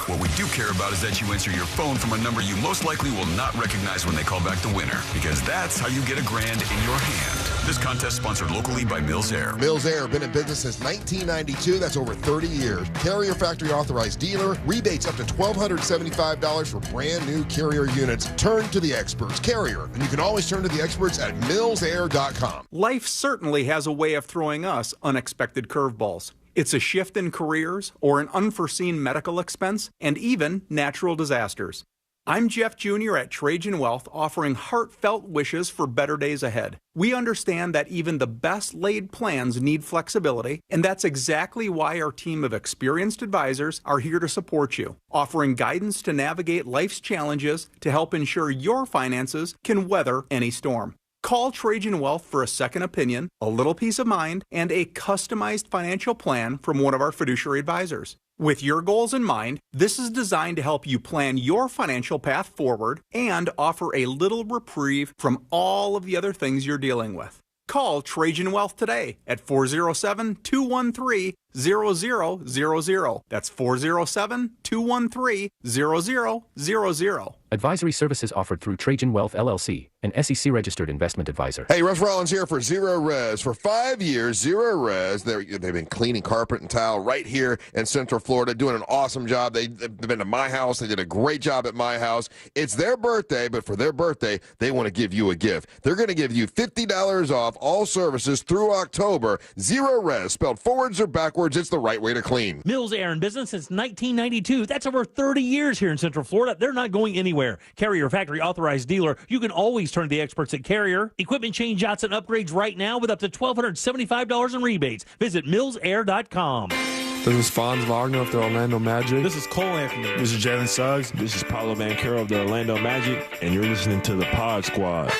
What we do care about is that you answer your phone from a number you most likely will not recognize when they call back the winner, because that's how you get $1 grand in your hand. This contest sponsored locally by Mills Air. Mills Air, been in business since 1992. That's over 30 years. Carrier factory authorized dealer. Rebates up to $1,275 for brand new Carrier units. Turn to the experts. Carrier. And you can always turn to the experts at millsair.com. Life certainly has a way of throwing us unexpected curveballs. It's a shift in careers or an unforeseen medical expense and even natural disasters. I'm Jeff Jr. at Trajan Wealth, offering heartfelt wishes for better days ahead. We understand that even the best laid plans need flexibility, and that's exactly why our team of experienced advisors are here to support you, offering guidance to navigate life's challenges to help ensure your finances can weather any storm. Call Trajan Wealth for a second opinion, a little peace of mind, and a customized financial plan from one of our fiduciary advisors. With your goals in mind, this is designed to help you plan your financial path forward and offer a little reprieve from all of the other things you're dealing with. Call Trajan Wealth today at 407-213-0000. That's 407-213-0000. Advisory services offered through Trajan Wealth, LLC, an SEC-registered investment advisor. Hey, Russ Rollins here for Zero Res. For 5 years, Zero Res, they've been cleaning carpet and tile right here in Central Florida, doing an awesome job. They've been to my house. They did a great job at my house. It's their birthday, but for their birthday, they want to give you a gift. They're going to give you $50 off all services through October. Zero Res, spelled forwards or backwards, it's the right way to clean. Mills Air in business since 1992. That's over 30 years here in Central Florida. They're not going anywhere. Carrier factory authorized dealer. You can always turn to the experts at Carrier. Equipment change-outs and upgrades right now with up to $1,275 in rebates. Visit millsair.com. This is Franz Wagner of the Orlando Magic. This is Cole Anthony. This is Jalen Suggs. This is Paulo Banchero of the Orlando Magic, and you're listening to the Pod Squad.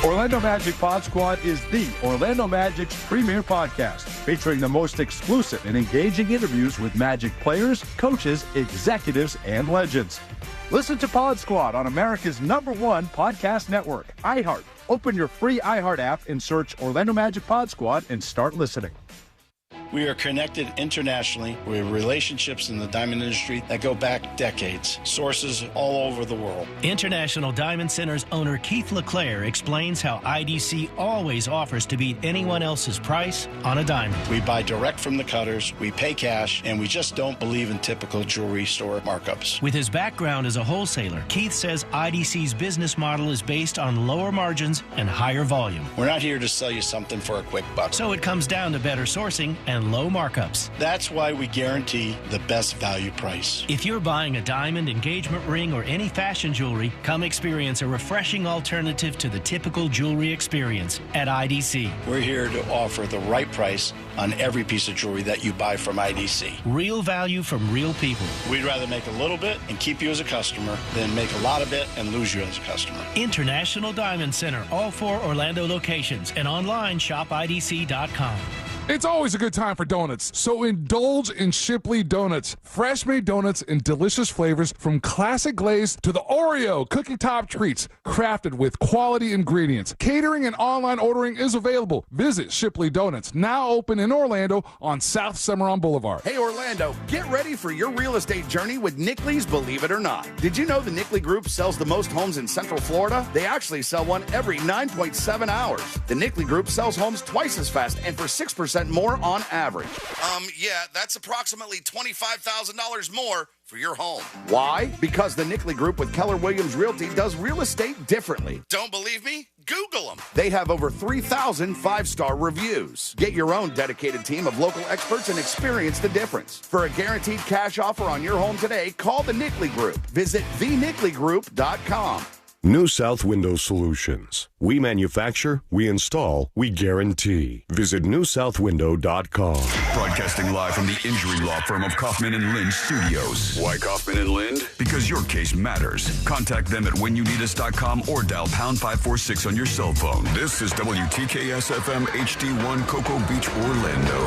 Orlando Magic Pod Squad is the Orlando Magic's premier podcast, featuring the most exclusive and engaging interviews with Magic players, coaches, executives, and legends. Listen to Pod Squad on America's #1 podcast network, iHeart. Open your free iHeart app and search Orlando Magic Pod Squad and start listening. We are connected internationally with relationships in the diamond industry that go back decades, sources all over the world. International Diamond Center's owner Keith LeClaire explains how IDC always offers to beat anyone else's price on a diamond. We buy direct from the cutters, we pay cash, and we just don't believe in typical jewelry store markups. With his background as a wholesaler, Keith says IDC's business model is based on lower margins and higher volume. We're not here to sell you something for a quick buck. So it comes down to better sourcing and low markups. That's why we guarantee the best value price. If you're buying a diamond, engagement ring, or any fashion jewelry, come experience a refreshing alternative to the typical jewelry experience at IDC. We're here to offer the right price on every piece of jewelry that you buy from IDC. Real value from real people. We'd rather make a little bit and keep you as a customer than make a lot of it and lose you as a customer. International Diamond Center, all 4 Orlando locations, and online shopidc.com. It's always a good time for donuts, so indulge in Shipley Donuts. Fresh-made donuts in delicious flavors, from classic glaze to the Oreo cookie top treats, crafted with quality ingredients. Catering and online ordering is available. Visit Shipley Donuts, now open in Orlando on South Cimarron Boulevard. Hey Orlando, get ready for your real estate journey with Nickley's Believe It or Not. Did you know the Nickley Group sells the most homes in Central Florida? They actually sell one every 9.7 hours. The Nickley Group sells homes twice as fast and for 6% more on average. Yeah, that's approximately $25,000 more for your home. Why? Because the Nickley Group with Keller Williams Realty does real estate differently. Don't believe me? Google them. They have over 3,000 five-star reviews. Get your own dedicated team of local experts and experience the difference. For a guaranteed cash offer on your home today, call the Nickley Group. Visit thenickley.com. New South Window Solutions. We manufacture, we install, we guarantee. Visit newsouthwindow.com. Broadcasting live from the injury law firm of Kaufman and Lind Studios. Why Kaufman and Lind? Because your case matters. Contact them at whenyounitus.com or dial pound 546 on your cell phone. This is WTKS FM HD1 Cocoa Beach, Orlando.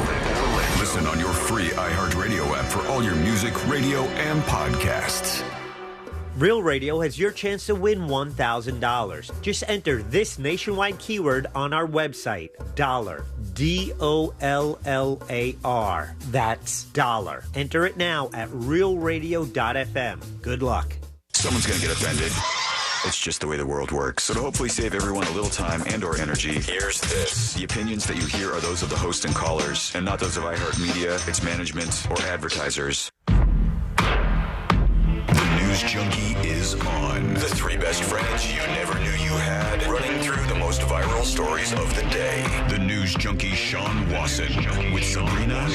Listen on your free iHeartRadio app for all your music, radio, and podcasts. Real Radio has your chance to win $1,000. Just enter this nationwide keyword on our website, dollar, DOLLAR. That's dollar. Enter it now at realradio.fm. Good luck. Someone's going to get offended. It's just the way the world works. So to hopefully save everyone a little time and or energy, here's this. The opinions that you hear are those of the host and callers, and not those of iHeartMedia, its management, or advertisers. News Junkie is on. The three best friends you never knew you had, running through the most viral stories of the day. The News Junkie Sean Wasson with Sabrina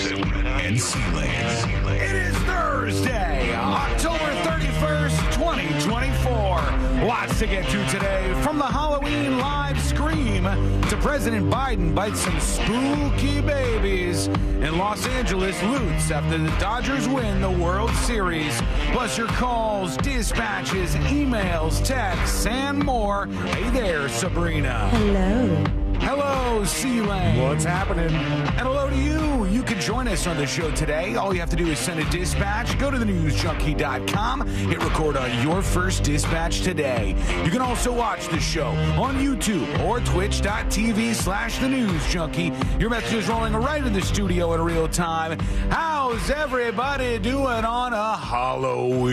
and C-Lane. It is Thursday, October 31st, 2024. Lots to get to today, from the Halloween live scream to President Biden bites some spooky babies, and Los Angeles loots after the Dodgers win the World Series. Plus your calls, dispatches, emails, texts, and more. Hey there, Sabrina. Hello. Hello, C-Lane. What's happening? And hello to you. You can join us on the show today. All you have to do is send a dispatch. Go to thenewsjunkie.com. Hit record on your first dispatch today. You can also watch the show on YouTube or twitch.tv/thenewsjunkie. Your message is rolling right in the studio in real time. How's everybody doing on a Halloween?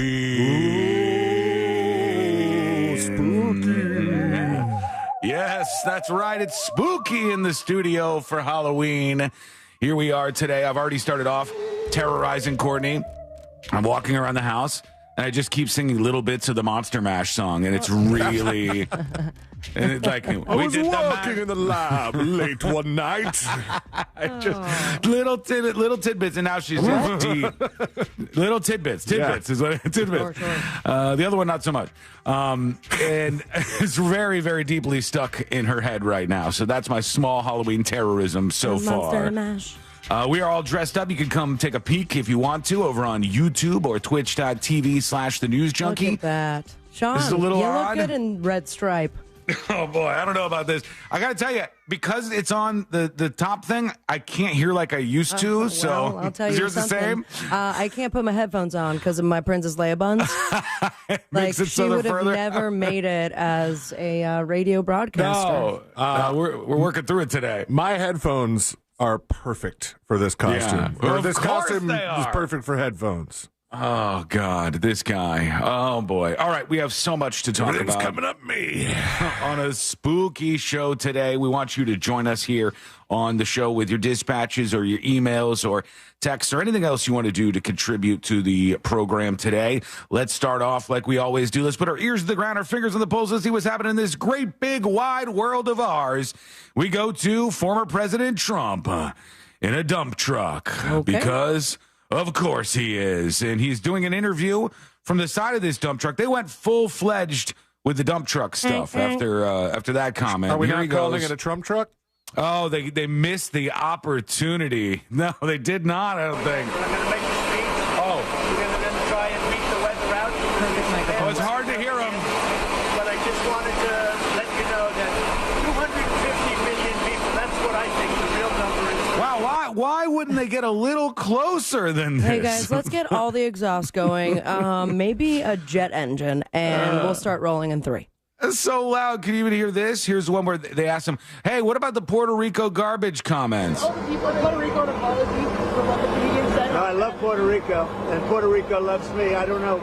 Ooh, spooky. Yes, that's right. It's spooky in the studio for Halloween. Here we are today. I've already started off terrorizing Courtney. I'm walking around the house, and I just keep singing little bits of the Monster Mash song, and it's really... And it's like, I was walking in the lab late one night. Just little tidbits, and now she's just deep. Little tidbits is what tidbits. Sure. The other one, not so much. And it's very, very deeply stuck in her head right now. So that's my small Halloween terrorism so far. Mash. We are all dressed up. You can come take a peek if you want to over on YouTube or twitch.tv/thenewsjunkie. Look at that. Sean, this is a little you odd. look good in red stripe. Oh, boy, I don't know about this. I got to tell you, because it's on the top thing, I can't hear like I used to. Well, so I'll tell is you yours something. the same? I can't put my headphones on because of my Princess Leia buns. Like, she would have never made it as a radio broadcaster. No, we're working through it today. My headphones are perfect for this costume. Yeah. Or this costume they is are. perfect for headphones. Oh, God, this guy. Oh, boy. All right, we have so much to talk about. Coming up me. On a spooky show today. We want you to join us here on the show with your dispatches or your emails or texts or anything else you want to do to contribute to the program today. Let's start off like we always do. Let's put our ears to the ground, our fingers on the pulse. Let's see what's happening in this great, big, wide world of ours. We go to former President Trump in a dump truck because... Of course he is. And he's doing an interview from the side of this dump truck. They went full-fledged with the dump truck stuff after that comment. Are we not calling it a Trump truck? Oh, they missed the opportunity. No, they did not, I don't think. I'm going to make the speech. Oh. We're going to then try and beat the weather out. Oh, it's hard to hear him. But I just wanted to let you know that 250 million people, that's what I think the real number is. Wow, why wouldn't they get a little closer than this? Hey, guys, let's get all the exhaust going. Maybe a jet engine, and we'll start rolling in 3. It's so loud. Can you even hear this? Here's the one where they asked him, hey, what about the Puerto Rico garbage comments? Puerto Rico an apology for what the comedian said? No, I love Puerto Rico, and Puerto Rico loves me. I don't know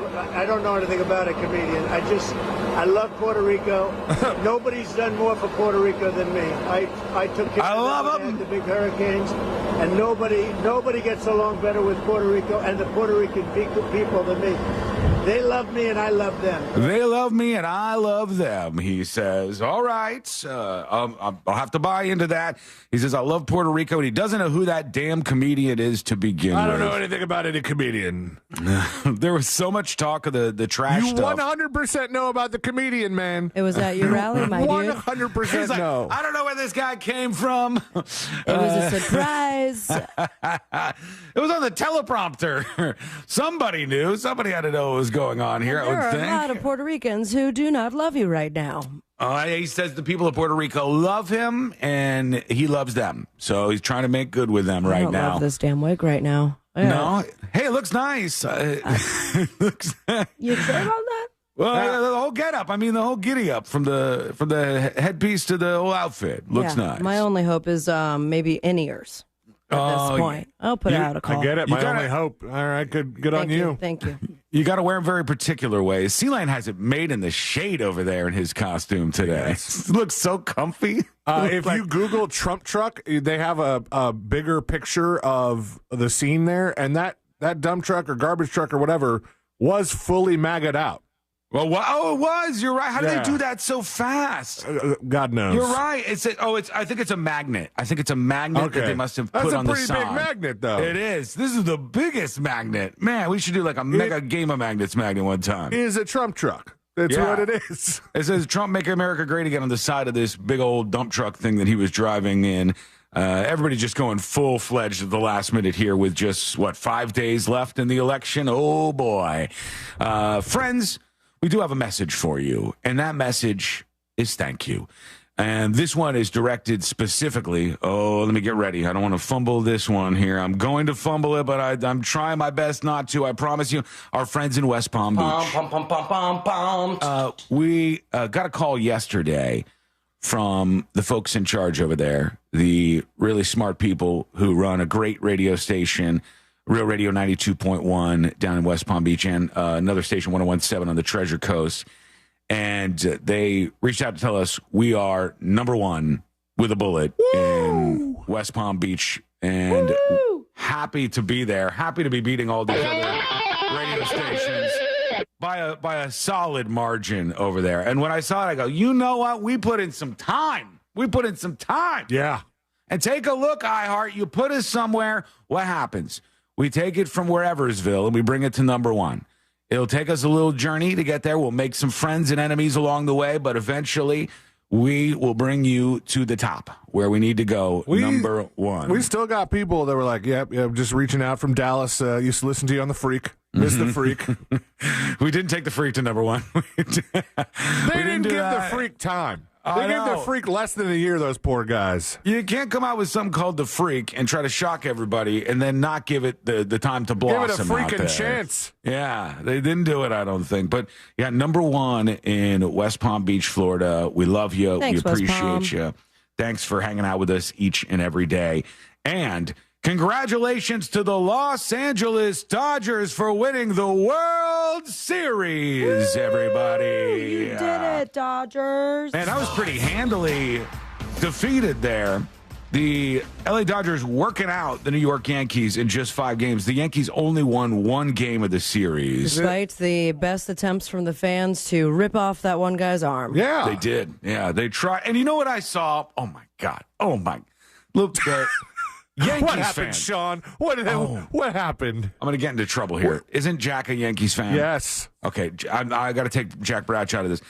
anything about a comedian. I love Puerto Rico. Nobody's done more for Puerto Rico than me. I took care of them. The big hurricanes, and nobody gets along better with Puerto Rico and the Puerto Rican people than me. They love me and I love them. They love me and I love them, he says. All right. I'll have to buy into that. He says, I love Puerto Rico, and he doesn't know who that damn comedian is to begin with. I don't know anything about any comedian. There was so much talk of the trash stuff. You 100% know about the comedian, man. It was at your rally, my dude. 100% like, no. I don't know where this guy came from. It was a surprise. It was on the teleprompter. Somebody knew. Somebody had to know what was going on here, I would think. There are a lot of Puerto Ricans who do not love you right now. He says the people of Puerto Rico love him, and he loves them. So he's trying to make good with them right now. I love this damn wig right now. Yeah. No? Hey, it looks nice. You sure about that? Well, the whole get-up. I mean, the whole giddy-up from the headpiece to the whole outfit. Looks nice. My only hope is maybe in-ears at this point. I'll put out a call. I get it. My only hope. All right, good on you. Thank you. You got to wear them very particular ways. C-Line has it made in the shade over there in his costume today. Yes. It looks so comfy. If you Google Trump truck, they have a bigger picture of the scene there, and that dump truck or garbage truck or whatever was fully MAGA'd out. Well, it was. You're right. How do they do that so fast? God knows. You're right. I think it's a magnet. I think it's a magnet that they must have put on the side. That's a pretty big magnet, though. It is. This is the biggest magnet. Man, we should do like a mega game of magnets magnet one time. It is a Trump truck. That's what it is. It says Trump make America great again on the side of this big old dump truck thing that he was driving in. Everybody just going full-fledged at the last minute here with just, 5 days left in the election? Oh, boy. Friends, we do have a message for you, and that message is thank you. And this one is directed specifically. Oh, let me get ready. I don't want to fumble this one here. I'm going to fumble it, but I'm trying my best not to. I promise you. Our friends in West Palm Beach. We got a call yesterday from the folks in charge over there, the really smart people who run a great radio station, Real Radio 92.1 down in West Palm Beach, and another station, 101.7 on the Treasure Coast. And they reached out to tell us we are number one with a bullet in West Palm Beach. And happy to be there, happy to be beating all these other radio stations by a solid margin over there. And when I saw it, I go, you know what? We put in some time. Yeah. And take a look, iHeart. You put us somewhere. What happens? We take it from whereversville and we bring it to number one. It'll take us a little journey to get there. We'll make some friends and enemies along the way, but eventually we will bring you to the top where we need to go, number one. We still got people that were like, yep, just reaching out from Dallas. Used to listen to you on The Freak. Miss The Freak. We didn't take The Freak to number one. They didn't give The Freak time. They gave The Freak less than a year, those poor guys. You can't come out with something called The Freak and try to shock everybody and then not give it the time to blossom. Give it a freaking chance. Yeah, they didn't do it, I don't think. But, yeah, number one in West Palm Beach, Florida. We love you. Thanks, we appreciate you. Thanks for hanging out with us each and every day. And congratulations to the Los Angeles Dodgers for winning the World Series, everybody. You did it, Dodgers. Man, I was pretty handily defeated there. The LA Dodgers working out the New York Yankees in just 5 games. The Yankees only won 1 game of the series. Despite the best attempts from the fans to rip off that one guy's arm. Yeah. They did. Yeah, they tried. And you know what I saw? Oh, my God. Oh, my. Look, Yankees what happened, fan. Sean? What happened? I'm going to get into trouble here. Isn't Jack a Yankees fan? Yes. Okay, I got to take Jack Bratch out of this.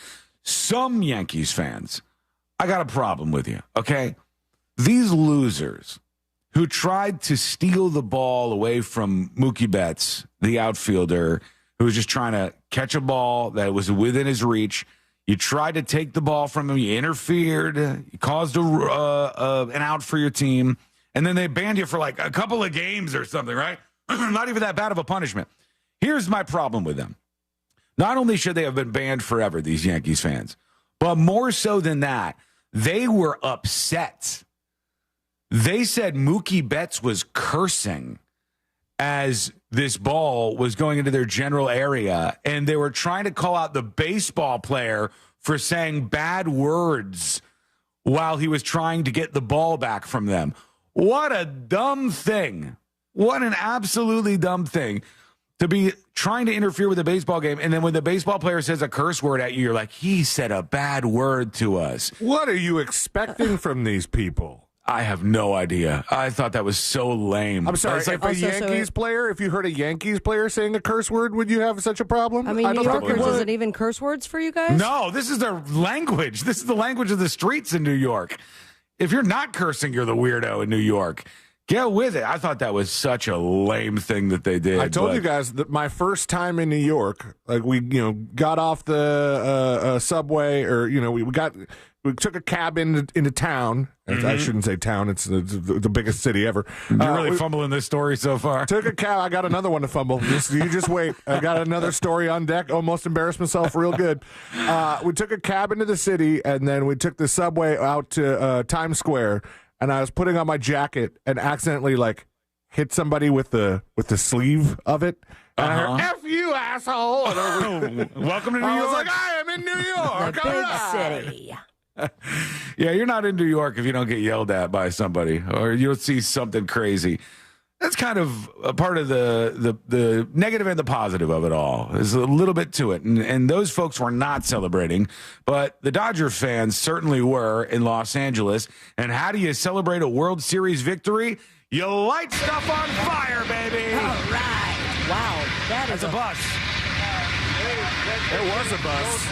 Some Yankees fans, I got a problem with you, okay? These losers who tried to steal the ball away from Mookie Betts, the outfielder, who was just trying to catch a ball that was within his reach. You tried to take the ball from him. You interfered. You caused an out for your team. And then they banned you for like a couple of games or something, right? Not even that bad of a punishment. Here's my problem with them. Not only should they have been banned forever, these Yankees fans, but more so than that, they were upset. They said Mookie Betts was cursing as this ball was going into their general area, and they were trying to call out the baseball player for saying bad words while he was trying to get the ball back from them. What a dumb thing. What an absolutely dumb thing to be trying to interfere with a baseball game. And then when the baseball player says a curse word at you, you're like, he said a bad word to us. What are you expecting from these people? I have no idea. I thought that was so lame. I'm sorry. If a Yankees player, if you heard a Yankees player saying a curse word, would you have such a problem? I mean, New Yorkers, is it even curse words for you guys? No, this is their language. This is the language of the streets in New York. If you're not cursing, you're the weirdo in New York. Get with it. I thought that was such a lame thing that they did. I told you guys that my first time in New York, like we, got off the subway, or we got we took a cab into town. I shouldn't say town. It's the biggest city ever. You're really fumbling this story so far. Took a cab. I got another one to fumble. You just wait. I got another story on deck. Almost embarrassed myself real good. We took a cab into the city, and then we took the subway out to Times Square, and I was putting on my jacket and accidentally, like, hit somebody with the sleeve of it. And I heard, F you, asshole. Welcome to New York. I was like, I am in New York. The big city. Yeah, you're not in New York if you don't get yelled at by somebody or you'll see something crazy. That's kind of a part of the negative and the positive of it all. There's a little bit to it. And those folks were not celebrating, but the Dodger fans certainly were in Los Angeles. And how do you celebrate a World Series victory? You light stuff on fire, baby. All right. Wow. That's a bus. It was a bus.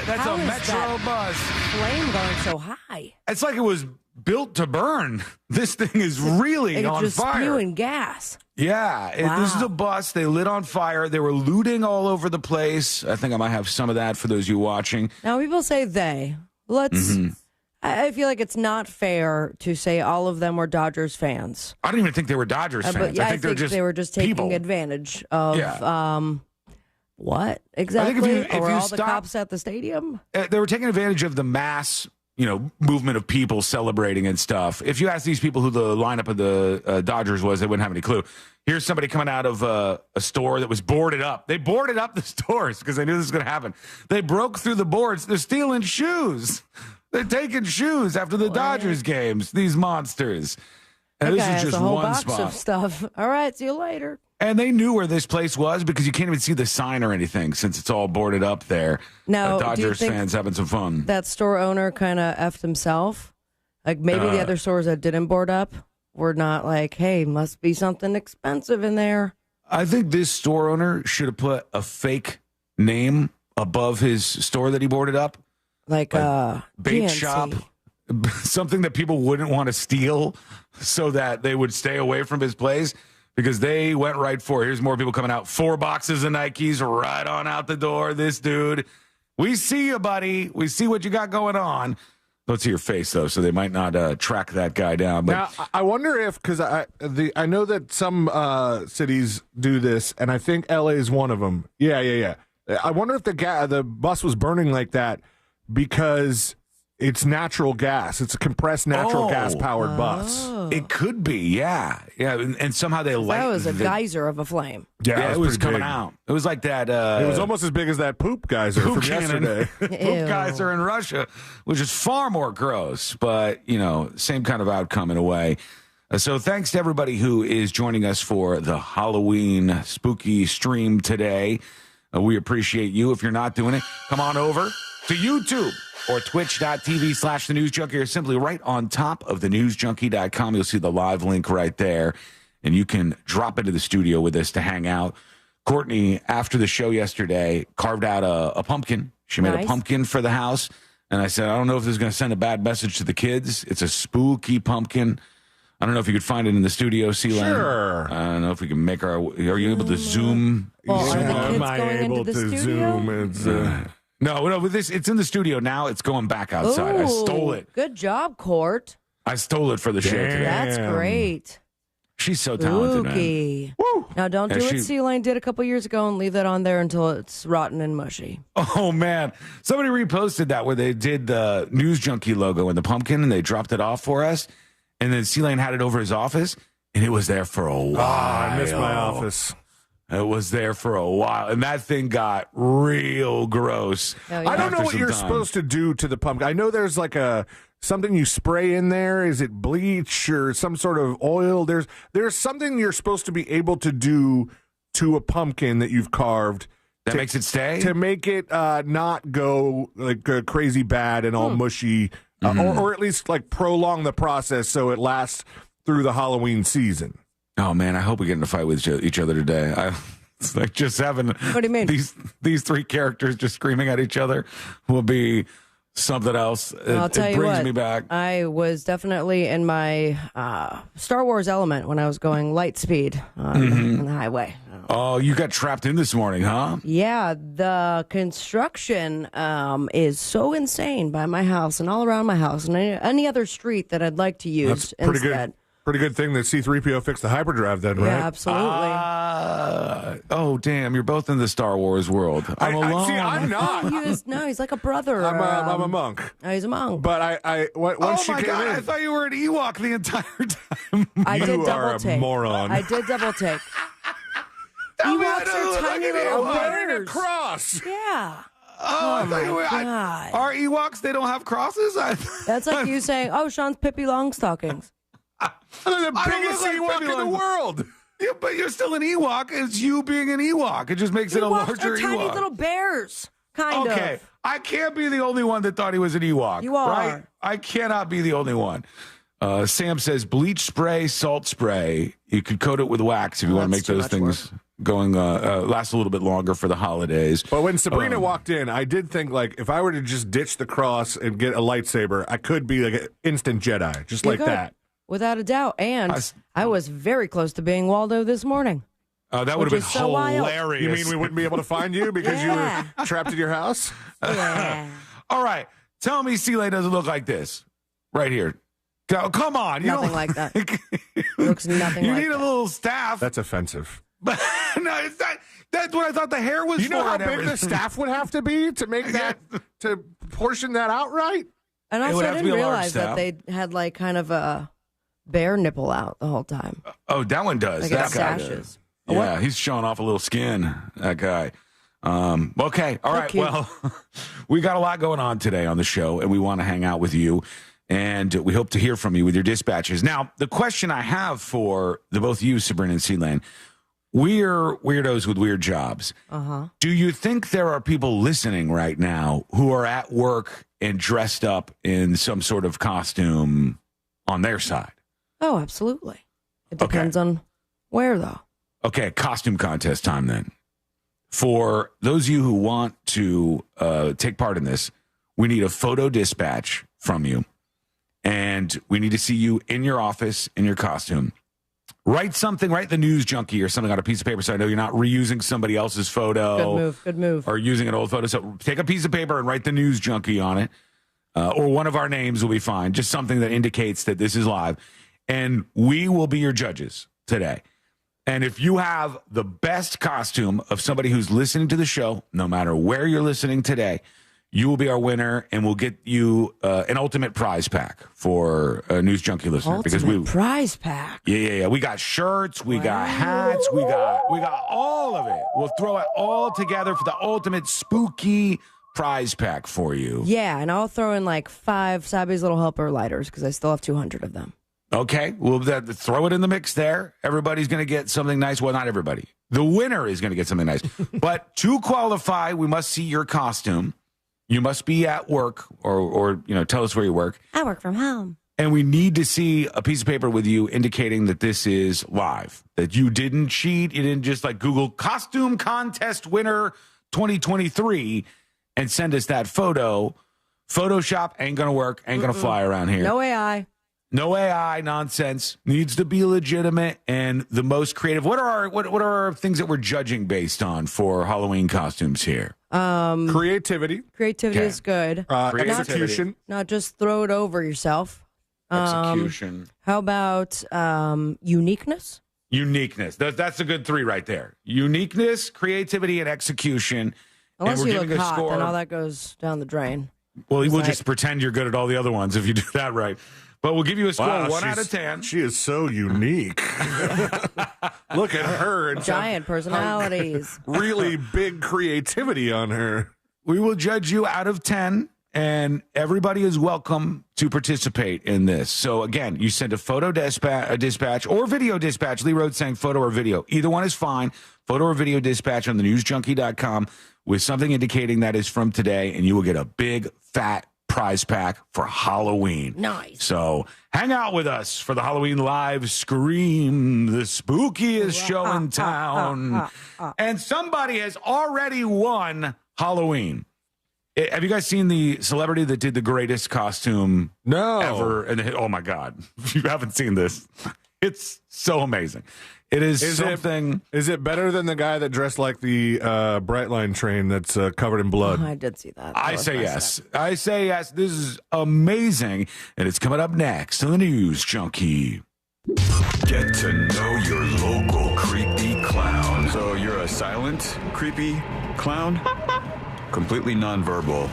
That's a Metro bus. Flame going so high. It's like it was built to burn. This thing is really on just fire. Spewing gas. Yeah. Wow. This is a bus. They lit on fire. They were looting all over the place. I think I might have some of that for those of you watching. Now, people say they. I feel like it's not fair to say all of them were Dodgers fans. I don't even think they were Dodgers fans. But I think they were just taking people. Advantage of what exactly? If you were all stop, the cops at the stadium? They were taking advantage of the mass, movement of people celebrating and stuff. If you ask these people who the lineup of the Dodgers was, they wouldn't have any clue. Here's somebody coming out of a store that was boarded up. They boarded up the stores because they knew this was going to happen. They broke through the boards. They're stealing shoes. They're taking shoes after the Dodgers games, these monsters. And this is just a whole one box spot. of stuff. All right, see you later. And they knew where this place was because you can't even see the sign or anything since it's all boarded up there. Now, Dodgers do you think fans having some fun. That store owner kind of effed himself? Like maybe the other stores that didn't board up were not like, hey, must be something expensive in there. I think this store owner should have put a fake name above his store that he boarded up. Like bait GNC. shop. Something that people wouldn't want to steal so that they would stay away from his place because they went right for it. Here's more people coming out. 4 boxes of Nikes right on out the door. This dude. We see you, buddy. We see what you got going on. Don't see your face, though, so they might not track that guy down. But now, I wonder if, because I know that some cities do this, and I think LA is one of them. Yeah. I wonder if the bus was burning like that because it's natural gas. It's a compressed natural gas powered bus. It could be, yeah. And somehow they light. That was a geyser of a flame. Yeah, it was coming big. out. It was like that. It was almost as big as that poop geyser from yesterday. Poop geyser in Russia, which is far more gross, but same kind of outcome in a way. So thanks to everybody who is joining us for the Halloween spooky stream today. We appreciate you. If you're not doing it, come on over to YouTube or twitch.tv/The News Junkie, or simply right on top of thenewsjunkie.com. You'll see the live link right there, and you can drop into the studio with us to hang out. Courtney, after the show yesterday, carved out a pumpkin. She made a pumpkin for the house, and I said, I don't know if this is going to send a bad message to the kids. It's a spooky pumpkin. I don't know if you could find it in the studio, C-Lan. Sure. I don't know if we can make are you able to zoom? Well, are the kids Am I going able into the to studio? zoom? It's, No, with this, it's in the studio now. It's going back outside. I stole it. Good job, Court. I stole it for the show today. That's great. She's so talented, man. Spooky. Now, don't do what C-Lane did a couple years ago and leave that on there until it's rotten and mushy. Oh, man. Somebody reposted that where they did the News Junkie logo in the pumpkin, and they dropped it off for us. And then C-Lane had it over his office, and it was there for a while. I miss my office. It was there for a while, and that thing got real gross. Oh, yeah. I don't know what you're supposed to do to the pumpkin. I know there's like something you spray in there. Is it bleach or some sort of oil? There's something you're supposed to be able to do to a pumpkin that you've carved. That makes it stay? To make it not go like crazy bad and all mushy, or at least like prolong the process so it lasts through the Halloween season. Oh, man, I hope we get in a fight with each other today. It's like just having what do you mean? These 3 characters just screaming at each other will be something else. I'll tell you brings what, me back. I was definitely in my Star Wars element when I was going light speed on the highway. Oh, you got trapped in this morning, huh? Yeah, the construction is so insane by my house and all around my house and any other street that I'd like to use That's pretty instead. good. Pretty good thing that C-3PO fixed the hyperdrive then, right? Yeah, absolutely. Oh, damn. You're both in the Star Wars world. I'm alone. See, I'm not. He's like a brother. I'm a monk. Oh, he's a monk. But once she came God, in, I thought you were an Ewok the entire time. I did you double are a take. moron. I did double take. Ewoks are tiny little bears. Cross. Yeah. Oh, my God. Are Ewoks, they don't have crosses? That's like you saying, oh, Sean's Pippi Longstockings. They're the biggest Ewok in the world. Yeah, but you're still an Ewok. It's you being an Ewok. It just makes it a larger Ewoks are tiny Ewok. little bears, kind of. Okay, I can't be the only one that thought he was an Ewok. You are. Right? I cannot be the only one. Sam says bleach spray, salt spray. You could coat it with wax if you want to make those things going last a little bit longer for the holidays. But when Sabrina walked in, I did think, like, if I were to just ditch the cross and get a lightsaber, I could be like an instant Jedi, just like that. Without a doubt. And I was very close to being Waldo this morning. That would have been so hilarious. You mean we wouldn't be able to find you because you were trapped in your house? Yeah. All right. Tell me C-Lay doesn't look like this. Right here. Come on. Nothing like that. It looks nothing you like need that. a little staff. That's offensive. But no, it's not. That's what I thought the hair was You know for. how and big the everything. staff would have to be to make that, to portion that out right? And It also, would I have to didn't be a large realize that staff. they had like kind of a bear nipple out the whole time. Oh, that one does. Like That it guy sashes. does. Yeah, he's showing off a little skin, that guy. Okay. All right. cute. Well, we got a lot going on today on the show, and we want to hang out with you. And we hope to hear from you with your dispatches. Now, the question I have for the both of you, Sabrina and C-Lane, we're weirdos with weird jobs. Uh-huh. Do you think there are people listening right now who are at work and dressed up in some sort of costume on their side? Oh, absolutely. It depends on where, though. Okay, costume contest time then. For those of you who want to take part in this, we need a photo dispatch from you. And we need to see you in your office in your costume. Write something, write the news junkie or something on a piece of paper so I know you're not reusing somebody else's photo. Good move. Or using an old photo. So take a piece of paper and write the news junkie on it. Or one of our names will be fine. Just something that indicates that this is live. And we will be your judges today. And if you have the best costume of somebody who's listening to the show, no matter where you're listening today, you will be our winner, and we'll get you an ultimate prize pack for a News Junkie listener. Prize pack. Yeah. We got shirts, we got hats, we got all of it. We'll throw it all together for the ultimate spooky prize pack for you. Yeah, and I'll throw in like 5 Sabby's Little Helper lighters because I still have 200 of them. Okay, we'll throw it in the mix there. Everybody's going to get something nice. Well, not everybody. The winner is going to get something nice. But to qualify, we must see your costume. You must be at work or tell us where you work. I work from home. And we need to see a piece of paper with you indicating that this is live, that you didn't cheat. You didn't just like Google costume contest winner 2023 and send us that photo. Photoshop ain't going to work, ain't going to fly around here. No AI. No AI nonsense. Needs to be legitimate and the most creative. What are our things that we're judging based on for Halloween costumes here? Creativity. Creativity is good. Execution. Not just throw it over yourself. Execution. How about uniqueness? Uniqueness. That's a good 3 right there. Uniqueness, creativity, and execution. Unless and we're you giving look a hot, score. then all that goes down the drain. Well, we'll just pretend you're good at all the other ones if you do that right. But we'll give you a score 1 out of 10. She is so unique. Look at her. And Giant personalities. Really big creativity on her. We will judge you out of 10, and everybody is welcome to participate in this. So, again, you send a photo dispatch or video dispatch. Lee Rhodes saying photo or video. Either one is fine. Photo or video dispatch on thenewsjunkie.com with something indicating that is from today, and you will get a big, fat prize pack for Halloween. Nice. So hang out with us for the Halloween live scream, the spookiest show in town. And somebody has already won Halloween. Have you guys seen the celebrity that did the greatest costume ever? Oh, my God. If you haven't seen this, it's so amazing. It is something. Is it better than the guy that dressed like the Brightline train that's covered in blood? Oh, I did see that. I say yes. I say yes. This is amazing. And it's coming up next on the News Junkie. Get to know your local creepy clown. So you're a silent, creepy clown? Completely nonverbal.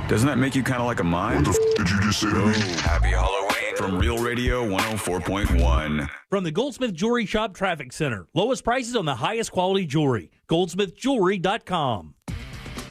Doesn't that make you kind of like a mime? What the did you just say to me? Happy Halloween from Real Radio 104.1. From the Goldsmith Jewelry Shop Traffic Center. Lowest prices on the highest quality jewelry. GoldsmithJewelry.com.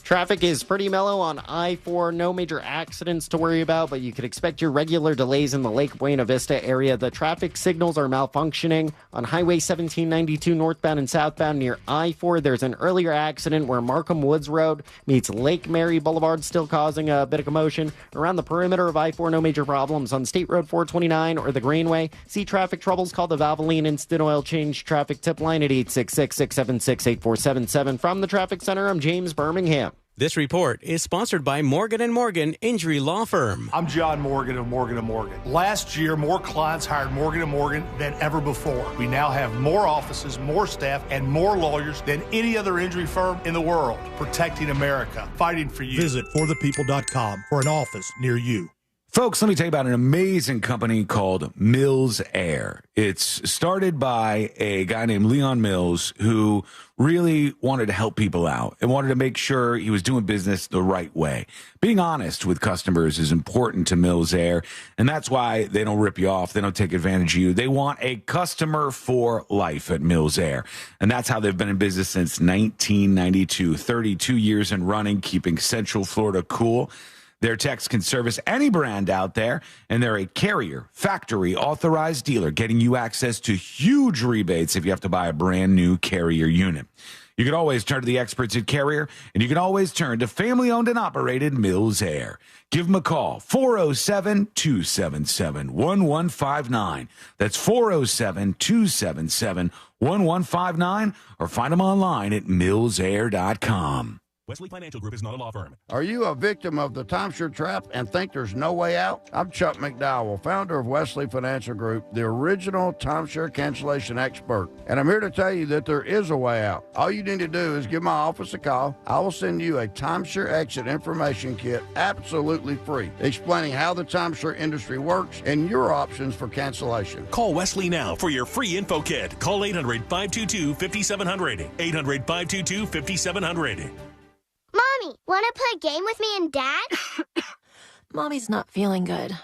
Traffic is pretty mellow on I-4. No major accidents to worry about, but you could expect your regular delays in the Lake Buena Vista area. The traffic signals are malfunctioning. On Highway 1792 northbound and southbound near I-4, there's an earlier accident where Markham Woods Road meets Lake Mary Boulevard, still causing a bit of commotion. Around the perimeter of I-4, no major problems. On State Road 429 or the Greenway, see traffic troubles, call the Valvoline Instant Oil Change traffic tip line at 866-676-8477. From the Traffic Center, I'm James Birmingham. This report is sponsored by Morgan & Morgan Injury Law Firm. I'm John Morgan of Morgan & Morgan. Last year, more clients hired Morgan & Morgan than ever before. We now have more offices, more staff, and more lawyers than any other injury firm in the world, protecting America, fighting for you. Visit forthepeople.com for an office near you. Folks, let me tell you about an amazing company called Mills Air. It's started by a guy named Leon Mills who really wanted to help people out and wanted to make sure he was doing business the right way. Being honest with customers is important to Mills Air, and that's why they don't rip you off. They don't take advantage of you. They want a customer for life at Mills Air, and that's how they've been in business since 1992, 32 years and running, keeping Central Florida cool. Their techs can service any brand out there, and they're a Carrier factory authorized dealer, getting you access to huge rebates if you have to buy a brand new Carrier unit. You can always turn to the experts at Carrier, and you can always turn to family-owned and operated Mills Air. Give them a call, 407-277-1159. That's 407-277-1159, or find them online at millsair.com. Wesley Financial Group is not a law firm. Are you a victim of the timeshare trap and think there's no way out? I'm Chuck McDowell, founder of Wesley Financial Group, the original timeshare cancellation expert. And I'm here to tell you that there is a way out. All you need to do is give my office a call. I will send you a timeshare exit information kit absolutely free, explaining how the timeshare industry works and your options for cancellation. Call Wesley now for your free info kit. Call 800-522-5700. 800-522-5700. Mommy, want to play a game with me and Dad? Mommy's not feeling good.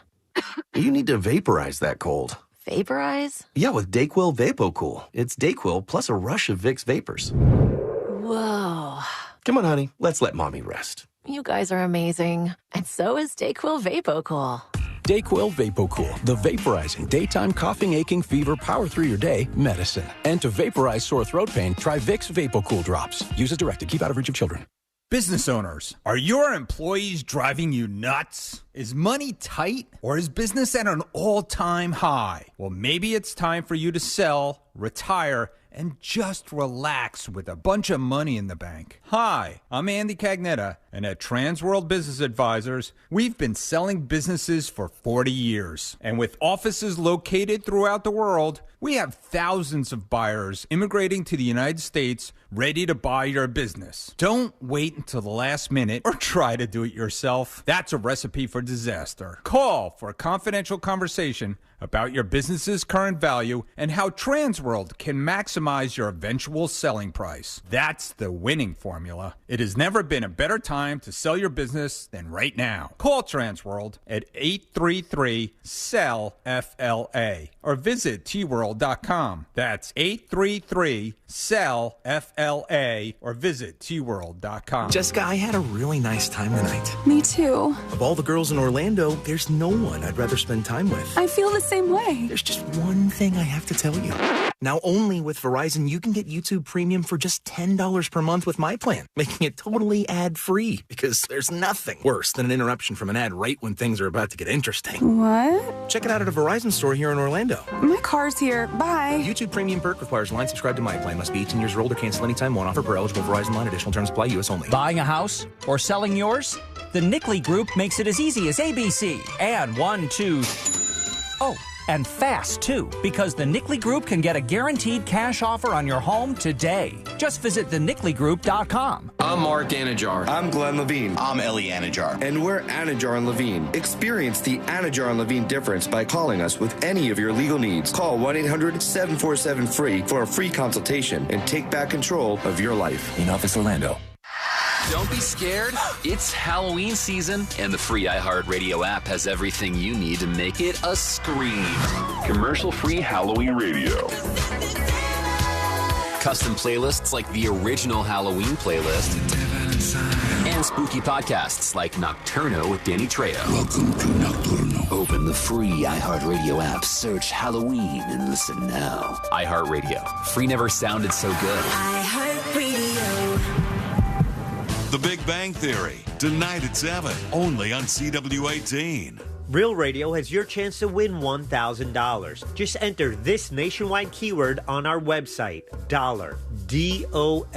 You need to vaporize that cold. Vaporize? Yeah, with Dayquil VapoCool. It's Dayquil plus a rush of Vicks vapors. Whoa. Come on, honey. Let's let Mommy rest. You guys are amazing. And so is Dayquil VapoCool. Dayquil VapoCool, the vaporizing daytime coughing, aching, fever, power through your day medicine. And to vaporize sore throat pain, try Vicks VapoCool drops. Use as directed. Keep out of reach of children. Business owners, are your employees driving you nuts? Is money tight or is business at an all-time high? Well, maybe it's time for you to sell, retire, and just relax with a bunch of money in the bank. Hi, I'm Andy Cagnetta, and at Transworld Business Advisors, we've been selling businesses for 40 years. And with offices located throughout the world, we have thousands of buyers immigrating to the United States ready to buy your business. Don't wait until the last minute or try to do it yourself. That's a recipe for disaster. Call for a confidential conversation about your business's current value and how Transworld can maximize your eventual selling price. That's the winning formula. It has never been a better time to sell your business than right now. Call Transworld at 833-SELL-FLA or visit tworld.com. That's 833-SELL-FLA or visit tworld.com. Jessica, I had a really nice time tonight. Me too. Of all the girls in Orlando, there's no one I'd rather spend time with. I feel the same way. There's just one thing I have to tell you. Now, only with Verizon, you can get YouTube Premium for just $10 per month with my plan, making it totally ad-free. key, because there's nothing worse than an interruption from an ad right when things are about to get interesting. What? Check it out at a Verizon store here in Orlando. My car's here. Bye. YouTube Premium perk requires line subscribe to My Plan. Must be 18 years or older. Cancel anytime. One offer per eligible Verizon line. Additional terms apply. U.S. only. Buying a house or selling yours? The Nickley Group makes it as easy as ABC. And 1, 2... Oh, and fast, too, because the Nickley Group can get a guaranteed cash offer on your home today. Just visit thenickley.com. I'm Mark Anajar. I'm Glenn Levine. I'm Ellie Anajar. And we're Anajar and Levine. Experience the Anajar and Levine difference by calling us with any of your legal needs. Call 1-800-747-FREE for a free consultation and take back control of your life. In Office Orlando. Don't be scared. It's Halloween season, and the free iHeartRadio app has everything you need to make it a scream. Commercial-free Halloween radio. Custom playlists like the original Halloween playlist. And spooky podcasts like Nocturno with Danny Trejo. Welcome to Nocturno. Open the free iHeartRadio app, search Halloween, and listen now. iHeartRadio. Free never sounded so good. iHeartRadio. The Big Bang Theory, tonight at 7, only on CW18. Real Radio has your chance to win $1,000. Just enter this nationwide keyword on our website, dollar. DOLLAR.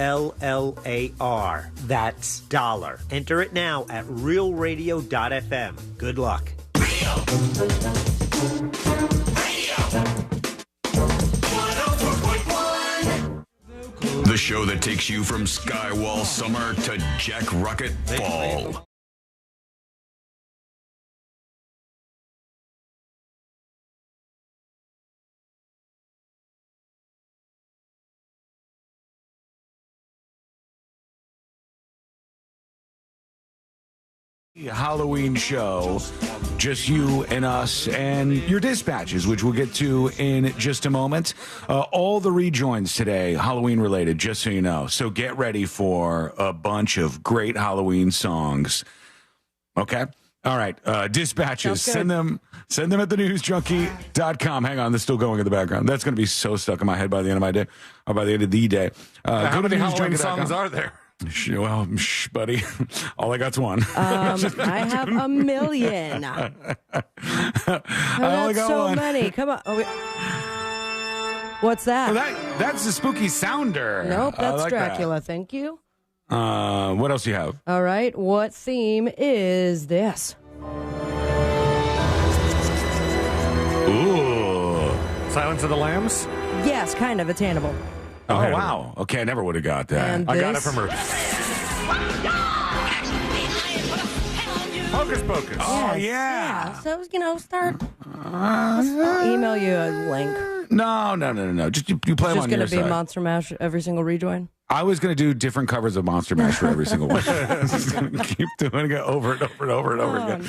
That's dollar. Enter it now at realradio.fm. Good luck. The show that takes you from Skywall summer to Jack Rocket fall. Halloween show, just you and us and your dispatches, which we'll get to in just a moment. All the rejoins today, Halloween related, just so you know. So get ready for a bunch of great Halloween songs. Okay? All right. Dispatches, send them at thenewsjunkie.com. Hang on, this is still going in the background. That's going to be so stuck in my head by the end of my day, or by the end of the day. How many Halloween songs are there? Well, buddy, all I got's one. I have a million. I only got so one. many. Come on. What's that? Well, that's the spooky sounder. Nope, that's like Dracula. Thank you. What else do you have? All right. What theme is this? Ooh. Silence of the Lambs? Yes, kind of. It's Hannibal. Oh, wow. Okay, I never would have got that. And I got it from her. Hocus Pocus. Oh, Yes, yeah. So, start. I'll email you a link. No. Just you play them Just on going your to be side. Monster Mash every single rejoin? I was going to do different covers of Monster Mash for every single one. Just going to keep doing it over and over and over and over again.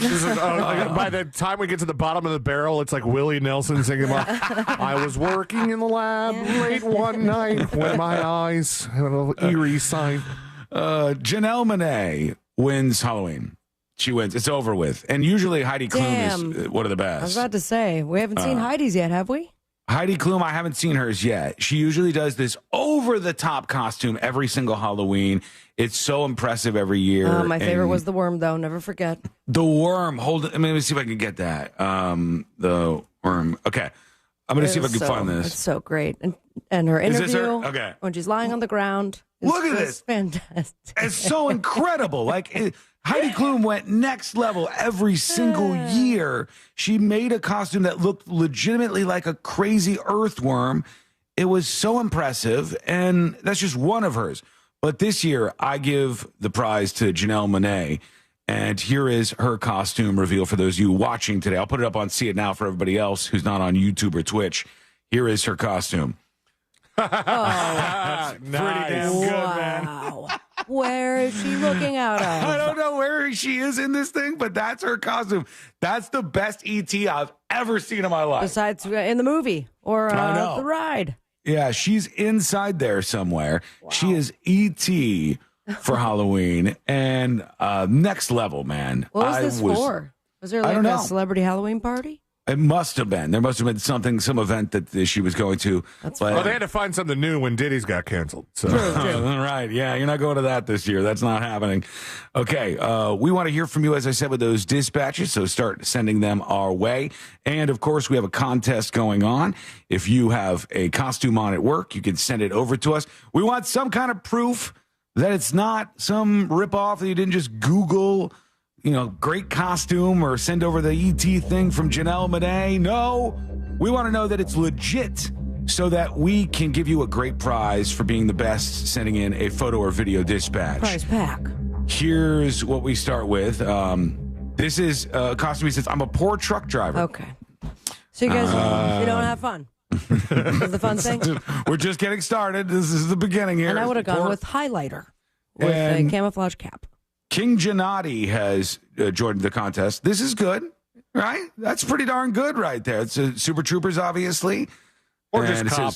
By the time we get to the bottom of the barrel, it's like Willie Nelson singing about, I was working in the lab late one night when my eyes had an eerie sight. Janelle Monáe wins Halloween. She wins. It's over with. And usually Heidi Klum is one of the best. I was about to say, we haven't seen Heidi's yet, have we? Heidi Klum, I haven't seen hers yet. She usually does this over-the-top costume every single Halloween. It's so impressive every year. My favorite was the worm, though. Never forget. The worm. Hold it. Let me see if I can get that. The worm. Okay. I'm going to see if I can find this. It's so great. And her interview, Is this her? Okay. when she's lying on the ground. Look at this. Fantastic. It's so incredible. Heidi Klum went next level every single year. She made a costume that looked legitimately like a crazy earthworm. It was so impressive, and that's just one of hers. But this year, I give the prize to Janelle Monáe, and here is her costume reveal for those of you watching today. I'll put it up on See It Now for everybody else who's not on YouTube or Twitch. Here is her costume. Nice. Pretty damn good, man. Where is she looking out of? I don't know where she is in this thing, but that's her costume. That's the best ET I've ever seen in my life. Besides in the movie or the ride. Yeah, she's inside there somewhere. Wow. She is ET for Halloween and next level, man. What was this for? Was there like a celebrity Halloween party? It must have been. There must have been some event that she was going to. Well, they had to find something new when Diddy's got canceled. So. Right. Yeah, you're not going to that this year. That's not happening. Okay. We want to hear from you, as I said, with those dispatches. So start sending them our way. And, of course, we have a contest going on. If you have a costume on at work, you can send it over to us. We want some kind of proof that it's not some ripoff that you didn't just Google, great costume or send over the ET thing from Janelle Monáe. No, we want to know that it's legit so that we can give you a great prize for being the best sending in a photo or video dispatch. Prize pack. Here's what we start with. This is a costume. He says, I'm a poor truck driver. Okay. So you guys, you don't have fun. This is the fun thing. We're just getting started. This is the beginning here. And I would have gone with highlighter with a camouflage cap. King Gennady has joined the contest. This is good, right? That's pretty darn good right there. It's Super Troopers, obviously. Or just cop.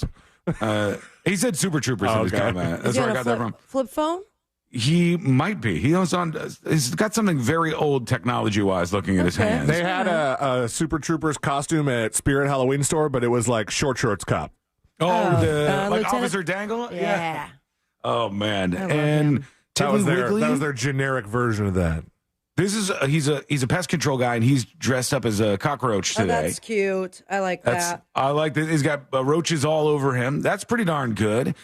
He said Super Troopers in his comment. That's where I got that from. Flip phone? He might be. He's got something very old technology-wise looking at his hands. They had a Super Troopers costume at Spirit Halloween store, but it was like short shorts cop. Like Lieutenant? Officer Dangle? Yeah. Oh, man. And that was their generic version of that. This is he's a pest control guy, and he's dressed up as a cockroach today. Oh, that's cute. I like that. I like that. He's got roaches all over him. That's pretty darn good.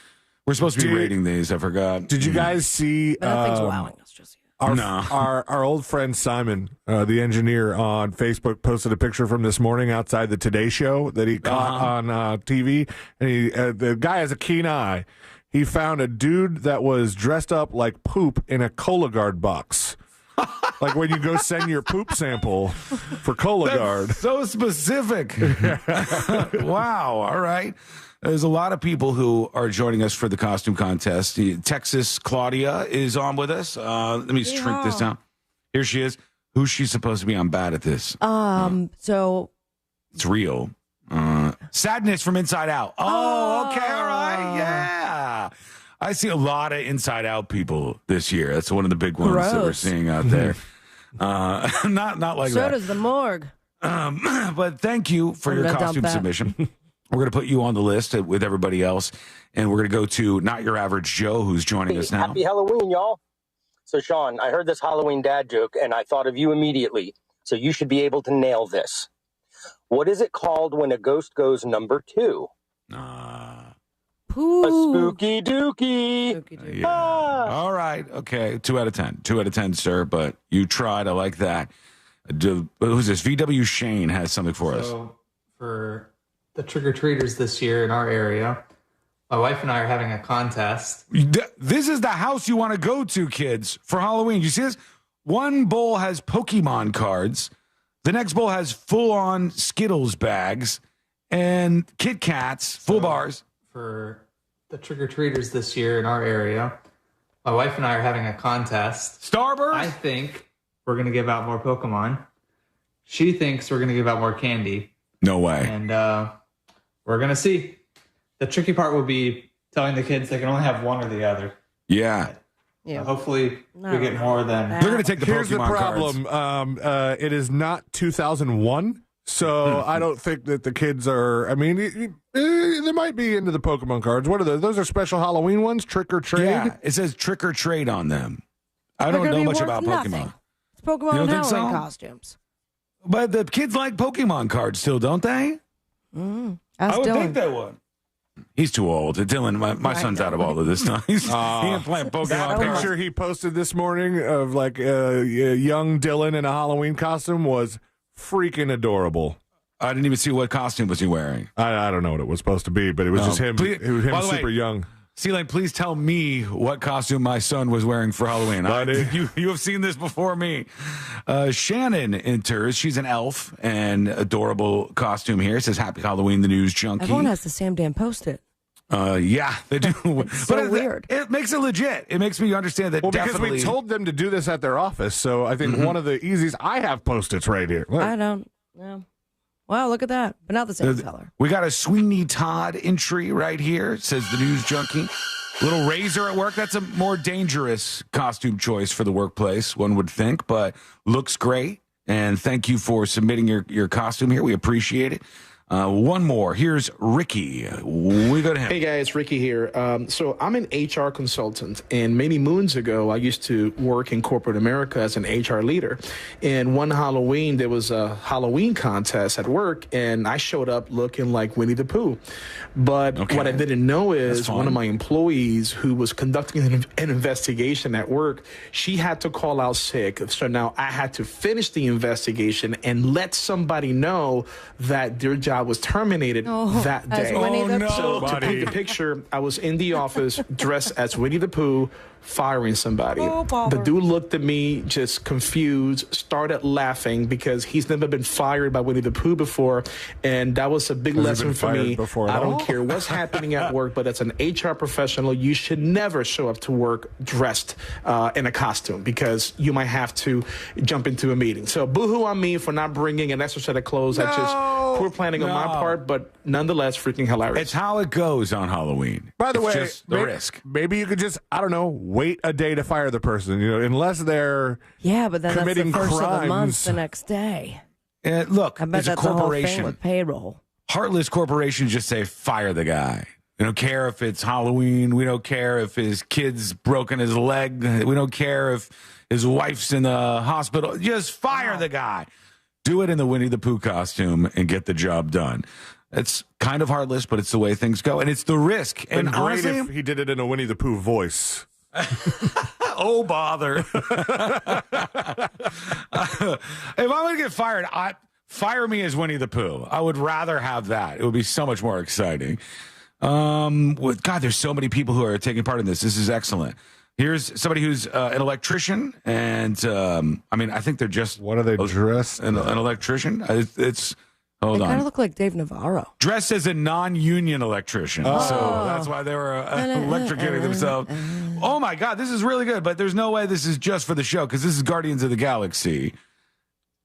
We're supposed to be rating these. I forgot. Did you guys see nothing's wowing us just yet. Our old friend Simon, the engineer on Facebook, posted a picture from this morning outside the Today Show that he caught on TV, and the guy has a keen eye. He found a dude that was dressed up like poop in a Cologuard box. Like when you go send your poop sample for Cologuard. That's so specific. Wow. All right. There's a lot of people who are joining us for the costume contest. Texas Claudia is on with us. Let me shrink this down. Here she is. Who's she supposed to be? I'm bad at this. So it's real. Sadness from Inside Out. Oh, okay. All right. Yeah. I see a lot of Inside Out people this year. That's one of the big ones that we're seeing out there. Not like so that. So does the morgue. But thank you for your costume submission. We're going to put you on the list with everybody else, and we're going to go to Not Your Average Joe, who's joining us now. Happy Halloween, y'all. So, Sean, I heard this Halloween dad joke, and I thought of you immediately. So you should be able to nail this. What is it called when a ghost goes number 2? Pooh. A spooky dookie. Yeah. All right. Okay. 2 out of 10. 2 out of 10, sir. But you tried. I like that. Who's this? VW Shane has something for us. For the trick-or-treaters this year in our area, my wife and I are having a contest. This is the house you want to go to, kids, for Halloween. You see this? One bowl has Pokemon cards. The next bowl has full-on Skittles bags and Kit Kats, full bars. For the trick-or-treaters this year in our area, my wife and I are having a contest. Starburst? I think we're going to give out more Pokemon. She thinks we're going to give out more candy. No way. And we're going to see. The tricky part will be telling the kids they can only have one or the other. Yeah. So hopefully we get more than... They're going to take the Here's Pokemon the problem. cards. It is not 2001, so I don't think that the kids are... I mean, they might be into the Pokemon cards. What are those? Those are special Halloween ones? Trick or Trade? Yeah, it says Trick or Trade on them. I don't know much about Pokemon. It's Pokemon and Halloween costumes. But the kids like Pokemon cards still, don't they? I would think they would. He's too old. Dylan, my son's out of all of this now. He ain't playing Pokemon That cards. picture he posted this morning of like young Dylan in a Halloween costume was freaking adorable. I didn't even see what costume was he wearing. I don't know what it was supposed to be, but it was just him. It was him super young. C-Lane, please tell me what costume my son was wearing for Halloween. You have seen this before me. Shannon enters. She's an elf and adorable costume here. It says Happy Halloween, the news junkie. Everyone has the Sam Dan Post-it. Yeah, they do. So weird. It makes it legit. It makes me understand that because we told them to do this at their office, so I think one of the easiest... I have Post-its right here. Look. I don't know. Wow, look at that. But not the same color. We got a Sweeney Todd entry right here, says the news junkie. Little razor at work. That's a more dangerous costume choice for the workplace, one would think, but looks great. And thank you for submitting your costume here. We appreciate it. One more. Here's Ricky. We go to him. Hey, guys. Ricky here. So I'm an HR consultant, and many moons ago, I used to work in corporate America as an HR leader. And one Halloween, there was a Halloween contest at work, and I showed up looking like Winnie the Pooh. But what I didn't know is one of my employees who was conducting an investigation at work, she had to call out sick. So now I had to finish the investigation and let somebody know that their job was terminated that day. So to paint the picture, I was in the office dressed as Winnie the Pooh, firing somebody. The dude looked at me just confused, started laughing because he's never been fired by Winnie the Pooh before, and that was a big lesson for me. I don't care what's happening at work, but as an HR professional, you should never show up to work dressed in a costume because you might have to jump into a meeting. So boo-hoo on me for not bringing an extra set of clothes. That's just poor planning on my part, but nonetheless freaking hilarious. It's how it goes on Halloween. By the way, just the risk. Maybe you could just, I don't know, wait a day to fire the person, unless they're but then committing that's the first crimes. of the month the next day. Look, I bet it's a that's the whole corporation. thing with payroll. Heartless corporations just say, fire the guy. We don't care if it's Halloween. We don't care if his kid's broken his leg. We don't care if his wife's in the hospital. Just fire the guy. Do it in the Winnie the Pooh costume and get the job done. It's kind of heartless, but it's the way things go. And it's the risk. And great honestly, if he did it in a Winnie the Pooh voice. Oh, bother. If I'm going to get fired, fire me as Winnie the Pooh. I would rather have that. It would be so much more exciting. God, there's so many people who are taking part in this. This is excellent. Here's somebody who's an electrician, and I think they're just... What are they dressed? An electrician? It's... Hold They on. kind of look like Dave Navarro. Dressed as a non-union electrician. So that's why they were electrocuting themselves. Oh, my God. This is really good. But there's no way this is just for the show because this is Guardians of the Galaxy.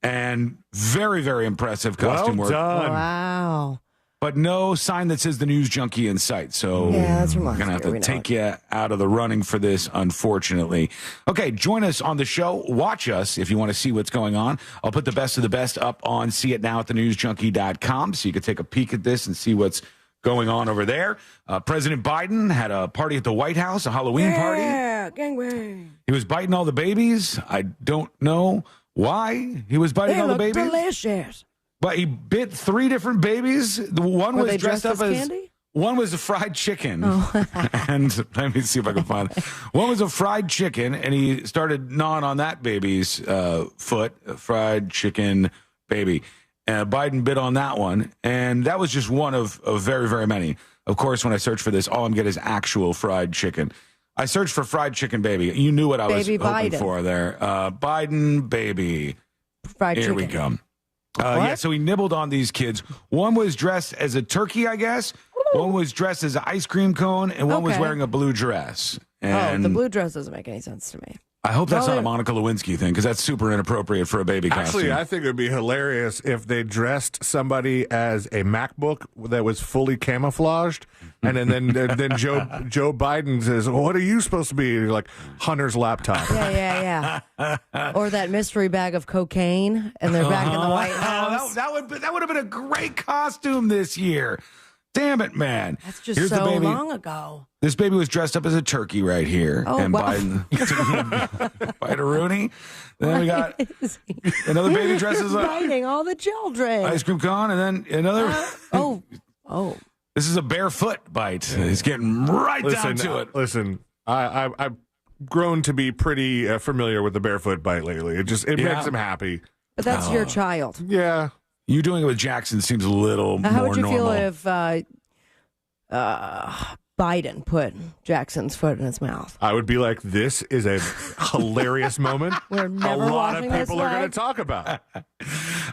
And very, very impressive costume work. Wow. But no sign that says the News Junkie in sight. So that's we're going to have to take you out of the running for this, unfortunately. Okay, join us on the show. Watch us if you want to see what's going on. I'll put the best of the best up on seeitnow@thenewsjunkie.com so you can take a peek at this and see what's going on over there. President Biden had a party at the White House, a Halloween party. Yeah, gangbang. He was biting all the babies. I don't know why he was biting all the babies. Delicious. But he bit 3 different babies. The one Were was they dressed up as candy? One was a fried chicken. And let me see if I can find it. One was a fried chicken, and he started gnawing on that baby's foot. A fried chicken baby. Biden bit on that one, and that was just one of very, very many. Of course, when I search for this, all I'm getting is actual fried chicken. I searched for fried chicken baby. You knew what I was hoping for there. Biden baby. Fried chicken. Here we go. So he nibbled on these kids. One was dressed as a turkey, I guess. One was dressed as an ice cream cone, and one was wearing a blue dress. And the blue dress doesn't make any sense to me. I hope that's not a Monica Lewinsky thing, because that's super inappropriate for a baby costume. Actually, I think it would be hilarious if they dressed somebody as a MacBook that was fully camouflaged, and then Joe Biden says, "What are you supposed to be?" And you're like, Hunter's laptop. Yeah. Or that mystery bag of cocaine, and they're back in the White House. That would have been a great costume this year. Damn it, man. That's just so long ago. This baby was dressed up as a turkey right here. Oh, and wow. Biden Rooney. Then we got another baby dressed as a biting all the children. Ice cream cone, and then another. Oh. This is a barefoot bite. He's getting down to it. Listen, I've grown to be pretty familiar with the barefoot bite lately. It makes him happy. But that's your child. Yeah. You doing it with Jackson seems a little more normal. How would you normal. feel if Biden put Jackson's foot in his mouth? I would be like, this is a hilarious moment. We're never a lot of watching people this are going live. to talk about.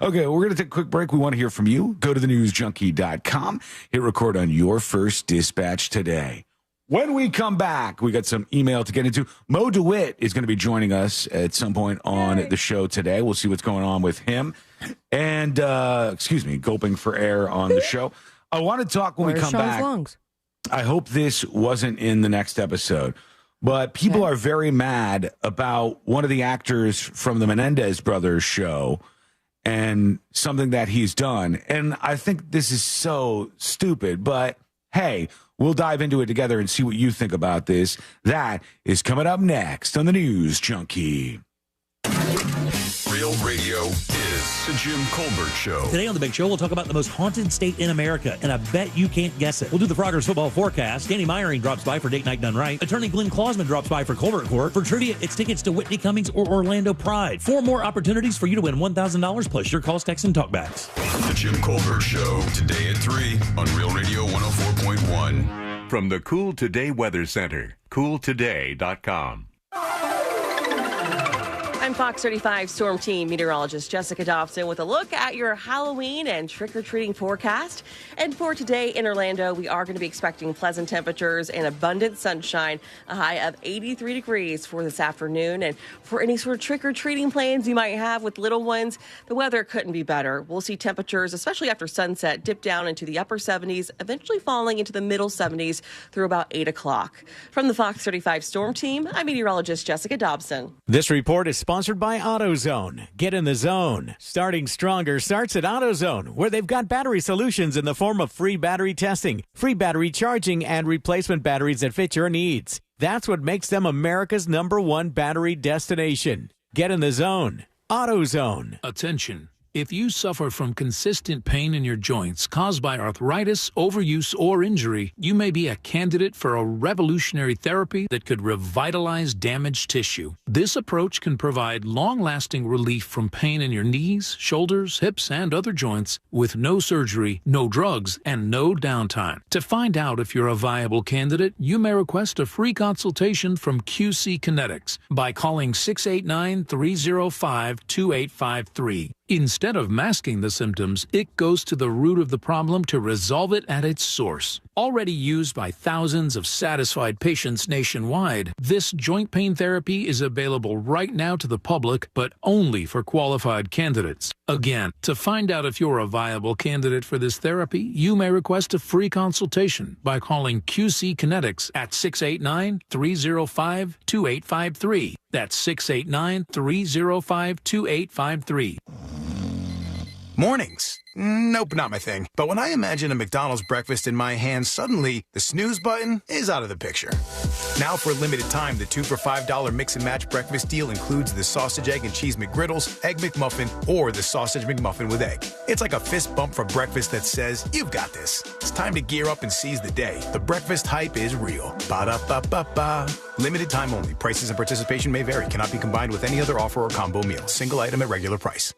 Okay, we're going to take a quick break. We want to hear from you. Go to thenewsjunkie.com. Hit record on your first dispatch today. When we come back, we got some email to get into. Mo DeWitt is going to be joining us at some point on the show today. We'll see what's going on with him. And, gulping for air on the show. I want to talk when we come back. Lungs? I hope this wasn't in the next episode, but people are very mad about one of the actors from the Menendez brothers show and something that he's done. And I think this is so stupid, but hey, we'll dive into it together and see what you think about this. That is coming up next on the News Junkie. Real Radio is the Jim Colbert Show. Today on The Big Show, we'll talk about the most haunted state in America, and I bet you can't guess it. We'll do the Froggers football forecast. Danny Meyering drops by for Date Night Done Right. Attorney Glenn Klausman drops by for Colbert Court. For trivia, it's tickets to Whitney Cummings or Orlando Pride. 4 more opportunities for you to win $1,000 plus your calls, texts, and talkbacks. The Jim Colbert Show, today at 3 on Real Radio 104.1. From the Cool Today Weather Center, cooltoday.com. I'm Fox 35 Storm Team meteorologist Jessica Dobson with a look at your Halloween and trick-or-treating forecast. And for today in Orlando, we are going to be expecting pleasant temperatures and abundant sunshine, a high of 83 degrees for this afternoon. And for any sort of trick-or-treating plans you might have with little ones, the weather couldn't be better. We'll see temperatures, especially after sunset, dip down into the upper 70s, eventually falling into the middle 70s through about 8 o'clock. From the Fox 35 Storm Team, I'm meteorologist Jessica Dobson. This report is sponsored by AutoZone. Get in the zone. Starting stronger starts at AutoZone, where they've got battery solutions in the form of free battery testing, free battery charging, and replacement batteries that fit your needs. That's what makes them America's #1 battery destination. Get in the zone. AutoZone. Attention. If you suffer from consistent pain in your joints caused by arthritis, overuse, or injury, you may be a candidate for a revolutionary therapy that could revitalize damaged tissue. This approach can provide long-lasting relief from pain in your knees, shoulders, hips, and other joints with no surgery, no drugs, and no downtime. To find out if you're a viable candidate, you may request a free consultation from QC Kinetics by calling 689-305-2853. Instead of masking the symptoms, it goes to the root of the problem to resolve it at its source. Already used by thousands of satisfied patients nationwide, this joint pain therapy is available right now to the public, but only for qualified candidates. Again, to find out if you're a viable candidate for this therapy, you may request a free consultation by calling QC Kinetics at 689-305-2853. That's 689-305-2853. Mornings. Nope, not my thing. But when I imagine a McDonald's breakfast in my hand, suddenly the snooze button is out of the picture. Now for a limited time, the 2 for $5 mix and match breakfast deal includes the sausage, egg, and cheese McGriddles, egg McMuffin, or the sausage McMuffin with egg. It's like a fist bump for breakfast that says, you've got this. It's time to gear up and seize the day. The breakfast hype is real. Ba-da-ba-ba-ba. Limited time only. Prices and participation may vary. Cannot be combined with any other offer or combo meal. Single item at regular price.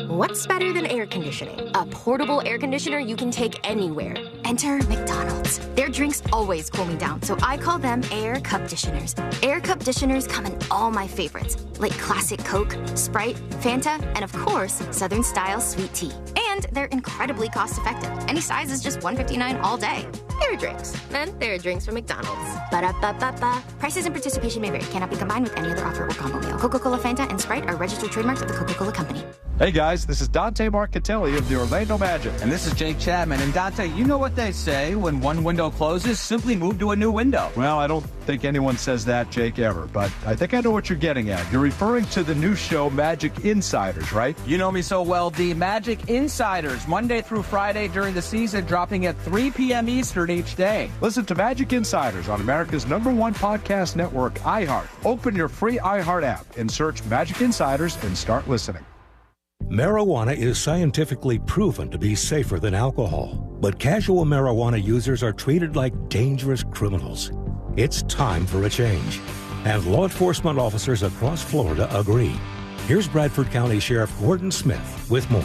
What's better than air conditioning? A portable air conditioner you can take anywhere. Enter McDonald's. Their drinks always cool me down, so I call them Air Cup Disheners. Air Cup Disheners come in all my favorites, like classic Coke, Sprite, Fanta, and of course, Southern style sweet tea. And they're incredibly cost effective. Any size is just $1.59 all day. Air drinks. And they're drinks from McDonald's. Ba-da-ba-ba-ba. Prices and participation may vary. Cannot be combined with any other offer or combo meal. Coca-Cola, Fanta, and Sprite are registered trademarks of the Coca-Cola Company. Hey guys, this is Dante Marcatelli of the Orlando Magic. And this is Jake Chapman. And Dante, you know what they say, when one window closes, simply move to a new window. Well, I don't think anyone says that, Jake, ever, but I think I know what you're getting at. You're referring to the new show Magic Insiders, right? You know me so well. The Magic Insiders, Monday through Friday during the season, dropping at 3 p.m. Eastern each day. Listen to Magic Insiders on America's #1 podcast network, iHeart. Open your free iHeart app and search Magic Insiders and start listening. Marijuana is scientifically proven to be safer than alcohol, but casual marijuana users are treated like dangerous criminals. It's time for a change, and law enforcement officers across Florida agree. Here's Bradford County Sheriff Gordon Smith with more.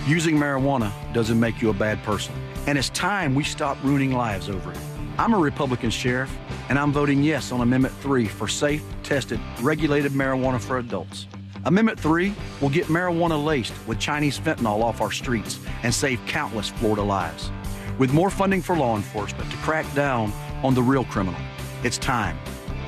Using marijuana doesn't make you a bad person, and it's time we stop ruining lives over it. I'm a Republican sheriff, and I'm voting yes on Amendment 3 for safe, tested, regulated marijuana for adults. Amendment 3 will get marijuana laced with Chinese fentanyl off our streets and save countless Florida lives. With more funding for law enforcement to crack down on the real criminal, it's time.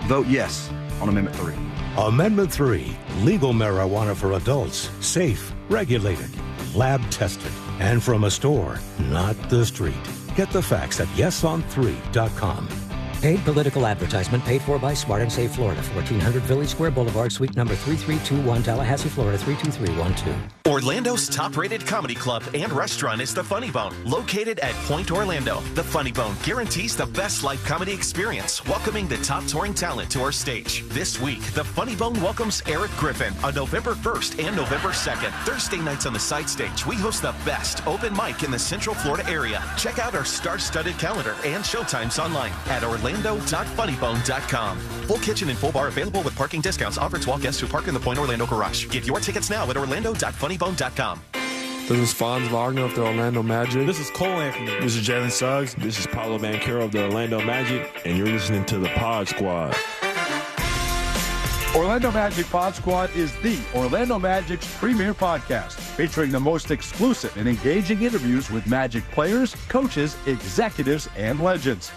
Vote yes on Amendment 3. Amendment 3, legal marijuana for adults, safe, regulated, lab tested, and from a store, not the street. Get the facts at yeson3.com. Paid political advertisement paid for by Smart and Save Florida, 1400 Village Square Boulevard, Suite number 3321, Tallahassee, Florida 32312. Orlando's top-rated comedy club and restaurant is the Funny Bone, located at Point Orlando. The Funny Bone guarantees the best live comedy experience, welcoming the top touring talent to our stage. This week, the Funny Bone welcomes Eric Griffin on November 1st and November 2nd. Thursday nights on the side stage, we host the best open mic in the Central Florida area. Check out our star-studded calendar and showtimes online at orlando.funnybone.com. Full kitchen and full bar available with parking discounts offered to all guests who park in the Point Orlando garage. Get your tickets now at orlando.funnybone.com. This is Fonz Wagner of the Orlando Magic. This is Cole Anthony. This is Jalen Suggs. This is Paulo Banchero of the Orlando Magic, and you're listening to the Pod Squad. Orlando Magic Pod Squad is the Orlando Magic's premier podcast, featuring the most exclusive and engaging interviews with Magic players, coaches, executives, and legends.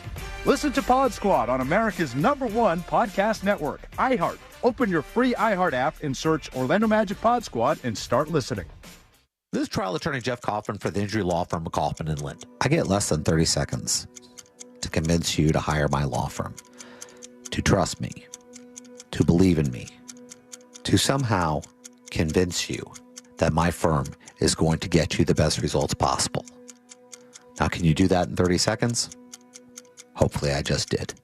Listen to Pod Squad on America's #1 podcast network, iHeart. Open your free iHeart app and search Orlando Magic Pod Squad and start listening. This is trial attorney Jeff Kaufman for the injury law firm of Kaufman and Lind. I get less than 30 seconds to convince you to hire my law firm, to trust me, to believe in me, to somehow convince you that my firm is going to get you the best results possible. Now, can you do that in 30 seconds? Hopefully I just did.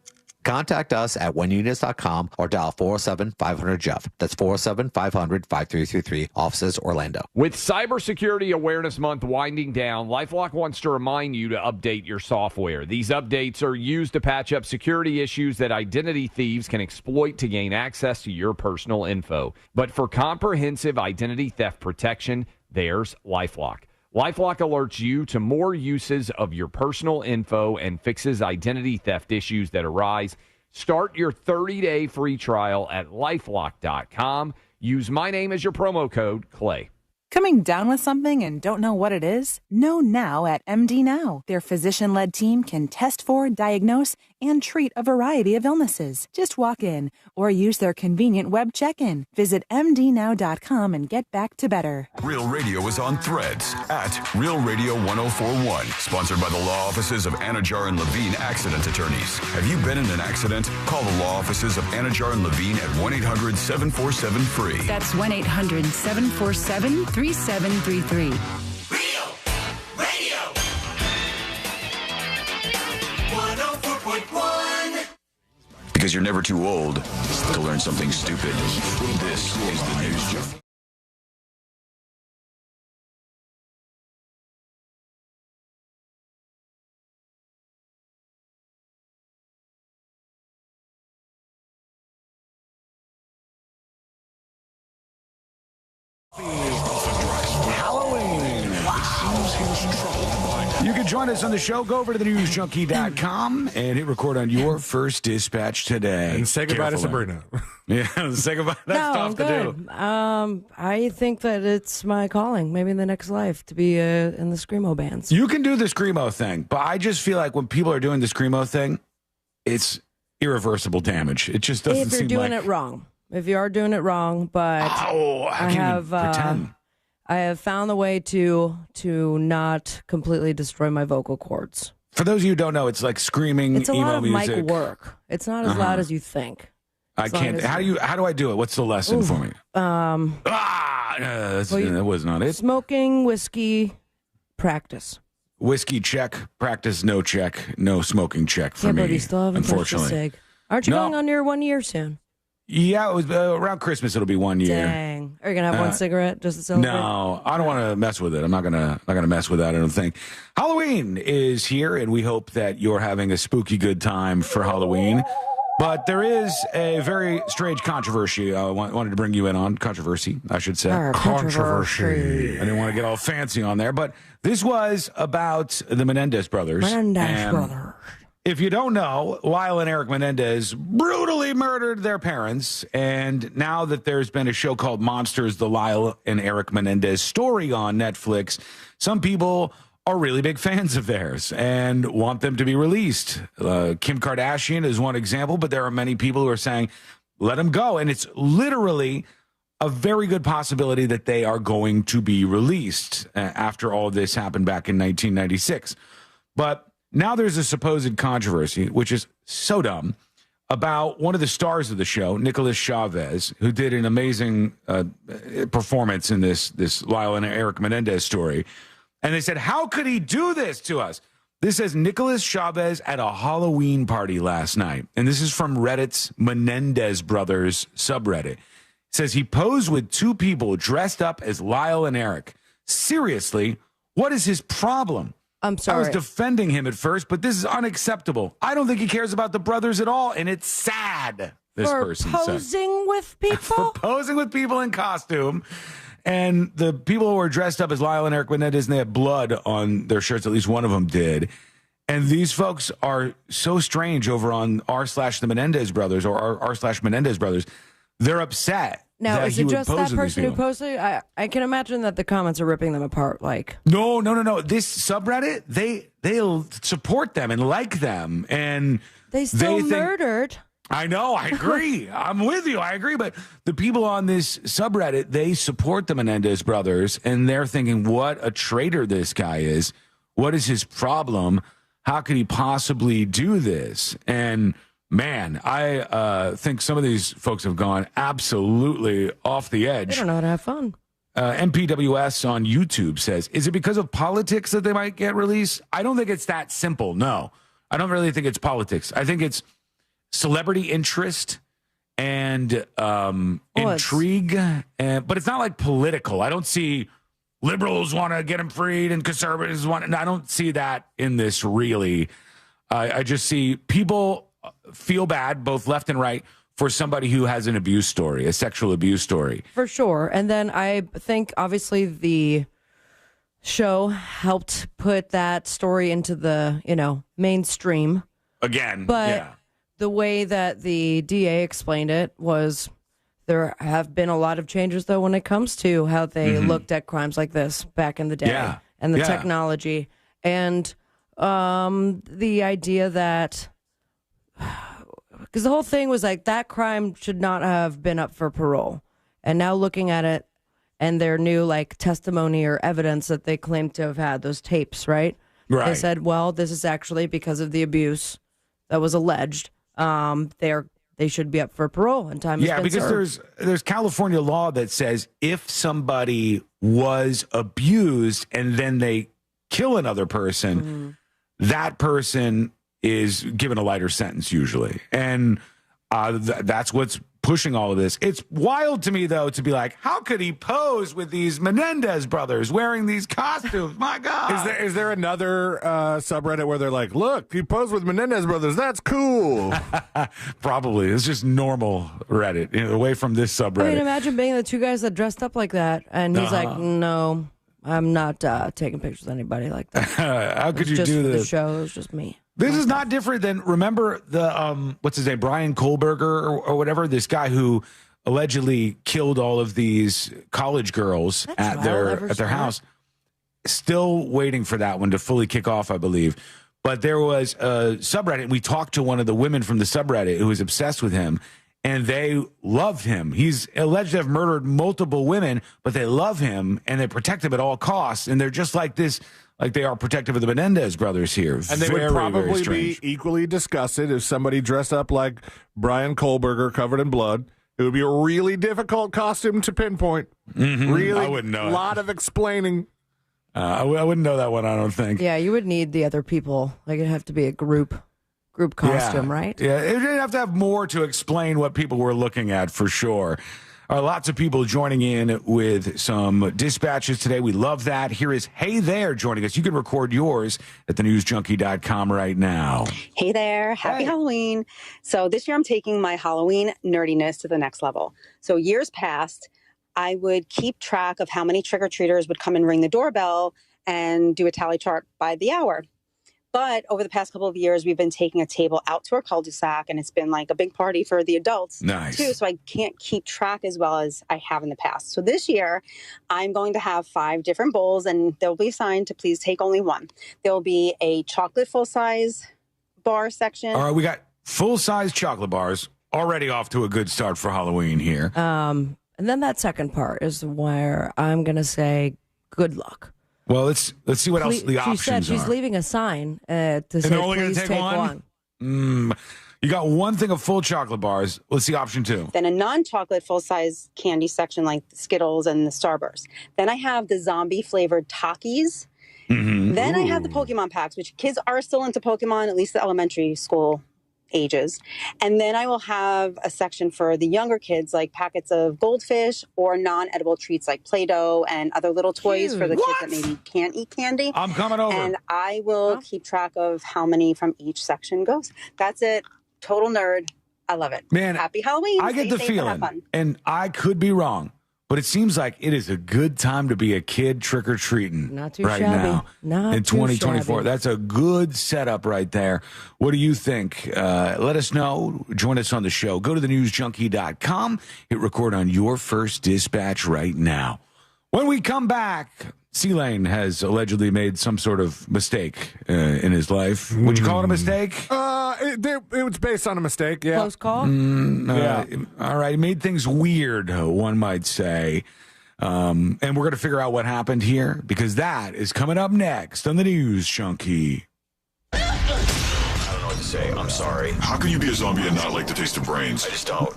Contact us at whenyouneedus.com or dial 407-500-JEFF. That's 407-500-5333, offices Orlando. With Cybersecurity Awareness Month winding down, LifeLock wants to remind you to update your software. These updates are used to patch up security issues that identity thieves can exploit to gain access to your personal info. But for comprehensive identity theft protection, there's LifeLock. LifeLock alerts you to more uses of your personal info and fixes identity theft issues that arise. Start your 30-day free trial at LifeLock.com. Use my name as your promo code, Clay. Coming down with something and don't know what it is? Know now at MD Now. Their physician-led team can test for, diagnose, and treat a variety of illnesses. Just walk in or use their convenient web check-in. Visit mdnow.com and get back to better. Real Radio is on Threads at Real Radio 1041. Sponsored by the law offices of Anajar and Levine Accident Attorneys. Have you been in an accident? Call the law offices of Anajar and Levine at 1-800-747-FREE. That's 1-800-747-3733. Real Radio 104.1. Because you're never too old to learn something stupid. This is the News Junkie. Halloween. You can join us on the show. Go over to thenewsjunkie.com and hit record on your first dispatch today. And say goodbye to Sabrina. Yeah, say goodbye. That's tough to do. I think that it's my calling, maybe in the next life, to be in the Screamo bands. You can do the Screamo thing, but I just feel like when people are doing the Screamo thing, it's irreversible damage. It just doesn't seem like... If you're doing it wrong. If you are doing it wrong, but I have pretend. I have found the way to not completely destroy my vocal cords. For those of you who don't know, it's like screaming It's a emo lot of music. mic work. It's not as loud as you think. I can't. How do I do it? What's the lesson for me? That was not it. Smoking whiskey practice. Whiskey check, practice no check, no smoking check for me. But you still haven't touched a cig. Aren't you going on your 1 year soon? Yeah, it was around Christmas. It'll be 1 year. Dang. Are you gonna have one cigarette just to celebrate? No, I don't want to mess with it. I'm not gonna mess with that. I don't think. Halloween is here, and we hope that you're having a spooky good time for Halloween. But there is a very strange controversy I wanted to bring you in on. Controversy, I should say. Controversy. I didn't want to get all fancy on there, but this was about the Menendez brothers. Brothers. If you don't know, Lyle and Eric Menendez brutally murdered their parents, and now that there's been a show called Monsters, the Lyle and Eric Menendez story on Netflix, some people are really big fans of theirs and want them to be released. Kim Kardashian is one example, but there are many people who are saying, let them go. And it's literally a very good possibility that they are going to be released after all this happened back in 1996. But now there's a supposed controversy, which is so dumb, about one of the stars of the show, Nicholas Chavez, who did an amazing performance in this Lyle and Eric Menendez story. And they said, how could he do this to us? This says Nicholas Chavez at a Halloween party last night. And this is from Reddit's Menendez Brothers subreddit. It says he posed with two people dressed up as Lyle and Eric. Seriously, what is his problem? I'm sorry. I was defending him at first, but this is unacceptable. I don't think he cares about the brothers at all, and it's sad, this person said. For posing with people? For posing with people in costume. And the people who were dressed up as Lyle and Eric Menendez, and they had blood on their shirts, at least one of them did. And these folks are so strange over on r/the Menendez Brothers or r/Menendez Brothers. They're upset. Now, is it just that person who posted? I can imagine that the comments are ripping them apart. Like, no. This subreddit, they'll support them and like them, and they still murdered. I know. I agree. I'm with you. I agree. But the people on this subreddit, they support the Menendez brothers, and they're thinking, what a traitor this guy is. What is his problem? How could he possibly do this? And man, I think some of these folks have gone absolutely off the edge. They don't know how to have fun. MPWS on YouTube says, is it because of politics that they might get released? I don't think it's that simple. No, I don't really think it's politics. I think it's celebrity interest and intrigue. But it's not like political. I don't see liberals want to get him freed and conservatives want to. I don't see that in this really. I just see people feel bad, both left and right, for somebody who has an abuse story, a sexual abuse story. For sure. And then I think, obviously, the show helped put that story into the, mainstream. Again, but yeah. The way that the DA explained it was there have been a lot of changes, though, when it comes to how they looked at crimes like this back in the day and the technology. And the idea that... Because the whole thing was like that crime should not have been up for parole. And now looking at it and their new testimony or evidence that they claim to have had, those tapes, right? They said, well, this is actually because of the abuse that was alleged. They should be up for parole and time has been because served. there's California law that says if somebody was abused and then they kill another person, that person is given a lighter sentence usually. And that's what's pushing all of this. It's wild to me, though, to be like, how could he pose with these Menendez brothers wearing these costumes? My God. Is there another subreddit where they're like, look, he posed with Menendez brothers. That's cool. Probably. It's just normal Reddit, away from this subreddit. I mean, imagine being the two guys that dressed up like that. And he's like, no, I'm not taking pictures of anybody like that. How could you just do for this? The show, it was just me. This is not different than, remember the, what's his name, Brian Kohlberger or whatever, this guy who allegedly killed all of these college girls at their house. Still waiting for that one to fully kick off, I believe. But there was a subreddit, and we talked to one of the women from the subreddit who was obsessed with him, and they loved him. He's alleged to have murdered multiple women, but they love him, and they protect him at all costs, and they're just like this. Like they are protective of the Menendez brothers here. And they would probably be equally disgusted if somebody dressed up like Brian Kohlberger covered in blood. It would be a really difficult costume to pinpoint. Really, I wouldn't know. A lot of explaining. I wouldn't know that one, I don't think. Yeah, you would need the other people. Like it'd have to be a group costume, right? Yeah, it'd have to have more to explain what people were looking at for sure. Lots of people joining in with some dispatches today. We love that. Here is Hey There joining us. You can record yours at thenewsjunkie.com right now. Hey there. Happy Halloween. So this year I'm taking my Halloween nerdiness to the next level. So years past, I would keep track of how many trick-or-treaters would come and ring the doorbell and do a tally chart by the hour. But over the past couple of years, we've been taking a table out to our cul-de-sac, and it's been like a big party for the adults, too. So I can't keep track as well as I have in the past. So this year, I'm going to have 5 different bowls, and they'll be assigned to please take only one. There'll be a chocolate full-size bar section. All right, we got full-size chocolate bars. Already off to a good start for Halloween here. And then that second part is where I'm going to say good luck. Well, let's see what else the options are. She said she's leaving a sign to say, please take one. You got one thing of full chocolate bars. Let's see option 2. Then a non-chocolate full-size candy section like Skittles and the Starburst. Then I have the zombie-flavored Takis. Then I have the Pokemon packs, which kids are still into Pokemon, at least the elementary school ages. And then I will have a section for the younger kids, like packets of goldfish or non-edible treats like Play-Doh and other little toys for the kids that maybe can't eat candy. I'm coming over. And I will keep track of how many from each section goes. That's it. Total nerd. I love it. Man, happy Halloween. I get Stay the safe and have feeling, fun. and I could be wrong, but it seems like it is a good time to be a kid trick-or-treating Not too right shabby. now Not in too 2024. shabby. That's a good setup right there. What do you think? Let us know. Join us on the show. Go to thenewsjunkie.com. Hit record on your first dispatch right now. When we come back, C-Lane has allegedly made some sort of mistake in his life. Would you call it a mistake? It was based on a mistake, yeah. Close call? Yeah. All right. He made things weird, one might say. And we're going to figure out what happened here because that is coming up next on the News Junkie. I don't know what to say. I'm sorry. How can you be a zombie and not like the taste of brains? I just don't.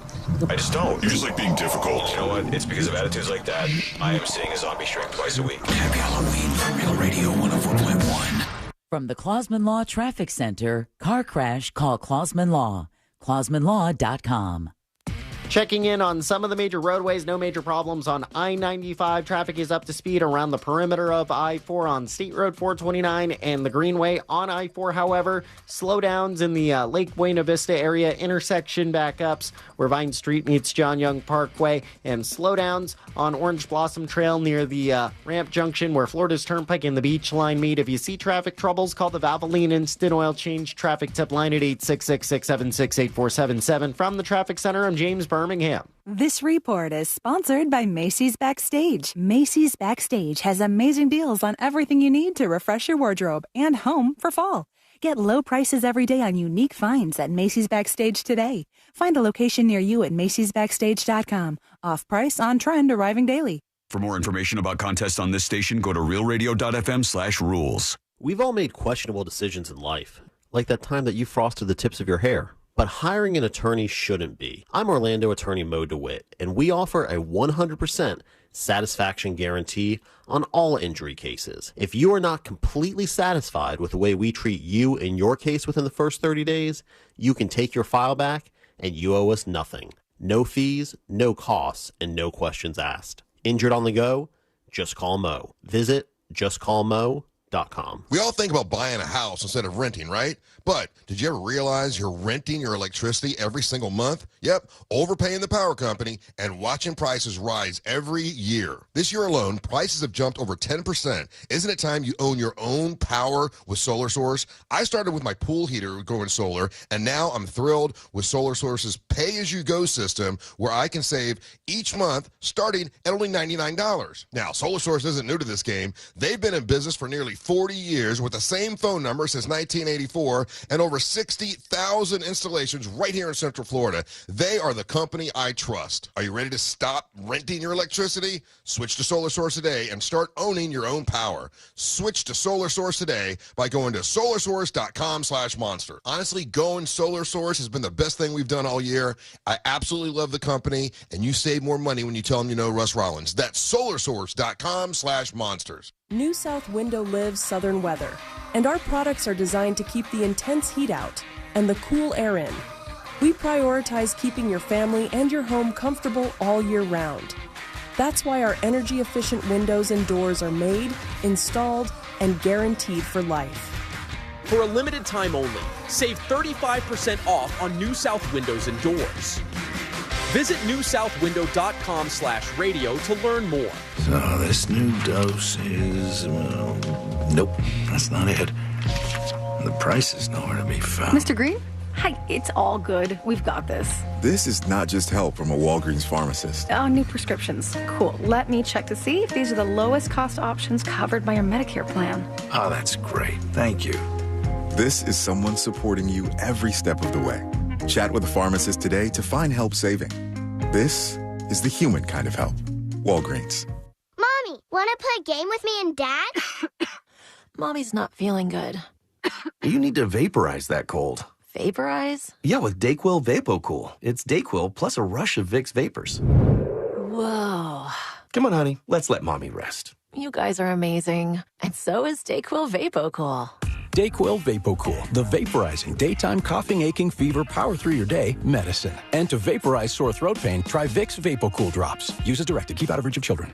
You just like being difficult. You know what? It's because of attitudes like that. I am seeing a zombie shrink twice a week. Happy Halloween from Real Radio 104.1. From the Clausman Law Traffic Center, car crash, call Clausman Law. ClausmanLaw.com. Checking in on some of the major roadways, no major problems on I-95. Traffic is up to speed around the perimeter of I-4 on State Road 429 and the Greenway. On I-4, however, slowdowns in the Lake Buena Vista area, intersection backups where Vine Street meets John Young Parkway, and slowdowns on Orange Blossom Trail near the Ramp Junction where Florida's Turnpike and the Beach Line meet. If you see traffic troubles, call the Valvoline Instant Oil Change Traffic Tip Line at 866-676-8477. From the Traffic Center, I'm James Birmingham. This report is sponsored by Macy's Backstage. Macy's Backstage has amazing deals on everything you need to refresh your wardrobe and home for fall. Get low prices every day on unique finds at Macy's Backstage today. Find a location near you at macy'sbackstage.com. Off price, on trend, arriving daily. For more information about contests on this station, go to realradio.fm/rules. We've all made questionable decisions in life, like that time that you frosted the tips of your hair. But hiring an attorney shouldn't be. I'm Orlando attorney Mo DeWitt, and we offer a 100% satisfaction guarantee on all injury cases. If you are not completely satisfied with the way we treat you in your case within the first 30 days, you can take your file back and you owe us nothing. No fees, no costs, and no questions asked. Injured on the go? Just call Mo. Visit justcallmo.com. We all think about buying a house instead of renting, right? But did you ever realize you're renting your electricity every single month? Yep, overpaying the power company and watching prices rise every year. This year alone, prices have jumped over 10%. Isn't it time you own your own power with Solar Source? I started with my pool heater going solar, and now I'm thrilled with Solar Source's pay-as-you-go system where I can save each month starting at only $99. Now, Solar Source isn't new to this game. They've been in business for nearly 40 years with the same phone number since 1984 and over 60,000 installations right here in Central Florida. They are the company I trust. Are you ready to stop renting your electricity? Switch to Solar Source today and start owning your own power. Switch to Solar Source today by going to solarsource.com/monster. Honestly, going Solar Source has been the best thing we've done all year. I absolutely love the company, and you save more money when you tell them you know Russ Rollins. That's solarsource.com/monsters. New South Window lives southern weather, and our products are designed to keep the intense heat out and the cool air in. We prioritize keeping your family and your home comfortable all year round. That's why our energy-efficient windows and doors are made, installed, and guaranteed for life. For a limited time only, save 35% off on New South Windows and Doors. Visit newsouthwindow.com/radio to learn more. So this new dose is, nope, that's not it. The price is nowhere to be found. Mr. Green? Hi, it's all good. We've got this. This is not just help from a Walgreens pharmacist. Oh, new prescriptions. Cool. Let me check to see if these are the lowest cost options covered by your Medicare plan. Oh, that's great. Thank you. This is someone supporting you every step of the way. Chat with a pharmacist today to find help saving. This is the human kind of help. Walgreens. Mommy, want to play a game with me and Dad? Mommy's not feeling good. You need to vaporize that cold. Vaporize? Yeah, with Dayquil VapoCool. It's Dayquil plus a rush of Vicks vapors. Whoa. Come on, honey. Let's let mommy rest. You guys are amazing. And so is Dayquil VapoCool. Dayquil VapoCool, the vaporizing daytime coughing, aching, fever, power through your day medicine. And to vaporize sore throat pain, try Vicks VapoCool drops. Use as directed. Keep out of reach of children.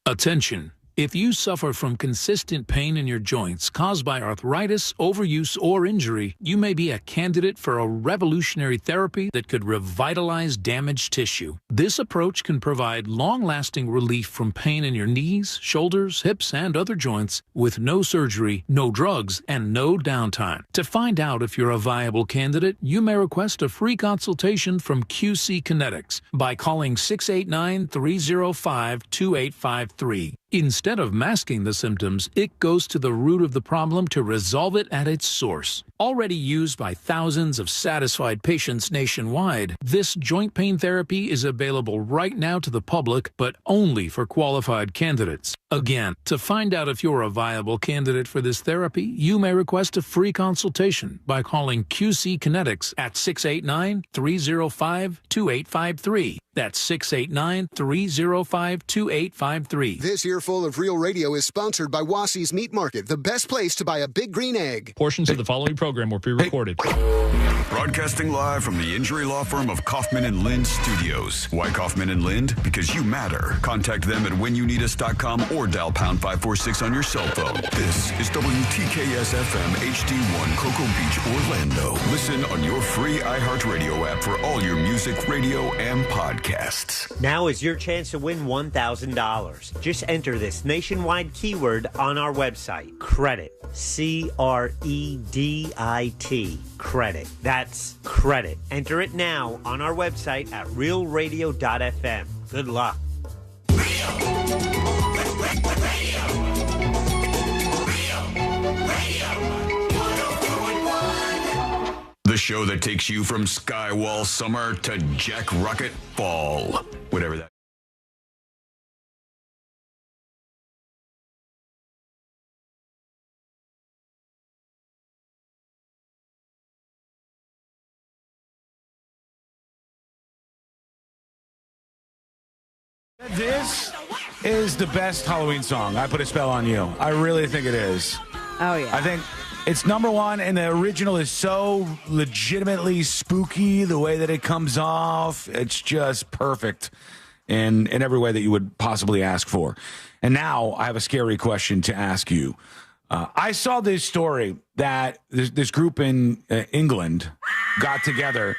Attention. If you suffer from consistent pain in your joints caused by arthritis, overuse, or injury, you may be a candidate for a revolutionary therapy that could revitalize damaged tissue. This approach can provide long-lasting relief from pain in your knees, shoulders, hips, and other joints with no surgery, no drugs, and no downtime. To find out if you're a viable candidate, you may request a free consultation from QC Kinetics by calling 689-305-2853. Instead of masking the symptoms, it goes to the root of the problem to resolve it at its source. Already used by thousands of satisfied patients nationwide, this joint pain therapy is available right now to the public, but only for qualified candidates. Again, to find out if you're a viable candidate for this therapy, you may request a free consultation by calling QC Kinetics at 689-305-2853. That's 689-305-2853. This earful of Real Radio is sponsored by Wassey's Meat Market, the best place to buy a big green egg. Portions of the following program were pre-recorded. Broadcasting live from the injury law firm of Kaufman and Lind Studios. Why Kaufman and Lind? Because you matter. Contact them at whenyounneedus.com or dial pound 546 on your cell phone. This is WTKS-FM HD1 Cocoa Beach, Orlando. Listen on your free iHeartRadio app for all your music, radio, and podcasts. Now is your chance to win $1,000. Just enter this nationwide keyword on our website. Credit. C-R-E-D-I-T. Credit. That's credit. Enter it now on our website at realradio.fm. Good luck. The show that takes you from Skywall summer to Jack Rocket fall. Whatever that. This is the best Halloween song. I Put a Spell on You. I really think it is. Oh, yeah. I think it's number one, and the original is so legitimately spooky, the way that it comes off. It's just perfect in every way that you would possibly ask for. And now I have a scary question to ask you. I saw this story that this group in England got together,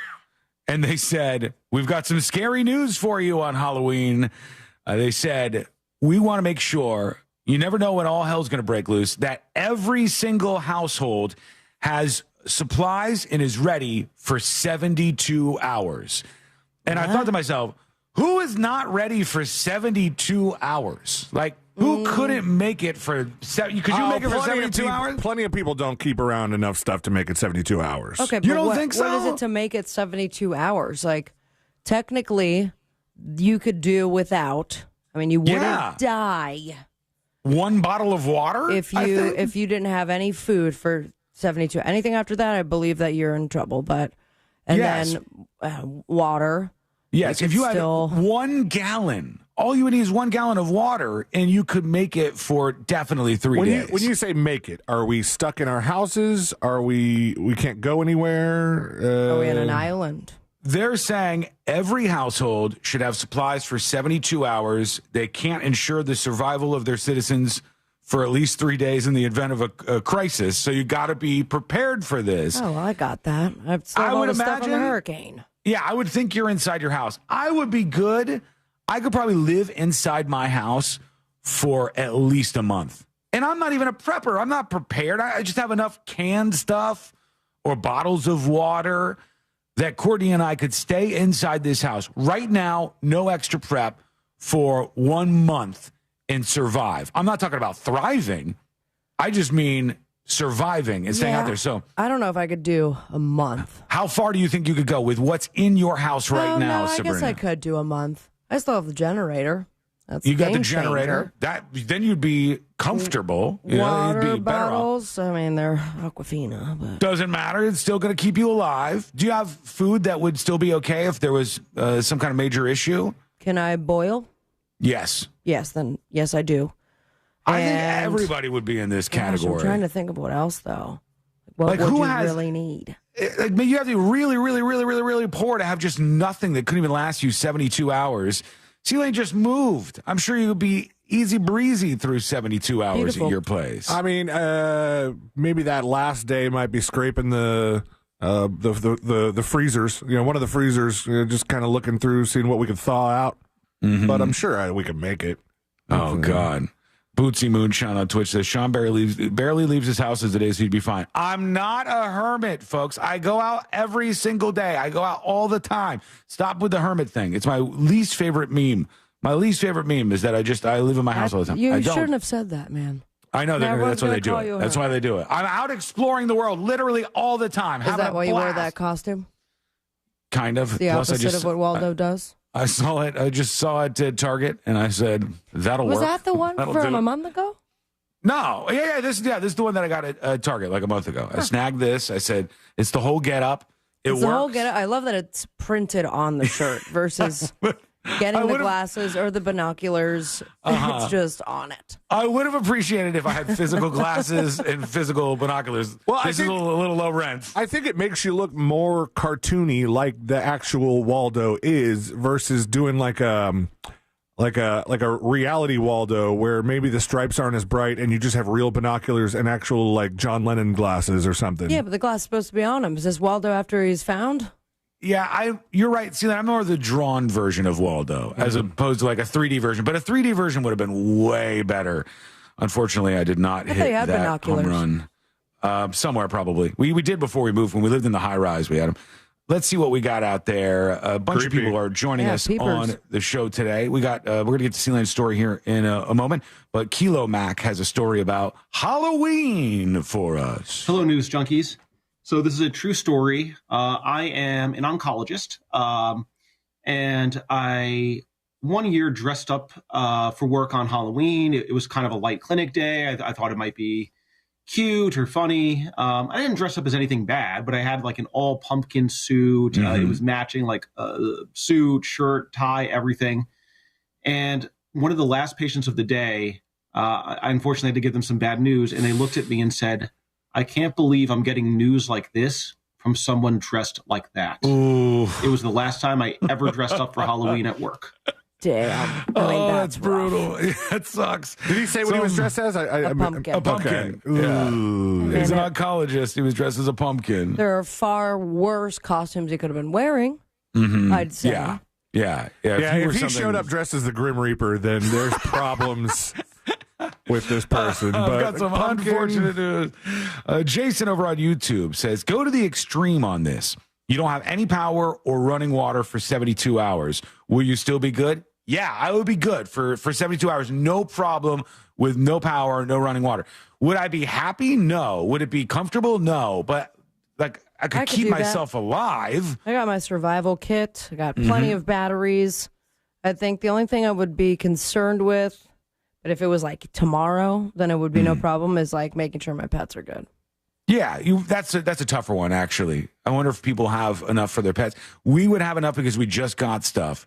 and they said, we've got some scary news for you on Halloween. They said, we want to make sure, you never know when all hell's going to break loose, that every single household has supplies and is ready for 72 hours. And I thought to myself, who is not ready for 72 hours? Like, who couldn't make it for... Could you make it for 72 hours? Plenty of people don't keep around enough stuff to make it 72 hours. Okay, but you don't think so? What is it to make it 72 hours? Like, technically, you could do without. I mean, you wouldn't die. One bottle of water? If you didn't have any food for 72. Anything after that, I believe that you're in trouble. But then water. Yes, if you had 1 gallon, all you would need is 1 gallon of water, and you could make it for definitely 3 days. When you say make it, are we stuck in our houses? Are we can't go anywhere? Are we in an island? They're saying every household should have supplies for 72 hours. They can't ensure the survival of their citizens for at least 3 days in the event of a crisis. So you got to be prepared for this. Oh, well, I got that. I've still all the stuff from the hurricane. Yeah, I would think you're inside your house. I would be good. I could probably live inside my house for at least a month. And I'm not even a prepper. I'm not prepared. I just have enough canned stuff or bottles of water that Courtney and I could stay inside this house right now, no extra prep, for 1 month and survive. I'm not talking about thriving. I just mean surviving and staying out there. So I don't know if I could do a month. How far do you think you could go with what's in your house right now, I Sabrina? guess I could do a month. I still have the generator. You got the generator. Then you'd be comfortable. Water you'd be bottles. I mean, they're Aquafina, but doesn't matter. It's still going to keep you alive. Do you have food that would still be okay if there was some kind of major issue? Can I boil? Yes. Yes. Then yes, I do. I think everybody would be in this category. I'm trying to think of what else though. What would you really need? Like, you have to be really, really, really, really, really poor to have just nothing that couldn't even last you 72 hours. C-Lane just moved. I'm sure you would be easy breezy through 72 hours at your place. I mean, maybe that last day might be scraping the freezers. One of the freezers, just kind of looking through, seeing what we could thaw out. Mm-hmm. But I'm sure we can make it. Oh, God. Bootsy Moonshine on Twitch says, Sean barely leaves his house as it is. He'd be fine. I'm not a hermit, folks. I go out every single day. I go out all the time. Stop with the hermit thing. It's my least favorite meme. My least favorite meme is that I live in my house all the time. You shouldn't have said that, man. I know. That's why they do it. That's why they do it. I'm out exploring the world literally all the time. Is that why you wear that costume? Kind of. The opposite of what Waldo does? I saw it. I just saw it at Target, and I said, "That'll work." Was that the one from a month ago? No, this is the one that I got at Target like a month ago. I snagged this. I said, "It's the whole get up." It works. The whole get up. I love that it's printed on the shirt versus getting the glasses or the binoculars. It's just on it. I would have appreciated if I had physical glasses and physical binoculars. Well, this is a little low rent. I think it makes you look more cartoony, like the actual Waldo is, versus doing like a reality Waldo where maybe the stripes aren't as bright and you just have real binoculars and actual like John Lennon glasses or something. Yeah, but the glass is supposed to be on him. Is this Waldo after he's found? Yeah, you're right. See, I'm more the drawn version of Waldo as opposed to like a 3D version. But a 3D version would have been way better. Unfortunately, I did not hit that home run. Somewhere probably. We did before we moved. When we lived in the high rise, we had them. Let's see what we got out there. A bunch of people are joining us on the show today. We're going to get to C-Lane's story here in a moment. But Kilo Mac has a story about Halloween for us. Hello, News Junkies. So this is a true story. I am an oncologist, and I 1 year dressed up for work on Halloween. It was kind of a light clinic day. I thought it might be cute or funny. I didn't dress up as anything bad, but I had like an all pumpkin suit. It was matching like suit, shirt, tie, everything. And one of the last patients of the day, I unfortunately had to give them some bad news, and they looked at me and said, I can't believe I'm getting news like this from someone dressed like that. Ooh. It was the last time I ever dressed up for Halloween at work. Damn. That's brutal. That sucks. Did he say what he was dressed as? A pumpkin. A pumpkin. Okay. Yeah. He's an oncologist. He was dressed as a pumpkin. There are far worse costumes he could have been wearing, I'd say. Yeah. If he showed up dressed as the Grim Reaper, then there's problems with this person. I've got some unfortunate news. Jason over on YouTube says, go to the extreme on this. You don't have any power or running water for 72 hours. Will you still be good? Yeah, I would be good for 72 hours. No problem with no power, no running water. Would I be happy? No. Would it be comfortable? No. But like I could keep myself alive. I got my survival kit. I got plenty of batteries. I think the only thing I would be concerned with, but if it was like tomorrow, then it would be no problem, is like making sure my pets are good. Yeah, that's a tougher one, actually. I wonder if people have enough for their pets. We would have enough because we just got stuff.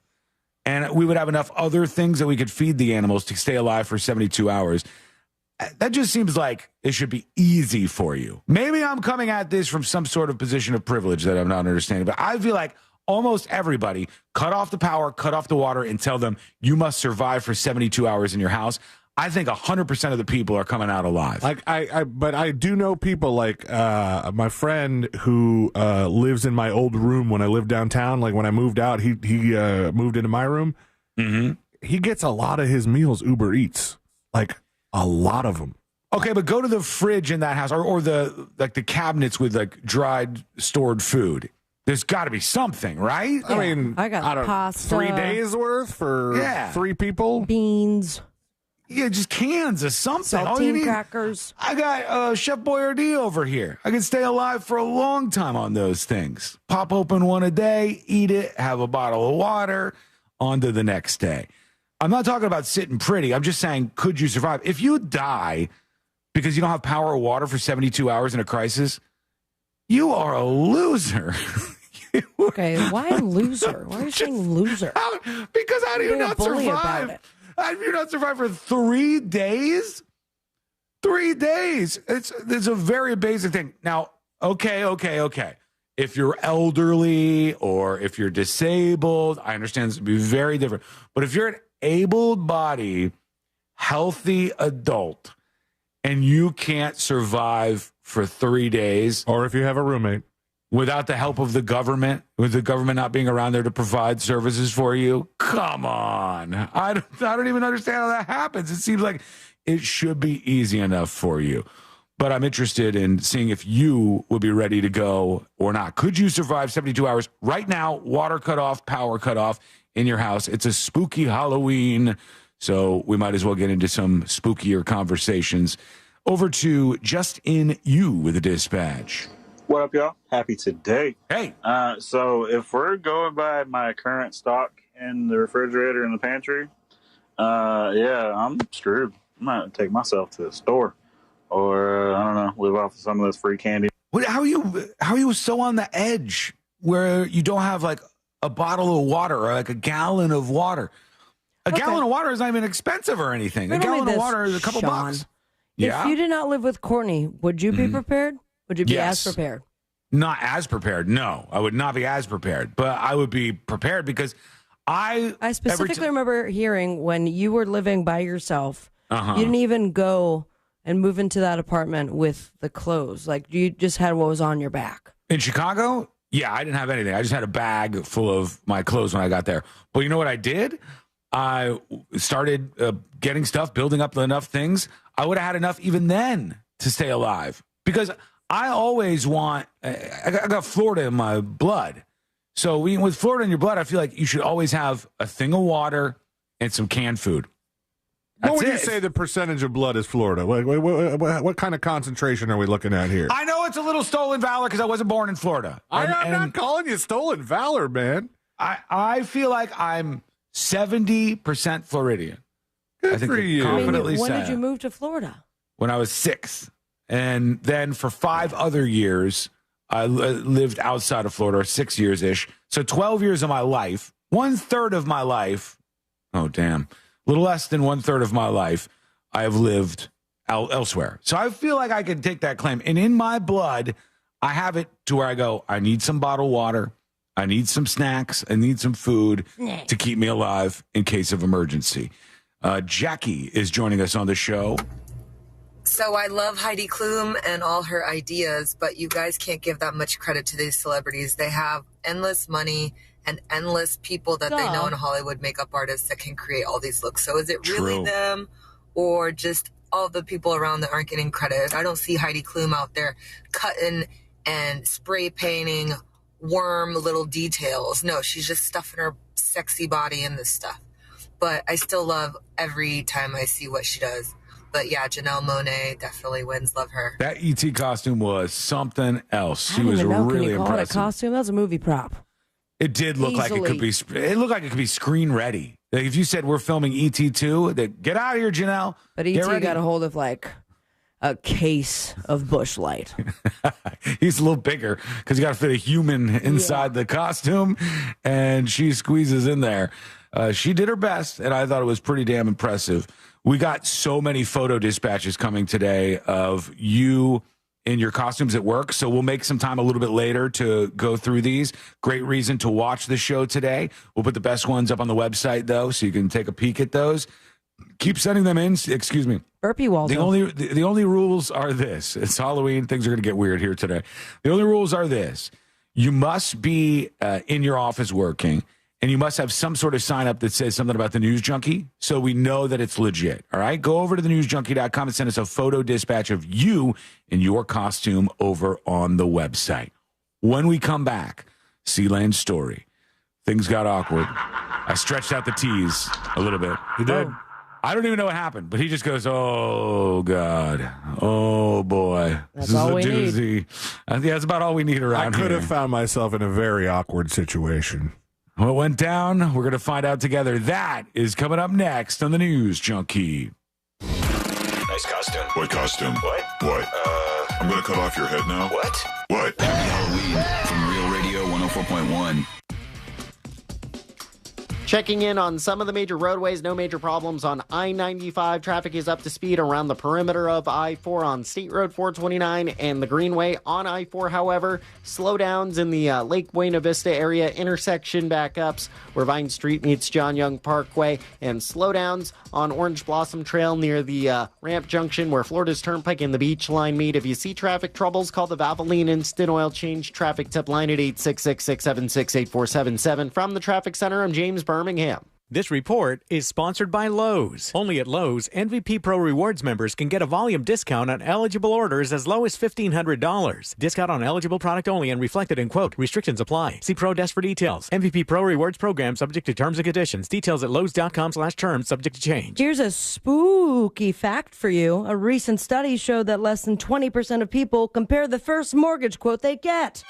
And we would have enough other things that we could feed the animals to stay alive for 72 hours. That just seems like it should be easy for you. Maybe I'm coming at this from some sort of position of privilege that I'm not understanding. But I feel like almost everybody cut off the power, cut off the water, and tell them you must survive for 72 hours in your house. I think 100% of the people are coming out alive. But I do know people like my friend who lives in my old room when I lived downtown. Like when I moved out, he moved into my room. He gets a lot of his meals Uber Eats, like a lot of them. Okay, but go to the fridge in that house or the cabinets with like dried stored food. There's got to be something, right? Yeah. I mean, I got pasta, 3 days worth for 3 people, beans. Yeah, just cans of something. Saltine crackers. I got Chef Boyardee over here. I can stay alive for a long time on those things. Pop open one a day, eat it, have a bottle of water, on to the next day. I'm not talking about sitting pretty. I'm just saying, could you survive? If you die because you don't have power or water for 72 hours in a crisis, you are a loser. Okay, why loser? Why are you saying loser? Because how do you not survive? How do you not survive for 3 days? 3 days. It's a very basic thing. Now, okay. If you're elderly or if you're disabled, I understand this would be very different. But if you're an able-bodied, healthy adult and you can't survive for 3 days, or if you have a roommate, without the help of the government, with the government not being around there to provide services for you, come on. I don't even understand how that happens. It seems like it should be easy enough for you. But I'm interested in seeing if you would be ready to go or not. Could you survive 72 hours right now, water cut off, power cut off in your house? It's a spooky Halloween, so we might as well get into some spookier conversations. Over to Just In You with a dispatch. What up, y'all? Happy today. Hey. So if we're going by my current stock in the refrigerator and the pantry, I'm screwed. I might take myself to the store. Or, I don't know, live off of some of this free candy. How are you so on the edge where you don't have like a bottle of water or like a gallon of water? A gallon of water is not even expensive or anything. A gallon of water is a couple bucks. Yeah. If you did not live with Courtney, would you be prepared? Would you be as prepared? Not as prepared. No, I would not be as prepared, but I would be prepared because I specifically remember hearing when you were living by yourself, Uh-huh. you didn't even go and move into that apartment with the clothes. Like, you just had what was on your back. In Chicago? Yeah, I didn't have anything. I just had a bag full of my clothes when I got there. But you know what I did? I started getting stuff, building up enough things. I would have had enough even then to stay alive. Because I always want, I got Florida in my blood. So with Florida in your blood, I feel like you should always have a thing of water and some canned food. What would you say the percentage of blood is Florida? What kind of concentration are we looking at here? I know it's a little stolen valor because I wasn't born in Florida. I'm not calling you stolen valor, man. I feel like I'm 70% Floridian. Good for you. Confidently When say did you move to Florida? When I was 6. And then for 5 other years, I lived outside of Florida, 6 years-ish. So 12 years of my life, 1/3 of my life, oh, damn, a little less than 1/3 of my life, I have lived elsewhere. So I feel like I can take that claim. And in my blood, I have it to where I go, I need some bottled water. I need some snacks. I need some food to keep me alive in case of emergency. Jackie is joining us on the show. So I love Heidi Klum and all her ideas, but you guys can't give that much credit to these celebrities. They have endless money and endless people that they know in Hollywood, makeup artists that can create all these looks. So is it really them or just all the people around that aren't getting credit? I don't see Heidi Klum out there cutting and spray painting worm little details. No, she's just stuffing her sexy body in this stuff. But I still love every time I see what she does. But yeah, Janelle Monáe definitely wins. Love her. That E.T. costume was something else. She I don't was even know. really Can you call impressive. it a costume? That was a movie prop. It did look like it could be. It looked like it could be screen ready. Like if you said we're filming E.T. 2, that get out of here, Janelle. But E.T. got a hold of like a case of Busch Light. He's a little bigger because you got to fit a human inside the costume, and she squeezes in there. She did her best, and I thought it was pretty damn impressive. We got so many photo dispatches coming today of you in your costumes at work, so we'll make some time a little bit later to go through these. Great reason to watch the show today. We'll put the best ones up on the website, though, so you can take a peek at those. Keep sending them in. Excuse me. Burpee Waldo. The only rules are this. It's Halloween. Things are going to get weird here today. The only rules are this. You must be in your office working, and you must have some sort of sign up that says something about the News Junkie so we know that it's legit. All right? Go over to thenewsjunkie.com and send us a photo dispatch of you in your costume over on the website. When we come back, Sealand's story. Things got awkward. I stretched out the T's a little bit. You did? I don't even know what happened, but he just goes, oh, God. Oh, boy. That's all we need. Yeah, that's about all we need around here. I could have found myself in a very awkward situation. What went down? We're going to find out together. That is coming up next on the News Junkie. Nice costume. What costume? What? What? I'm going to cut off your head now. What? What? Happy Halloween from Real Radio 104.1. Checking in on some of the major roadways, no major problems on I-95. Traffic is up to speed around the perimeter of I-4 on State Road 429 and the Greenway on I-4. However, slowdowns in the Lake Buena Vista area, intersection backups where Vine Street meets John Young Parkway, and slowdowns on Orange Blossom Trail near the Ramp Junction where Florida's Turnpike and the Beach Line meet. If you see traffic troubles, call the Valvoline Instant Oil Change Traffic Tip Line at 866-676-8477. From the Traffic Center, I'm James Birmingham. This report is sponsored by Lowe's. Only at Lowe's, MVP Pro Rewards members can get a volume discount on eligible orders as low as $1,500. Discount on eligible product only and reflected in quote. Restrictions apply. See Pro Desk for details. MVP Pro Rewards program subject to terms and conditions. Details at lowes.com/terms subject to change. Here's a spooky fact for you. A recent study showed that less than 20% of people compare the first mortgage quote they get.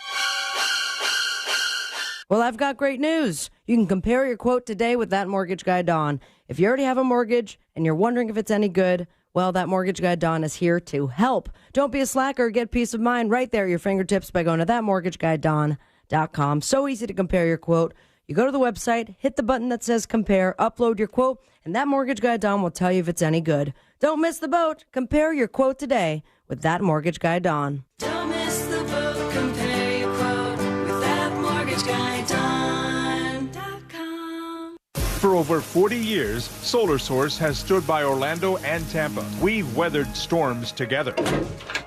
Well, I've got great news. You can compare your quote today with That Mortgage Guy Dawn. If you already have a mortgage and you're wondering if it's any good, well, That Mortgage Guy Dawn is here to help. Don't be a slacker. Get peace of mind right there at your fingertips by going to thatmortgageguydawn.com. So easy to compare your quote. You go to the website, hit the button that says compare, upload your quote, and That Mortgage Guy Dawn will tell you if it's any good. Don't miss the boat. Compare your quote today with That Mortgage Guy Dawn. Don't miss the boat. Compare your quote with That Mortgage Guy Dawn.com. For over 40 years, Solar Source has stood by Orlando and Tampa. We've weathered storms together.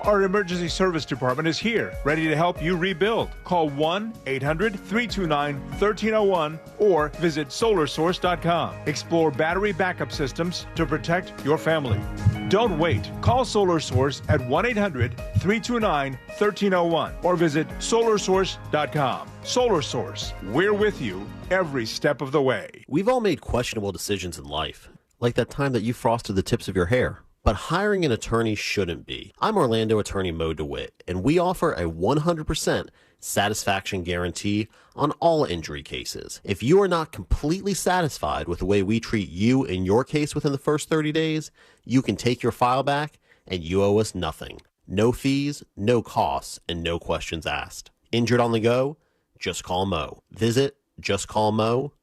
Our emergency service department is here, ready to help you rebuild. Call 1-800-329-1301 or visit solarsource.com. Explore battery backup systems to protect your family. Don't wait. Call Solar Source at 1-800-329-1301 or visit solarsource.com. Solar Source, we're with you every step of the way. We've all made questionable decisions in life, like that time that you frosted the tips of your hair. But hiring an attorney shouldn't be. I'm Orlando attorney Mo DeWitt, and we offer a 100% satisfaction guarantee on all injury cases. If you are not completely satisfied with the way we treat you in your case within the first 30 days, you can take your file back and you owe us nothing. No fees, no costs, and no questions asked. Injured on the go? Just call Mo. Visit justcallmo.com.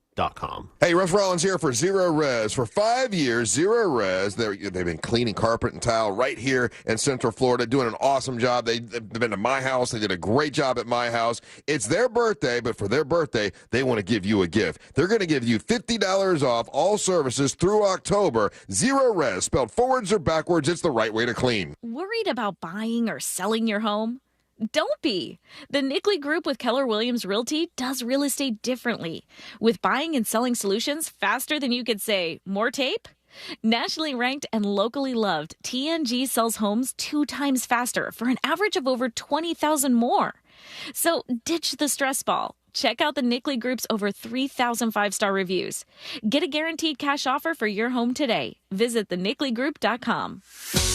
Hey, Russ Rollins here for Zero Res. For 5 years, Zero Res, they've been cleaning carpet and tile right here in Central Florida, doing an awesome job. They've been to my house. They did a great job at my house. It's their birthday, but for their birthday, they want to give you a gift. They're going to give you $50 off all services through October. Zero Res, spelled forwards or backwards, it's the right way to clean. Worried about buying or selling your home? Don't be. The Nickley Group with Keller Williams Realty does real estate differently, with buying and selling solutions faster than you could say, more tape? Nationally ranked and locally loved, TNG sells homes 2 times faster for an average of over 20,000 more. So ditch the stress ball. Check out the Nickley Group's over 3,000 5-star reviews. Get a guaranteed cash offer for your home today. Visit thenickley.group.com.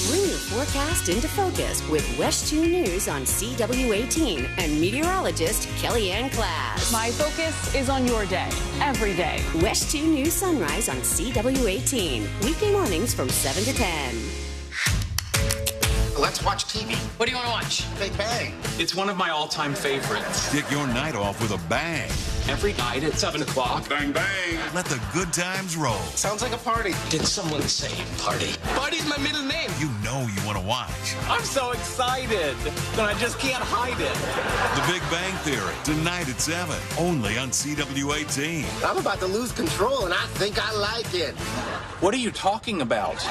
Bring your forecast into focus with West 2 News on CW18 and meteorologist Kellyanne Class. My focus is on your day, every day. West 2 News Sunrise on CW18. Weekday mornings from 7 to 10. Let's watch TV. What do you want to watch? Big Bang. It's one of my all-time favorites. Kick your night off with a bang. Every night at 7 o'clock. Bang, bang. Let the good times roll. Sounds like a party. Did someone say party? Party's my middle name. You know you want to watch. I'm so excited, but I just can't hide it. The Big Bang Theory, tonight at 7, only on CW18. I'm about to lose control, and I think I like it. What are you talking about?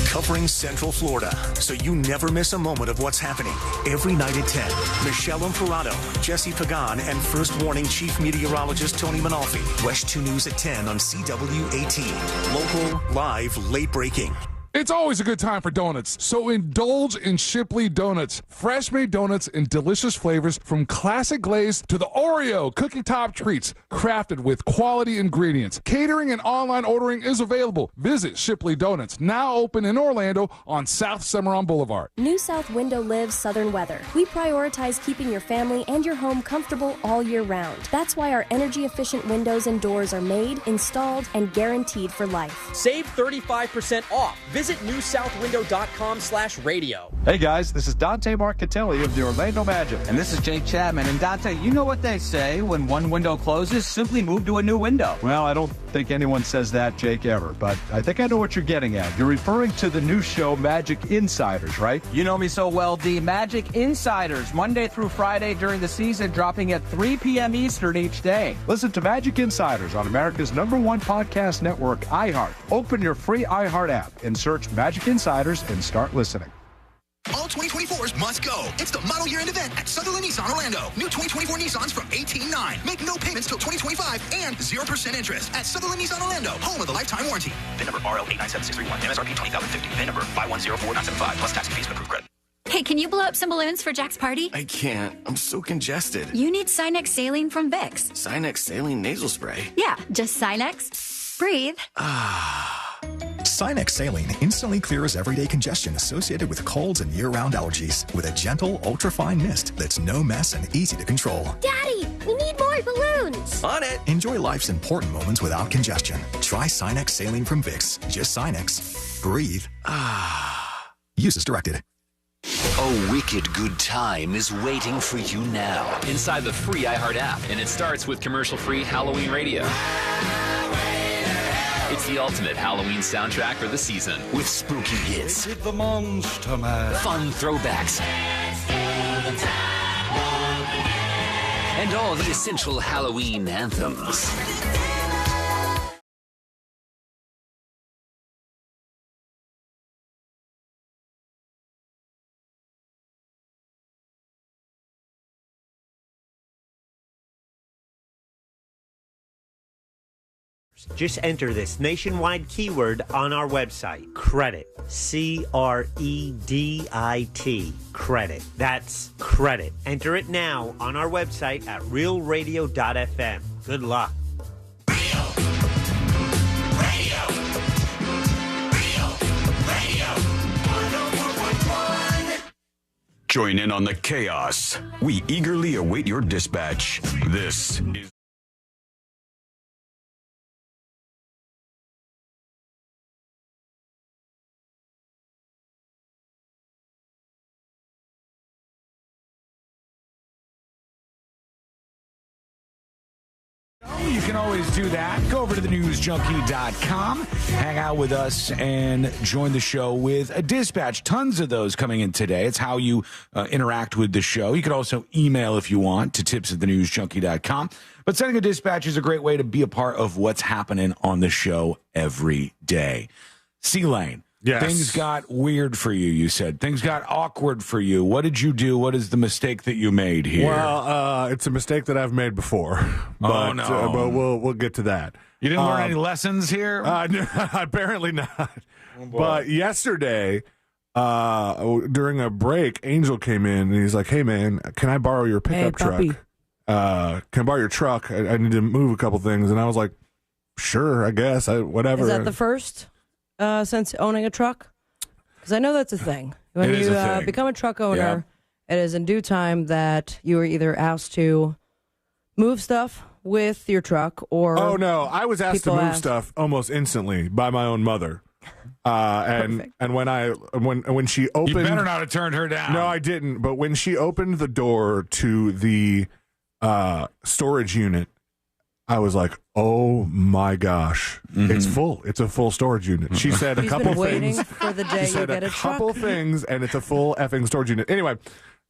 Covering Central Florida, so you never miss a moment of what's happening. Every night at 10, Michelle Imparato, Jesse Pagan, and First Warning Chief Meteorologist Tony Manalfi. West 2 News at 10 on CW18. Local, live, late breaking. It's always a good time for donuts, so indulge in Shipley Donuts. Fresh-made donuts in delicious flavors from classic glaze to the Oreo cookie top treats, crafted with quality ingredients. Catering and online ordering is available. Visit Shipley Donuts, now open in Orlando on South Cimarron Boulevard. New South Window lives southern weather. We prioritize keeping your family and your home comfortable all year round. That's why our energy-efficient windows and doors are made, installed, and guaranteed for life. Save 35% off. Visit newsouthwindow.com/radio. Hey guys, this is Dante Marcatelli of the Orlando Magic. And this is Jake Chapman. And Dante, you know what they say, when one window closes, simply move to a new window. Well, I don't think anyone says that, Jake, ever, but I think I know what you're getting at. You're referring to the new show Magic Insiders, right? You know me so well, D. Magic Insiders, Monday through Friday during the season, dropping at 3 p.m. Eastern each day. Listen to Magic Insiders on America's #1 podcast network, iHeart. Open your free iHeart app and search Magic Insiders and start listening. All 2024s must go. It's the model year-end event at Sutherland Nissan Orlando. New 2024 Nissans from $18,900. Make no payments till 2025 and 0% interest at Sutherland Nissan Orlando, home of the lifetime warranty. VIN number RL897631. MSRP 20050. VIN number 5104975 plus tax and fees and approved credit. Hey, can you blow up some balloons for Jack's party? I can't. I'm so congested. You need Sinex Saline from Vicks. Sinex Saline nasal spray? Yeah, just Sinex. Breathe. Sinex Saline instantly clears everyday congestion associated with colds and year-round allergies with a gentle, ultra-fine mist that's no mess and easy to control. Daddy, we need more balloons. On it. Enjoy life's important moments without congestion. Try Sinex Saline from Vicks. Just Sinex. Breathe. Use as directed. A wicked good time is waiting for you now inside the free iHeart app, and it starts with commercial-free Halloween radio. It's the ultimate Halloween soundtrack for the season with spooky hits, the Monster Man, fun throwbacks, and all the essential Halloween anthems. Just enter this nationwide keyword on our website, credit, C-R-E-D-I-T, credit. That's credit. Enter it now on our website at realradio.fm. Good luck. Join in on the chaos. We eagerly await your dispatch. This is You can always do that. Go over to thenewsjunkie.com, hang out with us, and join the show with a dispatch. Tons of those coming in today. It's how you interact with the show. You can also email if you want to tips@thenewsjunkie.com. But sending a dispatch is a great way to be a part of what's happening on the show every day. C-Lane. Yes. Things got weird for you, you said. Things got awkward for you. What did you do? What is the mistake that you made here? Well, it's a mistake that I've made before. But, but we'll get to that. You didn't learn any lessons here? Apparently not. But yesterday, during a break, Angel came in and he's like, "Hey, man, can I borrow your pickup truck? Can I borrow your truck? I need to move a couple things." And I was like, "Sure, I guess. Whatever." Is that the first since owning a truck? Because I know that's a thing. When It is you a thing. become a truck owner, Yeah. it is in due time that you are either asked to move stuff with your truck or... Oh, no. I was asked to people move ask- stuff almost instantly by my own mother. And when she opened... You better not have turned her down. No, I didn't. But when she opened the door to the storage unit, I was like, "Oh my gosh, it's full! It's a full storage unit." She said She's a couple been waiting things. for the day She said you get a couple truck. things, and it's a full effing storage unit. Anyway,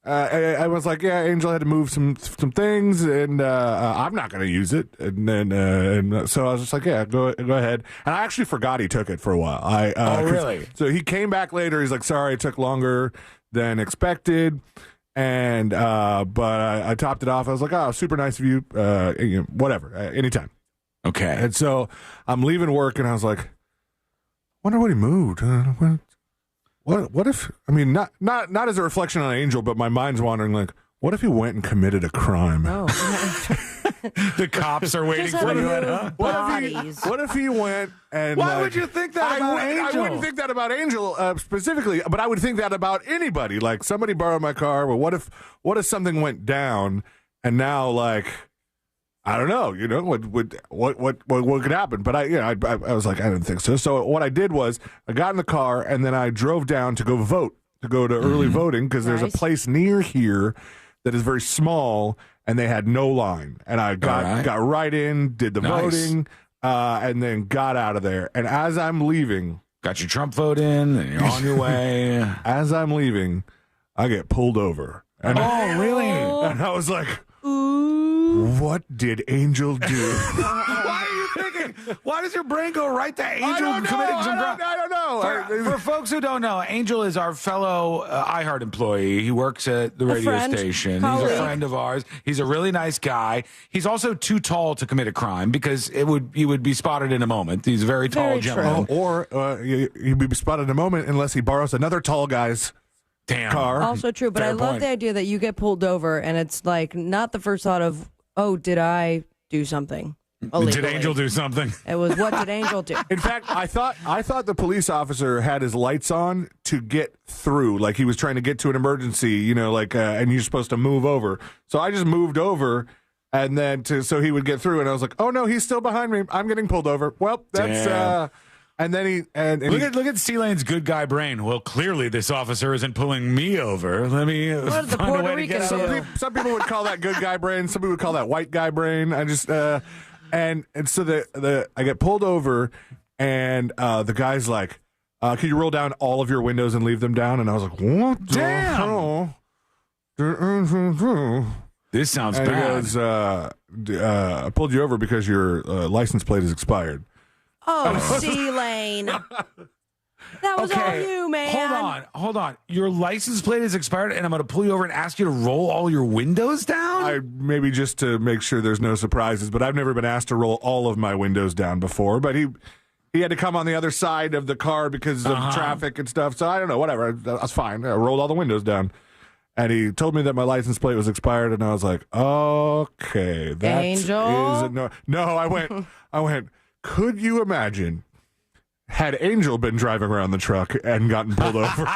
I was like, "Yeah, Angel had to move some things, and I'm not going to use it." And then, so I was just like, "Yeah, go ahead." And I actually forgot he took it for a while. Oh, really? So he came back later. He's like, "Sorry, it took longer than expected." And but I topped it off. I was like, "Oh, super nice of you. Whatever, anytime." Okay. And so I'm leaving work, and I was like, wonder what he moved. What if? I mean, not as a reflection on Angel, but my mind's wandering. Like, what if he went and committed a crime? Oh. The cops are waiting for you. What if he went and? Why would you think that about Angel? I wouldn't think that about Angel specifically, but I would think that about anybody. Like, somebody borrowed my car. Well, what if something went down and now, like, I don't know, what could happen? But I was like, I didn't think so. So what I did was I got in the car and then I drove down to go vote, to go to early voting, because there's a place near here that is very small and they had no line. And I got right in, did the voting, and then got out of there. And as I'm leaving, got your Trump vote in, and you're on your way. As I'm leaving, I get pulled over. And really? And I was like, what did Angel do? Why are you thinking? Why does your brain go right to Angel committing some crime? I don't know. For folks who don't know, Angel is our fellow iHeart employee. He works at the radio station. He's a friend of ours. He's a really nice guy. He's also too tall to commit a crime because he would be spotted in a moment. He's a very tall gentleman. Or he'd be spotted in a moment unless he borrows another tall guy's car. Also true, but I love the idea that you get pulled over and it's like not the first thought of, oh, did I do something illegally? Did Angel do something? It was, what did Angel do? In fact, I thought the police officer had his lights on to get through, like he was trying to get to an emergency, and you're supposed to move over. So I just moved over, and then so he would get through, and I was like, oh no, he's still behind me. I'm getting pulled over. Well, that's and then look at C-Lane's good guy brain. Well, clearly this officer isn't pulling me over. Let me find a way to get out. Some people would call that good guy brain. Some people would call that white guy brain. I just and so I get pulled over, and the guy's like, "Can you roll down all of your windows and leave them down?" And I was like, "What? Damn! This sounds and bad." He goes, "I pulled you over because your license plate is expired." Oh, C-Lane. That was all you, man. Hold on. Your license plate is expired, and I'm going to pull you over and ask you to roll all your windows down? Maybe just to make sure there's no surprises, but I've never been asked to roll all of my windows down before. But he had to come on the other side of the car because of traffic and stuff. So I don't know, whatever. That's fine. I rolled all the windows down. And he told me that my license plate was expired, and I was like, okay. That Angel? is no, I went, could you imagine had Angel been driving around the truck and gotten pulled over?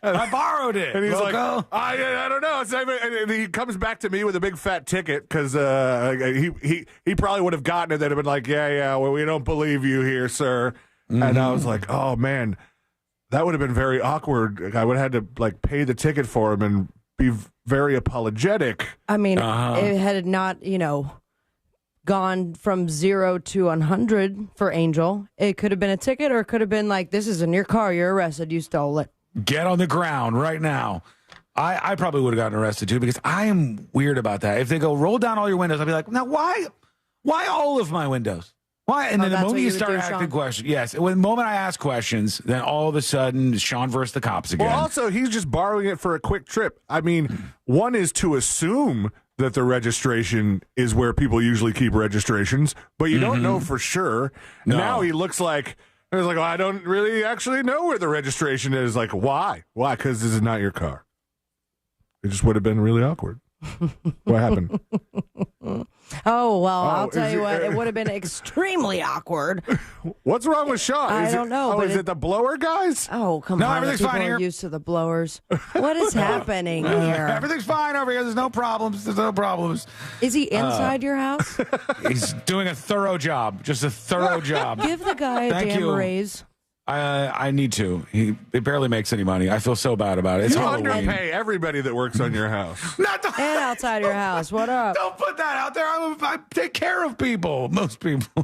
I borrowed it. And he's like, I don't know. And he comes back to me with a big fat ticket because he probably would have gotten it. They'd have been like, well, we don't believe you here, sir. Mm-hmm. And I was like, oh, man, that would have been very awkward. I would have had to pay the ticket for him and be very apologetic. I mean, it had not, gone from 0 to 100 for Angel. It could have been a ticket, or it could have been like, this is in your car, you're arrested, you stole it. Get on the ground right now. I probably would have gotten arrested too, because I am weird about that. If they go, roll down all your windows, I'll be like, now why all of my windows? Why? And then the moment you start asking questions, yes, when the moment I ask questions, then all of a sudden, Sean versus the cops again. Well, also, he's just borrowing it for a quick trip. I mean, one is to assume that the registration is where people usually keep registrations, but you don't know for sure. No. Now he looks like, well, I don't really actually know where the registration is. Like, why? Why? Because this is not your car. It just would have been really awkward. What happened? Oh, well, I'll tell you what, it would have been extremely awkward. What's wrong with Sean? I don't know. Is it the blower guys? Oh, come on. Everything's fine here. Used to the blowers. What is happening here? Everything's fine over here. There's no problems. Is he inside your house? He's doing a thorough job. Just a thorough job. Give the guy a damn raise. I need to. He barely makes any money. I feel so bad about it. It's you Halloween. underpay everybody that works on your house. And outside your house. What up? Don't put that out there. I take care of people. Most people.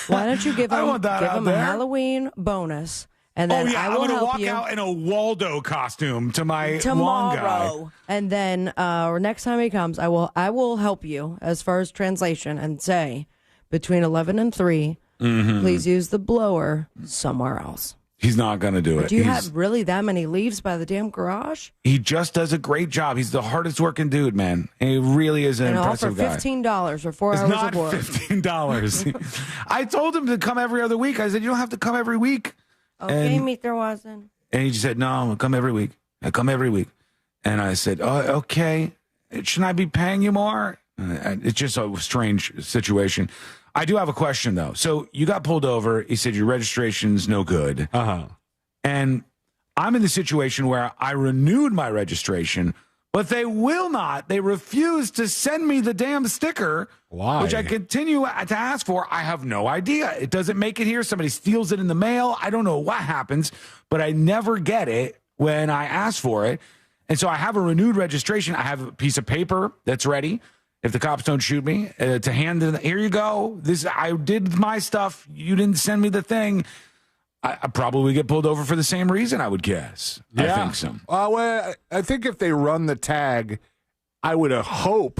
Why don't you give him a Halloween bonus? And then I will I'm help walk out in a Waldo costume to my tomorrow. lawn guy. And then next time he comes, I will help you as far as translation and say between 11 and 3. Please use the blower somewhere else. He's not going to do it. Do you have really that many leaves by the damn garage? He just does a great job. He's the hardest working dude, man. And he really is an impressive guy. $15 for 4 hours of work. It's not $15. I told him to come every other week. I said, you don't have to come every week. Okay, Mr. Watson. And he just said, no, I'm going to come every week. I come every week. And I said, oh, okay. Shouldn't I be paying you more? It's just a strange situation. I do have a question, though. So you got pulled over. He said your registration's no good. And I'm in the situation where I renewed my registration, but they will not. They refuse to send me the damn sticker. Why? Which I continue to ask for. I have no idea. It doesn't make it here. Somebody steals it in the mail. I don't know what happens, but I never get it when I ask for it. And so I have a renewed registration. I have a piece of paper that's ready. If the cops don't shoot me, to hand them, here you go. I did my stuff. You didn't send me the thing. I probably get pulled over for the same reason, I would guess. Yeah. I think so. Well, I think if they run the tag, I would hope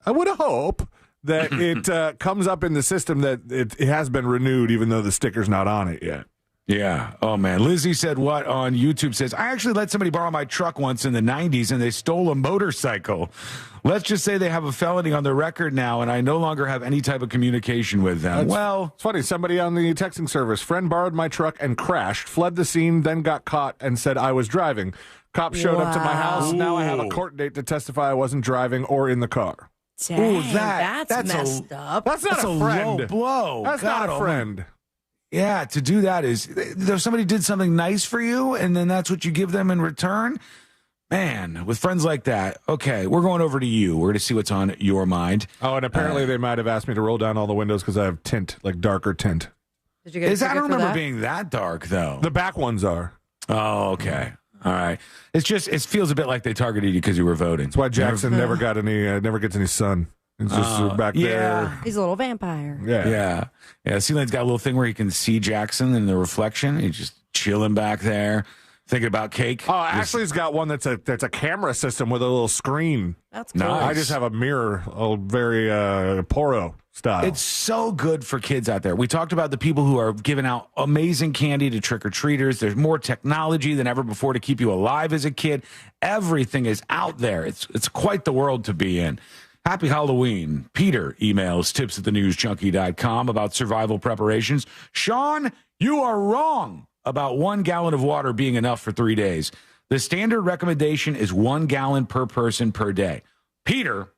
that it comes up in the system that it has been renewed, even though the sticker's not on it yet. Yeah. Oh, man. Lizzie said what on YouTube says, I actually let somebody borrow my truck once in the 90s, and they stole a motorcycle. Let's just say they have a felony on their record now, and I no longer have any type of communication with them. It's funny. Somebody on the texting service, friend borrowed my truck and crashed, fled the scene, then got caught and said I was driving. Cops showed up to my house. Now I have a court date to testify I wasn't driving or in the car. Dang, that's messed up. That's not a friend. Low blow. That's not a friend. Yeah, to do that is, if somebody did something nice for you, and then that's what you give them in return. Man, with friends like that, okay, we're going over to you. We're going to see what's on your mind. Oh, and apparently they might have asked me to roll down all the windows because I have tint, like darker tint. Did you get I don't remember being that dark, though. The back ones are. Oh, okay. All right. It's just, it feels a bit like they targeted you because you were voting. That's why Jackson never gets any sun. It's just back there. He's a little vampire. Yeah. C-Lane's got a little thing where he can see Jackson in the reflection. He's just chilling back there, thinking about cake. Oh, Ashley's got one that's a camera system with a little screen. That's cool. Nice. I just have a mirror, very Poro style. It's so good for kids out there. We talked about the people who are giving out amazing candy to trick-or-treaters. There's more technology than ever before to keep you alive as a kid. Everything is out there. It's quite the world to be in. Happy Halloween. Peter emails tips@thenewsjunkie.com about survival preparations. Sean, you are wrong about 1 gallon of water being enough for 3 days. The standard recommendation is 1 gallon per person per day. Peter,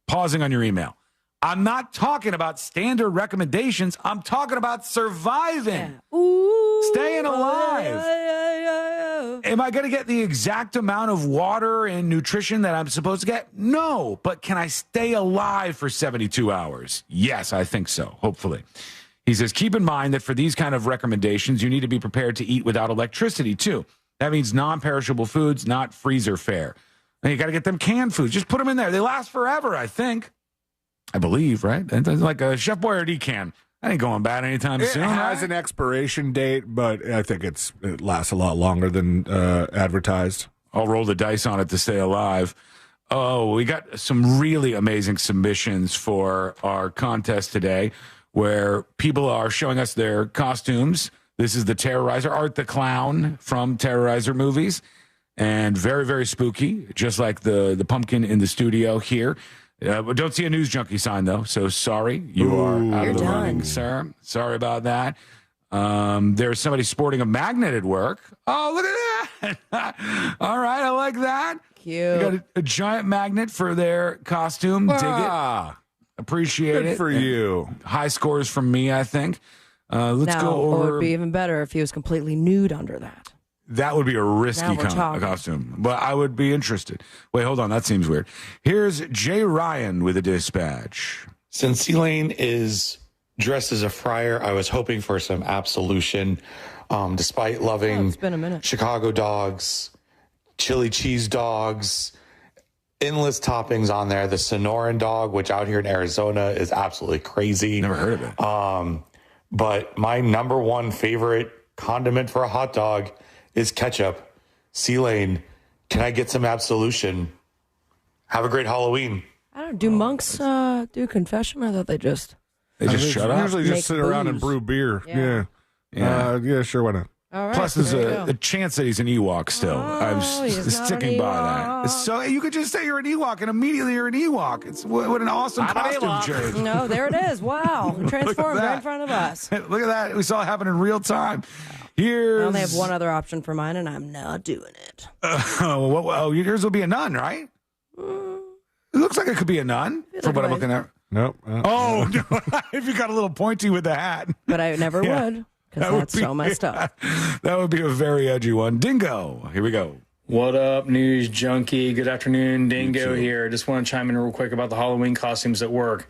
pausing on your email. I'm not talking about standard recommendations. I'm talking about surviving. Staying alive. Am I going to get the exact amount of water and nutrition that I'm supposed to get? No. But can I stay alive for 72 hours? Yes, I think so, hopefully. He says, keep in mind that for these kind of recommendations, you need to be prepared to eat without electricity, too. That means non-perishable foods, not freezer fare. And you got to get them canned foods. Just put them in there. They last forever, I think. I believe, right? It's like a Chef Boyardee can. That ain't going bad anytime soon. It has an expiration date, but I think it lasts a lot longer than advertised. I'll roll the dice on it to stay alive. Oh, we got some really amazing submissions for our contest today where people are showing us their costumes. This is the Terrorizer, Art the Clown from Terrorizer movies. And very, very spooky, just like the pumpkin in the studio here. Don't see a news junkie sign, though, so sorry. You are out of the running, sir. Sorry about that. There's somebody sporting a magnet at work. Oh, look at that. All right, I like that. Cute. Got a giant magnet for their costume. Dig it. Appreciate it. Good for you. High scores from me, I think. Let's go over. It would be even better if he was completely nude under that. That would be a risky costume, but I would be interested. Wait, hold on. That seems weird. Here's Jay Ryan with a dispatch. Since C-Lane is dressed as a friar, I was hoping for some absolution. Despite loving it's been a minute. Chicago dogs, chili cheese dogs, endless toppings on there. The Sonoran dog, which out here in Arizona is absolutely crazy. Never heard of it. But my number one favorite condiment for a hot dog is ketchup. C-Lane, can I get some absolution? Have a great Halloween. I don't. Do monks do confession? I thought they just shut up. Usually just sit around and brew beer. Yeah, sure, why not? All right, Plus, there's a chance that he's an Ewok still. I'm sticking by that. So you could just say you're an Ewok, and immediately you're an Ewok. It's what an awesome costume change. No, there it is. Wow. Transformed right in front of us. Look at that. We saw it happen in real time. I only have one other option for mine, and I'm not doing it. Yours will be a nun, right? It looks like it could be a nun from what I'm looking at. Nope. Oh, if you got a little pointy with the hat. But I never would, because that's so messed up. That would be a very edgy one. Dingo, here we go. What up, News Junkie? Good afternoon, Dingo here. I just want to chime in real quick about the Halloween costumes at work.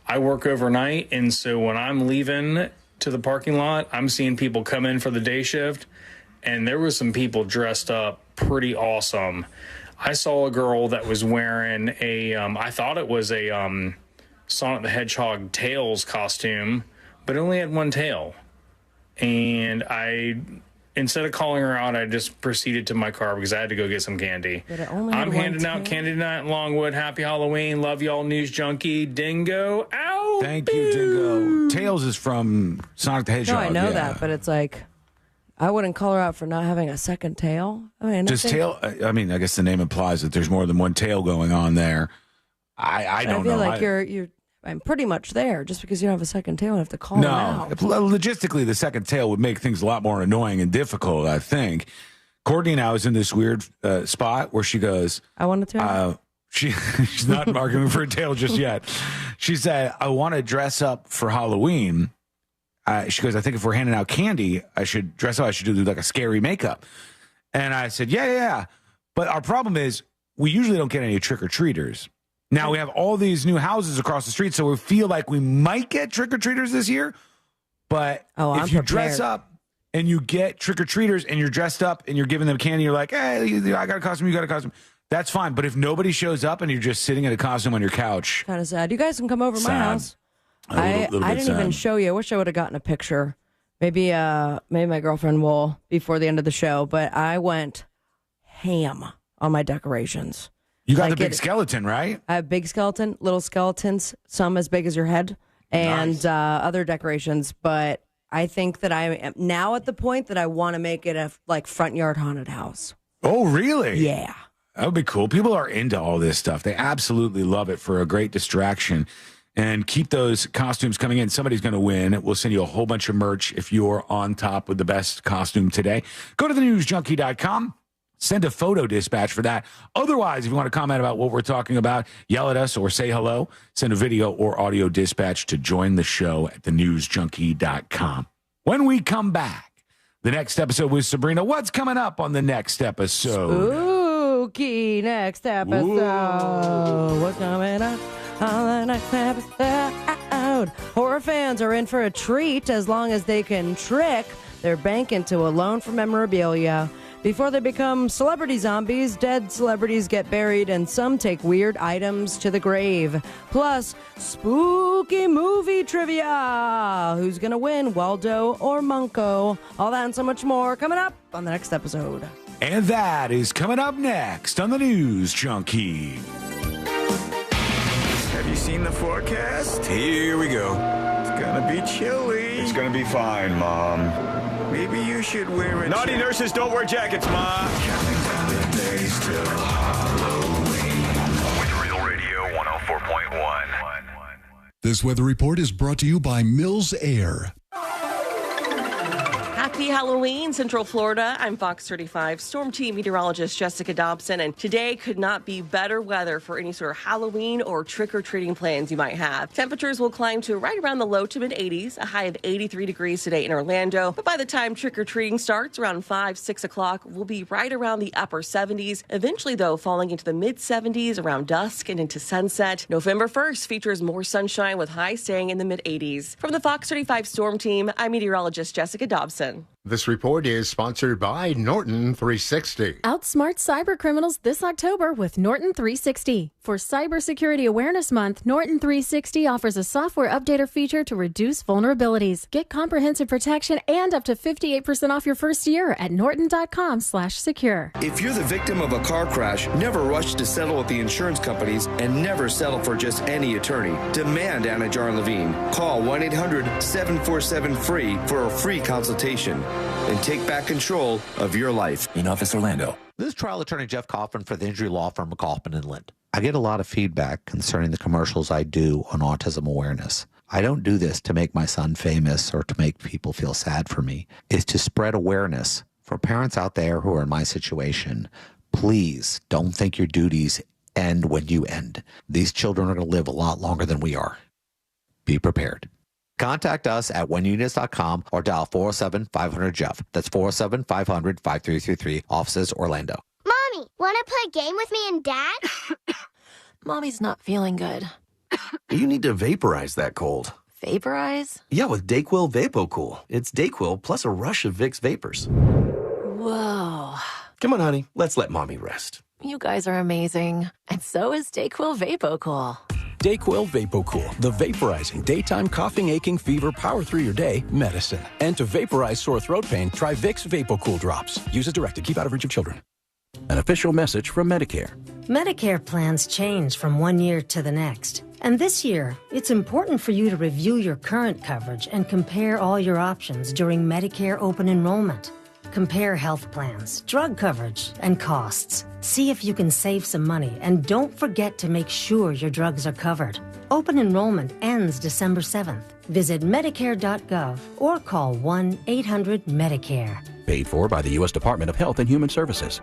I work overnight, and so when I'm leaving to the parking lot, I'm seeing people come in for the day shift, and there was some people dressed up pretty awesome. I saw a girl that was wearing I thought it was a Sonic the Hedgehog Tails costume, but it only had one tail. And instead of calling her out, I just proceeded to my car because I had to go get some candy. I'm handing out candy tonight in Longwood. Happy Halloween. Love y'all, News Junkie. Dingo out. Thank you, Dingo. Tails is from Sonic the Hedgehog. No, I know that, but it's like, I wouldn't call her out for not having a second tail. I mean, I guess the name implies that there's more than one tail going on there. I don't know. I feel like I'm pretty much there. Just because you don't have a second tail, I have to call them out. Logistically, the second tail would make things a lot more annoying and difficult, I think. Courtney now is in this weird spot where she goes, I want a tail. She's not arguing for a tail just yet. She said, I want to dress up for Halloween. She goes, I think if we're handing out candy, I should dress up. I should do like a scary makeup. And I said, yeah. But our problem is we usually don't get any trick-or-treaters. Now we have all these new houses across the street, so we feel like we might get trick-or-treaters this year. But if you dress up and you get trick-or-treaters and you're dressed up and you're giving them candy, you're like, hey, I got a costume, you got a costume. That's fine. But if nobody shows up and you're just sitting in a costume on your couch. Kind of sad. You guys can come over to my house. I didn't even show you. I wish I would have gotten a picture. Maybe my girlfriend will before the end of the show. But I went ham on my decorations. You got the big skeleton, right? I have big skeleton, little skeletons, some as big as your head, and other decorations. But I think that I am now at the point that I want to make it a front yard haunted house. Oh, really? Yeah. That would be cool. People are into all this stuff. They absolutely love it for a great distraction. And keep those costumes coming in. Somebody's going to win. We'll send you a whole bunch of merch if you're on top with the best costume today. Go to thenewsjunkie.com. Send a photo dispatch for that. Otherwise, if you want to comment about what we're talking about, yell at us or say hello. Send a video or audio dispatch to join the show at thenewsjunkie.com. When we come back, the next episode with Sabrina. What's coming up on the next episode? Spooky next episode. Ooh. What's coming up on the next episode? Horror fans are in for a treat as long as they can trick their bank into a loan for memorabilia. Before they become celebrity zombies, dead celebrities get buried and some take weird items to the grave. Plus, spooky movie trivia. Who's going to win, Waldo or Munko? All that and so much more coming up on the next episode. And that is coming up next on the News Junkie. Have you seen the forecast? Here we go. It's gonna be chilly. It's gonna be fine, Mom. Maybe you should wear a Naughty nurses don't wear jackets, Ma. Counting down the days till Halloween. With Real Radio 104.1. This weather report is brought to you by Mills Air. Happy Halloween, Central Florida. I'm Fox 35 Storm Team meteorologist Jessica Dobson, and today could not be better weather for any sort of Halloween or trick-or-treating plans you might have. Temperatures will climb to right around the low to mid-80s, a high of 83 degrees today in Orlando. But by the time trick-or-treating starts around 5, 6 o'clock, we'll be right around the upper 70s. Eventually, though, falling into the mid-70s around dusk and into sunset. November 1st features more sunshine with highs staying in the mid-80s. From the Fox 35 Storm Team, I'm meteorologist Jessica Dobson. This report is sponsored by Norton 360. Outsmart cyber criminals this October with Norton 360. For Cybersecurity Awareness Month, Norton 360 offers a software updater feature to reduce vulnerabilities. Get comprehensive protection and up to 58% off your first year at norton.com/secure. If you're the victim of a car crash, never rush to settle with the insurance companies and never settle for just any attorney. Demand Anna Jar Levine. Call 1-800-747-FREE for a free consultation. and take back control of your life. In Office Orlando. This is trial attorney Jeff Kaufman for the injury law firm of Kaufman and Lind. I get a lot of feedback concerning the commercials I do on autism awareness. I don't do this to make my son famous or to make people feel sad for me. It's to spread awareness for parents out there who are in my situation. Please don't think your duties end when you end. These children are going to live a lot longer than we are. Be prepared. Contact us at whenyouneedus.com or dial 407-500-JEFF. That's 407-500-5333, offices Orlando. Mommy, want to play a game with me and Dad? Mommy's not feeling good. You need to vaporize that cold. Vaporize? Yeah, with Dayquil VapoCool. It's Dayquil plus a rush of Vicks vapors. Whoa. Come on, honey. Let's let Mommy rest. You guys are amazing. And so is Dayquil VapoCool. Dayquil VapoCool, the vaporizing daytime coughing, aching, fever, power through your day medicine. And to vaporize sore throat pain, try Vicks VapoCool drops. Use as directed. Keep out of reach of children. An official message from Medicare. Medicare plans change from one year to the next. And this year, it's important for you to review your current coverage and compare all your options during Medicare open enrollment. Compare health plans, drug coverage, and costs. See if you can save some money, and don't forget to make sure your drugs are covered. Open enrollment ends December 7th. Visit Medicare.gov or call 1-800-MEDICARE. Paid for by the U.S. Department of Health and Human Services.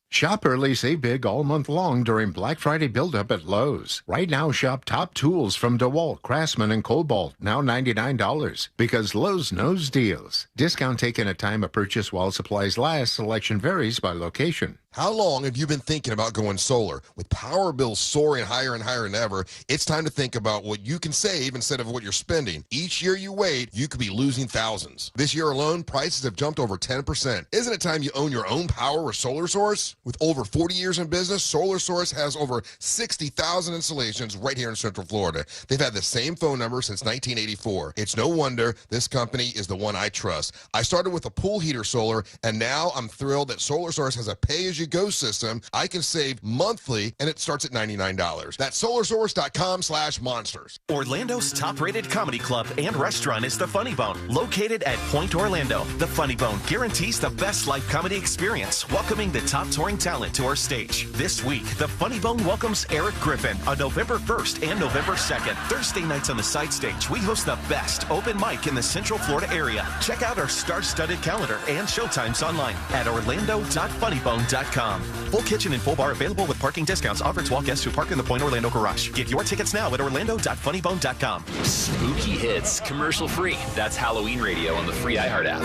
Shop early, save big all month long during Black Friday build-up at Lowe's. Right now, shop top tools from DeWalt, Craftsman, and Cobalt, now $99. Because Lowe's knows deals. Discount taken at time of purchase while supplies last. Selection varies by location. How long have you been thinking about going solar? With power bills soaring higher and higher than ever, it's time to think about what you can save instead of what you're spending. Each year you wait, you could be losing thousands. This year alone, prices have jumped over 10%. Isn't it time you own your own power or solar source? With over 40 years in business, Solar Source has over 60,000 installations right here in Central Florida. They've had the same phone number since 1984. It's no wonder this company is the one I trust. I started with a pool heater solar, and now I'm thrilled that Solar Source has a pay-as-you-go system. I can save monthly, and it starts at $99. That's solarsource.com/monsters. Orlando's top-rated comedy club and restaurant is the Funny Bone, located at Point Orlando. The Funny Bone guarantees the best live comedy experience, welcoming the top touring talent to our stage. This week, the Funny Bone welcomes Eric Griffin on November 1st and November 2nd. Thursday nights on the side stage, we host the best open mic in the Central Florida area. Check out our star-studded calendar and showtimes online at orlando.funnybone.com. Full kitchen and full bar available with parking discounts offered to all guests who park in the Point Orlando garage. Get your tickets now at orlando.funnybone.com. Spooky hits, commercial free. That's Halloween radio on the free iHeart app.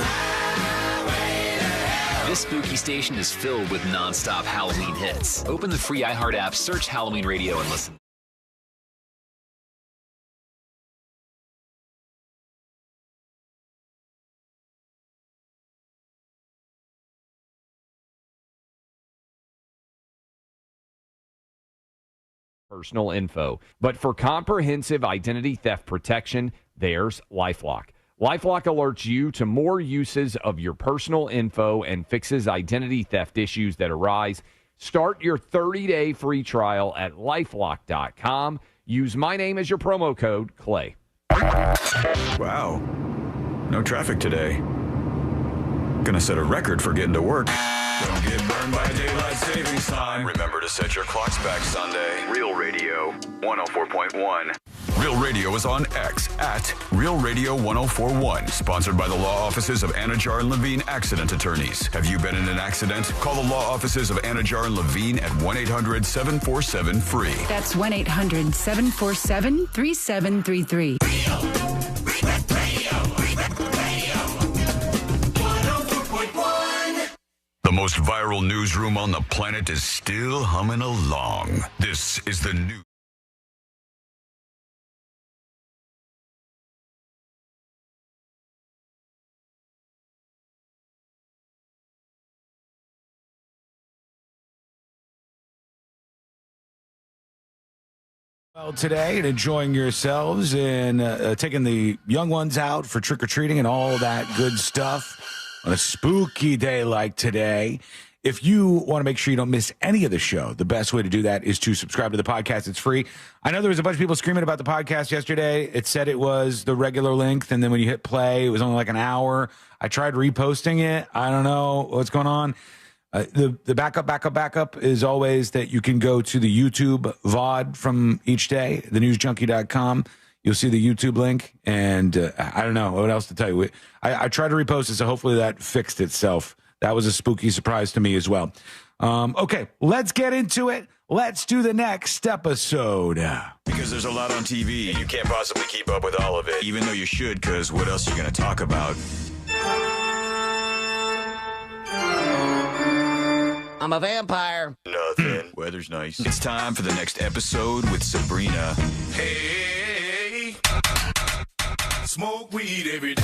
This spooky station is filled with non-stop Halloween hits. Open the free iHeart app, search Halloween radio, and listen. Personal info. But for comprehensive identity theft protection, there's LifeLock. LifeLock alerts you to more uses of your personal info and fixes identity theft issues that arise. Start your 30-day free trial at LifeLock.com. Use my name as your promo code, Clay. Wow. No traffic today. Gonna set a record for getting to work. Don't get burned by daylight savings time. Remember to set your clocks back Sunday. Real Radio 104.1. Real Radio is on X at Real Radio 1041. Sponsored by the law offices of Anajar and Levine Accident Attorneys. Have you been in an accident? Call the law offices of Anajar and Levine at 1-800-747-FREE. That's 1-800-747-3733. The most viral newsroom on the planet is still humming along. This is the new. Well, today and enjoying yourselves and taking the young ones out for trick-or-treating and all that good stuff on a spooky day like today. If you want to make sure you don't miss any of the show, the best way to do that is to subscribe to the podcast. It's free. I know there was a bunch of people screaming about the podcast yesterday. It said it was the regular length, and then when you hit play, it was only like an hour. I tried reposting it. I don't know what's going on. The backup is always that you can go to the YouTube VOD from each day, thenewsjunkie.com. You'll see the YouTube link, and I don't know what else to tell you. I tried to repost it, so hopefully that fixed itself. That was a spooky surprise to me as well. Okay, let's get into it. Let's do the next episode. Because there's a lot on TV, you can't possibly keep up with all of it, even though you should, because what else are you going to talk about? I'm a vampire. Nothing. Weather's nice. It's time for the next episode with Sabrina. Hey, smoke weed every day.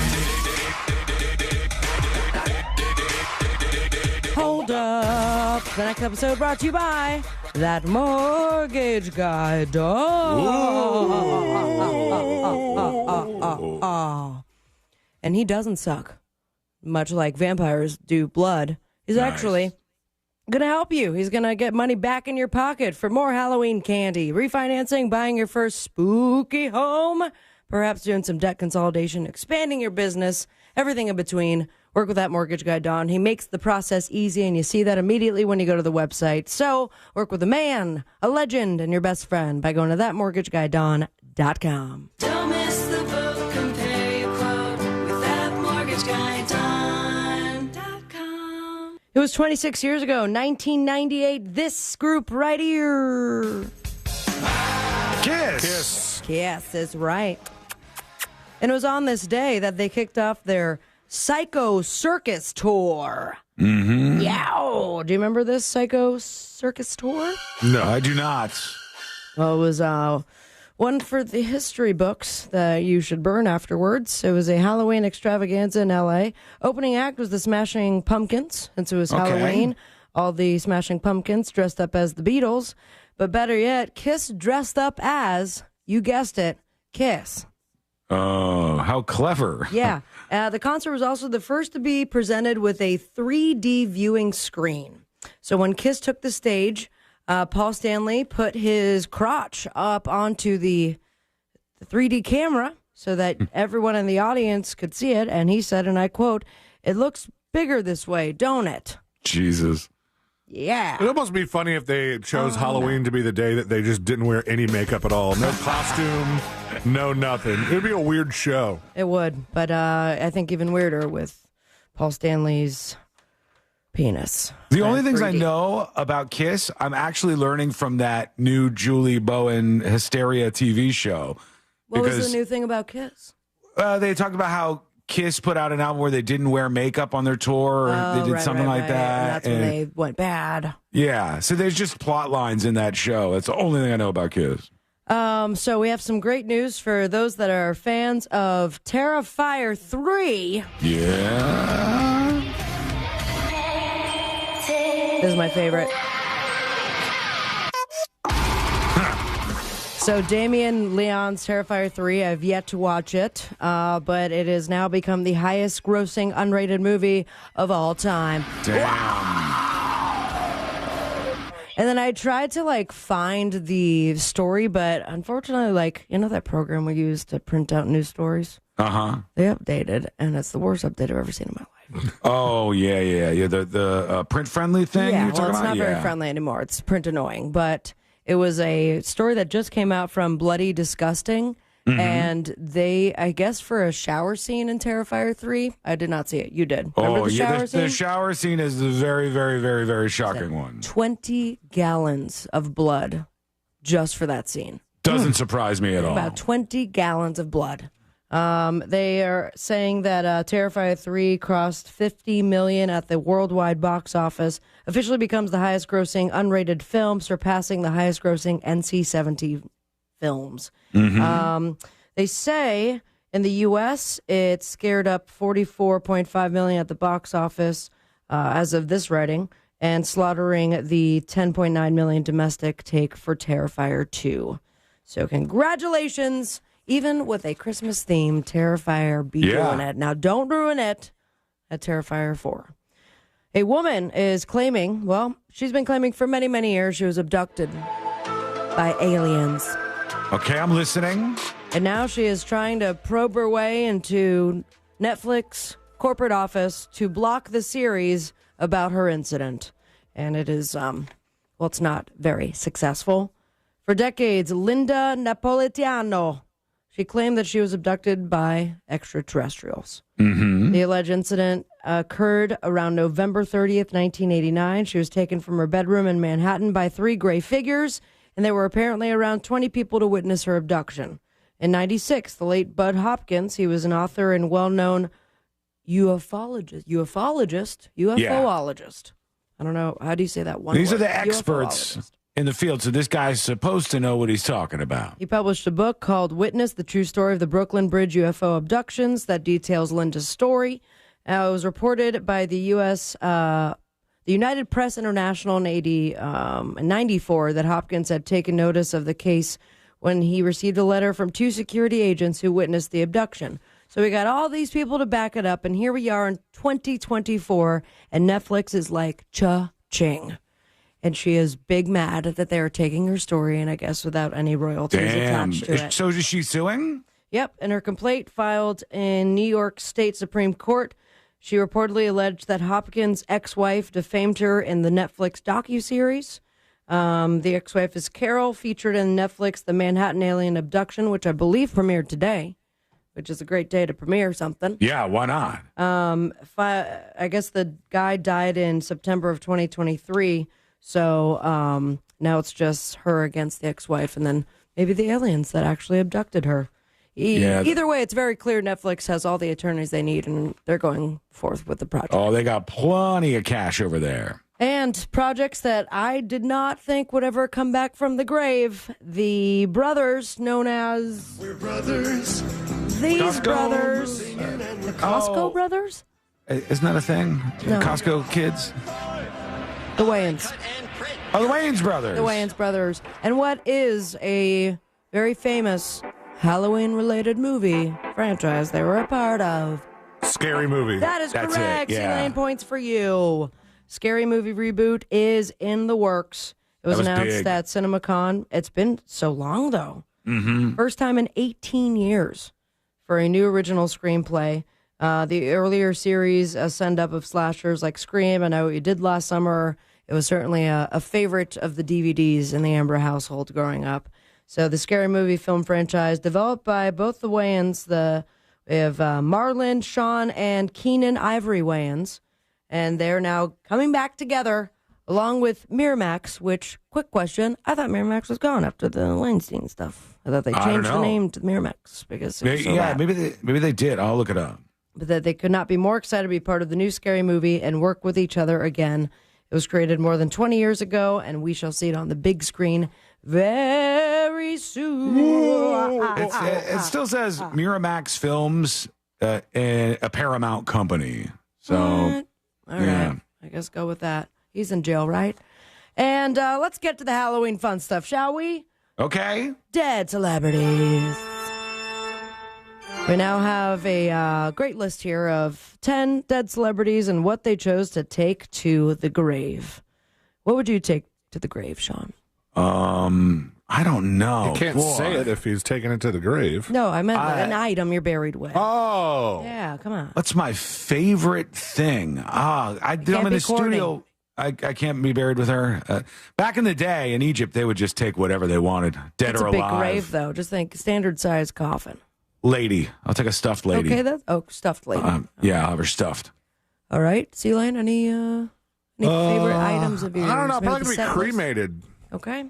Hold up. The next episode brought to you by that mortgage guy, dog. And he doesn't suck. Much like vampires do blood. He's actually going to help you. He's going to get money back in your pocket for more Halloween candy, refinancing, buying your first spooky home, perhaps doing some debt consolidation, expanding your business, everything in between. Work with that mortgage guy, Don. He makes the process easy, and you see that immediately when you go to the website. So work with a man, a legend, and your best friend by going to thatmortgagguydon.com. Don't miss the boat. Compare your quote with thatmortgagguydon.com. It was 26 years ago, 1998. This group right here. Kiss. Kiss is right. And it was on this day that they kicked off their Psycho Circus tour. Mm-hmm. Yow! Do you remember this Psycho Circus tour? No, I do not. Well, it was one for the history books that you should burn afterwards. It was a Halloween extravaganza in L.A. Opening act was the Smashing Pumpkins, since it was Halloween. All the Smashing Pumpkins dressed up as the Beatles. But better yet, Kiss dressed up as, you guessed it, Kiss. Oh, how clever. Yeah. The concert was also the first to be presented with a 3D viewing screen. So when Kiss took the stage, Paul Stanley put his crotch up onto the 3D camera so that everyone in the audience could see it. And he said, and I quote, "It looks bigger this way, don't it?" Jesus. Yeah. It'd almost be funny if they chose Halloween to be the day that they just didn't wear any makeup at all. No costume, no nothing. It would be a weird show. It would, but I think even weirder with Paul Stanley's penis. The only things I know about Kiss, I'm actually learning from that new Julie Bowen Hysteria TV show. What was the new thing about Kiss? They talked about how Kiss put out an album where they didn't wear makeup on their tour. Or they did something like that. And that's when they went bad. Yeah. So there's just plot lines in that show. That's the only thing I know about Kiss. So we have some great news for those that are fans of Terrifier 3. Yeah. This is my favorite. So Damien Leon's Terrifier 3, I've yet to watch it, but it has now become the highest grossing unrated movie of all time. Damn. And then I tried to find the story, but unfortunately, that program we use to print out news stories? Uh-huh. They updated, and it's the worst update I've ever seen in my life. Oh, yeah. The print-friendly thing Yeah, you're talking it's about? not very friendly anymore. It's print annoying, but it was a story that just came out from Bloody Disgusting, and they, I guess, for a shower scene in Terrifier 3, I did not see it. You did. Remember the shower scene? The shower scene is the very, very, very, very shocking one. 20 gallons of blood just for that scene. Doesn't surprise me at all. About 20 gallons of blood. They are saying that Terrifier 3 crossed $50 million at the worldwide box office, officially becomes the highest grossing unrated film, surpassing the highest grossing NC-17 films. They say in the U.S. it scared up $44.5 million at the box office as of this writing, and slaughtering the $10.9 million domestic take for Terrifier 2. So congratulations. Even with a Christmas theme, Terrifier be doing it. Now, don't ruin it at Terrifier 4. A woman is claiming, well, she's been claiming for many, many years she was abducted by aliens. Okay, I'm listening. And now she is trying to probe her way into Netflix corporate office to block the series about her incident. And it is, it's not very successful. For decades, Linda Napolitano, she claimed that she was abducted by extraterrestrials. Mm-hmm. The alleged incident occurred around November 30th, 1989. She was taken from her bedroom in Manhattan by 3 gray figures, and there were apparently around 20 people to witness her abduction. In 96, the late Bud Hopkins, he was an author and well-known ufologist. I don't know. How do you say that one These word? are the experts in the field, so this guy's supposed to know what he's talking about. He published a book called Witness, the True Story of the Brooklyn Bridge UFO Abductions that details Linda's story. It was reported by the the United Press International in 94 that Hopkins had taken notice of the case when he received a letter from 2 security agents who witnessed the abduction. So we got all these people to back it up, and here we are in 2024, and Netflix is like, cha-ching. And she is big mad that they are taking her story, and I guess without any royalties attached to it. So is she suing? Yep, in her complaint filed in New York State Supreme Court, she reportedly alleged that Hopkins' ex-wife defamed her in the Netflix docuseries. The ex-wife is Carol, featured in Netflix The Manhattan Alien Abduction, which I believe premiered today, which is a great day to premiere something. Yeah, why not? I guess the guy died in September of 2023, so now it's just her against the ex-wife, and then maybe the aliens that actually abducted her. Either way, it's very clear Netflix has all the attorneys they need, and they're going forth with the project. Oh, they got plenty of cash over there. And projects that I did not think would ever come back from the grave. The brothers known as... We're brothers. These Costco. brothers. The Costco brothers? Isn't that a thing? No. Costco kids? The Wayans. Oh, the Wayans brothers. The Wayans brothers. And what is a very famous Halloween-related movie franchise they were a part of? Scary Movie. That is That's correct. it, yeah. 9 points for you. Scary Movie reboot is in the works. It was announced big. at CinemaCon. It's been so long, though. Mm-hmm. First time in 18 years for a new original screenplay. The earlier series, a send-up of slashers like Scream, I Know What You Did Last Summer. It was certainly a favorite of the DVDs in the Amber household growing up. So the Scary Movie film franchise, developed by both the Wayans, we have Marlon, Sean, and Keenan Ivory Wayans, and they're now coming back together along with Miramax, which, quick question, I thought Miramax was gone after the Weinstein stuff. I thought they changed the name to Miramax because it was so bad. maybe they did. I'll look it up. But that they could not be more excited to be part of the new Scary Movie and work with each other again. It was created more than 20 years ago, and we shall see it on the big screen very soon. It still says Miramax Films, a Paramount company. So, All right. I guess go with that. He's in jail, right? And let's get to the Halloween fun stuff, shall we? Okay. Dead celebrities. We now have a great list here of 10 dead celebrities and what they chose to take to the grave. What would you take to the grave, Sean? I don't know. You can't say it if he's taking it to the grave. No, I meant an item you're buried with. Oh. Yeah, come on. What's my favorite thing? I'm in the studio. I can't be buried with her. Back in the day in Egypt, they would just take whatever they wanted, dead It's or a big alive. grave, though. Just think standard size coffin. Lady. I'll take a stuffed lady. Okay, stuffed lady. Yeah, I'll have her stuffed. All right, C-Lane, any favorite items of yours? I don't know. Maybe Probably the going to be set list? cremated. Okay.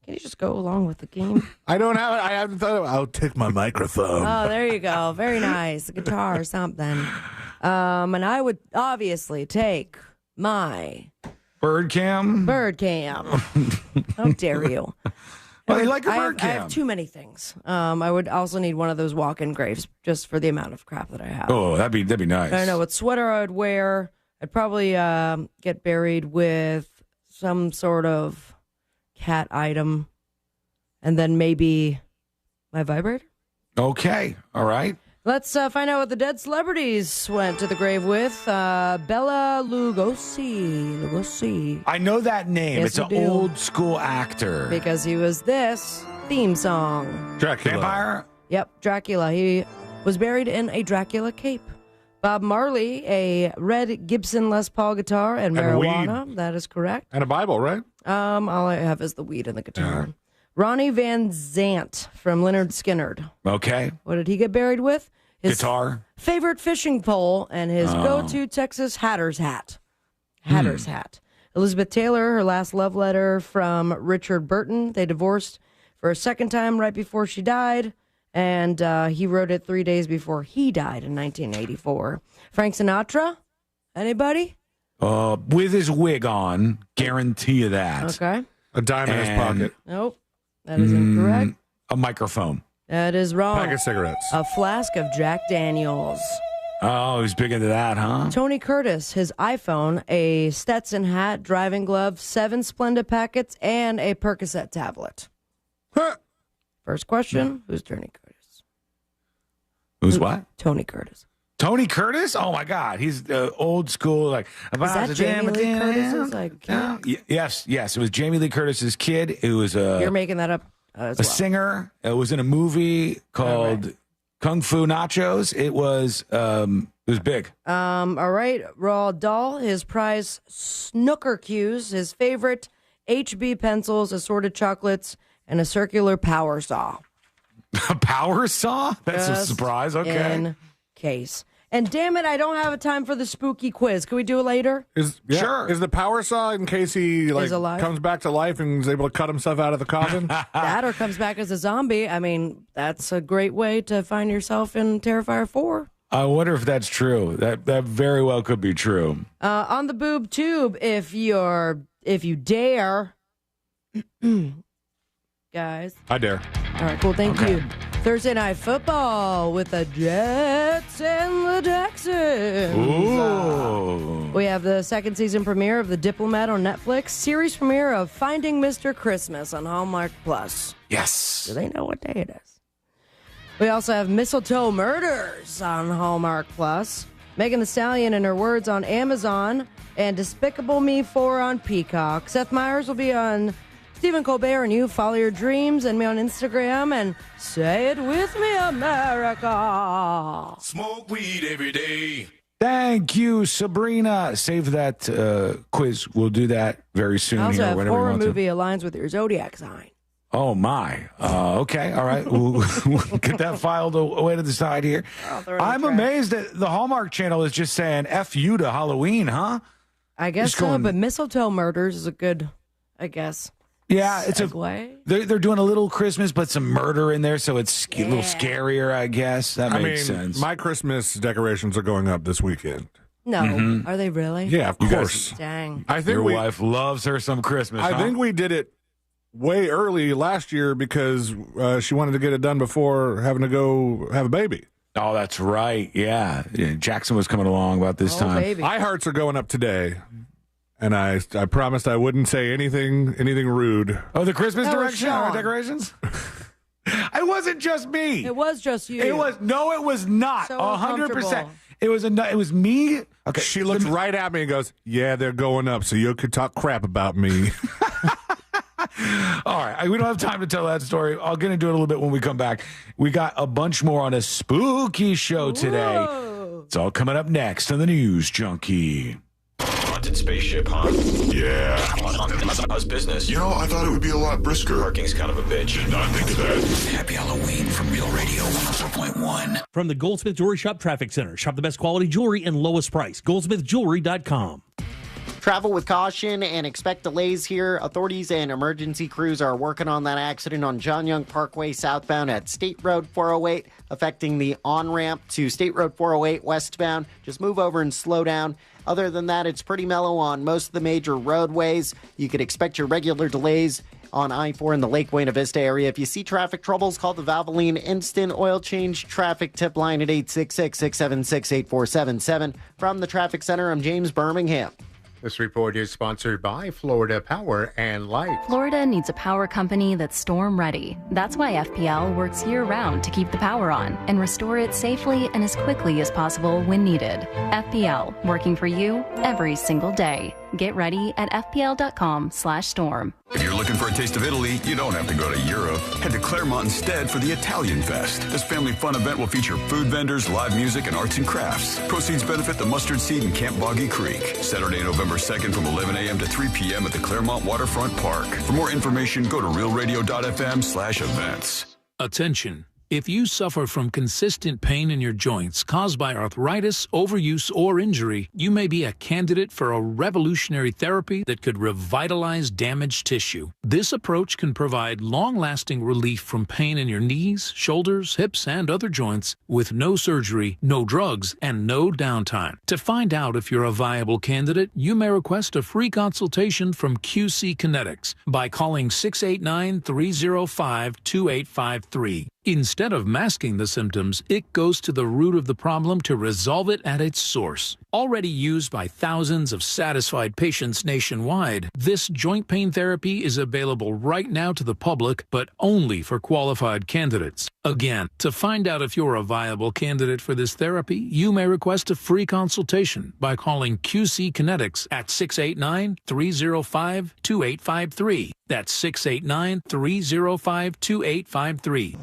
Can you just go along with the game? I don't have it. I haven't thought of it. I'll take my microphone. Oh, there you go. Very nice. A guitar or something. And I would obviously take my... Bird cam? Bird cam. How dare you? Well, you like a bird I cam. have too many things. I would also need one of those walk-in graves just for the amount of crap that I have. Oh, that'd be nice. I don't know what sweater I would wear. I'd probably get buried with some sort of cat item, and then maybe my vibrator. Okay, all right. Let's find out what the dead celebrities went to the grave with. Bela Lugosi. I know that name. Yes, it's an old school actor. Because he was this theme song. Dracula. Vampire? Yep, Dracula. He was buried in a Dracula cape. Bob Marley, a red Gibson Les Paul guitar and marijuana. Weed. That is correct. And a Bible, right? All I have is the weed and the guitar. Ronnie Van Zant from Lynyrd Skynyrd. Okay. What did he get buried with? His guitar. Favorite fishing pole and his go-to Texas Hatter's hat. Hatter's hat. Elizabeth Taylor, her last love letter from Richard Burton. They divorced for a second time right before she died. And he wrote it 3 days before he died in 1984. Frank Sinatra? Anybody? With his wig on. Guarantee you that. Okay. A dime in his pocket. Nope. That is incorrect. A microphone. That is wrong. Pack of cigarettes. A flask of Jack Daniels. Oh, he's big into that, huh? Tony Curtis, his iPhone, a Stetson hat, driving glove, 7 Splenda packets, and a Percocet tablet. First question, who's Tony Curtis? Who's what? Tony Curtis. Tony Curtis? Oh, my God. He's old school. Like, Is that Jamie Lee Curtis's? Yes. It was Jamie Lee Curtis's kid. It was You're making that up as well. singer. It was in a movie called Kung Fu Nachos. It was big. All right. Roald Dahl, his prize snooker cues, his favorite HB pencils, assorted chocolates, and a circular power saw. A power saw? That's Just a surprise. Okay. In case. And damn it, I don't have a time for the spooky quiz. Can we do it later? Sure. Is the power saw in case he alive? comes back to life and is able to cut himself out of the coffin? That or comes back as a zombie. I mean, that's a great way to find yourself in Terrifier 4. I wonder if that's true. That very well could be true. On the boob tube, if you dare, guys. I dare. All right, cool. Thank you. Thursday Night Football with the Jets and the Texans. Ooh. We have the second season premiere of The Diplomat on Netflix, series premiere of Finding Mr. Christmas on Hallmark Plus. Yes. Do they know what day it is? We also have Mistletoe Murders on Hallmark Plus, Megan Thee Stallion and Her Words on Amazon, and Despicable Me 4 on Peacock. Seth Meyers will be on Stephen Colbert and You. Follow your dreams and me on Instagram and say it with me, America. Smoke weed every day. Thank you, Sabrina. Save that quiz. We'll do that very soon. I also have whenever horror you want movie aligns with your zodiac sign. Oh, my. Okay. All right. We'll get that filed away to the side here. I'm amazed that the Hallmark Channel is just saying F you to Halloween, huh? I guess so, but Mistletoe Murders is a good, I guess. Yeah, it's segue. They're doing a little Christmas, but some murder in there, so it's a little scarier, I guess. That makes sense. My Christmas decorations are going up this weekend. No, are they really? Yeah, of course. Dang. I think Your wife loves her some Christmas. I think we did it way early last year because she wanted to get it done before having to go have a baby. Oh, that's right. Yeah. Jackson was coming along about this time. Baby. iHearts are going up today. And I promised I wouldn't say anything rude. Oh, the Christmas decorations? It wasn't just me. It was just you. It was not. So 100%. It was me. Okay. She looked right at me and goes, "Yeah, they're going up, so you could talk crap about me." All right. We don't have time to tell that story. I'll get into it a little bit when we come back. We got a bunch more on a spooky show today. Whoa. It's all coming up next on the News Junkie. Haunted spaceship, huh? Yeah. How's business? You know, I thought it would be a lot brisker. Parking's kind of a bitch. Did not think of that. Happy Halloween from Real Radio 104.1. From the Goldsmith Jewelry Shop Traffic Center. Shop the best quality jewelry and lowest price. GoldsmithJewelry.com. Travel with caution and expect delays here. Authorities and emergency crews are working on that accident on John Young Parkway southbound at State Road 408, affecting the on-ramp to State Road 408 westbound. Just move over and slow down. Other than that, it's pretty mellow on most of the major roadways. You could expect your regular delays on I-4 in the Lake Buena Vista area. If you see traffic troubles, call the Valvoline Instant Oil Change Traffic Tip Line at 866-676-8477. From the Traffic Center, I'm James Birmingham. This report is sponsored by Florida Power and Light. Florida needs a power company that's storm ready. That's why FPL works year-round to keep the power on and restore it safely and as quickly as possible when needed. FPL, working for you every single day. Get ready at fpl.com/storm. If you're looking for a taste of Italy, you don't have to go to Europe. Head to Claremont instead for the Italian Fest. This family fun event will feature food vendors, live music, and arts and crafts. Proceeds benefit the Mustard Seed and Camp Boggy Creek. Saturday, November 2nd from 11 a.m. to 3 p.m. at the Claremont Waterfront Park. For more information, go to realradio.fm/events. Attention. If you suffer from consistent pain in your joints caused by arthritis, overuse, or injury, you may be a candidate for a revolutionary therapy that could revitalize damaged tissue. This approach can provide long-lasting relief from pain in your knees, shoulders, hips, and other joints with no surgery, no drugs, and no downtime. To find out if you're a viable candidate, you may request a free consultation from QC Kinetics by calling 689-305-2853. Instead of masking the symptoms, it goes to the root of the problem to resolve it at its source. Already used by thousands of satisfied patients nationwide, this joint pain therapy is available right now to the public, but only for qualified candidates. Again, to find out if you're a viable candidate for this therapy, you may request a free consultation by calling QC Kinetics at 689-305-2853. That's 689-305-2853.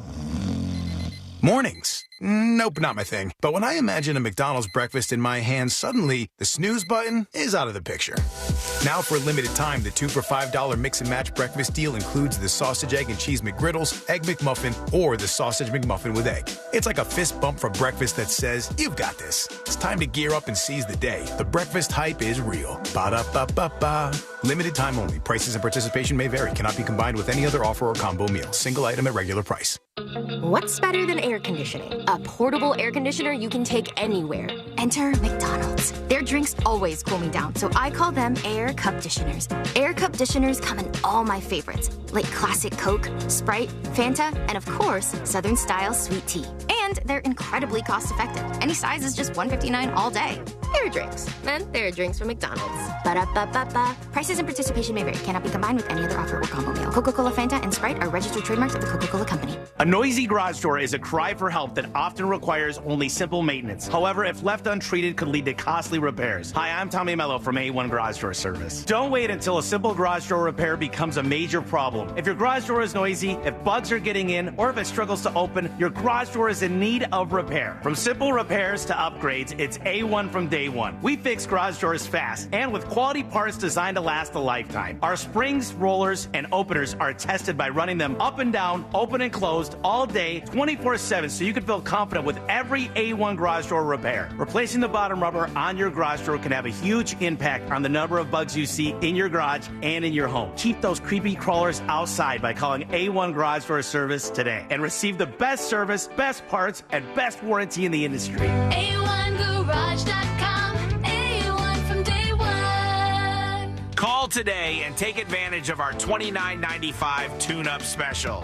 Mornings. Nope, not my thing. But when I imagine a McDonald's breakfast in my hand, suddenly the snooze button is out of the picture. Now for a limited time, the 2 for $5 mix and match breakfast deal includes the sausage, egg, and cheese McGriddles, egg McMuffin, or the sausage McMuffin with egg. It's like a fist bump for breakfast that says, you've got this. It's time to gear up and seize the day. The breakfast hype is real. Ba-da-ba-ba-ba. Limited time only. Prices and participation may vary. Cannot be combined with any other offer or combo meal. Single item at regular price. What's better than air conditioning? A portable air conditioner you can take anywhere. Enter McDonald's. Their drinks always cool me down, so I call them air cup-ditioners. Air cup-ditioners come in all my favorites, like classic Coke, Sprite, Fanta, and of course, Southern-style sweet tea. And they're incredibly cost-effective. Any size is just $1.59 all day. Air drinks. And they're drinks from McDonald's. Ba-da-ba-ba-ba. Prices and participation may vary. Cannot be combined with any other offer or combo meal. Coca-Cola, Fanta, and Sprite are registered trademarks of the Coca-Cola Company. A noisy garage door is a cry for help that often requires only simple maintenance. However, if left untreated, could lead to costly repairs. Hi, I'm Tommy Mello from A1 Garage Door Service. Don't wait until a simple garage door repair becomes a major problem. If your garage door is noisy, if bugs are getting in, or if it struggles to open, your garage door is in need of repair. From simple repairs to upgrades, it's A1 from day one. We fix garage doors fast and with quality parts designed to last a lifetime. Our springs, rollers, and openers are tested by running them up and down, open and closed all day, 24/7, so you can feel confident with every A1 garage door repair. Replacing the bottom rubber on your garage door can have a huge impact on the number of bugs you see in your garage and in your home. Keep those creepy crawlers outside by calling A1 Garage Door Service today and receive the best service, best parts, and best warranty in the industry. A1Garage.com. A1 from day one. Call today and take advantage of our $29.95 tune-up special.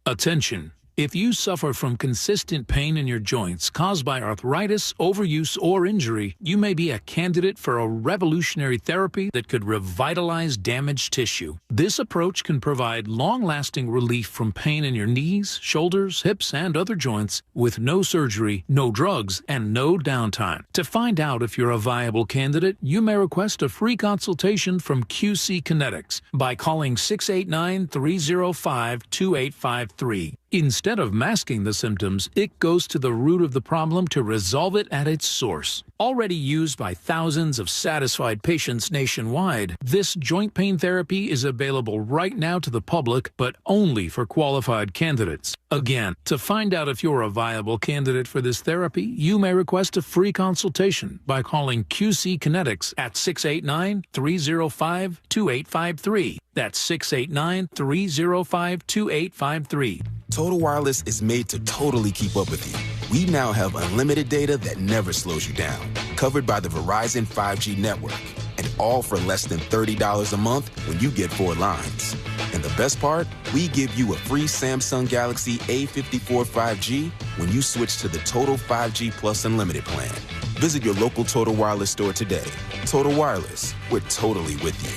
Attention. If you suffer from consistent pain in your joints caused by arthritis, overuse, or injury, you may be a candidate for a revolutionary therapy that could revitalize damaged tissue. This approach can provide long-lasting relief from pain in your knees, shoulders, hips, and other joints with no surgery, no drugs, and no downtime. To find out if you're a viable candidate, you may request a free consultation from QC Kinetics by calling 689-305-2853. Instead of masking the symptoms, it goes to the root of the problem to resolve it at its source. Already used by thousands of satisfied patients nationwide, this joint pain therapy is available right now to the public, but only for qualified candidates. Again, to find out if you're a viable candidate for this therapy, you may request a free consultation by calling QC Kinetics at 689-305-2853. That's 689-305-2853. Total Wireless is made to totally keep up with you. We now have unlimited data that never slows you down, covered by the Verizon 5G network, and all for less than $30 a month when you get 4 lines. And the best part? We give you a free Samsung Galaxy A54 5G when you switch to the Total 5G Plus Unlimited plan. Visit your local Total Wireless store today. Total Wireless, we're totally with you.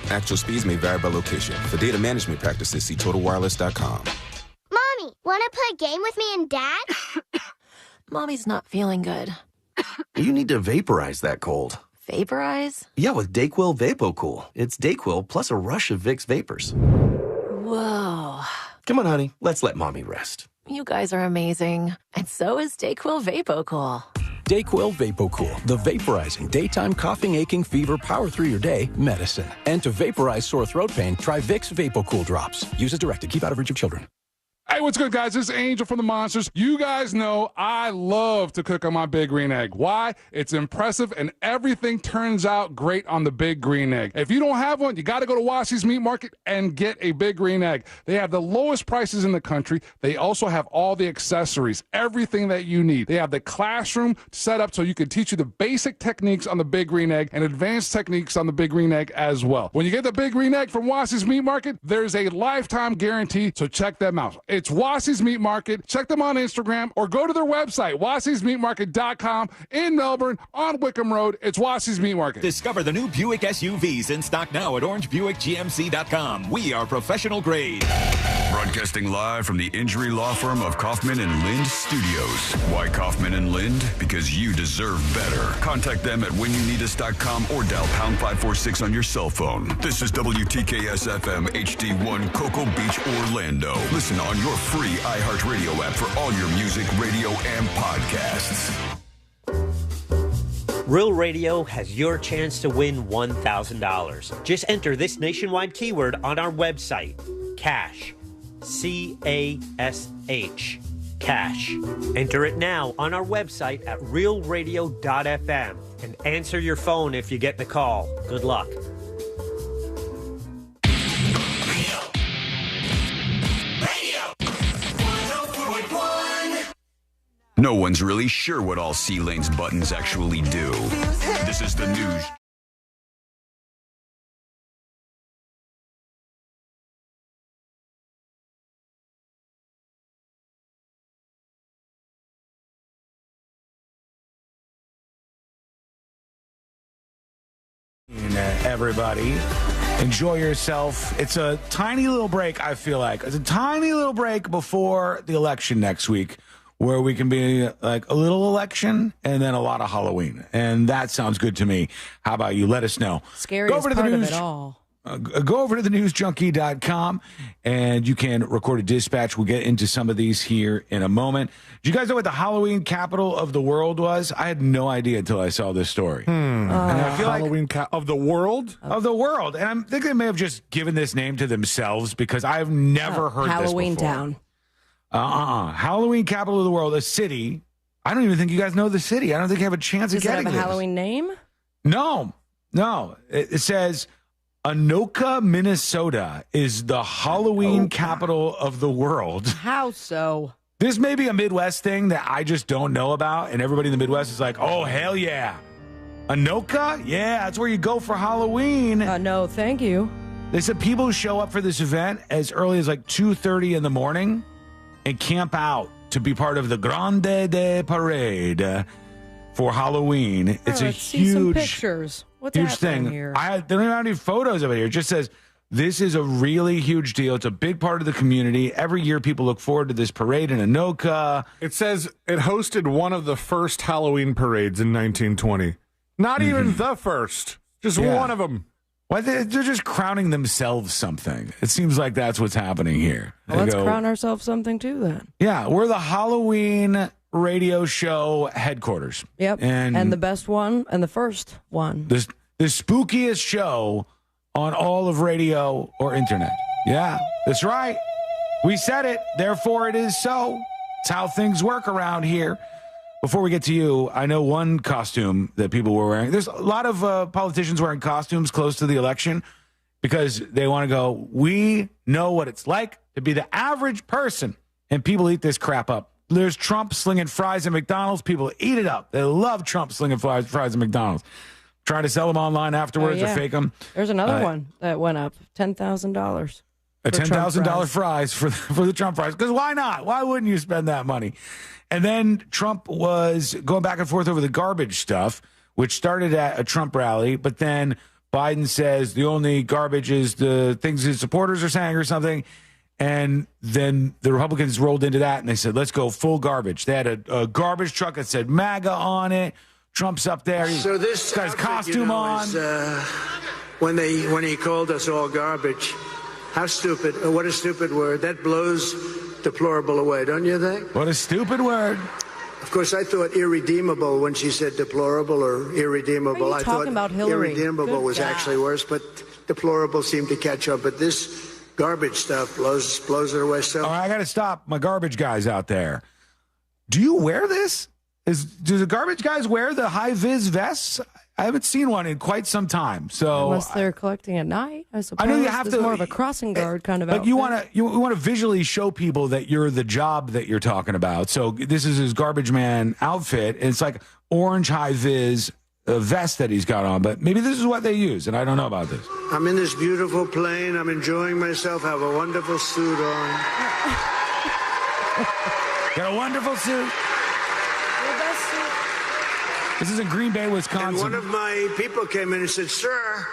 Actual speeds may vary by location. For data management practices, see TotalWireless.com. Mommy, want to play a game with me and Dad? Mommy's not feeling good. You need to vaporize that cold. Vaporize? Yeah, with Dayquil VapoCool. It's Dayquil plus a rush of Vicks vapors. Whoa. Come on, honey. Let's let Mommy rest. You guys are amazing. And so is Dayquil VapoCool. Dayquil VapoCool, the vaporizing daytime coughing, aching, fever, power through your day medicine. And to vaporize sore throat pain, try Vicks VapoCool drops. Use as directed. Keep out of reach of children. Hey, what's good, guys? This is Angel from the Monsters. You guys know I love to cook on my Big Green Egg. Why? It's impressive, and everything turns out great on the Big Green Egg. If you don't have one, you got to go to Wassy's Meat Market and get a Big Green Egg. They have the lowest prices in the country. They also have all the accessories, everything that you need. They have the classroom set up so you can teach you the basic techniques on the Big Green Egg and advanced techniques on the Big Green Egg as well. When you get the Big Green Egg from Wassy's Meat Market, there's a lifetime guarantee, so check them out. It's Wassy's Meat Market. Check them on Instagram or go to their website, wassysmeatmarket.com in Melbourne on Wickham Road. It's Wassy's Meat Market. Discover the new Buick SUVs in stock now at orangebuickgmc.com. We are professional grade. Broadcasting live from the injury law firm of Kaufman and Lind Studios. Why Kaufman and Lind? Because you deserve better. Contact them at whenyouneedus.com or dial pound 546 on your cell phone. This is WTKS FM HD1 Cocoa Beach, Orlando. Listen on your free iHeartRadio app for all your music, radio, and podcasts. Real Radio has your chance to win $1,000. Just enter this nationwide keyword on our website, CASH. C-A-S-H. Cash. Enter it now on our website at realradio.fm and answer your phone if you get the call. Good luck. No one's really sure what all C-Lane's buttons actually do. This is the news. Everybody, enjoy yourself. It's a tiny little break, I feel like. It's a tiny little break before the election next week, where we can be like a little election and then a lot of Halloween. And that sounds good to me. How about you? Let us know. Scariest part of it all. Go over to thenewsjunkie.com and you can record a dispatch. We'll get into some of these here in a moment. Do you guys know what the Halloween capital of the world was? I had no idea until I saw this story. And I feel Halloween of the world? Of the world. And I'm thinking they may have just given this name to themselves because I've never heard Halloween this before. Town. Halloween capital of the world, a city. I don't even think you guys know the city. I don't think you have a chance of getting Does it have a this. Halloween name? No. It says Anoka, Minnesota is the Halloween capital of the world. How so? This may be a Midwest thing that I just don't know about, and everybody in the Midwest is like, oh, hell yeah. Anoka? Yeah, that's where you go for Halloween. No, thank you. They said people show up for this event as early as like 2:30 in the morning and camp out to be part of the Grande de Parade for Halloween. It's a let's see some huge, pictures. What's huge happening thing. here? They don't have any photos of it here. It just says this is a really huge deal. It's a big part of the community. Every year people look forward to this parade in Anoka. It says it hosted one of the first Halloween parades in 1920. Not even the first. Just one of them. Why they're just crowning themselves something. It seems like that's what's happening here. Well, let's crown ourselves something too then. Yeah, we're the Halloween radio show headquarters. Yep. And the best one and the first one. The spookiest show on all of radio or internet. Yeah, that's right. We said it, therefore it is so. It's how things work around here. Before we get to you, I know one costume that people were wearing. There's a lot of politicians wearing costumes close to the election because they want to go, we know what it's like to be the average person, and people eat this crap up. There's Trump slinging fries at McDonald's. People eat it up. They love Trump slinging fries at McDonald's. Trying to sell them online afterwards or fake them. There's another one that went up, $10,000. A $10,000 prize for the Trump prize. Because why not? Why wouldn't you spend that money? And then Trump was going back and forth over the garbage stuff, which started at a Trump rally, but then Biden says the only garbage is the things his supporters are saying or something. And then the Republicans rolled into that and they said, let's go full garbage. They had a garbage truck that said MAGA on it. Trump's up there. He's so this got his costume on. Is, when he called us all garbage, how stupid. What a stupid word. That blows deplorable away, don't you think? What a stupid word. Of course, I thought irredeemable when she said deplorable or irredeemable. I thought about Hillary? Irredeemable was actually worse, but deplorable seemed to catch up. But this garbage stuff blows it away. So all right, I got to stop my garbage guys out there. Do you wear this? Do the garbage guys wear the high-vis vests? I haven't seen one in quite some time. So unless they're collecting at night, I suppose. I know you have It's to more of a crossing guard kind of But outfit. you want to visually show people that you're the job that you're talking about. So this is his garbage man outfit. And it's like orange high-vis vest that he's got on. But maybe this is what they use, and I don't know about this. I'm in this beautiful plane. I'm enjoying myself. I have a wonderful suit on. Got a wonderful suit. This is in Green Bay, Wisconsin. And one of my people came in and said, sir,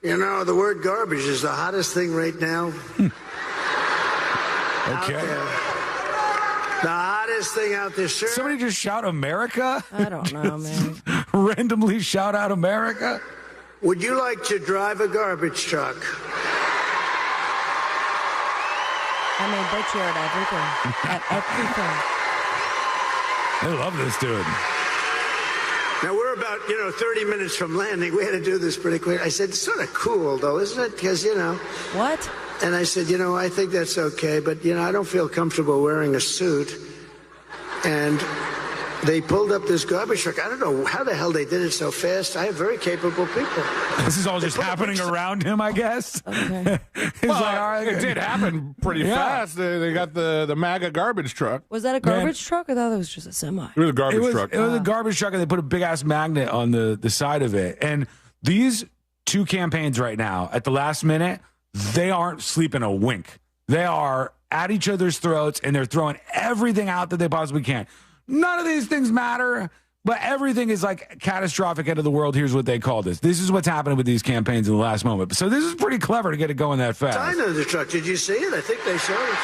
you know, the word garbage is the hottest thing right now. Okay. The hottest thing out there, sir. Somebody just shout America? I don't know, man. Randomly shout out America? Would you like to drive a garbage truck? I mean, they cheered everything. At everything. They love this dude. Now, we're about, 30 minutes from landing. We had to do this pretty quick. I said, it's sort of cool, though, isn't it? Because, What? And I said, I think that's okay, but, I don't feel comfortable wearing a suit. And they pulled up this garbage truck. I don't know how the hell they did it so fast. I have very capable people. This is all just happening around him, I guess. Okay. It did happen pretty fast. They got the MAGA garbage truck. Was that a garbage truck? I thought it was just a semi. It was a garbage truck. It was a garbage truck, and they put a big-ass magnet on the side of it. And these two campaigns right now, at the last minute, they aren't sleeping a wink. They are at each other's throats, and they're throwing everything out that they possibly can. None of these things matter, but everything is like catastrophic end of the world. Here's what they call this. This is what's happening with these campaigns in the last moment. So this is pretty clever to get it going that fast. Sign of the truck. Did you see it? I think they showed it.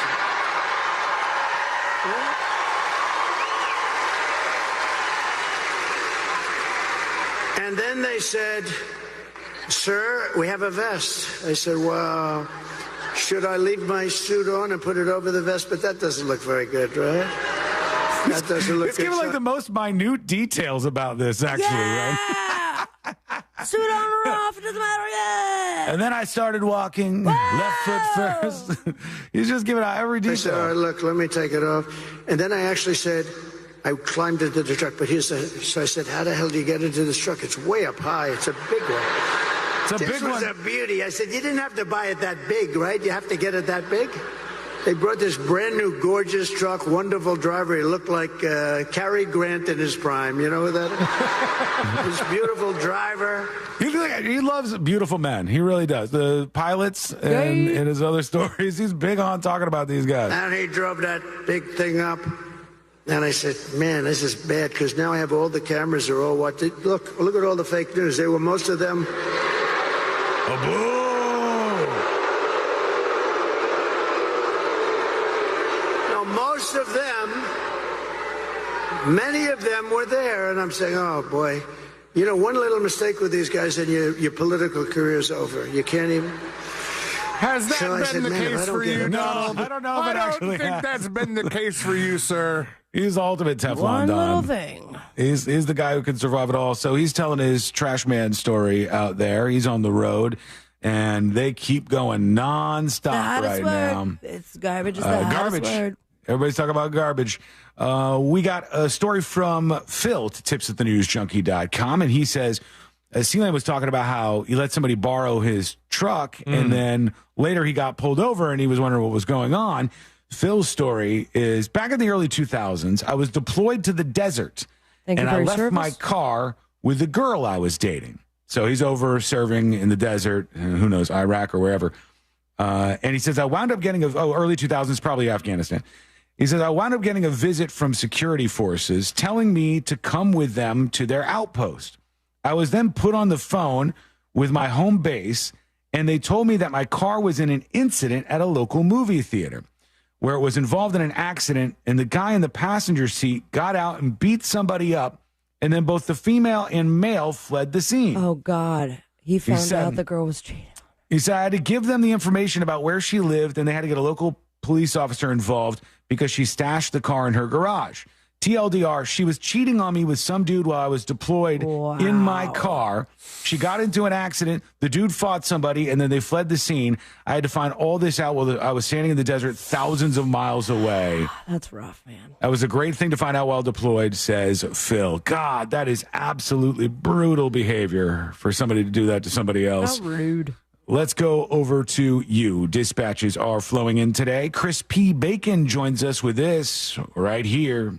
Yeah. And then they said, sir, we have a vest. I said, well, should I leave my suit on and put it over the vest? But that doesn't look very good, right? That doesn't look it's good. giving like the most minute details about this, actually, right? Suit on or off, it doesn't matter yet. And then I started walking, left foot first. He's just giving out every detail. I said, all right, look, let me take it off. And then I actually said, I climbed into the truck, but so I said, how the hell do you get into this truck? It's way up high. It's a big one. This was a beauty. I said, you didn't have to buy it that big, right? You have to get it that big? They brought this brand new, gorgeous truck, wonderful driver. He looked like Cary Grant in his prime. You know who that is? This beautiful driver. He loves beautiful men. He really does. The pilots and his other stories, he's big on talking about these guys. And he drove that big thing up. And I said, man, this is bad, because now I have all the cameras are all watching. Look at all the fake news. They were most of them. Oh, boo! Most of them, many of them were there, and I'm saying, oh boy, one little mistake with these guys and your political career's over. You can't even. Has that been the case for you? No, I don't know if it actually has. I don't think that's been the case for you, sir. He's the ultimate Teflon One Don. little thing. He's the guy who can survive it all. So he's telling his trash man story out there. He's on the road. And they keep going nonstop right now. It's garbage is the hottest word. Everybody's talking about garbage. We got a story from Phil to tips@thenewsjunkie.com, and he says, C-Lane was talking about how he let somebody borrow his truck, and then later he got pulled over, and he was wondering what was going on. Phil's story is, back in the early 2000s, I was deployed to the desert, and I left my car with the girl I was dating. So he's over serving in the desert, who knows, Iraq or wherever. And he says, I wound up getting early 2000s, probably Afghanistan. He says, I wound up getting a visit from security forces telling me to come with them to their outpost. I was then put on the phone with my home base, and they told me that my car was in an incident at a local movie theater where it was involved in an accident, and the guy in the passenger seat got out and beat somebody up, and then both the female and male fled the scene. Oh, God. He found out the girl was cheating. He said, I had to give them the information about where she lived, and they had to get a local police officer involved because she stashed the car in her garage. TLDR, she was cheating on me with some dude while I was deployed in my car. She got into an accident. The dude fought somebody, and then they fled the scene. I had to find all this out while I was standing in the desert thousands of miles away. That's rough, man. That was a great thing to find out while deployed, says Phil. God, that is absolutely brutal behavior for somebody to do that to somebody else. How rude. Let's go over to you. Dispatches are flowing in today. Chris P. Bacon joins us with this right here.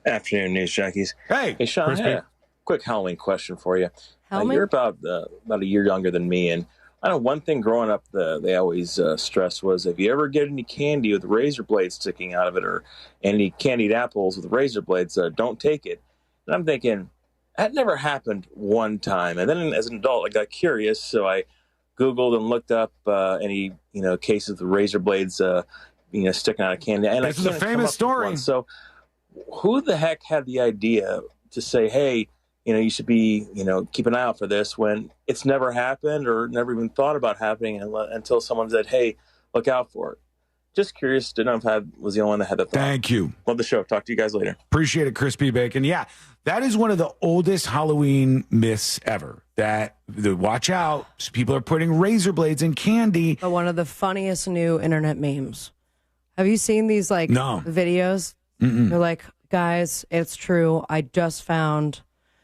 Afternoon, News Junkies. Hey, Sean, I had a quick Halloween question for you. You're about a year younger than me, and I know one thing growing up they always stressed was if you ever get any candy with razor blades sticking out of it or any candied apples with razor blades, don't take it. And I'm thinking, that never happened one time. And then as an adult, I got curious, so I Googled and looked up any cases of razor blades sticking out of candy. And this is a famous story. So who the heck had the idea to say, hey, you should be, keep an eye out for this when it's never happened or never even thought about happening until someone said, hey, look out for it. Just curious to know if I was the only one that had that thought. Thank you. Love the show. Talk to you guys later. Appreciate it, Crispy Bacon. Yeah, that is one of the oldest Halloween myths ever. Watch out, people are putting razor blades in candy. But one of the funniest new internet memes. Have you seen these videos? Mm-mm. They're like, guys, it's true. I just found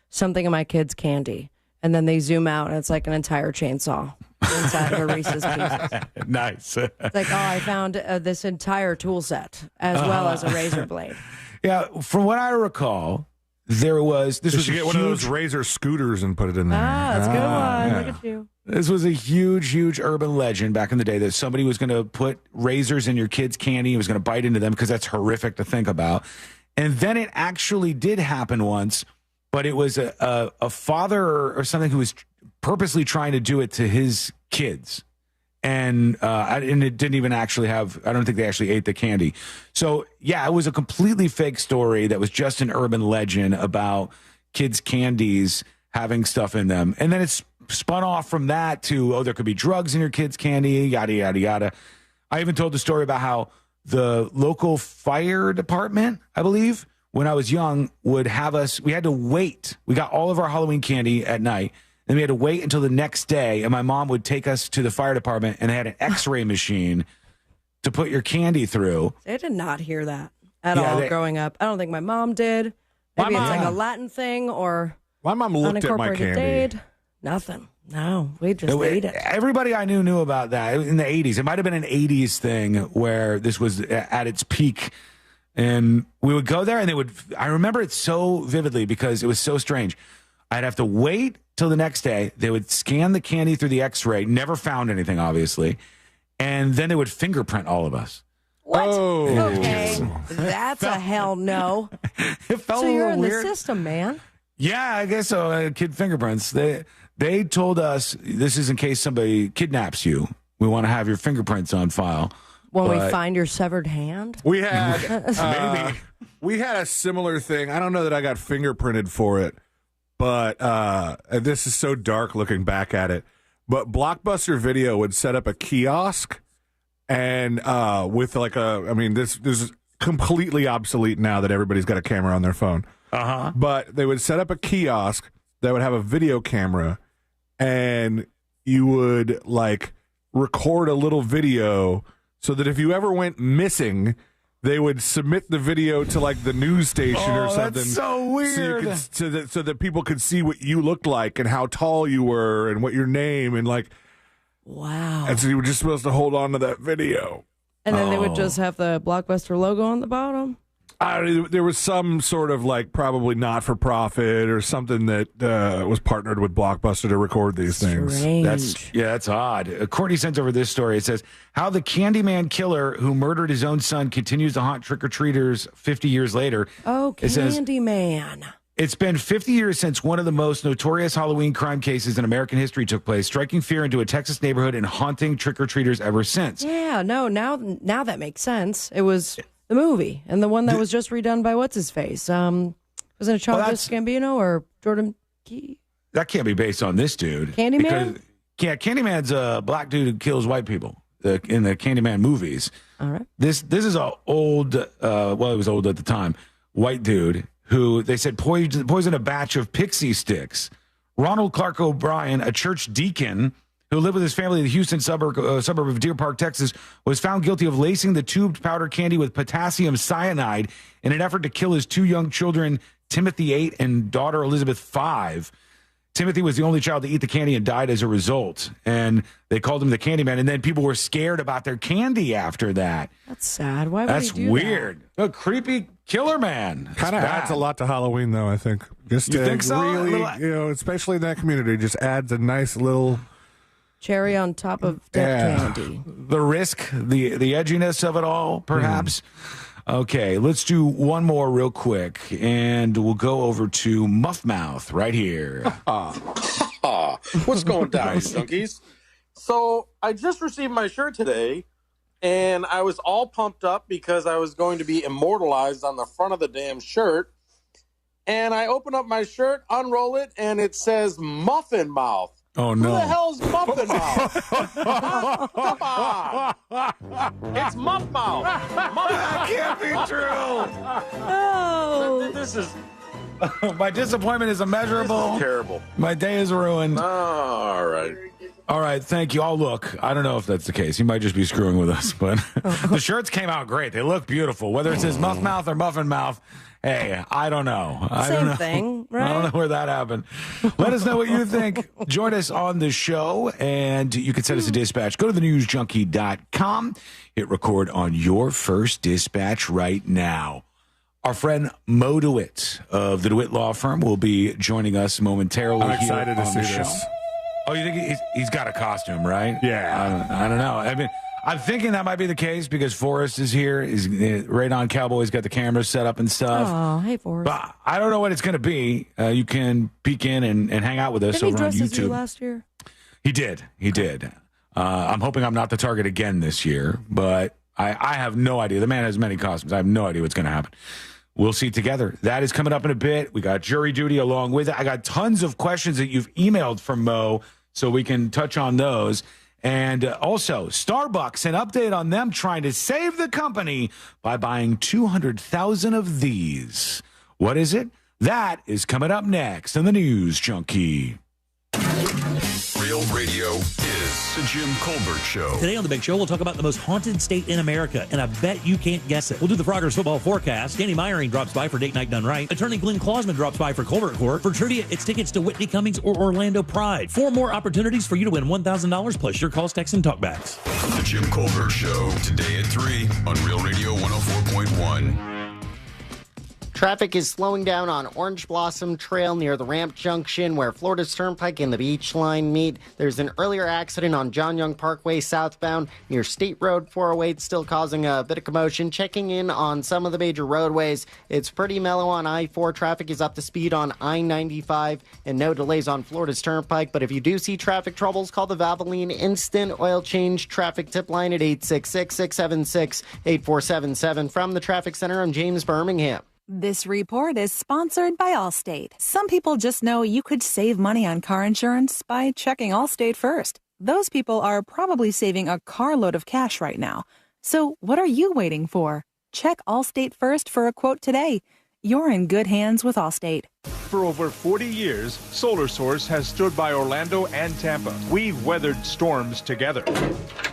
something in my kid's candy. And then they zoom out and it's like an entire chainsaw inside of a Reese's Pieces. Nice. It's like, I found this entire tool set as well as a razor blade. Yeah, from what I recall, there was... This was get one of those razor scooters and put it in there. That's a good one. Look at you. This was a huge urban legend back in the day that somebody was going to put razors in your kid's candy and was going to bite into them because that's horrific to think about. And then it actually did happen once, but it was a father or something who was purposely trying to do it to his kids. And it didn't even actually have, I don't think they actually ate the candy. So, yeah, it was a completely fake story that was just an urban legend about kids' candies having stuff in them. And then it's spun off from that to, there could be drugs in your kids' candy, yada, yada, yada. I even told the story about how the local fire department, I believe, when I was young, would have us, we had to wait. We got all of our Halloween candy at night, and we had to wait until the next day, and my mom would take us to the fire department, and they had an x-ray machine to put your candy through. I did not hear that at all growing up. I don't think my mom did. Maybe it's like a Latin thing or my mom looked at my candy. Date. Nothing. No, we just ate it. Everybody I knew about that in the 80s. It might have been an 80s thing where this was at its peak. And we would go there and I remember it so vividly because it was so strange. I'd have to wait till the next day. They would scan the candy through the x-ray, never found anything, obviously. And then they would fingerprint all of us. What? Oh. Okay. That's a hell no. It felt so you're in weird. The system, man. Yeah, I guess so. Kid fingerprints. They told us this is in case somebody kidnaps you. We want to have your fingerprints on file. When we find your severed hand? We had we had a similar thing. I don't know that I got fingerprinted for it, but this is so dark looking back at it. But Blockbuster Video would set up a kiosk and with this is completely obsolete now that everybody's got a camera on their phone. Uh-huh. But they would set up a kiosk that would have a video camera, and you would record a little video so that if you ever went missing, they would submit the video to the news station or something. That's so weird. So that people could see what you looked like and how tall you were and what your name and wow. And so you were just supposed to hold on to that video. And then they would just have the Blockbuster logo on the bottom. There was some sort of like probably not for profit or something that was partnered with Blockbuster to record these things. That's odd. Courtney sends over this story. It says how the Candyman killer who murdered his own son continues to haunt trick-or-treaters 50 years later. Oh, Candyman. It's been 50 years since one of the most notorious Halloween crime cases in American history took place, striking fear into a Texas neighborhood and haunting trick-or-treaters ever since. Yeah, no, now that makes sense. It was the movie, and the one that was just redone by what's-his-face. Wasn't it Childish Gambino or Jordan Key? That can't be based on this dude. Candyman? Candyman's a black dude who kills white people in the Candyman movies. All right. This is a old, he was old at the time, white dude who they said poisoned a batch of pixie sticks. Ronald Clark O'Brien, a church deacon who lived with his family in the Houston suburb of Deer Park, Texas, was found guilty of lacing the tubed powder candy with potassium cyanide in an effort to kill his two young children, Timothy, 8, and daughter, Elizabeth, 5. Timothy was the only child to eat the candy and died as a result. And they called him the Candyman. And then people were scared about their candy after that. That's sad. Why would That's he do weird. A creepy killer man. Kind of adds a lot to Halloween, though, I think. Just You think so? Really, especially in that community, just adds a nice little cherry on top of dead candy. The risk, the edginess of it all, perhaps. Okay, let's do one more real quick, and we'll go over to Muffmouth right here. What's going down, junkies? So I just received my shirt today, and I was all pumped up because I was going to be immortalized on the front of the damn shirt. And I open up my shirt, unroll it, and it says Muffin Mouth. Oh, no. Who the hell's Muffin Mouth? Come on. It's Muff Mouth. That can't be true. Oh. This is... My disappointment is immeasurable. This is terrible. My day is ruined. All right. All right, thank you. Oh, look, I don't know if that's the case. He might just be screwing with us, but the shirts came out great. They look beautiful. Whether it says Muff Mouth or Muffin Mouth, hey, I don't know. Same thing, right? I don't know where that happened. Let us know what you think. Join us on the show, and you can send us a dispatch. Go to thenewsjunkie.com. Hit record on your first dispatch right now. Our friend Mo DeWitt of the DeWitt Law Firm will be joining us momentarily. I'm excited to see the show. this. Oh, you think he's got a costume, right? Yeah. I don't know. I mean, I'm thinking that might be the case because Forrest is here. He's Radon Cowboy's got the cameras set up and stuff. Oh, hey, Forrest. But I don't know what it's going to be. You can peek in and hang out with us Didn't over on he dress as you YouTube. last year? He did. He did. I'm hoping I'm not the target again this year, but I have no idea. The man has many costumes. I have no idea what's going to happen. We'll see together. That is coming up in a bit. We got jury duty along with it. I got tons of questions that you've emailed from Mo, so we can touch on those. And also, Starbucks, an update on them trying to save the company by buying 200,000 of these. What is it? That is coming up next on the News Junkie. Real Radio is the Jim Colbert Show. Today on The Big Show, we'll talk about the most haunted state in America, and I bet you can't guess it. We'll do the Froggers football forecast. Danny Meyering drops by for Date Night Done Right. Attorney Glenn Klausman drops by for Colbert Court. For trivia, it's tickets to Whitney Cummings or Orlando Pride. 4 more opportunities for you to win $1,000 plus your calls, texts, and talkbacks. The Jim Colbert Show, today at 3 on Real Radio 104.1. Traffic is slowing down on Orange Blossom Trail near the Ramp Junction where Florida's Turnpike and the Beach Line meet. There's an earlier accident on John Young Parkway southbound near State Road 408, still causing a bit of commotion. Checking in on some of the major roadways, it's pretty mellow on I-4. Traffic is up to speed on I-95 and no delays on Florida's Turnpike. But if you do see traffic troubles, call the Valvoline Instant Oil Change Traffic Tip Line at 866-676-8477. From the Traffic Center, I'm James Birmingham. This report is sponsored by Allstate. Some people just know you could save money on car insurance by checking Allstate first. Those people are probably saving a carload of cash right now. So what are you waiting for? Check Allstate first for a quote today. You're in good hands with Allstate. For over 40 years, Solar Source has stood by Orlando and Tampa. We've weathered storms together.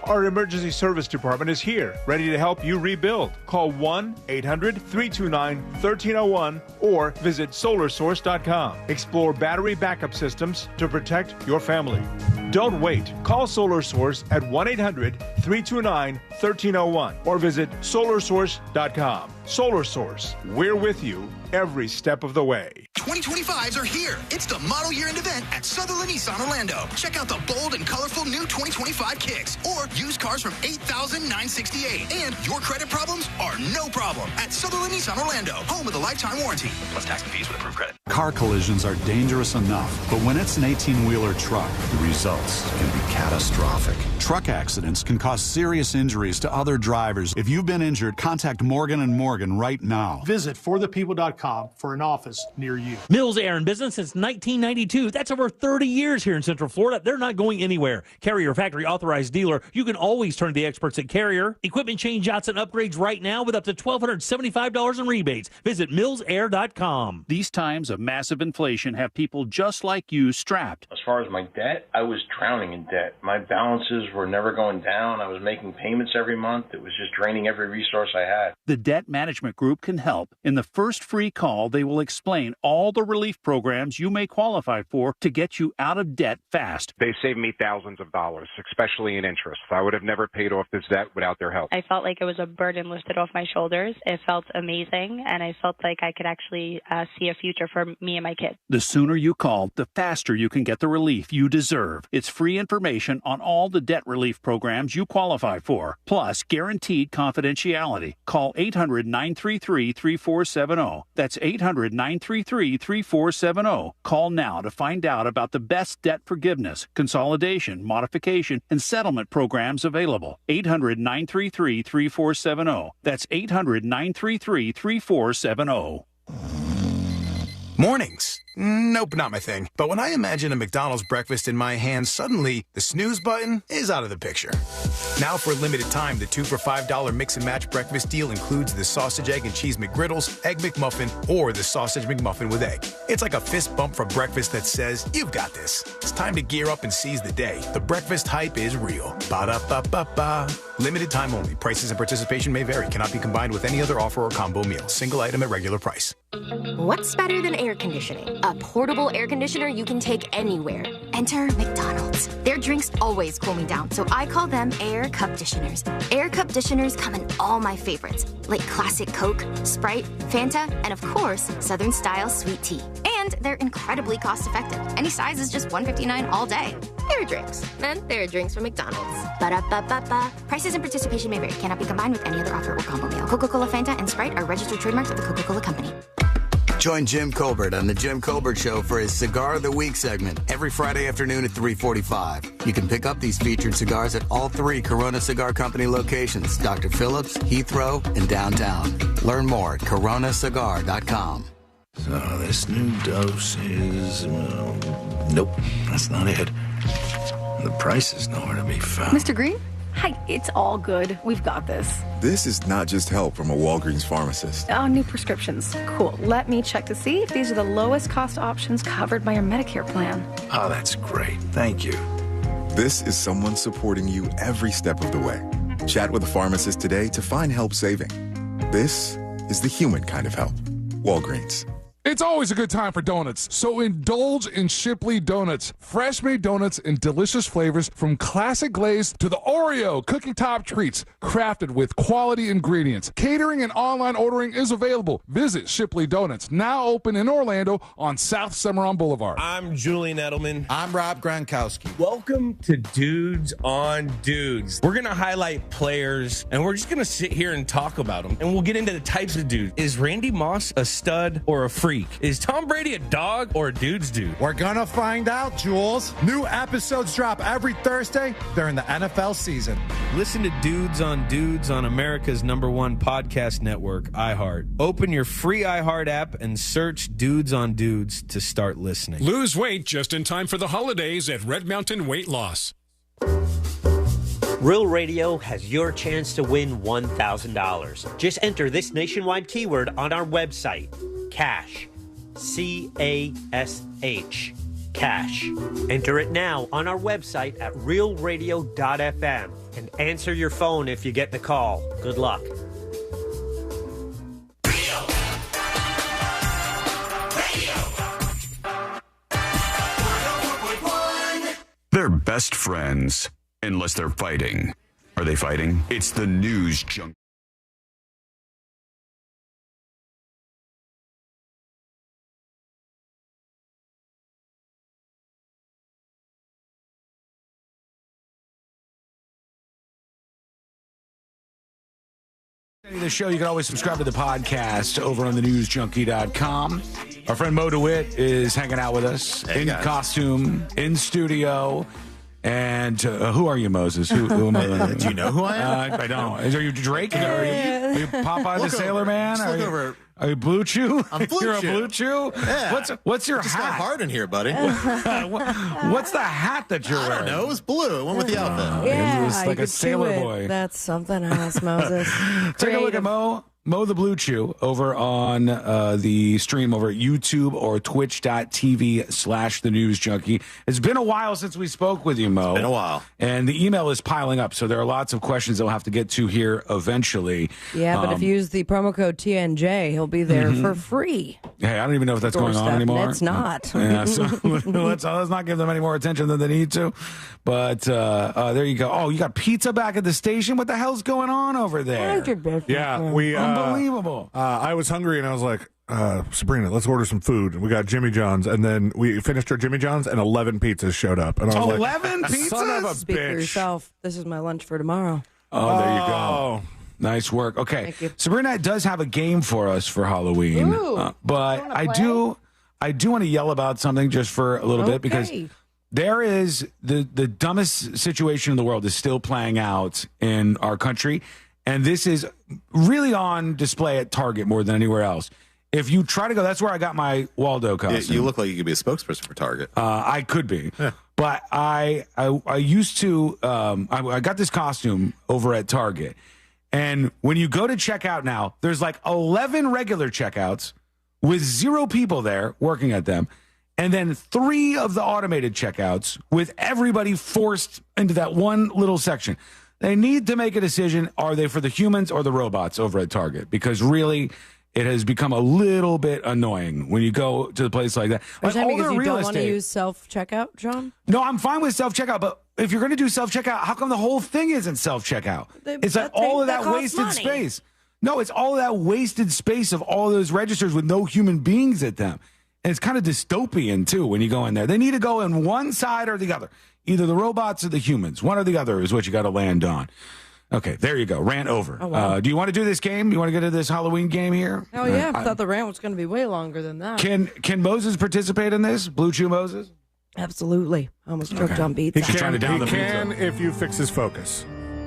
Our emergency service department is here, ready to help you rebuild. Call 1-800-329-1301 or visit solarsource.com. Explore battery backup systems to protect your family. Don't wait. Call Solar Source at 1-800-329-1301 or visit solarsource.com. Solar Source, we're with you every step of the way. 2025s are here. It's the model year-end event at Sutherland Nissan Orlando. Check out the bold and colorful new 2025 Kicks or used cars from $8,968. And your credit problems are no problem at Sutherland Nissan Orlando, home of the lifetime warranty, plus tax and fees with approved credit. Car collisions are dangerous enough, but when it's an 18-wheeler truck, the results can be catastrophic. Truck accidents can cause serious injuries to other drivers. If you've been injured, contact Morgan & Morgan right now. Visit forthepeople.com for an office near you. Mills Air in business since 1992. That's over 30 years here in Central Florida. They're not going anywhere. Carrier factory authorized dealer. You can always turn to the experts at Carrier. Equipment change-outs and upgrades right now with up to $1,275 in rebates. Visit millsair.com. These times of massive inflation have people just like you strapped. As far as my debt, I was drowning in debt. My balances were never going down. I was making payments every month. It was just draining every resource I had. The Debt Management Group can help. In the first free call, they will explain all the relief programs you may qualify for to get you out of debt fast. They saved me thousands of dollars, especially in interest. I would have never paid off this debt without their help. I felt like it was a burden lifted off my shoulders. It felt amazing, and I felt like I could actually see a future for me and my kids. The sooner you call, the faster you can get the relief you deserve. It's free information on all the debt relief programs you qualify for, plus guaranteed confidentiality. Call 800-933-3470. That's 800-933-3470. Call now to find out about the best debt forgiveness, consolidation, modification, and settlement programs available. 800-933-3470. That's 800-933-3470. Mornings. Nope, not my thing. But when I imagine a McDonald's breakfast in my hand, suddenly the snooze button is out of the picture. Now for a limited time, the 2 for $5 mix and match breakfast deal includes the sausage, egg, and cheese McGriddles, egg McMuffin, or the sausage McMuffin with egg. It's like a fist bump for breakfast that says, you've got this. It's time to gear up and seize the day. The breakfast hype is real. Ba-da-ba-ba-ba. Limited time only. Prices and participation may vary. Cannot be combined with any other offer or combo meal. Single item at regular price. What's better than air conditioning? A portable air conditioner you can take anywhere. Enter McDonald's. Their drinks always cool me down, so I call them Air Cup-ditioners. Air Cup-ditioners come in all my favorites, like classic Coke, Sprite, Fanta, and of course, Southern-style sweet tea. And they're incredibly cost-effective. Any size is just $1.59 all day. Air drinks. And there are drinks from McDonald's. Ba-da-ba-ba-ba. Prices and participation may vary. Cannot be combined with any other offer or combo meal. Coca-Cola, Fanta, and Sprite are registered trademarks of the Coca-Cola Company. Join Jim Colbert on The Jim Colbert Show for his Cigar of the Week segment every Friday afternoon at 3:45. You can pick up these featured cigars at all 3 Corona Cigar Company locations, Dr. Phillips, Heathrow, and downtown. Learn more at coronacigar.com. So this new dose is... nope, that's not it. The price is nowhere to be found. Mr. Green? Hi, it's all good. We've got this. This is not just help from a Walgreens pharmacist. Oh, new prescriptions. Cool. Let me check to see if these are the lowest cost options covered by your Medicare plan. Oh, that's great. Thank you. This is someone supporting you every step of the way. Chat with a pharmacist today to find help saving. This is the human kind of help. Walgreens. It's always a good time for donuts, so indulge in Shipley Donuts. Fresh-made donuts in delicious flavors from classic glaze to the Oreo cookie top treats, crafted with quality ingredients. Catering and online ordering is available. Visit Shipley Donuts, now open in Orlando on South Cimarron Boulevard. I'm Julian Edelman. I'm Rob Gronkowski. Welcome to Dudes on Dudes. We're going to highlight players, and we're just going to sit here and talk about them, and we'll get into the types of dudes. Is Randy Moss a stud or a freak? Is Tom Brady a dog or a dude's dude? We're gonna find out, Jules. New episodes drop every Thursday during the NFL season. Listen to Dudes on America's #1 podcast network, iHeart. Open your free iHeart app and search Dudes on Dudes to start listening. Lose weight just in time for the holidays at Red Mountain Weight Loss. Real Radio has your chance to win $1,000. Just enter this nationwide keyword on our website, CASH. CASH. Cash. Enter it now on our website at realradio.fm and answer your phone if you get the call. Good luck. They're best friends, unless they're fighting. Are they fighting? It's the News Junkie. The show, you can always subscribe to the podcast over on thenewsjunkie.com. Our friend Mo DeWitt is hanging out with us in costume, in studio. And who are you, Moses? Who am I? Do you know who I am? I don't. Are you Drake? Are you Popeye the Sailor Man? Are you Blue Chew? I'm Blue You're Chew. a Blue Chew? Yeah. What's your It's hat? got hard in here, buddy. What's the hat that you're I wearing? don't know. It was blue. It went with the outfit. It was like a sailor boy. That's something else, Moses. Take a look at Mo the Blue Chew over on the stream over at YouTube or twitch.tv/The News Junkie. It's been a while since we spoke with you, Mo. It's been a while. And the email is piling up, so there are lots of questions that we'll have to get to here eventually. Yeah, but if you use the promo code TNJ, he'll be there for free. Hey, I don't even know if that's going on anymore. It's not. Yeah, so let's not give them any more attention than they need to. But there you go. Oh, you got pizza back at the station? What the hell's going on over there? Yeah, we unbelievable. I was hungry and I was like, Sabrina, let's order some food. And we got Jimmy John's, and then we finished our Jimmy John's, and 11 pizzas showed up. And I was 11 like, pizzas? Son of a Speak for bitch. yourself. This is my lunch for tomorrow. Oh, there you go. Nice work. Okay, Thank you. Sabrina does have a game for us for Halloween, Ooh. but I do want to yell about something just for a little bit because there is the dumbest situation in the world is still playing out in our country, and this is really on display at Target more than anywhere else. If you try to go, that's where I got my Waldo costume. You look like you could be a spokesperson for Target. I could be, but I used to. I got this costume over at Target, and when you go to checkout now, there's like 11 regular checkouts with 0 people there working at them, and then 3 of the automated checkouts with everybody forced into that one little section. They need to make a decision: are they for the humans or the robots over at Target? Because really, it has become a little bit annoying when you go to a place like that. Are you saying because you real don't want to estate- use self-checkout, John? No, I'm fine with self-checkout, but if you're going to do self-checkout, how come the whole thing isn't self-checkout? It's like all of that costs wasted money. space. No, it's all of that wasted space of all those registers with no human beings at them. And it's kind of dystopian, too, when you go in there. They need to go in one side or the other. Either the robots or the humans. One or the other is what you got to land on. Okay, there you go. Rant over. Oh, wow. Do you want to do this game? You want to get into this Halloween game here? Oh, yeah. I thought the rant was going to be way longer than that. Can Moses participate in this? Blue Chew Moses? Absolutely. I almost choked on beats. He can if you fix his focus.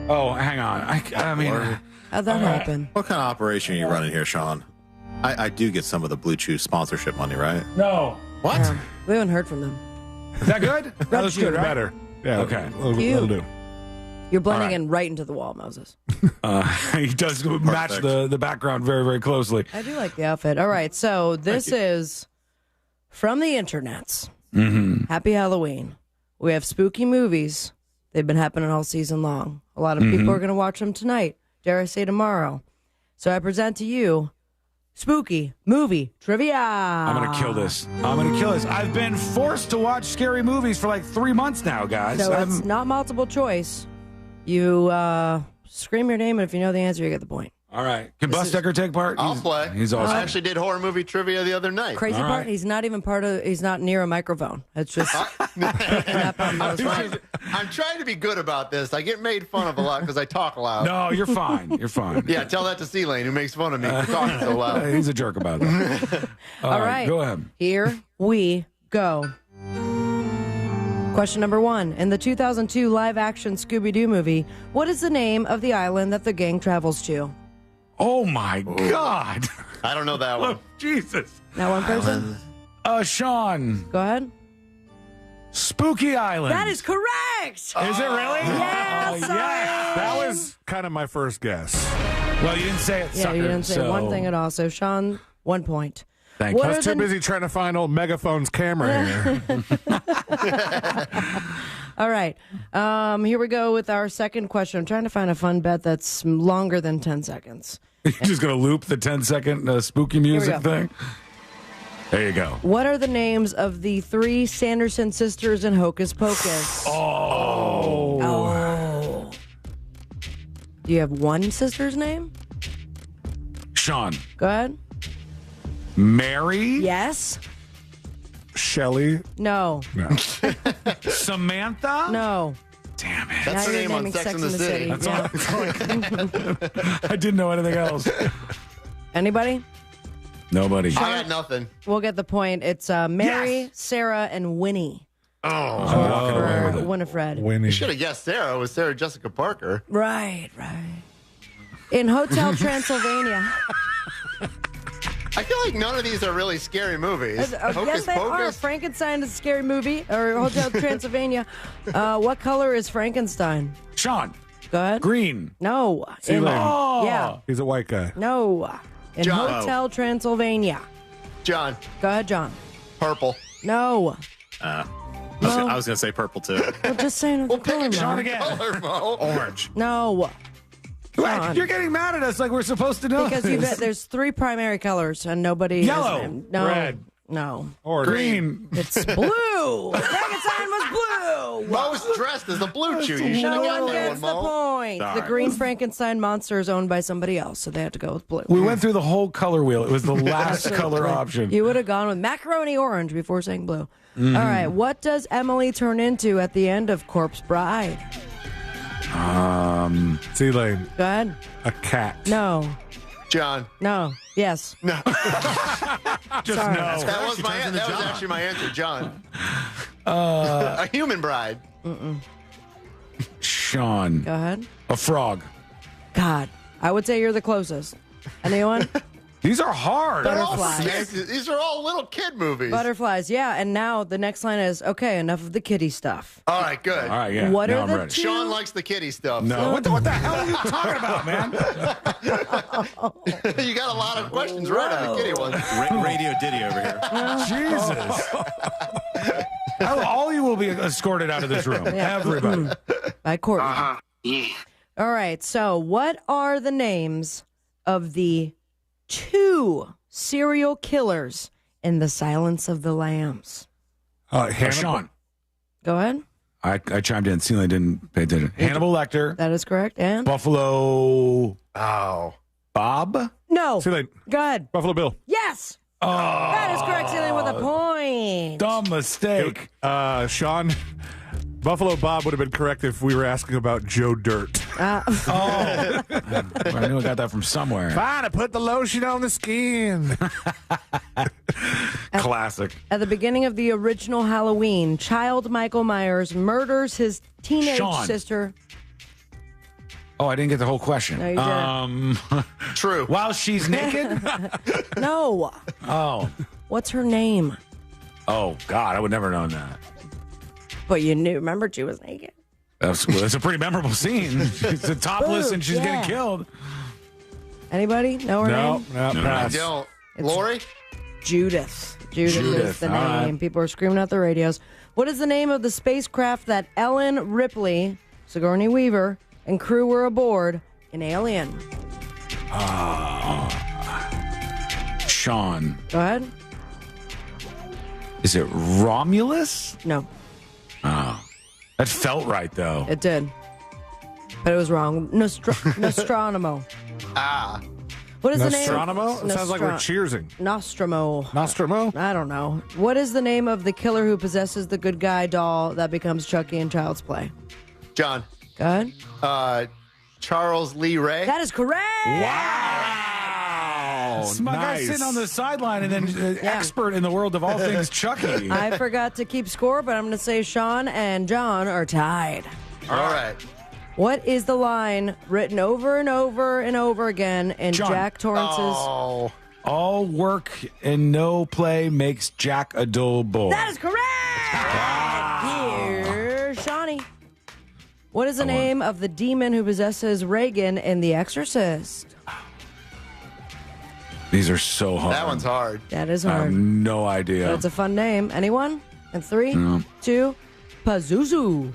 Oh, hang on. I mean, how'd that happen? What kind of operation are you running here, Sean? I do get some of the Blue Chew sponsorship money, right? No. What? We haven't heard from them. Is that good? That was good, right? Better. Yeah. Okay. That'll do. You're blending in right into the wall, Moses. He does match the background very, very closely. I do like the outfit. All right, so this is from the internets. Mm-hmm. Happy Halloween. We have spooky movies. They've been happening all season long. A lot of people are going to watch them tonight. Dare I say tomorrow. So I present to you spooky movie trivia. I'm going to kill this. I've been forced to watch scary movies for like 3 months now, guys. So it's not multiple choice. You scream your name, and if you know the answer, you get the point. All right. Can Bus Decker take part? I'll play. He's awesome. I actually did horror movie trivia the other night. Crazy part, he's not even he's not near a microphone. It's just picking up on those lines. I'm trying to be good about this. I get made fun of a lot because I talk loud. No, you're fine. You're fine. Yeah, tell that to C-Lane, who makes fun of me for talking so loud. He's a jerk about it. All right. Go ahead. Here we go. Question number 1. In the 2002 live-action Scooby-Doo movie, what is the name of the island that the gang travels to? Oh, my God. I don't know that one. Jesus. Now one person? Sean. Go ahead. Spooky Island. That is correct. Is it really? Yeah, sorry. That was kind of my first guess. Well, you didn't say it, Yeah, sucker. you didn't say one thing at all. So, Sean, 1 point. Thank you. I was too busy trying to find old Megaphone's camera here. All right. Here we go with our second question. I'm trying to find a fun bet that's longer than 10 seconds. You're just going to loop the 10-second spooky music go. thing? There you go. What are the names of the 3 Sanderson sisters in Hocus Pocus? Oh. Do you have one sister's name? Sean. Go ahead. Mary? Yes. Shelley? No. Samantha? No. Damn it. That's Now her you're name on naming Sex and the City. That's all I didn't know anything else. Anybody? Nobody. I got nothing. We'll get the point. It's Mary, Sarah, and Winnie. Oh. Winifred. You should have guessed Sarah. It was Sarah Jessica Parker. Right. In Hotel Transylvania. I feel like none of these are really scary movies. Yes, they are. Frankenstein is a scary movie, or Hotel Transylvania. What color is Frankenstein? Sean. Go ahead. Green. No. Yeah. He's a white guy. No. In John. Hotel Transylvania. John. Go ahead, John. Purple. No. I was going to say purple, too. Well, just saying the color, Sean Mo. again. Orange. No. What? You're getting mad at us like we're supposed to know. Because there's 3 primary colors and nobody. Yellow. No. Red. No. Or green. It's blue. Frankenstein was blue. Mo's dressed as the Blue Chew. You should have No gotten one that gets one, the Mo. point. Sorry. The green Frankenstein monster is owned by somebody else, so they had to go with blue. We went through the whole color wheel. It was the last color option. You would have gone with macaroni orange before saying blue. All right. What does Emily turn into at the end of Corpse Bride? C-Lane. Go ahead. A cat. No. John. No. Yes. No. Just Sorry. no. That was actually my answer, John. A human bride. Sean. Go ahead. A frog. God. I would say you're the closest. Anyone? These are hard. They're all Butterflies. kids. These are all little kid movies. Butterflies. Yeah. And now the next line is, okay, enough of the kitty stuff. All right, good. All right, yeah. What now are I'm the ready. two- Sean likes the kitty stuff. No. What the hell are you talking about, man? You got a lot of questions right on the kitty one. Radio Diddy over here. Jesus. All you will be escorted out of this room. Yeah. Everybody. By Courtney. All right. So, what are the names of the 2 serial killers in The Silence of the Lambs? Sean. Go ahead. I chimed in. Celia didn't pay attention. Hannibal Lecter. That is correct. And? Buffalo. Oh. Bob? No. C-Lane. Go ahead. Buffalo Bill. Yes. Oh. That is correct. Celine with a point. Dumb mistake. Sean. Buffalo Bob would have been correct if we were asking about Joe Dirt. I knew I got that from somewhere. Fine, I put the lotion on the skin. Classic. At the beginning of the original Halloween, child Michael Myers murders his teenage Sean. sister. Oh, I didn't get the whole question. No, you didn't. True. While she's naked? No. Oh. What's her name? Oh, God, I would never have known that. But you knew. Remember, she was naked. That's a pretty memorable scene. She's topless Boom, and she's yeah. getting killed. Anybody know her name? I pass. don't. Lori? Judith. Judith is the All name. right. People are screaming out the radios. What is the name of the spacecraft that Ellen Ripley, Sigourney Weaver, and crew were aboard in Alien? Sean. Go ahead. Is it Romulus? No, Oh. That felt right, though. it did. But it was wrong. Nostromo. Ah. What is the name? Nostromo? It sounds like we're cheersing. Nostromo. Nostromo? I don't know. What is the name of the killer who possesses the good guy doll that becomes Chucky in Child's Play? John. Go ahead. Charles Lee Ray. That is correct. Wow. My guy nice. sitting on the sideline and then expert in the world of all things Chucky. I forgot to keep score, but I'm going to say Sean and John are tied. All right. What is the line written over and over and over again in John. Jack Torrance's? Oh. All work and no play makes Jack a dull boy. That is correct. Here, Shawnee. What is the name of the demon who possesses Reagan in The Exorcist? These are so hard. That one's hard. That is I have hard. no idea. But it's a fun name. Anyone? And 3, No. 2, Pazuzu.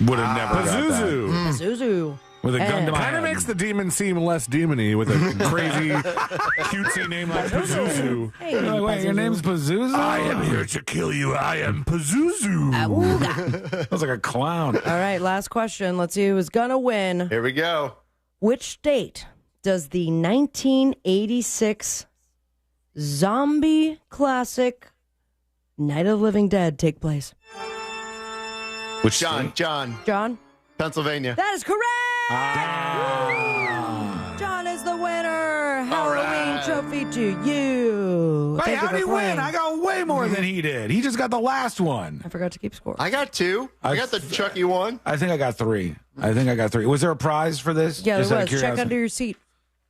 Would have never got that. Pazuzu. with a gun to my Kind of head. makes the demon seem less demony with a crazy, cutesy name like Pazuzu. Hey, You're like, wait, your name's Pazuzu? I am here to kill you. I am Pazuzu. Sounds like a clown. All right, last question. Let's see who's going to win. Here we go. Which state does the 1986 zombie classic Night of the Living Dead take place? Which John. John? Pennsylvania. That is correct! John is the winner. Halloween trophy to you. Hey, Thank you how'd for he playing. win? I got way more than he did. He just got the last one. I forgot to keep score. I got 2. I got the Chucky one. I think I got 3. Was there a prize for this? Yeah, Just there out was. of Check curiosity? under your seat.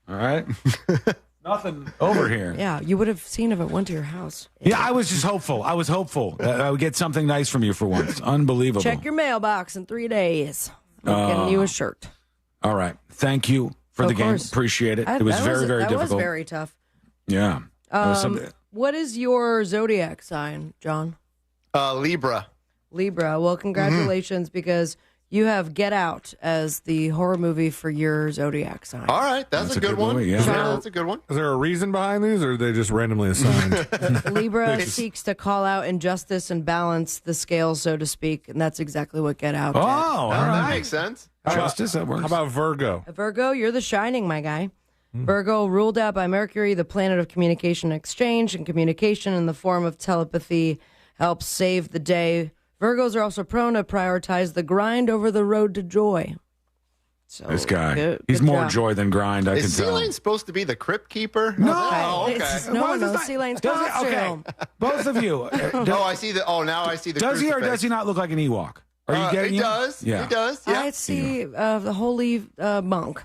All right. Nothing over here. Yeah, you would have seen if it went to your house. Yeah, I was just hopeful. I was hopeful that I would get something nice from you for once. Unbelievable. Check your mailbox in 3 days. I'm getting you a shirt. All right. Thank you for the game. Appreciate it. It was very, very difficult. That was very tough. Yeah. What is your zodiac sign, John? Libra. Libra. Well, congratulations because you have Get Out as the horror movie for your zodiac sign. All right, that's a good one. movie, yeah. That's a good one. Is there a reason behind these, or are they just randomly assigned? Libra seeks to call out injustice and balance the scales, so to speak, and that's exactly what Get Out did. All That right. makes sense. Justice, that works. How about Virgo? Virgo, you're the shining, my guy. Virgo, ruled out by Mercury, the planet of communication exchange, and communication in the form of telepathy helps save the day. Virgos are also prone to prioritize the grind over the road to joy. So This guy. good He's more job. joy than grind, I can Is tell. Lane supposed to be the crypt keeper? No. Oh, okay. It's just, no Why one does knows that- C-Lane's does it- costume. okay. Both of you. Oh, I see the. Oh, now I see the. Does he or crucifix. does he not look like an Ewok? Are you getting He it? does. Yeah. He does. Yeah. I see the holy monk.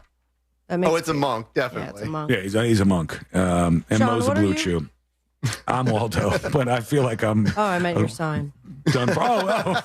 That makes Oh, it's a monk, Yeah, definitely. it's a monk. Yeah, he's a monk. And Sean, Mo's a what are blue you? chew. I'm Waldo, but I feel like I'm Oh, I meant your sign. done for. Oh.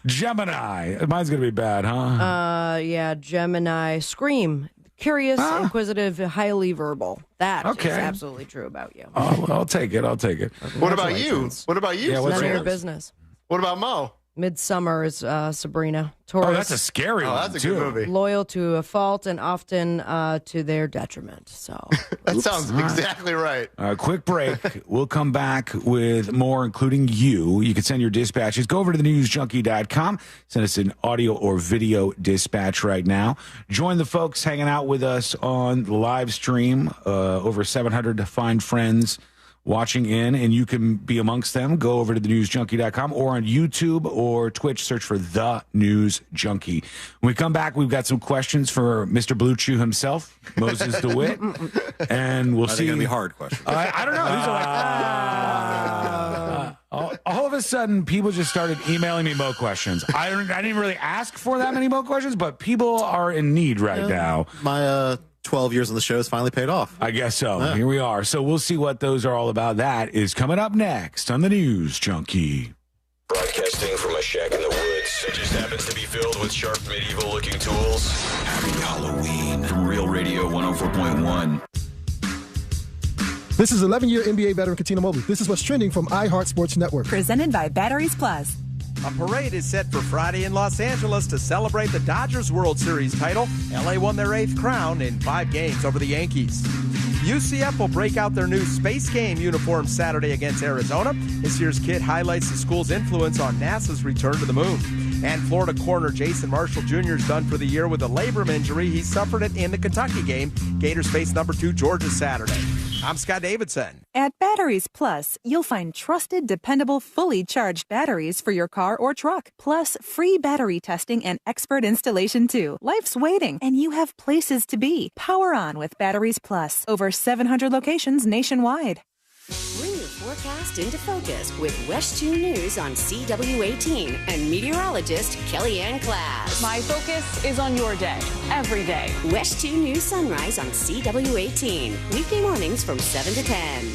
Gemini. Mine's going to be bad, huh? Yeah, Gemini. Scream. Curious, inquisitive, highly verbal. That is Okay. absolutely true about you. I'll take it. I'll take it. What about you? What about you? Yeah, what's None of your yours? business. What about Mo? Midsummer is Sabrina. Taurus. Oh, that's a scary Oh, one, that's a too. good movie. Loyal to a fault and often to their detriment. So That sounds exactly right. Quick break. We'll come back with more, including you. You can send your dispatches. Go over to thenewsjunkie.com. Send us an audio or video dispatch right now. Join the folks hanging out with us on the live stream. Over 700 fine friends watching in, and you can be amongst them. Go over to thenewsjunkie.com or on YouTube or Twitch. Search for The News Junkie. When we come back, we've got some questions for Mr. Blue Chew himself, Moses DeWitt, and we'll Are they see. going to be hard questions? I don't know. These are like, all of a sudden, people just started emailing me Mo questions. I didn't really ask for that many Mo questions, but people are in need right now. My 12 years on the show has finally paid off. I guess so. Yeah. Here we are. So we'll see what those are all about. That is coming up next on the News Junkie. Broadcasting from a shack in the woods. It just happens to be filled with sharp medieval-looking tools. Happy Halloween from Real Radio 104.1. This is 11-year NBA veteran Katina Mobley. This is what's trending from iHeart Sports Network. Presented by Batteries Plus. A parade is set for Friday in Los Angeles to celebrate the Dodgers World Series title. LA won their 8th crown in 5 games over the Yankees. UCF will break out their new Space Game uniform Saturday against Arizona. This year's kit highlights the school's influence on NASA's return to the moon. And Florida corner Jason Marshall Jr. is done for the year with a labrum injury. He suffered it in the Kentucky game. Gators face number 2 Georgia Saturday. I'm Scott Davidson. At Batteries Plus, you'll find trusted, dependable, fully charged batteries for your car or truck. Plus, free battery testing and expert installation, too. Life's waiting, and you have places to be. Power on with Batteries Plus. Over 700 locations nationwide. Bring your forecast into focus with West 2 News on CW18 and meteorologist Kellyanne Class. My focus is on your day, every day. West 2 News Sunrise on CW18. Weekday mornings from 7 to 10.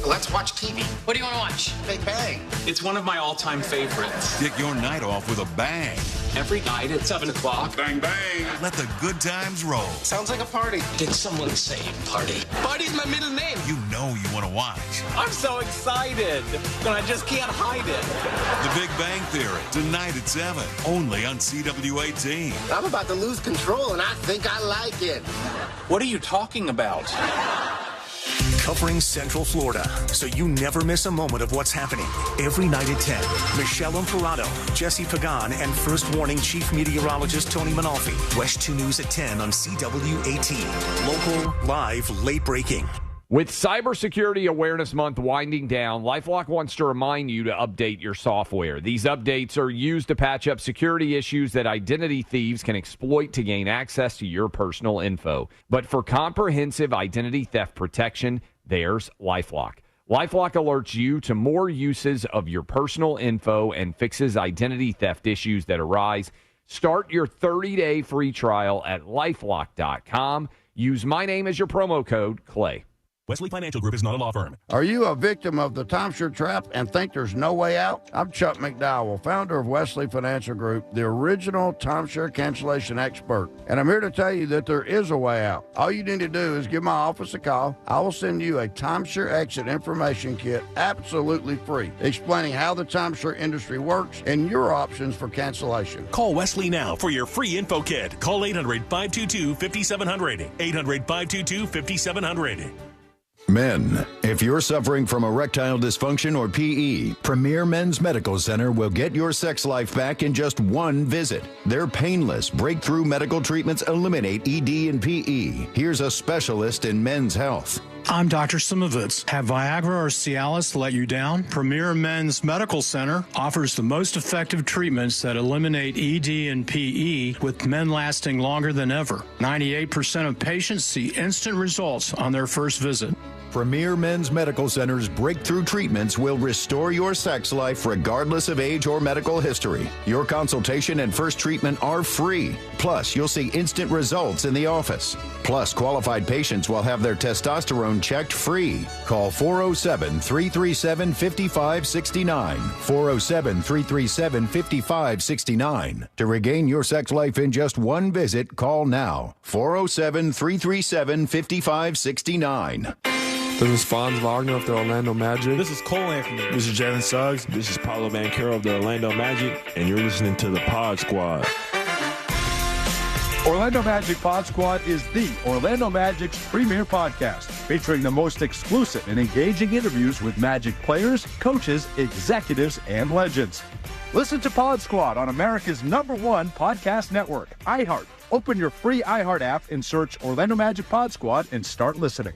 Let's watch TV. What do you want to watch? Big Bang. It's one of my all-time favorites. Kick your night off with a bang every night at 7 o'clock. Bang, bang. Let the good times roll. Sounds like a party. Did someone say party? Party's my middle name. You know you want to watch. I'm so excited, but I just can't hide it. The Big Bang Theory, tonight at 7, only on CW18. I'm about to lose control, and I think I like it. What are you talking about? Covering Central Florida, so you never miss a moment of what's happening. Every night at 10, Michelle Imparato, Jesse Pagan, and First Warning Chief Meteorologist Tony Manalfi. West 2 News at 10 on CW18. Local, live, late breaking. With Cybersecurity Awareness Month winding down, LifeLock wants to remind you to update your software. These updates are used to patch up security issues that identity thieves can exploit to gain access to your personal info. But for comprehensive identity theft protection, there's LifeLock. LifeLock alerts you to more uses of your personal info and fixes identity theft issues that arise. Start your 30-day free trial at LifeLock.com. Use my name as your promo code, Clay. Wesley Financial Group is not a law firm. Are you a victim of the timeshare trap and think there's no way out? I'm Chuck McDowell, founder of Wesley Financial Group, the original timeshare cancellation expert. And I'm here to tell you that there is a way out. All you need to do is give my office a call. I will send you a timeshare exit information kit absolutely free, explaining how the timeshare industry works and your options for cancellation. Call Wesley now for your free info kit. Call 800-522-5700. 800-522-5700. Men, if you're suffering from erectile dysfunction or PE, Premier Men's Medical Center will get your sex life back in just one visit. Their painless, breakthrough medical treatments eliminate ED and PE. Here's a specialist in men's health. I'm Dr. Simovitz. Have Viagra or Cialis let you down? Premier Men's Medical Center offers the most effective treatments that eliminate ED and PE, with men lasting longer than ever. 98% of patients see instant results on their first visit. Premier Men's Medical Center's breakthrough treatments will restore your sex life regardless of age or medical history. Your consultation and first treatment are free. Plus, you'll see instant results in the office. Plus, qualified patients will have their testosterone checked free. Call 407-337-5569. 407-337-5569. To regain your sex life in just one visit, call now. 407-337-5569. This is Franz Wagner of the Orlando Magic. This is Cole Anthony. This is Jalen Suggs. This is Paulo Banchero of the Orlando Magic, and you're listening to the Pod Squad. Orlando Magic Pod Squad is the Orlando Magic's premier podcast, featuring the most exclusive and engaging interviews with Magic players, coaches, executives, and legends. Listen to Pod Squad on America's #1 podcast network, iHeart. Open your free iHeart app and search Orlando Magic Pod Squad and start listening.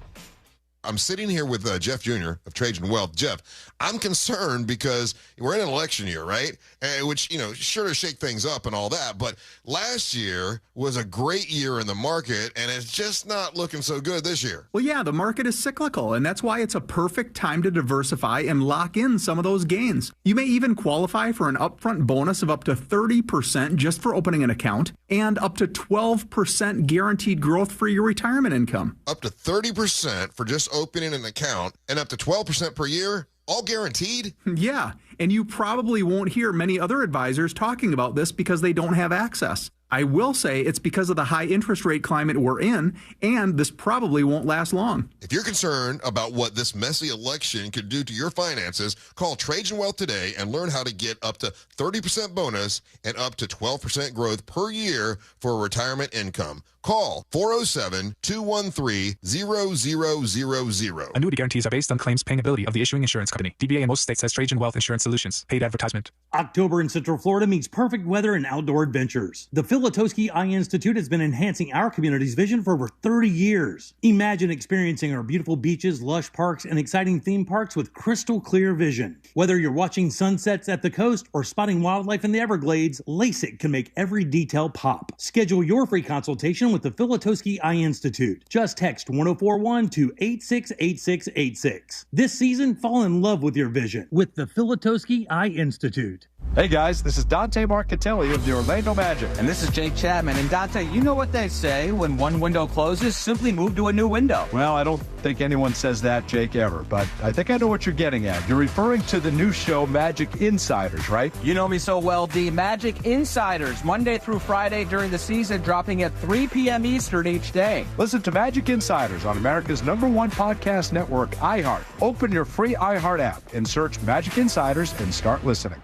I'm sitting here with Jeff Jr. of Trajan Wealth. Jeff, I'm concerned because we're in an election year, right? Which, sure to shake things up and all that. But last year was a great year in the market, and it's just not looking so good this year. Well, yeah, the market is cyclical, and that's why it's a perfect time to diversify and lock in some of those gains. You may even qualify for an upfront bonus of up to 30% just for opening an account, and up to 12% guaranteed growth for your retirement income. Up to 30% for just opening an account, and up to 12% per year, all guaranteed? Yeah, and you probably won't hear many other advisors talking about this because they don't have access. I will say it's because of the high interest rate climate we're in, and this probably won't last long. If you're concerned about what this messy election could do to your finances, call Trajan Wealth today and learn how to get up to 30% bonus and up to 12% growth per year for retirement income. Call 407-213-0000. Annuity guarantees are based on claims paying ability of the issuing insurance company. DBA in most states says Trajan Wealth Insurance Solutions. Paid advertisement. October in Central Florida means perfect weather and outdoor adventures. The Filatowski Eye Institute has been enhancing our community's vision for over 30 years. Imagine experiencing our beautiful beaches, lush parks, and exciting theme parks with crystal clear vision. Whether you're watching sunsets at the coast or spotting wildlife in the Everglades, LASIK can make every detail pop. Schedule your free consultation with the Filatowski Eye Institute. Just text 1041 to 868686. This season, fall in love with your vision with the Filatowski Eye Institute. Hey guys, this is Dante Marcatelli of the Orlando Magic. And this is Jake Chapman. And Dante, you know what they say, when one window closes, simply move to a new window. Well, I don't think anyone says that, Jake, ever, but I think I know what you're getting at. You're referring to the new show, Magic Insiders, right? You know me so well, D. Magic Insiders, Monday through Friday during the season, dropping at 3 p.m. Eastern each day. Listen to Magic Insiders on America's #1 podcast network, iHeart. Open your free iHeart app and search Magic Insiders and start listening.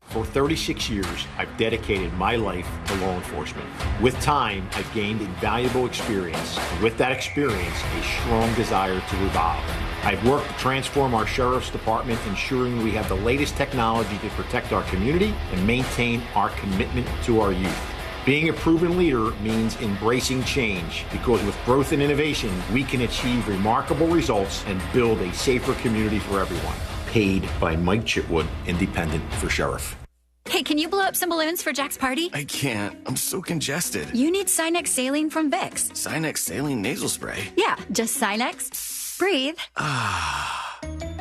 For 36 years, I've dedicated my life to law enforcement. With time, I've gained invaluable experience, and with that experience, a strong desire to evolve. I've worked to transform our Sheriff's Department, ensuring we have the latest technology to protect our community and maintain our commitment to our youth. Being a proven leader means embracing change, because with growth and innovation, we can achieve remarkable results and build a safer community for everyone. Paid by Mike Chitwood, Independent for Sheriff. Hey, can you blow up some balloons for Jack's party? I can't. I'm so congested. You need Sinex Saline from Vicks. Sinex Saline nasal spray? Yeah, just Sinex. Breathe.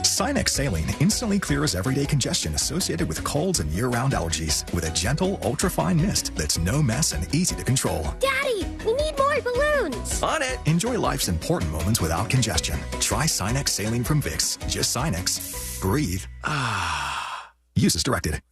Sinex Saline instantly clears everyday congestion associated with colds and year-round allergies with a gentle, ultra-fine mist that's no mess and easy to control. Daddy, we need more balloons. On it. Enjoy life's important moments without congestion. Try Sinex Saline from Vicks. Just Sinex. Breathe. Use as directed.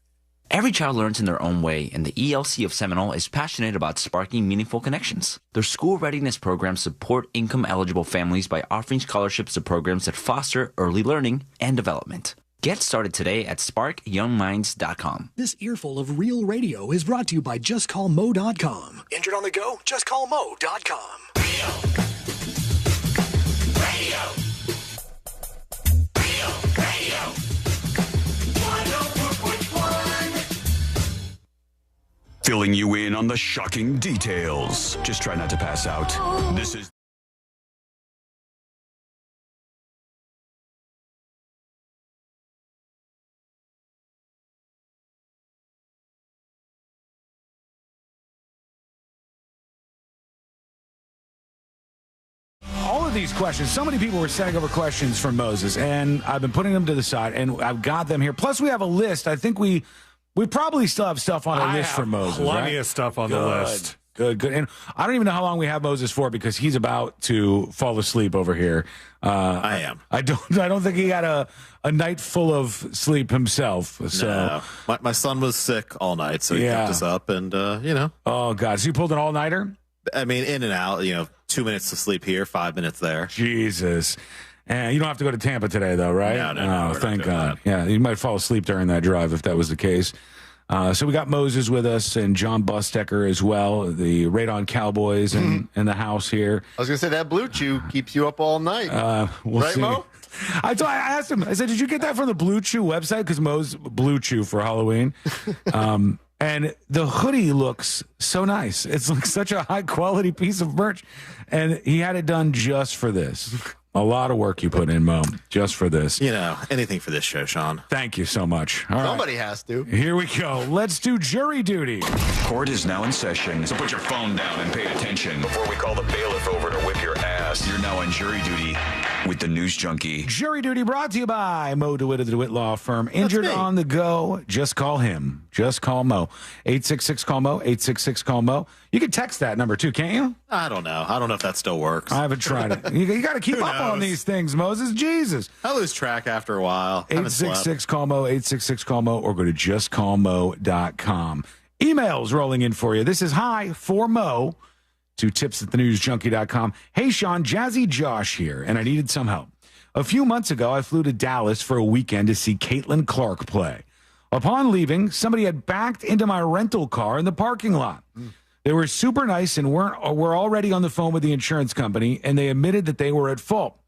Every child learns in their own way, and the ELC of Seminole is passionate about sparking meaningful connections. Their school readiness programs support income-eligible families by offering scholarships to programs that foster early learning and development. Get started today at sparkyoungminds.com. This earful of real radio is brought to you by JustCallMo.com. Injured on the go? JustCallMo.com. Radio. Filling you in on the shocking details. Just try not to pass out. This is... All of these questions, so many people were sending over questions from Moses, and I've been putting them to the side, and I've got them here. Plus, we have a list. I think we probably still have stuff on a list for Moses. Plenty of stuff on the list. Good. And I don't even know how long we have Moses for, because he's about to fall asleep over here. I am. I don't think he had a night full of sleep himself. So no. My son was sick all night, so he kept us up, and Oh God! So you pulled an all-nighter? I mean, in and out. 2 minutes to sleep here, 5 minutes there. Jesus. And you don't have to go to Tampa today, though, right? No. Thank God. Yeah, you might fall asleep during that drive if that was the case. So we got Moses with us and John Bustecker as well, the Radon Cowboys in the house here. I was going to say, that Blue Chew keeps you up all night. We'll right, see. Mo? I asked him, I said, did you get that from the Blue Chew website? Because Mo's Blue Chew for Halloween. And the hoodie looks so nice. It's like such a high-quality piece of merch. And he had it done just for this. A lot of work you put in, Mo, just for this. Anything for this show, Sean. Thank you so much. All Somebody right. has to. Here we go. Let's do jury duty. Court is now in session, so put your phone down and pay attention. Before we call the bailiff over to whip your ass, You're now on jury duty with the News Junkie. Jury duty brought to you by Mo DeWitt of the DeWitt Law Firm. Injured on the go, just call him. Just call Mo. 866-CALL-MO, 866-CALL-MO. You can text that number, too, can't you? I don't know. I don't know if that still works. I haven't tried it. You got to keep up on these things, Moses. Jesus. I lose track after a while. 866-CALL-MO, 866-CALL-MO, or go to justcallmo.com. Emails rolling in for you. This is hi for Mo to tips@thenewsjunkie.com. Hey, Sean, Jazzy Josh here, and I needed some help. A few months ago, I flew to Dallas for a weekend to see Caitlin Clark play. Upon leaving, somebody had backed into my rental car in the parking lot. They were super nice and were already on the phone with the insurance company, and they admitted that they were at fault.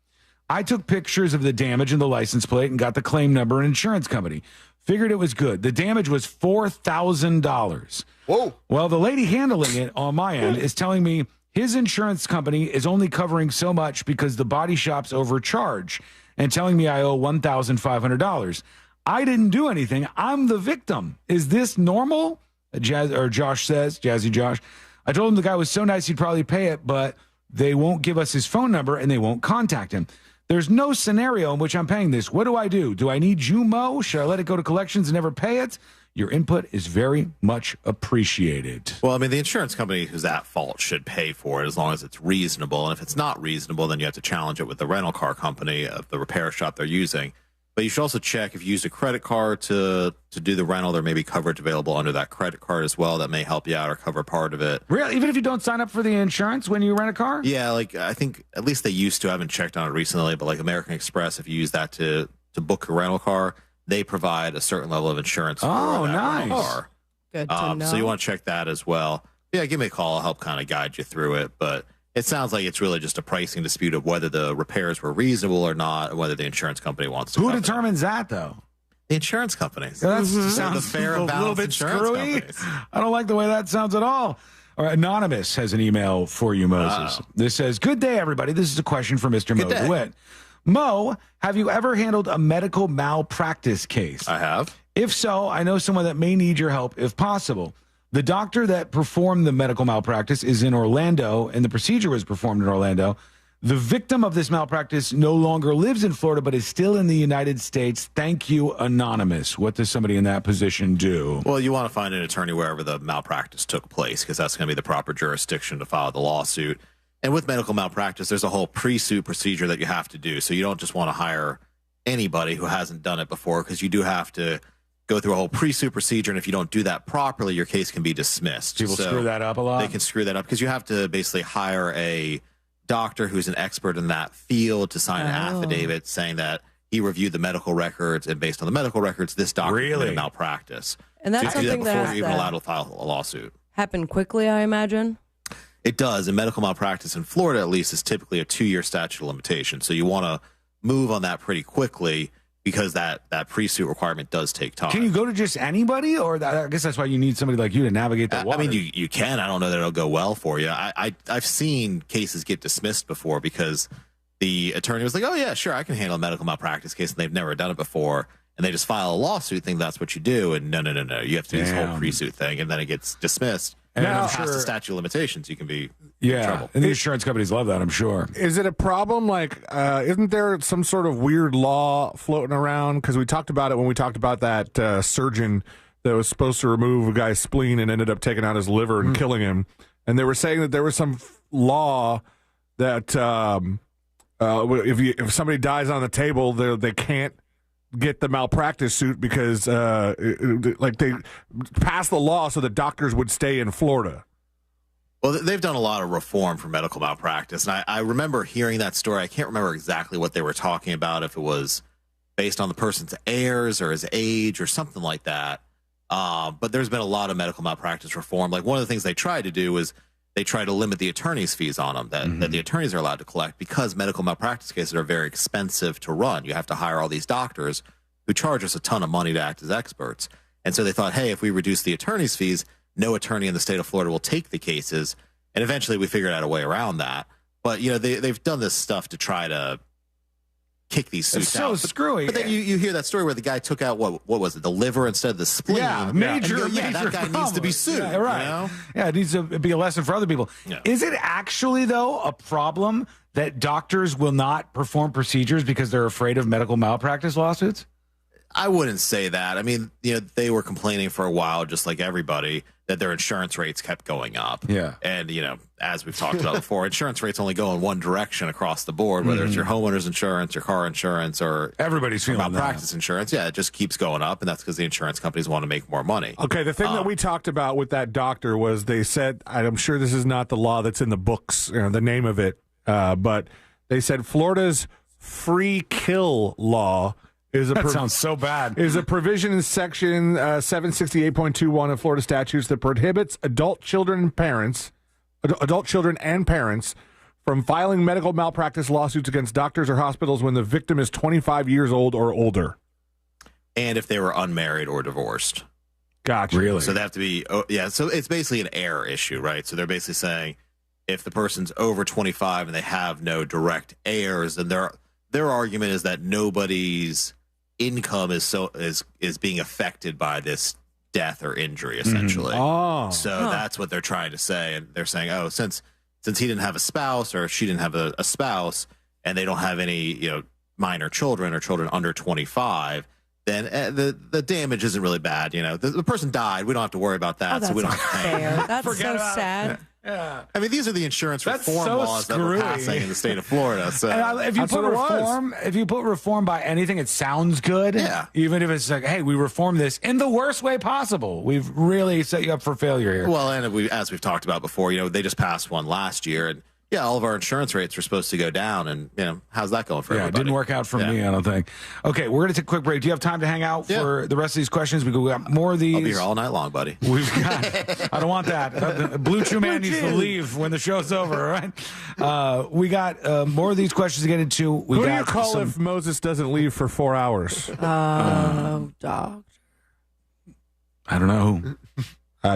I took pictures of the damage in the license plate and got the claim number and insurance company. Figured it was good. The damage was $4,000. Whoa. Well, the lady handling it on my end is telling me his insurance company is only covering so much because the body shop's overcharged, and telling me I owe $1,500. I didn't do anything. I'm the victim. Is this normal? Josh says, Jazzy Josh. I told him the guy was so nice he'd probably pay it, but they won't give us his phone number and they won't contact him. There's no scenario in which I'm paying this. What do I do? Do I need you, Mo? Should I let it go to collections and never pay it? Your input is very much appreciated. Well, I mean, the insurance company who's at fault should pay for it as long as it's reasonable. And if it's not reasonable, then you have to challenge it with the rental car company of the repair shop they're using. But you should also check if you use a credit card to do the rental, there may be coverage available under that credit card as well that may help you out or cover part of it. Really? Even if you don't sign up for the insurance when you rent a car? Yeah, like I think at least they used to. I haven't checked on it recently, but like American Express, if you use that to book a rental car, they provide a certain level of insurance for that rental car. Good to know. So you want to check that as well. Yeah, give me a call. I'll help kind of guide you through it. But it sounds like it's really just a pricing dispute of whether the repairs were reasonable or not, and whether the insurance company wants to. Who determines that, though? The insurance companies. Yeah, that The sounds fair a and little balanced bit insurance screwy. companies. I don't like the way that sounds at all. All right, Anonymous has an email for you, Moses. This says, "Good day, everybody. This is a question for Mr. Mo DeWitt. Mo, have you ever handled a medical malpractice case? I have. If so, I know someone that may need your help if possible. The doctor that performed the medical malpractice is in Orlando, and the procedure was performed in Orlando. The victim of this malpractice no longer lives in Florida, but is still in the United States. Thank you, Anonymous." What does somebody in that position do? Well, you want to find an attorney wherever the malpractice took place, because that's going to be the proper jurisdiction to file the lawsuit. And with medical malpractice, there's a whole pre-suit procedure that you have to do. So you don't just want to hire anybody who hasn't done it before, because you do have to go through a whole pre-suit procedure, and if you don't do that properly, your case can be dismissed. People screw that up a lot? They can screw that up because you have to basically hire a doctor who's an expert in that field to sign an affidavit saying that he reviewed the medical records, and based on the medical records, this doctor committed malpractice. And that's so you have to do something that that before has you're even to allowed to file a lawsuit. happen quickly, I imagine. It does. And medical malpractice in Florida, at least, is typically a 2-year statute of limitations. So you want to move on that pretty quickly, because that pre-suit requirement does take time. Can you go to just anybody, or I guess that's why you need somebody like you to navigate the water? I mean, you can. I don't know that it'll go well for you. I've seen cases get dismissed before because the attorney was like, "Oh yeah, sure, I can handle a medical malpractice case," and they've never done it before, and they just file a lawsuit, think that's what you do, and no, you have to do this whole pre-suit thing, and then it gets dismissed. And now, past the statute of limitations, you can be in trouble. And the insurance companies love that, I'm sure. Is it a problem? Like, isn't there some sort of weird law floating around? Because we talked about it when we talked about that surgeon that was supposed to remove a guy's spleen and ended up taking out his liver and killing him. And they were saying that there was some law that if somebody dies on the table, they can't get the malpractice suit because like they passed the law so that doctors would stay in Florida. Well, they've done a lot of reform for medical malpractice, and I remember hearing that story. I can't remember exactly what they were talking about, if it was based on the person's heirs or his age or something like that. But there's been a lot of medical malpractice reform. Like, one of the things they tried to do was they try to limit the attorney's fees on them that the attorneys are allowed to collect, because medical malpractice cases are very expensive to run. You have to hire all these doctors who charge us a ton of money to act as experts. And so they thought, hey, if we reduce the attorney's fees, no attorney in the state of Florida will take the cases. And eventually we figured out a way around that. But, you know, they've done this stuff to try to kick these suits out. It's so screwy. But then you hear that story where the guy took out, what was it, the liver instead of the spleen? Yeah, major problem. that guy needs to be sued. Yeah, right. You know? Yeah, it needs to be a lesson for other people. Yeah. Is it actually, though, a problem that doctors will not perform procedures because they're afraid of medical malpractice lawsuits? I wouldn't say that. I mean, you know, they were complaining for a while, just like everybody, that their insurance rates kept going up. Yeah. And, you know, as we've talked about before, insurance rates only go in one direction across the board, whether it's your homeowner's insurance, your car insurance, or everybody's feeling malpractice insurance. Yeah, it just keeps going up, and that's because the insurance companies want to make more money. Okay, the thing that we talked about with that doctor was they said, I'm sure this is not the law that's in the books, you know, the name of it, but they said Florida's free kill law that sounds so bad. Is a provision in section 768.21 of Florida statutes that prohibits adult children and parents from filing medical malpractice lawsuits against doctors or hospitals when the victim is 25 years old or older. And if they were unmarried or divorced. Gotcha. Really? So they have to be, so it's basically an heir issue, right? So they're basically saying if the person's over 25 and they have no direct heirs, then their argument is that nobody's income is being affected by this death or injury, essentially. So that's what they're trying to say, and they're saying, oh, since he didn't have a spouse or she didn't have a spouse, and they don't have any, you know, minor children or children under 25, then the damage isn't really bad. The person died. We don't have to worry about that. Oh, so we don't that's have to pay. fair. That's Forget so about it. sad. Yeah. I mean, these are the insurance That's reform so laws that we're screwy. passing in the state of Florida. So If you put reform by anything, it sounds good. Yeah. Even if it's like, hey, we reform this in the worst way possible. We've really set you up for failure here. Well, and as we've talked about before, they just passed one last year, and all of our insurance rates are supposed to go down, and how's that going for everybody? It didn't work out for me, I don't think. Okay, we're going to take a quick break. Do you have time to hang out for the rest of these questions? We got more of these. I'll be here all night long, buddy. We've got. I don't want that. Blue Chew Man needs to leave when the show's over. All right. We got more of these questions to get into. Who do you call if Moses doesn't leave for 4 hours? Dog. I don't know.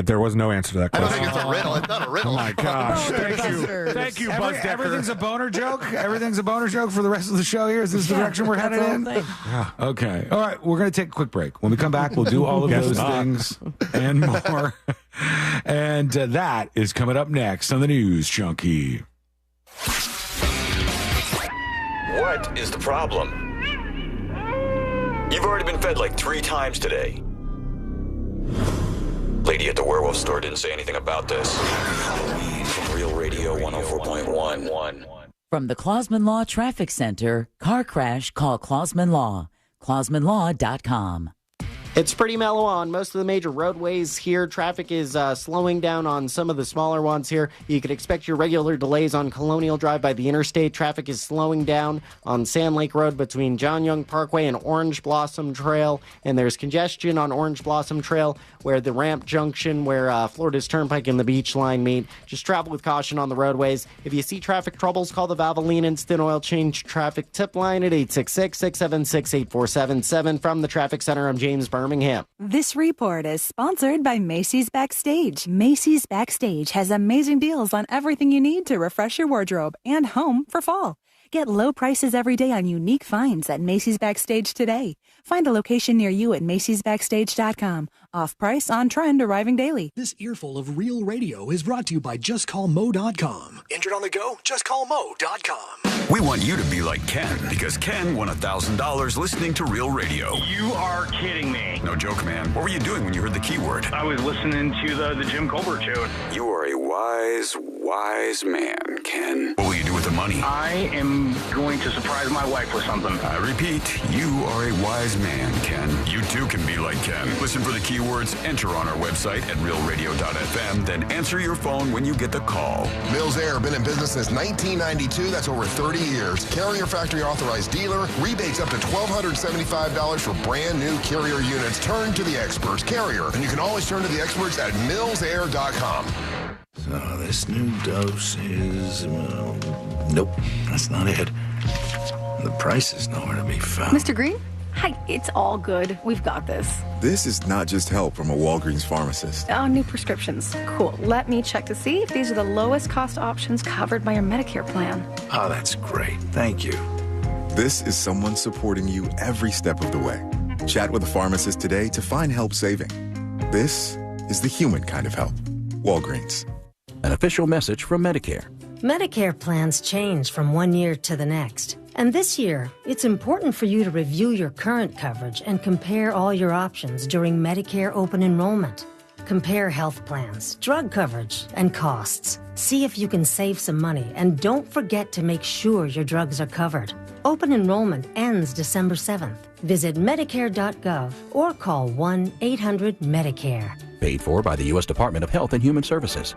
There was no answer to that I question. don't think it's a riddle. It's not a riddle. Oh my gosh! Thank you, Buzz Decker. Everything's a boner joke. Everything's a boner joke for the rest of the show. Here is this the direction we're headed in? Yeah. Okay. All right. We're going to take a quick break. When we come back, we'll do all of those things and more. And that is coming up next on the News Junkie. What is the problem? You've already been fed like 3 times today. Lady at the werewolf store didn't say anything about this. From Real Radio 104.1. From the Clausman Law Traffic Center, car crash, call Clausman Law. ClausmanLaw.com. It's pretty mellow on most of the major roadways here. Traffic is slowing down on some of the smaller ones here. You could expect your regular delays on Colonial Drive by the interstate. Traffic is slowing down on Sand Lake Road between John Young Parkway and Orange Blossom Trail. And there's congestion on Orange Blossom Trail where the ramp junction where Florida's Turnpike and the Beach Line meet. Just travel with caution on the roadways. If you see traffic troubles, call the Valvoline Instant Oil Change Traffic Tip Line at 866-676-8477. From the Traffic Center, I'm James Birmingham. This report is sponsored by Macy's Backstage. Macy's Backstage has amazing deals on everything you need to refresh your wardrobe and home for fall. Get low prices every day on unique finds at Macy's Backstage today. Find a location near you at Macy'sBackstage.com. Off price, on trend, arriving daily. This earful of Real Radio is brought to you by JustCallMo.com. Injured on the go? JustCallMo.com. We want you to be like Ken, because Ken won $1,000 listening to Real Radio. You are kidding me. No joke, man. What were you doing when you heard the keyword? I was listening to the Jim Colbert show. You are a wise man, Ken. What will you do with the money? I am going to surprise my wife with something. I repeat, you are a wise man, Ken. You too can be like Ken. Listen for the keywords, enter on our website at realradio.fm, then answer your phone when you get the call. Mills Air, been in business since 1992. That's over 30 years. Carrier factory authorized dealer. Rebates up to $1,275 for brand new Carrier units. Turn to the experts. Carrier. And you can always turn to the experts at millsair.com. So this new dose is, nope, that's not it. The price is nowhere to be found. Mr. Green? Hi, it's all good. We've got this. This is not just help from a Walgreens pharmacist. Oh, new prescriptions. Cool. Let me check to see if these are the lowest cost options covered by your Medicare plan. Oh, that's great. Thank you. This is someone supporting you every step of the way. Chat with a pharmacist today to find help saving. This is the human kind of help. Walgreens. An official message from Medicare. Medicare plans change from one year to the next. And this year, it's important for you to review your current coverage and compare all your options during Medicare open enrollment. Compare health plans, drug coverage, and costs. See if you can save some money, and don't forget to make sure your drugs are covered. Open enrollment ends December 7th. Visit Medicare.gov or call 1-800-MEDICARE. Paid for by the U.S. Department of Health and Human Services.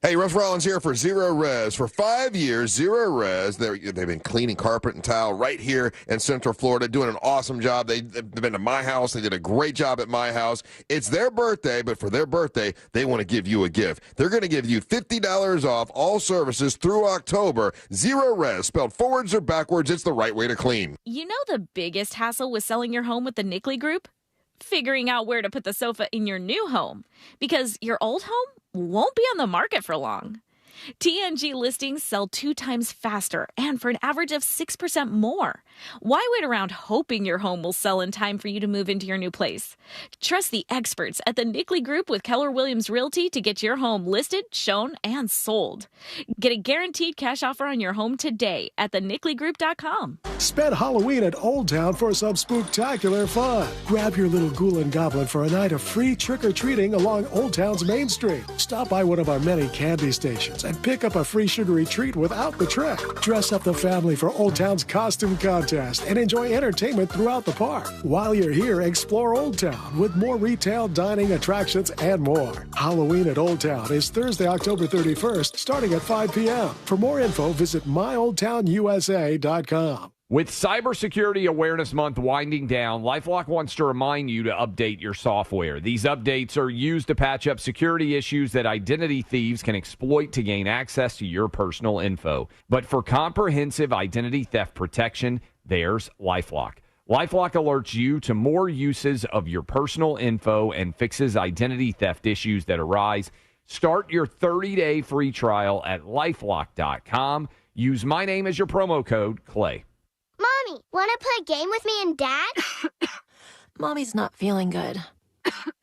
Hey, Russ Rollins here for Zero Res. For 5 years, Zero Res, they've been cleaning carpet and tile right here in Central Florida, doing an awesome job. They've been to my house. They did a great job at my house. It's their birthday, but for their birthday, they want to give you a gift. They're going to give you $50 off all services through October. Zero Res, spelled forwards or backwards, it's the right way to clean. You know the biggest hassle with selling your home with the Nickley Group? Figuring out where to put the sofa in your new home, because your old home won't be on the market for long. TNG listings sell 2 times faster and for an average of 6% more. Why wait around hoping your home will sell in time for you to move into your new place? Trust the experts at the Nickley Group with Keller Williams Realty to get your home listed, shown, and sold. Get a guaranteed cash offer on your home today at thenickley.com. Spend Halloween at Old Town for some spooktacular fun. Grab your little ghoul and goblin for a night of free trick-or-treating along Old Town's Main Street. Stop by one of our many candy stations and pick up a free sugary treat without the trick. Dress up the family for Old Town's costume contest and enjoy entertainment throughout the park. While you're here, explore Old Town with more retail, dining, attractions, and more. Halloween at Old Town is Thursday, October 31st, starting at 5 p.m. For more info, visit myoldtownusa.com. With Cybersecurity Awareness Month winding down, LifeLock wants to remind you to update your software. These updates are used to patch up security issues that identity thieves can exploit to gain access to your personal info. But for comprehensive identity theft protection, there's LifeLock. LifeLock alerts you to more uses of your personal info and fixes identity theft issues that arise. Start your 30-day free trial at LifeLock.com. Use my name as your promo code, Clay. Mommy, want to play a game with me and Dad? Mommy's not feeling good.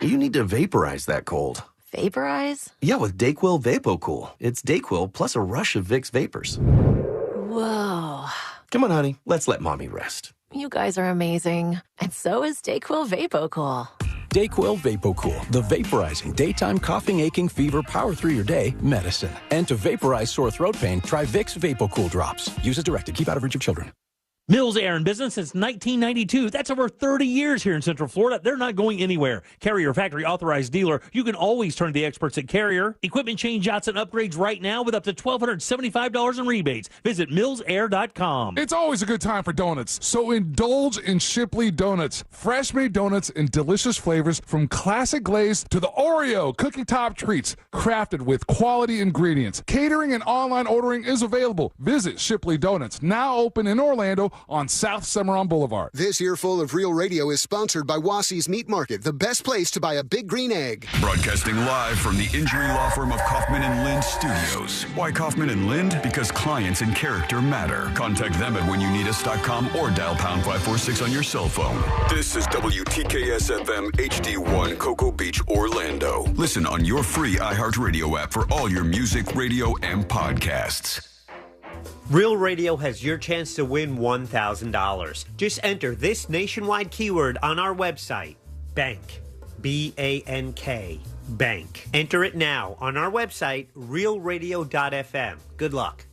You need to vaporize that cold. Vaporize? Yeah, with Dayquil VapoCool. It's Dayquil plus a rush of Vicks vapors. Whoa. Come on, honey. Let's let Mommy rest. You guys are amazing. And so is Dayquil VapoCool. Dayquil VapoCool, the vaporizing daytime coughing, aching, fever, power through your day medicine. And to vaporize sore throat pain, try Vicks VapoCool drops. Use as directed. Keep out of reach of children. Mills Air in business since 1992. That's over 30 years here in Central Florida. They're not going anywhere. Carrier factory authorized dealer. You can always turn to the experts at Carrier. Equipment change-outs and upgrades right now with up to $1,275 in rebates. Visit millsair.com. It's always a good time for donuts, so indulge in Shipley Donuts. Fresh-made donuts in delicious flavors from classic glaze to the Oreo cookie top treats, crafted with quality ingredients. Catering and online ordering is available. Visit Shipley Donuts, now open in Orlando on South Cimarron Boulevard. This earful of Real Radio is sponsored by Wassie's Meat Market, the best place to buy a big green egg. Broadcasting live from the injury law firm of Kaufman and Lind Studios. Why Kaufman and Lind? Because clients and character matter. Contact them at whenyounneedus.com or dial pound 546 on your cell phone. This is WTKS-FM HD1 Cocoa Beach, Orlando. Listen on your free iHeartRadio app for all your music, radio, and podcasts. Real Radio has your chance to win $1,000. Just enter this nationwide keyword on our website, bank, B-A-N-K, bank. Enter it now on our website, realradio.fm. Good luck.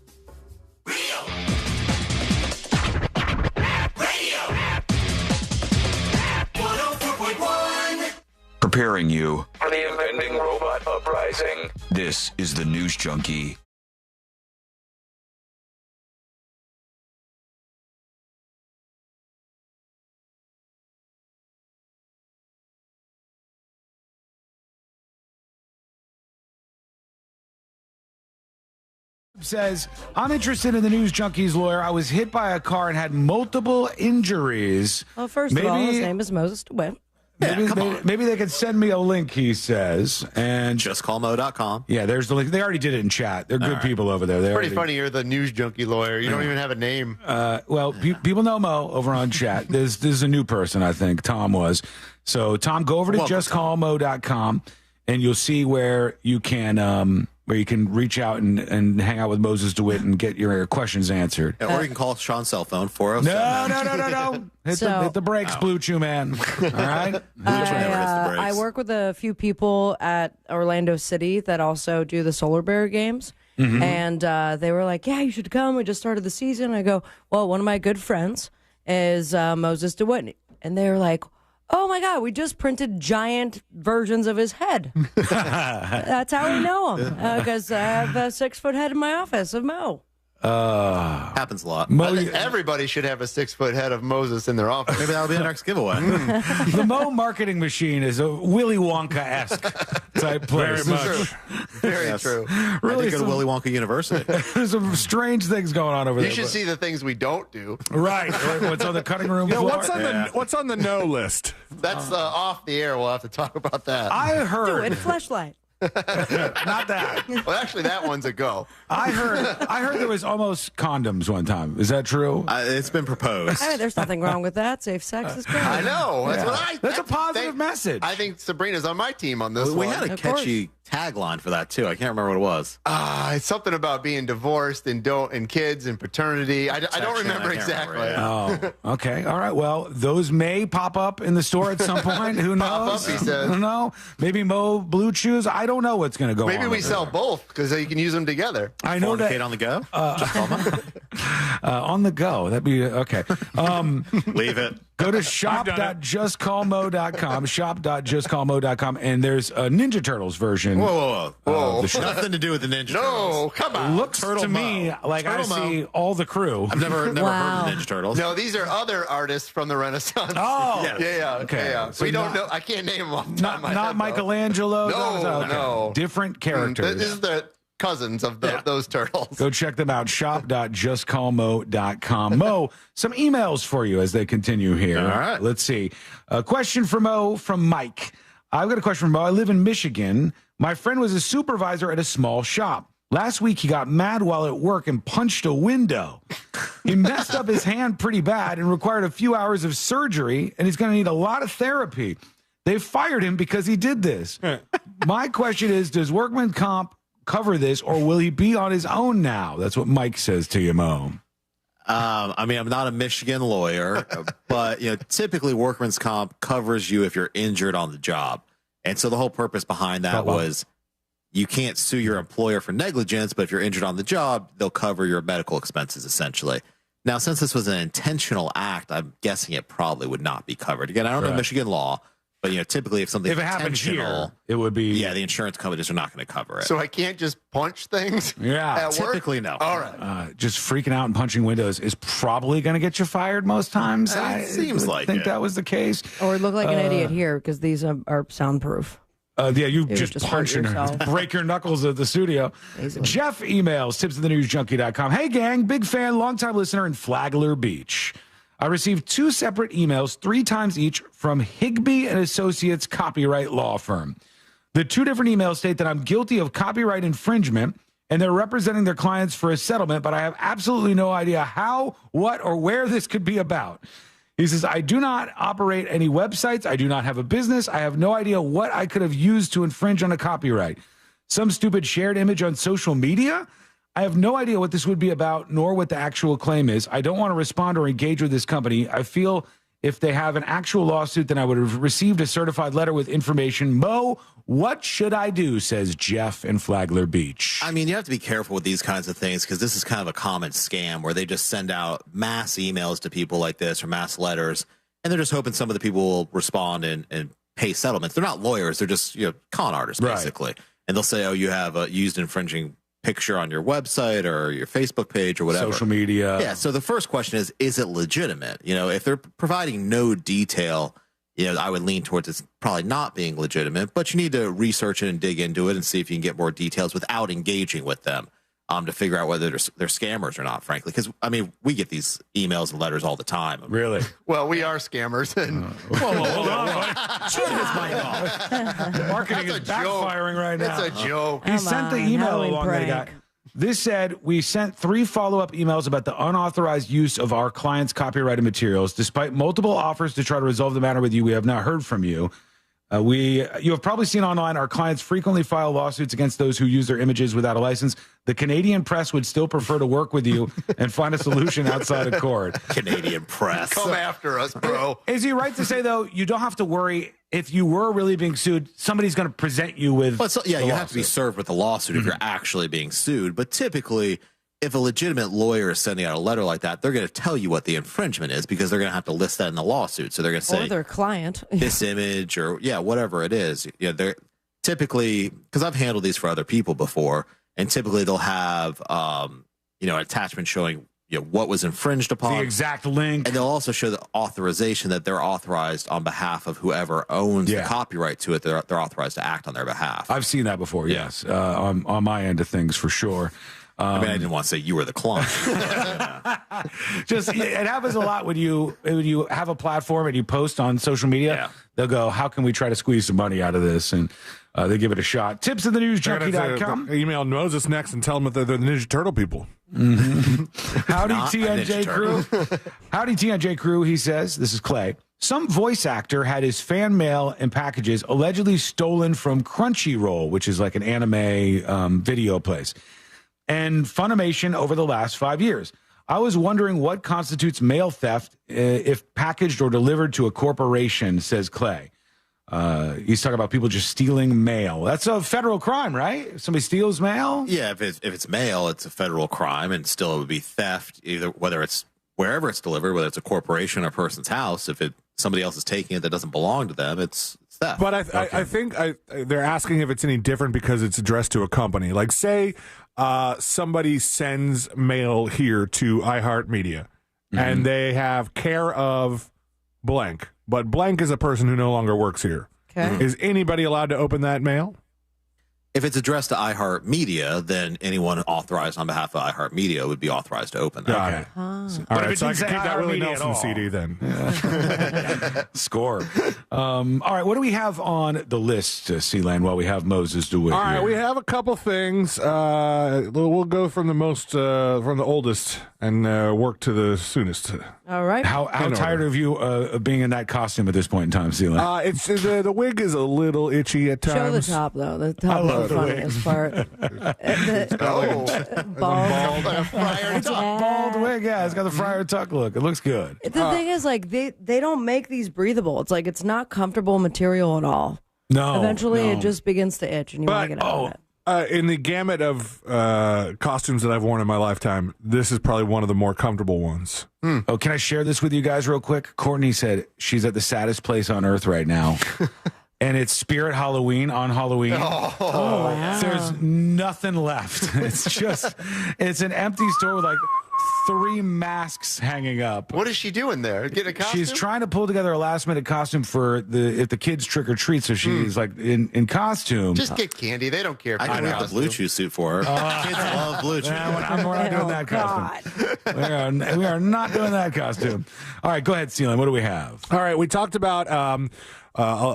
Preparing you For the impending robot uprising. This is the News Junkie. Says, I'm interested in the News Junkie's lawyer. I was hit by a car and had multiple injuries. Well, first of all, his name is Moses DeWitt. Maybe they could send me a link, he says. And justcallmo.com. Yeah, there's the link. They already did it in chat. They're good people over there. Pretty funny. You're the News Junkie lawyer. You don't even have a name. Well, people know Mo over on chat. This is a new person, I think. Tom was. So, Tom, go over to justcallmo.com and you'll see where you can reach out and hang out with Moses DeWitt and get your questions answered. Or you can call Sean's cell phone, 407. No. Hit the brakes, Blue Chew Man. All right? I work with a few people at Orlando City that also do the Solar Bear games. Mm-hmm. And they were like, yeah, you should come. We just started the season. I go, well, one of my good friends is Moses DeWitt. And they were like, oh, my God, we just printed giant versions of his head. That's how we know him, because I have a 6-foot head in my office of Mo. Happens a lot. I think everybody should have a 6-foot head of Moses in their office. Maybe that'll be the next giveaway. The Mo marketing machine is a Willy Wonka-esque type place. Very much. Very true. Really, I think go to Willy Wonka University. There's some strange things going on over there. You should see the things we don't do. Right. What's on the cutting room floor? What's on the no list? That's off the air. We'll have to talk about that. I heard. Do it, fleshlight. Not that. Well, actually, that one's a go. I heard there was almost condoms one time. Is that true? It's been proposed. I mean, there's nothing wrong with that. Safe sex is great. I know. That's a positive message. I think Sabrina's on my team on this We one. had a catchy tagline for that too. I can't remember what it was. It's something about being divorced and kids and paternity. I don't remember exactly. Oh, okay. All right. Well, those may pop up in the store at some point. Who knows? Pop up, he says. I don't know. Maybe Mo Blue Chews. I don't know what's going to go on. Maybe we sell both because you can use them together. I know that. On the go? On the go. That'd be okay. Leave it. Go to shop.justcallmo.com, shop.justcallmo.com, and there's a Ninja Turtles version. Whoa. Nothing to do with the Ninja Turtles. No, come on. Looks to me like I see all the crew. I've never heard of the Ninja Turtles. No, these are other artists from the Renaissance. Oh. Yeah. Okay. Yeah. So we don't know. I can't name them off the top of my Not head, Michelangelo. No. Different characters. This is the cousins of those turtles. Go check them out. Shop.justcallmo.com. Mo, some emails for you as they continue here. All right. Let's see. A question for Mo from Mike. I've got a question for Mo. I live in Michigan. My friend was a supervisor at a small shop. Last week, he got mad while at work and punched a window. He messed up his hand pretty bad and required a few hours of surgery, and he's going to need a lot of therapy. They fired him because he did this. My question is, does workman comp cover this, or will he be on his own now? That's what Mike says to you, Mo. I mean, I'm not a Michigan lawyer, but typically workman's comp covers you if you're injured on the job. And so the whole purpose behind that was you can't sue your employer for negligence, but if you're injured on the job, they'll cover your medical expenses, essentially. Now, since this was an intentional act, I'm guessing it probably would not be covered. Again, I don't know Michigan law, but typically if something happens here, it would be the insurance companies are not going to cover it. So I can't just punch things. At typically work? no. All right. Just freaking out and punching windows is probably going to get you fired most times. It seems like think that was the case. Or look like an idiot here because these are soundproof. You just punch and break your knuckles at the studio. Easily. Jeff emails, tipsofthenewsjunkie.com. Hey, gang, big fan, longtime listener in Flagler Beach. I received 2 separate emails 3 times each from Higbee and Associates Copyright Law Firm. The 2 different emails state that I'm guilty of copyright infringement and they're representing their clients for a settlement, but I have absolutely no idea how, what, or where this could be about. He says, I do not operate any websites. I do not have a business. I have no idea what I could have used to infringe on a copyright. Some stupid shared image on social media? I have no idea what this would be about, nor what the actual claim is. I don't want to respond or engage with this company. I feel if they have an actual lawsuit, then I would have received a certified letter with information. Mo, what should I do, says Jeff in Flagler Beach. I mean, you have to be careful with these kinds of things because this is kind of a common scam where they just send out mass emails to people like this or mass letters, and they're just hoping some of the people will respond and pay settlements. They're not lawyers. They're just con artists, basically. Right. And they'll say, oh, you have used infringing picture on your website or your Facebook page or whatever. Social media. Yeah. So the first question is it legitimate? If they're providing no detail, I would lean towards it's probably not being legitimate, but you need to research it and dig into it and see if you can get more details without engaging with them to figure out whether they're scammers or not, frankly. Because, I mean, we get these emails and letters all the time. Really? Well, we are scammers. And hold on. Marketing is backfiring right now. It's a joke. He sent the email along that he got. This said, we sent 3 follow-up emails about the unauthorized use of our clients' copyrighted materials. Despite multiple offers to try to resolve the matter with you, we have not heard from you. You have probably seen online our clients frequently file lawsuits against those who use their images without a license. The Canadian press would still prefer to work with you and find a solution outside of court. Canadian press. Come after us, bro. Is he right to say, though, you don't have to worry if you were really being sued, somebody's going to present you with you have to be served with a lawsuit if you're actually being sued. But typically, if a legitimate lawyer is sending out a letter like that, they're going to tell you what the infringement is because they're going to have to list that in the lawsuit. So they're going to say, or their client, this image or whatever it is. They're typically, because I've handled these for other people before, and typically they'll have an attachment showing what was infringed upon, the exact link, and they'll also show the authorization that they're authorized on behalf of whoever owns the copyright to it. They're authorized to act on their behalf. I've seen that before. Yes, on my end of things for sure. I mean, I didn't want to say you were the client. Just it happens a lot when you have a platform and you post on social media. Yeah. They'll go, how can we try to squeeze some money out of this? And they give it a shot. Tips at thenewsjunkie.com. Email Moses next and tell them that they're the Ninja Turtle people. Mm-hmm. Howdy, TNJ crew. Howdy, TNJ crew. He says, this is Clay. Some voice actor had his fan mail and packages allegedly stolen from Crunchyroll, which is like an anime video place, and Funimation over the last 5 years. I was wondering what constitutes mail theft if packaged or delivered to a corporation, says Clay. He's talking about people just stealing mail. That's a federal crime, right? If somebody steals mail? Yeah, if it's mail, it's a federal crime, and still it would be theft, either whether it's wherever it's delivered, whether it's a corporation or a person's house. If somebody else is taking it that doesn't belong to them, it's theft. But I think they're asking if it's any different because it's addressed to a company. Like, say somebody sends mail here to iHeartMedia, and they have care of blank, but blank is a person who no longer works here. Okay. Is anybody allowed to open that mail? If it's addressed to iHeartMedia, then anyone authorized on behalf of iHeartMedia would be authorized to open that. Got it. All right, so I can keep that Willie Nelson CD then. Score. All right, what do we have on the list, Sealand, while we have Moses do it? All right, we have a couple things. We'll go from the oldest and work to the soonest. All right. How tired of you being in that costume at this point in time, Sealand? It's the wig is a little itchy at times. Show the top, though. The top is the funniest part. It's a bald wig. Yeah, it's got the Friar Tuck look. It looks good. The thing is, like, they don't make these breathable. It's like it's not comfortable material at all. No. Eventually, it just begins to itch, and you want to get out of it. In the gamut of costumes that I've worn in my lifetime, this is probably one of the more comfortable ones. Oh, can I share this with you guys real quick? Courtney said she's at the saddest place on earth right now. And it's Spirit Halloween on Halloween. Oh, wow. There's nothing left. It's an empty store with like 3 masks hanging up. What is she doing there? Get a costume? She's trying to pull together a last minute costume for if the kids trick or treat. So she's like in costume. Just get candy. They don't care. I can have the Blue Chew suit for her. Kids love Blue Chew. We're not doing that costume. We are not doing that costume. All right, go ahead, Sealand. What do we have? All right, we talked about.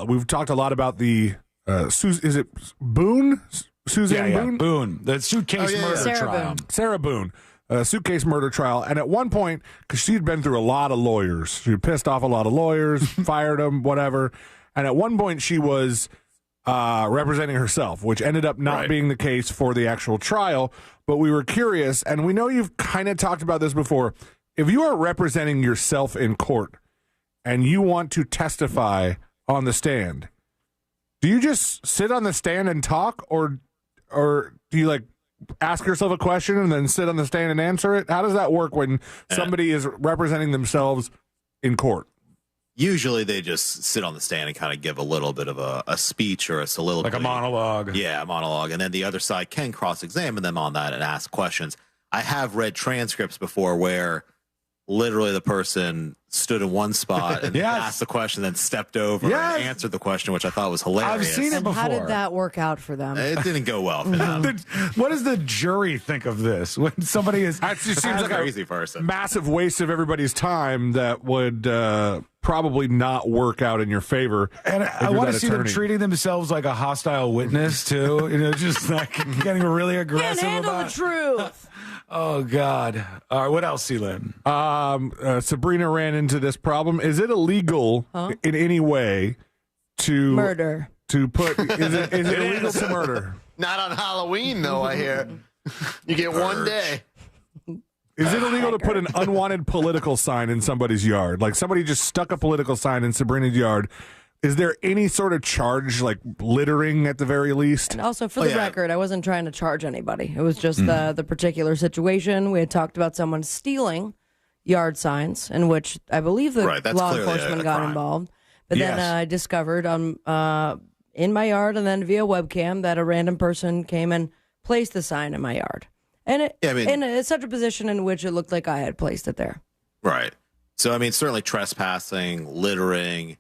We've talked a lot about the is it Boone? Suzanne Boone? Boone, the suitcase murder trial. Sarah Boone, suitcase murder trial. And at one point, because she'd been through a lot of lawyers, she pissed off a lot of lawyers, fired them, whatever. And at one point, she was representing herself, which ended up not being the case for the actual trial. But we were curious, and we know you've kind of talked about this before. If you are representing yourself in court and you want to testify on the stand, do you just sit on the stand and talk, or do you like ask yourself a question and then sit on the stand and answer it? How does that work when somebody is representing themselves in court? Usually they just sit on the stand and kind of give a little bit of a speech or a soliloquy. Like a monologue. Yeah, a monologue. And then the other side can cross-examine them on that and ask questions. I have read transcripts before where literally the person stood in one spot and asked the question, then stepped over and answered the question, which I thought was hilarious. I've seen it before. How did that work out for them? It didn't go well for them. What does the jury think of this when somebody is? That just seems like a crazy person. Massive waste of everybody's time that would probably not work out in your favor. And I want to see them treating themselves like a hostile witness too. Just like getting really aggressive. Can't handle the truth. Oh, God. All right, what else, Sealand? Sabrina ran into this problem. Is it illegal in any way to murder? To put is it illegal to murder? Not on Halloween, though, I hear. You get one day. Is it illegal to put an unwanted political sign in somebody's yard? Like somebody just stuck a political sign in Sabrina's yard. Is there any sort of charge, like littering at the very least? And also, for the record, I wasn't trying to charge anybody. It was just the particular situation. We had talked about someone stealing yard signs, in which I believe the law enforcement got involved. But then I discovered in my yard and then via webcam that a random person came and placed the sign in my yard. And in such a position in which it looked like I had placed it there. Right. So, I mean, certainly trespassing, littering,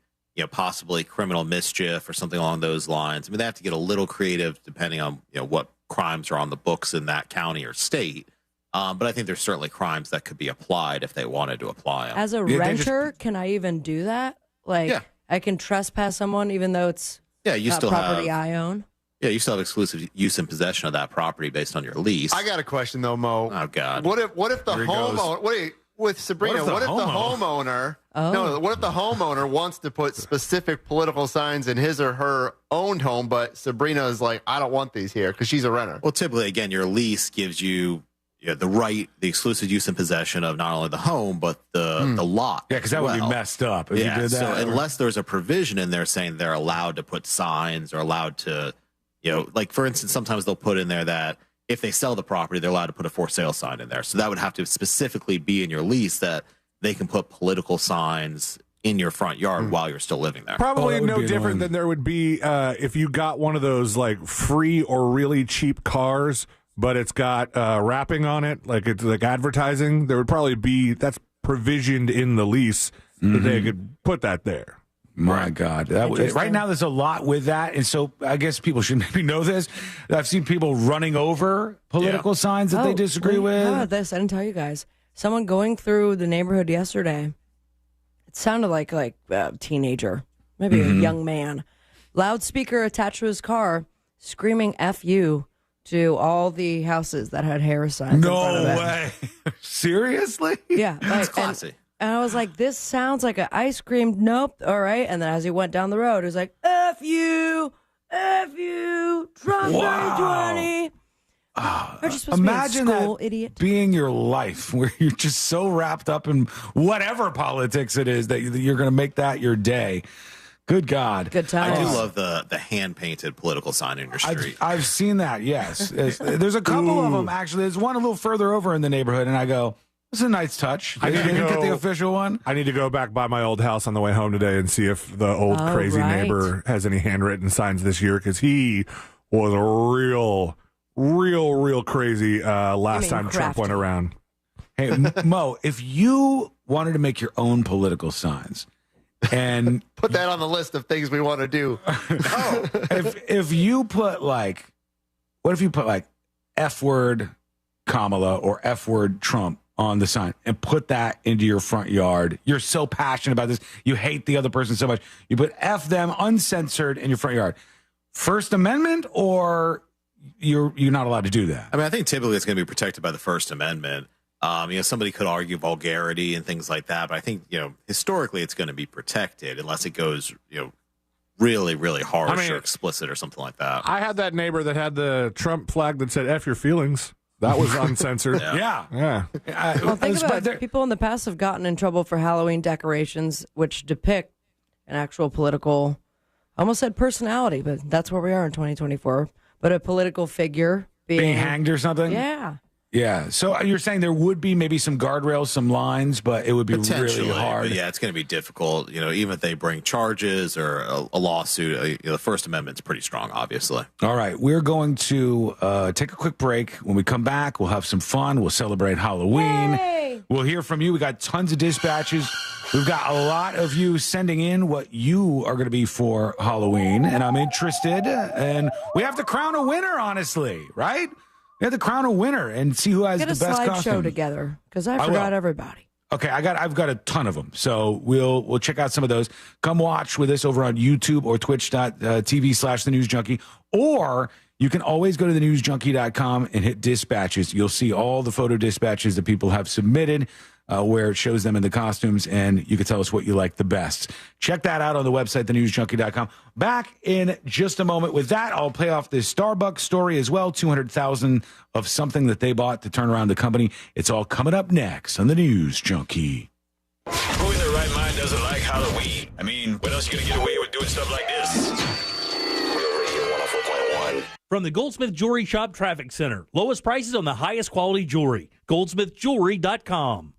possibly criminal mischief or something along those lines. I mean, they have to get a little creative depending on, what crimes are on the books in that county or state. But I think there's certainly crimes that could be applied if they wanted to apply them. As a renter, can I even do that? Like, I can trespass someone even though it's you not still property have, I own? Yeah, you still have exclusive use and possession of that property based on your lease. I got a question, though, Mo. Oh, God. What if the homeowner... Wait, with Sabrina, what if the homeowner... No, what if the homeowner wants to put specific political signs in his or her owned home, but Sabrina is like, I don't want these here because she's a renter? Well, typically, again, your lease gives you the right, the exclusive use and possession of not only the home, but the lot. Yeah, because that would be messed up if you did that. So unless there's a provision in there saying they're allowed to put signs or allowed to, like, for instance, sometimes they'll put in there that if they sell the property, they're allowed to put a for sale sign in there. So that would have to specifically be in your lease that they can put political signs in your front yard while you're still living there. Probably no different than there would be if you got one of those like free or really cheap cars, but it's got wrapping on it, like it's like advertising. There would probably be that's provisioned in the lease that they could put that there. My God. Right now, there's a lot with that. And so I guess people should maybe know this. I've seen people running over political signs that they disagree with. How about this? I didn't tell you guys. Someone going through the neighborhood yesterday, it sounded like a teenager, maybe a young man. Loudspeaker attached to his car, screaming F you to all the houses that had Harris signs in front of it. No way. Seriously? Yeah. That's classy. And I was like, this sounds like an ice cream. Nope. All right. And then as he went down the road, it was like, F you, Trump 2020. Imagine school, that idiot. being your life where you're just so wrapped up in whatever politics it is that you're going to make that your day. Good God. Good times. I do love the hand-painted political sign in your street. I've seen that, yes. There's a couple of them, actually. There's one a little further over in the neighborhood, and I go, this is a nice touch. I didn't get the official one. I need to go back by my old house on the way home today and see if the old crazy neighbor has any handwritten signs this year, because he was real crazy last time Trump went around. Hey, Mo, if you wanted to make your own political signs and put that on the list of things we want to do. if you put what if you put F word Kamala or F word Trump on the sign and put that into your front yard? You're so passionate about this. You hate the other person so much. You put F them uncensored in your front yard. First Amendment, or you're not allowed to do that? I mean, I think typically it's going to be protected by the First Amendment. Somebody could argue vulgarity and things like that, but I think, historically it's going to be protected unless it goes, really, really harsh or explicit or something like that. I had that neighbor that had the Trump flag that said F your feelings. That was uncensored. Yeah. Well, think about it. People in the past have gotten in trouble for Halloween decorations, which depict an actual political, I almost said personality, but that's where we are in 2024. But a political figure being hanged or something? Yeah. Yeah. So you're saying there would be maybe some guardrails, some lines, but it would be really hard. But yeah, it's going to be difficult. Even if they bring charges or a lawsuit, the First Amendment's pretty strong, obviously. All right. We're going to take a quick break. When we come back, we'll have some fun. We'll celebrate Halloween. Yay! We'll hear from you. We got tons of dispatches. We've got a lot of you sending in what you are going to be for Halloween, and I'm interested. And we have to crown a winner, honestly, right? We have to crown a winner and see who has the best costume. Get a slideshow together, because I forgot everybody. Okay, I've got a ton of them, so we'll check out some of those. Come watch with us over on YouTube or twitch.tv/thenewsjunkie, or you can always go to thenewsjunkie.com and hit dispatches. You'll see all the photo dispatches that people have submitted, where it shows them in the costumes, and you can tell us what you like the best. Check that out on the website, thenewsjunkie.com. Back in just a moment. With that, I'll play off this Starbucks story as well, $200,000 of something that they bought to turn around the company. It's all coming up next on the News Junkie. Who in their right mind doesn't like Halloween? I mean, what else are you going to get away with doing stuff like this? Real Radio 104.1. From the Goldsmith Jewelry Shop Traffic Center. Lowest prices on the highest quality jewelry. GoldsmithJewelry.com.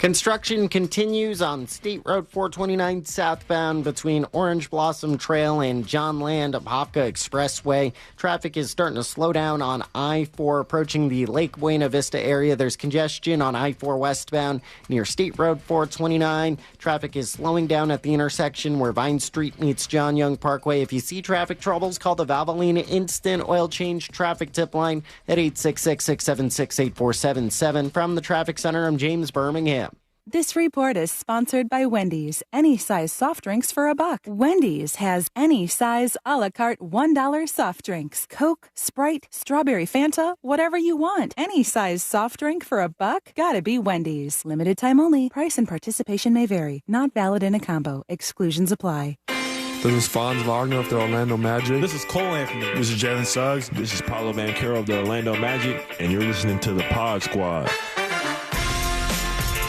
Construction continues on State Road 429 southbound between Orange Blossom Trail and John Land Apopka Expressway. Traffic is starting to slow down on I-4 approaching the Lake Buena Vista area. There's congestion on I-4 westbound near State Road 429. Traffic is slowing down at the intersection where Vine Street meets John Young Parkway. If you see traffic troubles, call the Valvoline Instant Oil Change Traffic Tip Line at 866-676-8477. From the Traffic Center, I'm James Birmingham. This report is sponsored by Wendy's. Any size soft drinks for $1. Wendy's has any size a la carte $1 soft drinks. Coke, Sprite, Strawberry Fanta, whatever you want. Any size soft drink for $1? Gotta be Wendy's. Limited time only. Price and participation may vary. Not valid in a combo. Exclusions apply. This is Fonz Wagner of the Orlando Magic. This is Cole Anthony. This is Jalen Suggs. This is Paulo Banchero of the Orlando Magic, and you're listening to the Pod Squad.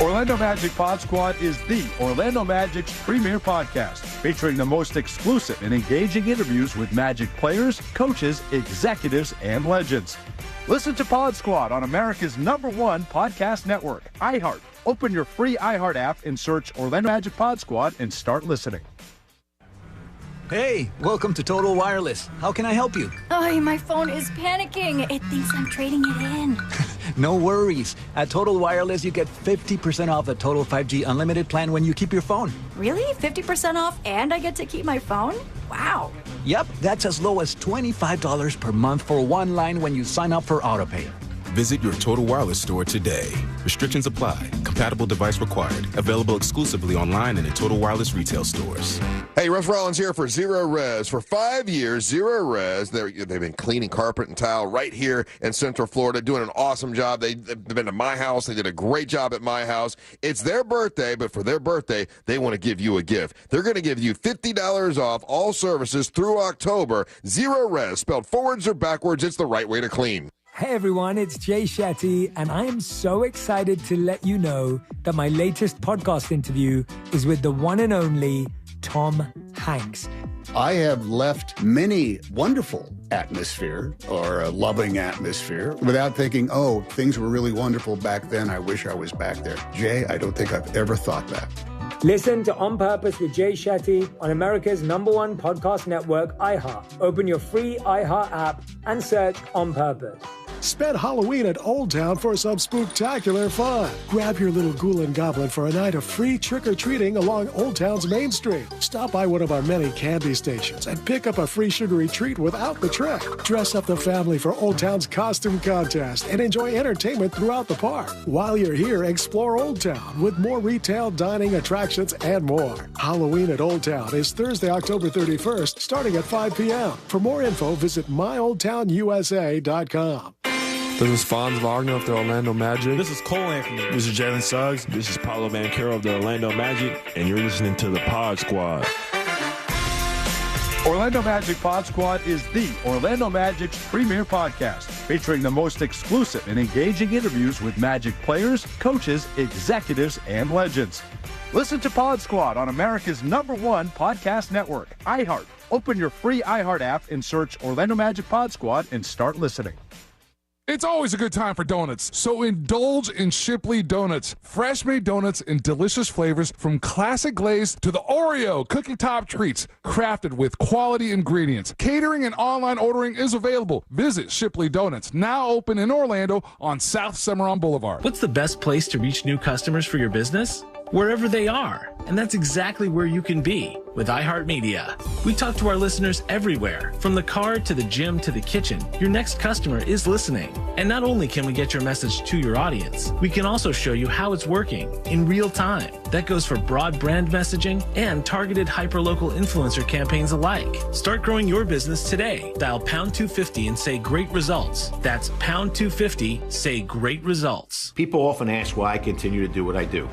Orlando Magic Pod Squad is the Orlando Magic's premier podcast, featuring the most exclusive and engaging interviews with Magic players, coaches, executives, and legends. Listen to Pod Squad on America's #1 podcast network, iHeart. Open your free iHeart app and search Orlando Magic Pod Squad and start listening. Hey, welcome to Total Wireless. How can I help you? Oh, my phone is panicking. It thinks I'm trading it in. No worries. At Total Wireless, you get 50% off the Total 5G Unlimited plan when you keep your phone. Really? 50% off and I get to keep my phone? Wow. Yep, that's as low as $25 per month for one line when you sign up for AutoPay. Visit your Total Wireless store today. Restrictions apply. Compatible device required. Available exclusively online and in Total Wireless retail stores. Hey, Russ Rollins here for Zero Res. For 5 years, Zero Res, they've been cleaning carpet and tile right here in Central Florida, doing an awesome job. They've been to my house. They did a great job at my house. It's their birthday, but for their birthday, they want to give you a gift. They're going to give you $50 off all services through October. Zero Res, spelled forwards or backwards, it's the right way to clean. Hey everyone, it's Jay Shetty, and I am so excited to let you know that my latest podcast interview is with the one and only Tom Hanks. I have left many wonderful atmosphere or a loving atmosphere without thinking, oh, things were really wonderful back then. I wish I was back there. Jay, I don't think I've ever thought that. Listen to On Purpose with Jay Shetty on America's #1 podcast network, iHeart. Open your free iHeart app and search On Purpose. Spend Halloween at Old Town for some spooktacular fun. Grab your little ghoul and goblin for a night of free trick-or-treating along Old Town's Main Street. Stop by one of our many candy stations and pick up a free sugary treat without the trick. Dress up the family for Old Town's costume contest and enjoy entertainment throughout the park. While you're here, explore Old Town with more retail, dining, attractions, and more. Halloween at Old Town is Thursday, October 31st, starting at 5 p.m. For more info, visit myoldtownusa.com. This is Fonz Wagner of the Orlando Magic. This is Cole Anthony. This is Jalen Suggs. This is Paulo Banchero of the Orlando Magic, and you're listening to the Pod Squad. Orlando Magic Pod Squad is the Orlando Magic's premier podcast, featuring the most exclusive and engaging interviews with Magic players, coaches, executives, and legends. Listen to Pod Squad on America's #1 podcast network, iHeart. Open your free iHeart app and search Orlando Magic Pod Squad and start listening. It's always a good time for donuts, so indulge in Shipley Donuts. Fresh-made donuts in delicious flavors from classic glaze to the Oreo cookie top treats, crafted with quality ingredients. Catering and online ordering is available. Visit Shipley Donuts, now open in Orlando on South Cimarron Boulevard. What's the best place to reach new customers for your business? Wherever they are. And that's exactly where you can be with iHeartMedia. We talk to our listeners everywhere, from the car to the gym to the kitchen. Your next customer is listening. And not only can we get your message to your audience, we can also show you how it's working in real time. That goes for broad brand messaging and targeted hyperlocal influencer campaigns alike. Start growing your business today. Dial pound 250 and say great results. That's pound 250, say great results. People often ask why I continue to do what I do.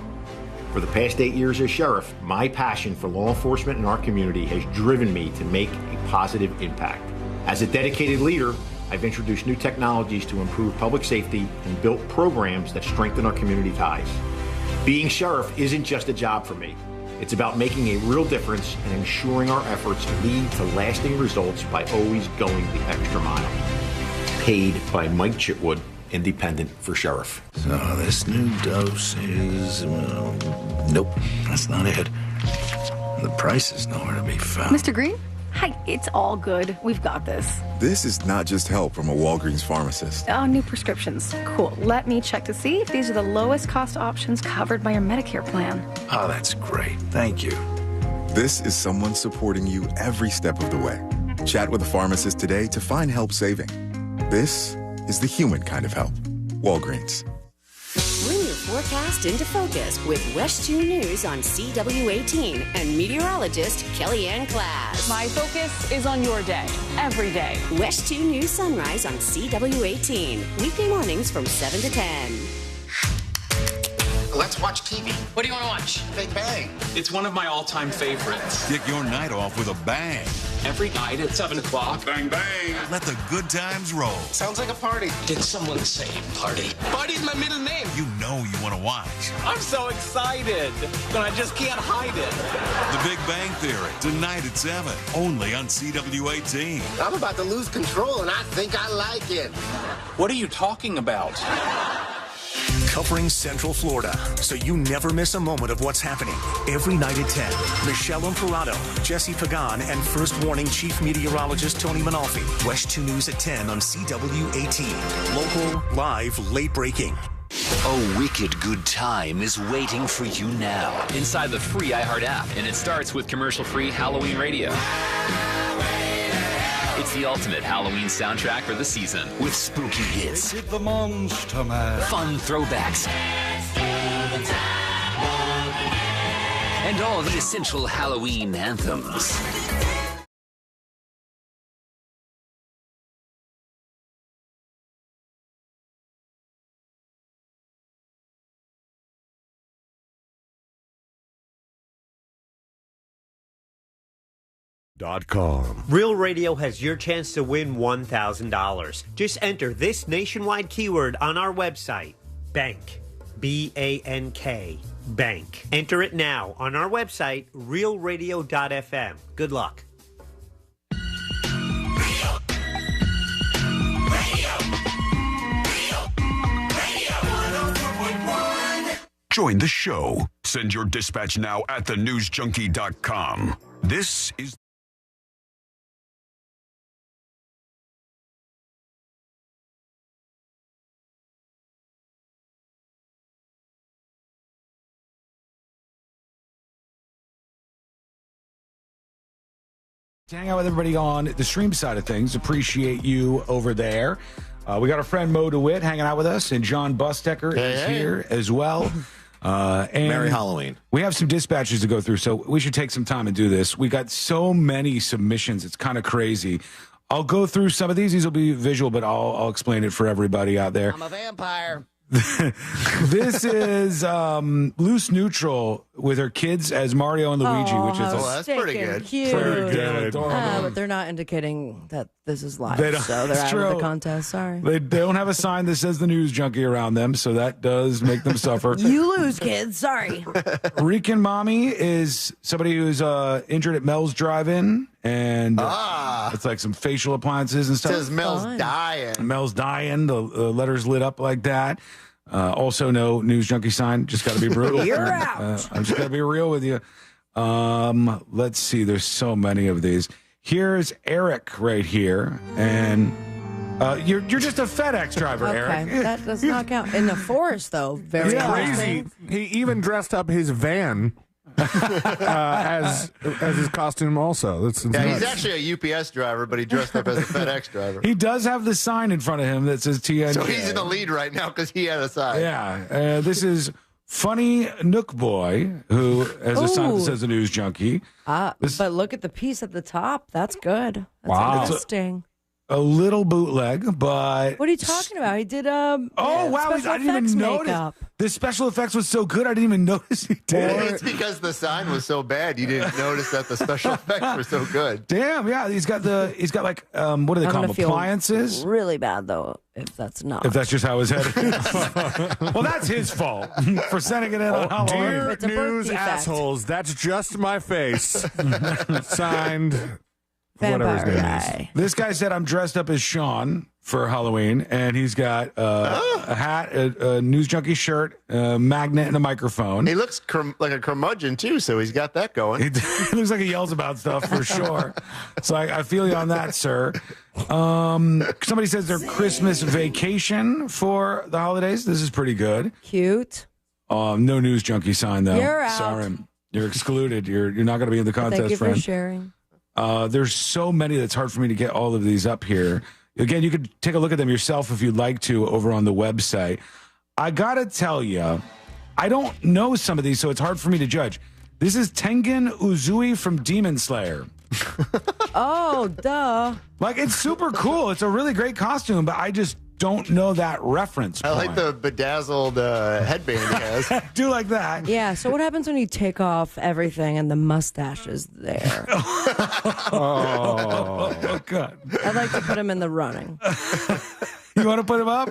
For the past 8 years as sheriff, my passion for law enforcement in our community has driven me to make a positive impact. As a dedicated leader, I've introduced new technologies to improve public safety and built programs that strengthen our community ties. Being sheriff isn't just a job for me. It's about making a real difference and ensuring our efforts lead to lasting results by always going the extra mile. Paid by Mike Chitwood, independent for sheriff. So this new dose is... nope, that's not it. The price is nowhere to be found. Mr. Green? Hi, it's all good. We've got this. This is not just help from a Walgreens pharmacist. Oh, new prescriptions. Cool. Let me check to see if these are the lowest cost options covered by your Medicare plan. Oh, that's great. Thank you. This is someone supporting you every step of the way. Chat with a pharmacist today to find help saving. This is the human kind of help. Walgreens. Bring your forecast into focus with West 2 News on CW18 and meteorologist Kellyanne Class. My focus is on your day, every day. West 2 News Sunrise on CW18. Weekday mornings from 7 to 10. Let's watch TV. What do you want to watch? Big Bang. It's one of my all-time favorites. Kick your night off with a bang. Every night at 7 o'clock. Bang, bang. Let the good times roll. Sounds like a party. Did someone say party? Party's my middle name. You know you want to watch. I'm so excited, but I just can't hide it. The Big Bang Theory, tonight at 7, only on CW18. I'm about to lose control, and I think I like it. What are you talking about? Covering Central Florida, so you never miss a moment of what's happening. Every night at 10, Michelle Imparato, Jesse Pagan, and First Warning Chief Meteorologist Tony Manalfi. West 2 News at 10 on CW18. Local, live, late breaking. A wicked good time is waiting for you now. Inside the free iHeart app, and it starts with commercial-free Halloween radio. It's the ultimate Halloween soundtrack for the season. With spooky hits, the Monster Man, fun throwbacks, and all the essential Halloween anthems. .com. Real Radio has your chance to win $1,000. Just enter this nationwide keyword on our website, bank, B-A-N-K, bank. Enter it now on our website, realradio.fm. Good luck. Join the show. Send your dispatch now at thenewsjunkie.com. This is... Hang out with everybody on the stream side of things. Appreciate you over there. We got our friend Mo DeWitt hanging out with us, and John Bustecker is here as well. And Merry Halloween. We have some dispatches to go through, so we should take some time and do this. We got so many submissions. It's kind of crazy. I'll go through some of these. These will be visual, but I'll explain it for everybody out there. I'm a vampire. This is Loose Neutral with her kids as Mario and Luigi, which is that's pretty good. Cute. Pretty good. But they're not indicating that this is live, They don't- so they're it's out of true. the contest. Sorry. They don't have a sign that says the News Junkie around them, so that does make them suffer. You lose, kids. Sorry. Rican Mommy is somebody who's injured at Mel's Drive-In, and it's like some facial appliances and stuff. Says Mel's dying. Mel's dying. The letters lit up like that. Also, no News Junkie sign. Just got to be brutal. You're out. I'm just going to be real with you. Let's see. There's so many of these. Here's Eric right here, and you're just a FedEx driver, Eric. Okay, that does not count. In the forest, though, very crazy. He even dressed up his van as his costume also. That's Yeah, nuts. he's actually a UPS driver, but he dressed up as a FedEx driver. He does have the sign in front of him that says TNJ. So he's in the lead right now because he had a sign. Yeah. This is Funny Nook Boy, who has a sign that says the News Junkie. But look at the piece at the top. That's good. That's Wow. interesting. A little bootleg, but... What are you talking about? He did wow, I didn't even notice. Makeup. The special effects was so good, I didn't even notice he did. It's because the sign was so bad, you didn't notice that the special effects were so good. Damn, yeah, he's got like what do they call them? Appliances? Really bad though, if that's not. If that's just how his head is. Well, that's his fault for sending it in on Halloween. Dear It's a birth news defect. assholes, that's just my face. Signed, whatever his name guy. This guy said, I'm dressed up as Sean for Halloween, and he's got a hat, a News Junkie shirt, a magnet, and a microphone. He looks like a curmudgeon, too, so he's got that going. He looks like he yells about stuff for sure. So I feel you on that, sir. Somebody says their Christmas vacation for the holidays. This is pretty good. Cute. No News Junkie sign, though. You're out. Sorry. You're excluded. You're not going to be in the contest, Thank you friend. for sharing. There's so many that's hard for me to get all of these up here. Again, you could take a look at them yourself if you'd like to over on the website. I got to tell you, I don't know some of these, so it's hard for me to judge. This is Tengen Uzui from Demon Slayer. Oh, duh. Like, it's super cool. It's a really great costume, but I just don't know that reference I like point. the bedazzled headband he has. I do like that. Yeah, so what happens when you take off everything and the mustache is there? Oh, God. I'd like to put him in the running. You want to put him up?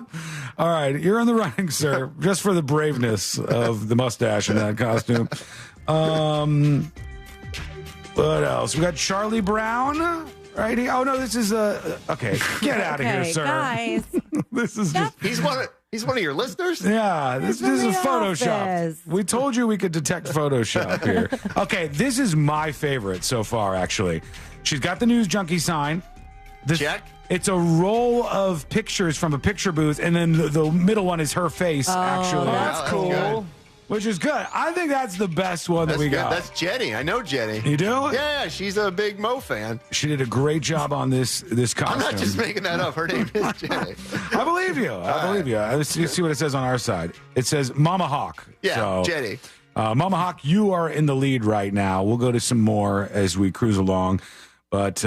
All right, you're in the running, sir, just for the braveness of the mustache in that costume. What else? We got Charlie Brown right here. Oh, no, this is okay, get out of here, sir. Guys. This is just... He's one of your listeners? Yeah, this is Photoshop. office. We told you we could detect Photoshop here. Okay, this is my favorite so far, actually. She's got the News Junkie sign. Check. It's a roll of pictures from a picture booth, and then the middle one is her face, actually. That's cool. Good. Which is good. I think that's the best one that we got. That's Jenny. I know Jenny. You do? Yeah, she's a big Mo fan. She did a great job on this costume. I'm not just making that up. Her name is Jenny. I believe you. I believe you. Let's see what it says on our side. It says Mama Hawk. Yeah, so, Jenny. Mama Hawk, you are in the lead right now. We'll go to some more as we cruise along. But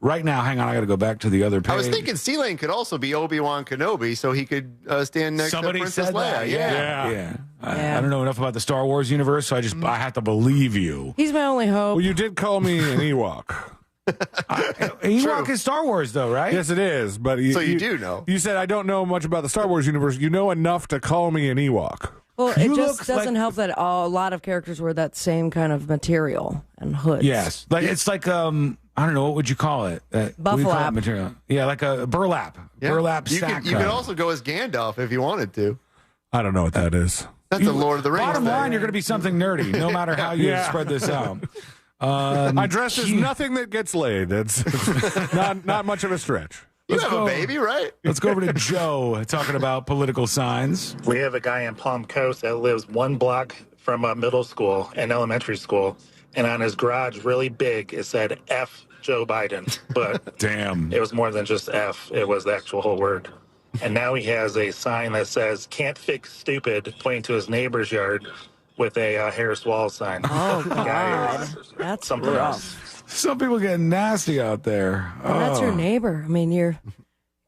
right now, hang on, I got to go back to the other page. I was thinking C-Lane could also be Obi-Wan Kenobi, so he could stand next to Princess said Leia. that. Yeah. I don't know enough about the Star Wars universe, so I have to believe you. He's my only hope. Well, you did call me an Ewok. Ewok is Star Wars, though, right? Yes, it is. But you do know. You said I don't know much about the Star Wars universe. You know enough to call me an Ewok. Well, it just doesn't help that a lot of characters wear that same kind of material and hoods. Yes, it's like I don't know, what would you call it? Bufflap material. Yeah, like a burlap. Yeah. Burlap You sack. could also go as Gandalf if you wanted to. I don't know what that is. That's the Lord of the Rings. Bottom thing. line, you're going to be something nerdy, no matter how you spread this out. I dress as nothing that gets laid. It's not much of a stretch. You have a baby, right? Let's go over to Joe talking about political signs. We have a guy in Palm Coast that lives 1 block from a middle school and elementary school, and on his garage, really big, it said F Joe Biden. But damn, it was more than just F. It was the actual whole word. And now he has a sign that says "Can't fix stupid," pointing to his neighbor's yard with a Harris Wall sign. Oh, God. That's something rough. else. Some people get nasty out there. Well, that's your neighbor. I mean, you're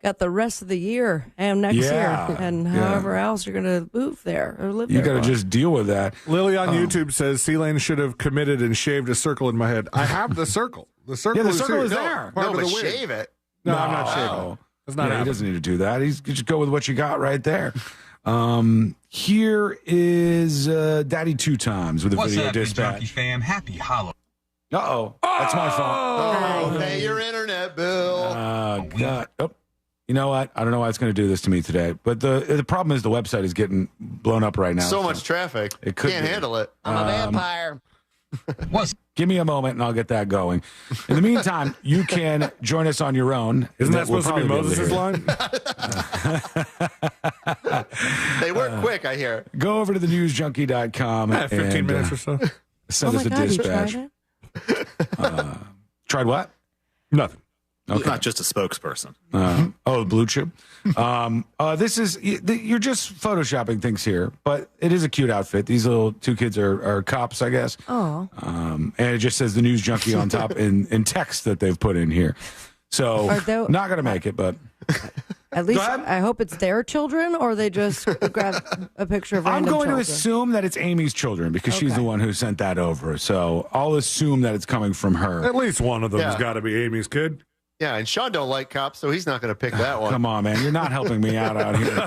got the rest of the year and next year, and however else you're going to move there or live there. You got to just deal with that. Lily on YouTube says C-Lane should have committed and shaved a circle in my head. I have the circle. The circle, the circle is there. No, but shave it. No, I'm not shaving. That's not he doesn't need to do that. You just go with what you got right there. Here is Daddy Two Times with a video dispatch. Junkie fam? Happy Halloween. Uh-oh. That's my fault. Oh, pay your internet bill. God. Oh. You know what? I don't know why it's going to do this to me today. But the problem is the website is getting blown up right now. So much traffic. It could Can't handle it. I'm a vampire. Give me a moment and I'll get that going. In the meantime, you can join us on your own. Isn't that supposed to be Moses' line? They work quick, I hear. Go over to thenewsjunkie.com. 15 minutes or so. Send us a dispatch. Tried what? Nothing. Okay. Not just a spokesperson. Blue Chew. This is, you're just photoshopping things here, but it is a cute outfit. These little 2 kids are cops, I guess. Oh. And it just says the News Junkie on top in text that they've put in here. So, not going to make it, but. At least I hope it's their children, or they just grab a picture of random I'm going children. to assume that it's Amy's children because she's the one who sent that over. So I'll assume that it's coming from her. At least one of them has got to be Amy's kid. Yeah, and Sean don't like cops, so he's not going to pick that one. Come on, man. You're not helping me out here.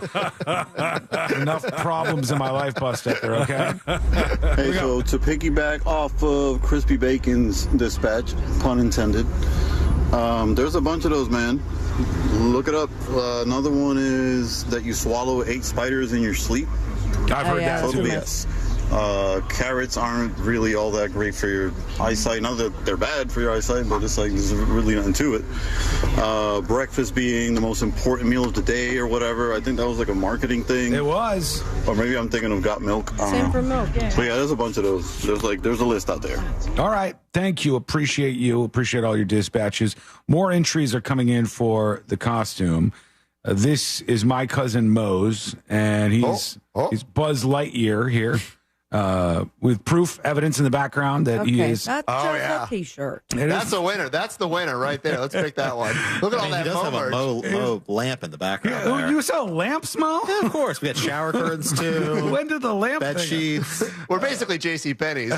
Enough problems in my life, Buster, okay? Hey, so to piggyback off of Crispy Bacon's dispatch, pun intended, There's a bunch of those, man. Look it up. Another one is that you swallow 8 spiders in your sleep. I've heard that. Total BS. Carrots aren't really all that great for your eyesight. Not that they're bad for your eyesight, but it's like there's really nothing to it. Breakfast being the most important meal of the day or whatever. I think that was like a marketing thing. It was. Or maybe I'm thinking of Got Milk. I don't Same know. for milk, yeah. But yeah, there's a bunch of those. There's a list out there. All right. Thank you. Appreciate you. Appreciate all your dispatches. More entries are coming in for the costume. This is my cousin Mose, and he's Buzz Lightyear here. With proof, evidence in the background that he is. That's a T-shirt. That's a winner. That's the winner right there. Let's pick that one. Look at all that he does have a Mo lamp in the background. Yeah, you sell lamps, Mo? Yeah, of course. We got shower curtains too. When did the lamp bed sheets? We're basically JC Penney's.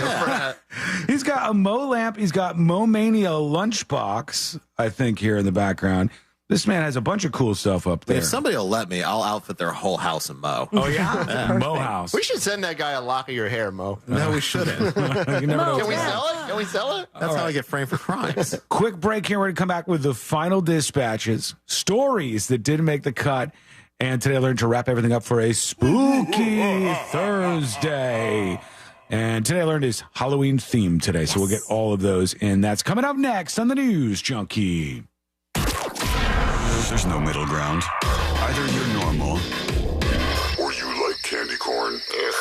He's got a Mo lamp. He's got Mo Mania lunchbox, I think, here in the background. This man has a bunch of cool stuff up there. If somebody will let me, I'll outfit their whole house in Mo. Oh, yeah? Mo house. We should send that guy a lock of your hair, Mo. No, we shouldn't. You never know. Can we sell it? Can we sell it? That's how I get framed for crimes. Quick break here. We're going to come back with the final dispatches, stories that didn't make the cut. And today I learned to wrap everything up for a spooky Thursday. And today I learned is Halloween themed today. So we'll get all of those in. That's coming up next on the News Junkie. There's no middle ground. Either you're normal Or you like candy corn. Ugh.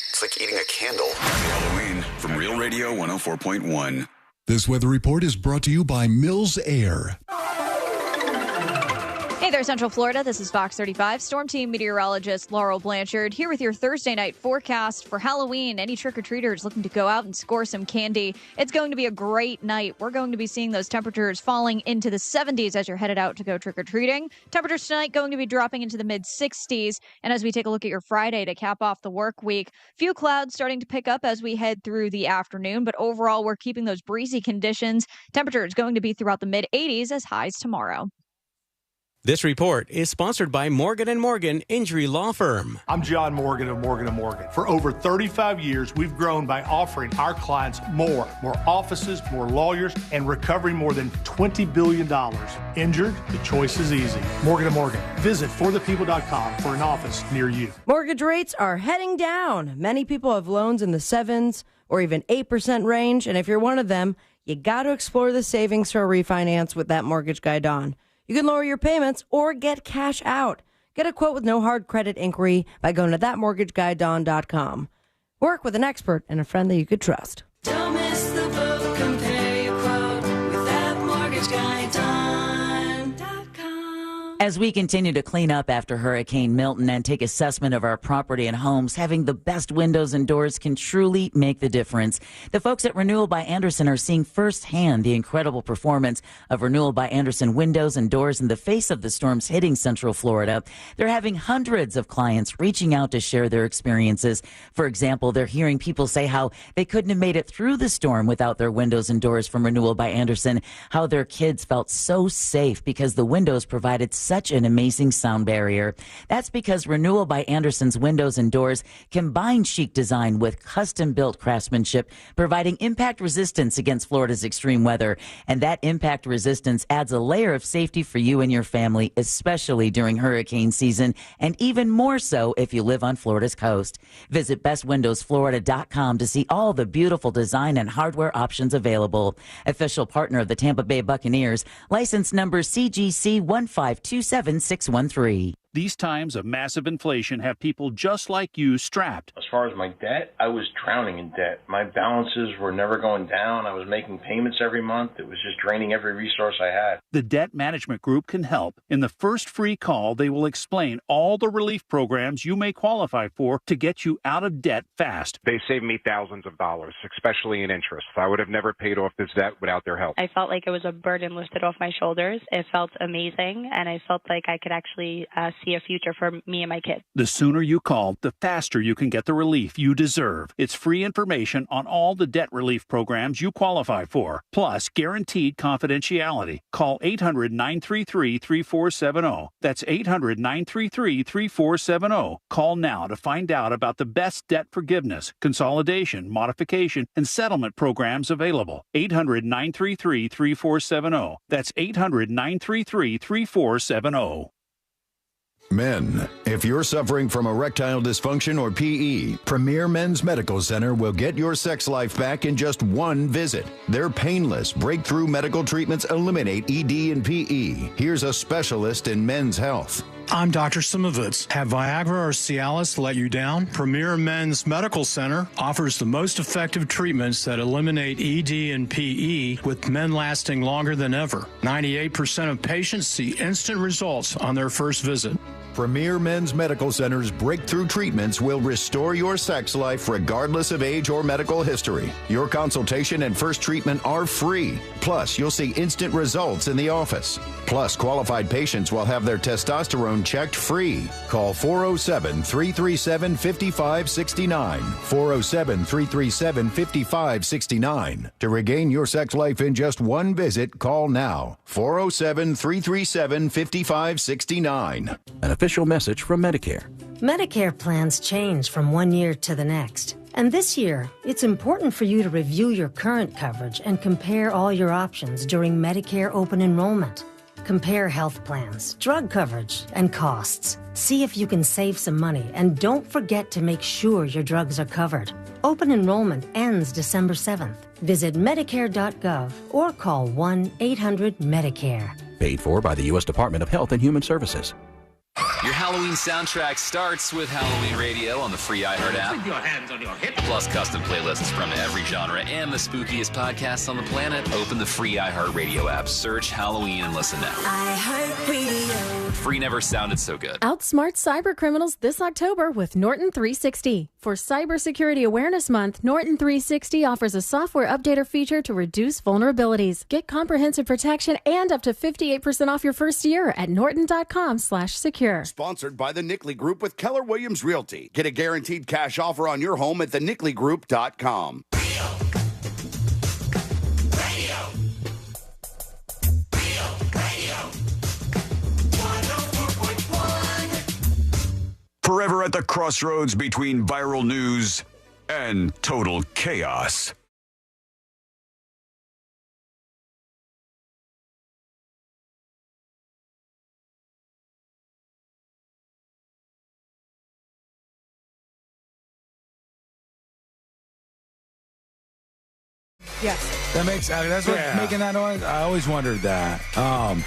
It's like eating a candle. Happy Halloween from Real Radio 104.1. This weather report is brought to you by Mills Air. Hey there, Central Florida. This is Fox 35 Storm Team meteorologist Laurel Blanchard here with your Thursday night forecast for Halloween. Any trick-or-treaters looking to go out and score some candy, it's going to be a great night. We're going to be seeing those temperatures falling into the 70s as you're headed out to go trick-or-treating. Temperatures tonight going to be dropping into the mid-60s. And as we take a look at your Friday to cap off the work week, few clouds starting to pick up as we head through the afternoon. But overall, we're keeping those breezy conditions. Temperatures going to be throughout the mid-80s as highs tomorrow. This report is sponsored by Morgan & Morgan Injury Law Firm. I'm John Morgan of Morgan & Morgan. For over 35 years, we've grown by offering our clients more offices, more lawyers, and recovering more than $20 billion. Injured? The choice is easy. Morgan & Morgan. Visit forthepeople.com for an office near you. Mortgage rates are heading down. Many people have loans in the 7s or even 8% range, and if you're one of them, you got to explore the savings for a refinance with that mortgage guy, Don. You can lower your payments or get cash out. Get a quote with no hard credit inquiry by going to thatmortgageguydon.com. Work with an expert and a friend that you could trust. Don't miss the boat. Compare your quote with thatmortgageguydon.com. As we continue to clean up after Hurricane Milton and take assessment of our property and homes, having the best windows and doors can truly make the difference. The folks at Renewal by Andersen are seeing firsthand the incredible performance of Renewal by Andersen windows and doors in the face of the storms hitting Central Florida. They're having hundreds of clients reaching out to share their experiences. For example, they're hearing people say how they couldn't have made it through the storm without their windows and doors from Renewal by Andersen, how their kids felt so safe because the windows provided such an amazing sound barrier. That's because Renewal by Andersen's windows and doors combine chic design with custom-built craftsmanship, providing impact resistance against Florida's extreme weather. And that impact resistance adds a layer of safety for you and your family, especially during hurricane season, and even more so if you live on Florida's coast. Visit bestwindowsflorida.com to see all the beautiful design and hardware options available. Official partner of the Tampa Bay Buccaneers, license number CGC 1527613. These times of massive inflation have people just like you strapped. As far as my debt, I was drowning in debt. My balances were never going down. I was making payments every month. It was just draining every resource I had. The Debt Management Group can help. In the first free call, they will explain all the relief programs you may qualify for to get you out of debt fast. They saved me thousands of dollars, especially in interest. I would have never paid off this debt without their help. I felt like it was a burden lifted off my shoulders. It felt amazing, and I felt like I could actually see a future for me and my kids. The sooner you call, the faster you can get the relief you deserve. It's free information on all the debt relief programs you qualify for, plus guaranteed confidentiality. Call 800-933-3470. That's 800-933-3470. Call now to find out about the best debt forgiveness, consolidation, modification, and settlement programs available. 800-933-3470. That's 800-933-3470. Men, if you're suffering from erectile dysfunction or PE, Premier Men's Medical Center will get your sex life back in just one visit. Their painless, breakthrough medical treatments eliminate ED and PE. Here's a specialist in men's health. I'm Dr. Simovitz. Have Viagra or Cialis let you down? Premier Men's Medical Center offers the most effective treatments that eliminate ED and PE, with men lasting longer than ever. 98% of patients see instant results on their first visit. Premier Men's Medical Center's breakthrough treatments will restore your sex life regardless of age or medical history. Your consultation and first treatment are free. Plus, you'll see instant results in the office. Plus, qualified patients will have their testosterone checked free. Call 407-337-5569. 407-337-5569. To regain your sex life in just one visit, call now. 407-337-5569. An official message from Medicare. Medicare plans change from one year to the next. And this year, it's important for you to review your current coverage and compare all your options during Medicare open enrollment. Compare health plans, drug coverage, and costs. See if you can save some money, and don't forget to make sure your drugs are covered. Open enrollment ends December 7th. Visit Medicare.gov or call 1-800-MEDICARE. Paid for by the U.S. Department of Health and Human Services. Your Halloween soundtrack starts with Halloween Radio on the free iHeart app. With your hands on your hips. Plus custom playlists from every genre and the spookiest podcasts on the planet. Open the free iHeart Radio app, search Halloween, and listen now. iHeart Radio. Free never sounded so good. Outsmart cyber criminals this October with Norton 360. For Cybersecurity Awareness Month, Norton 360 offers a software updater feature to reduce vulnerabilities. Get comprehensive protection and up to 58% off your first year at norton.com/secure. Sponsored by the Nickley Group with Keller Williams Realty. Get a guaranteed cash offer on your home at thenickley.com. Forever at the crossroads between viral news and total chaos. Yes. That makes that's what's making that noise. I always wondered that. And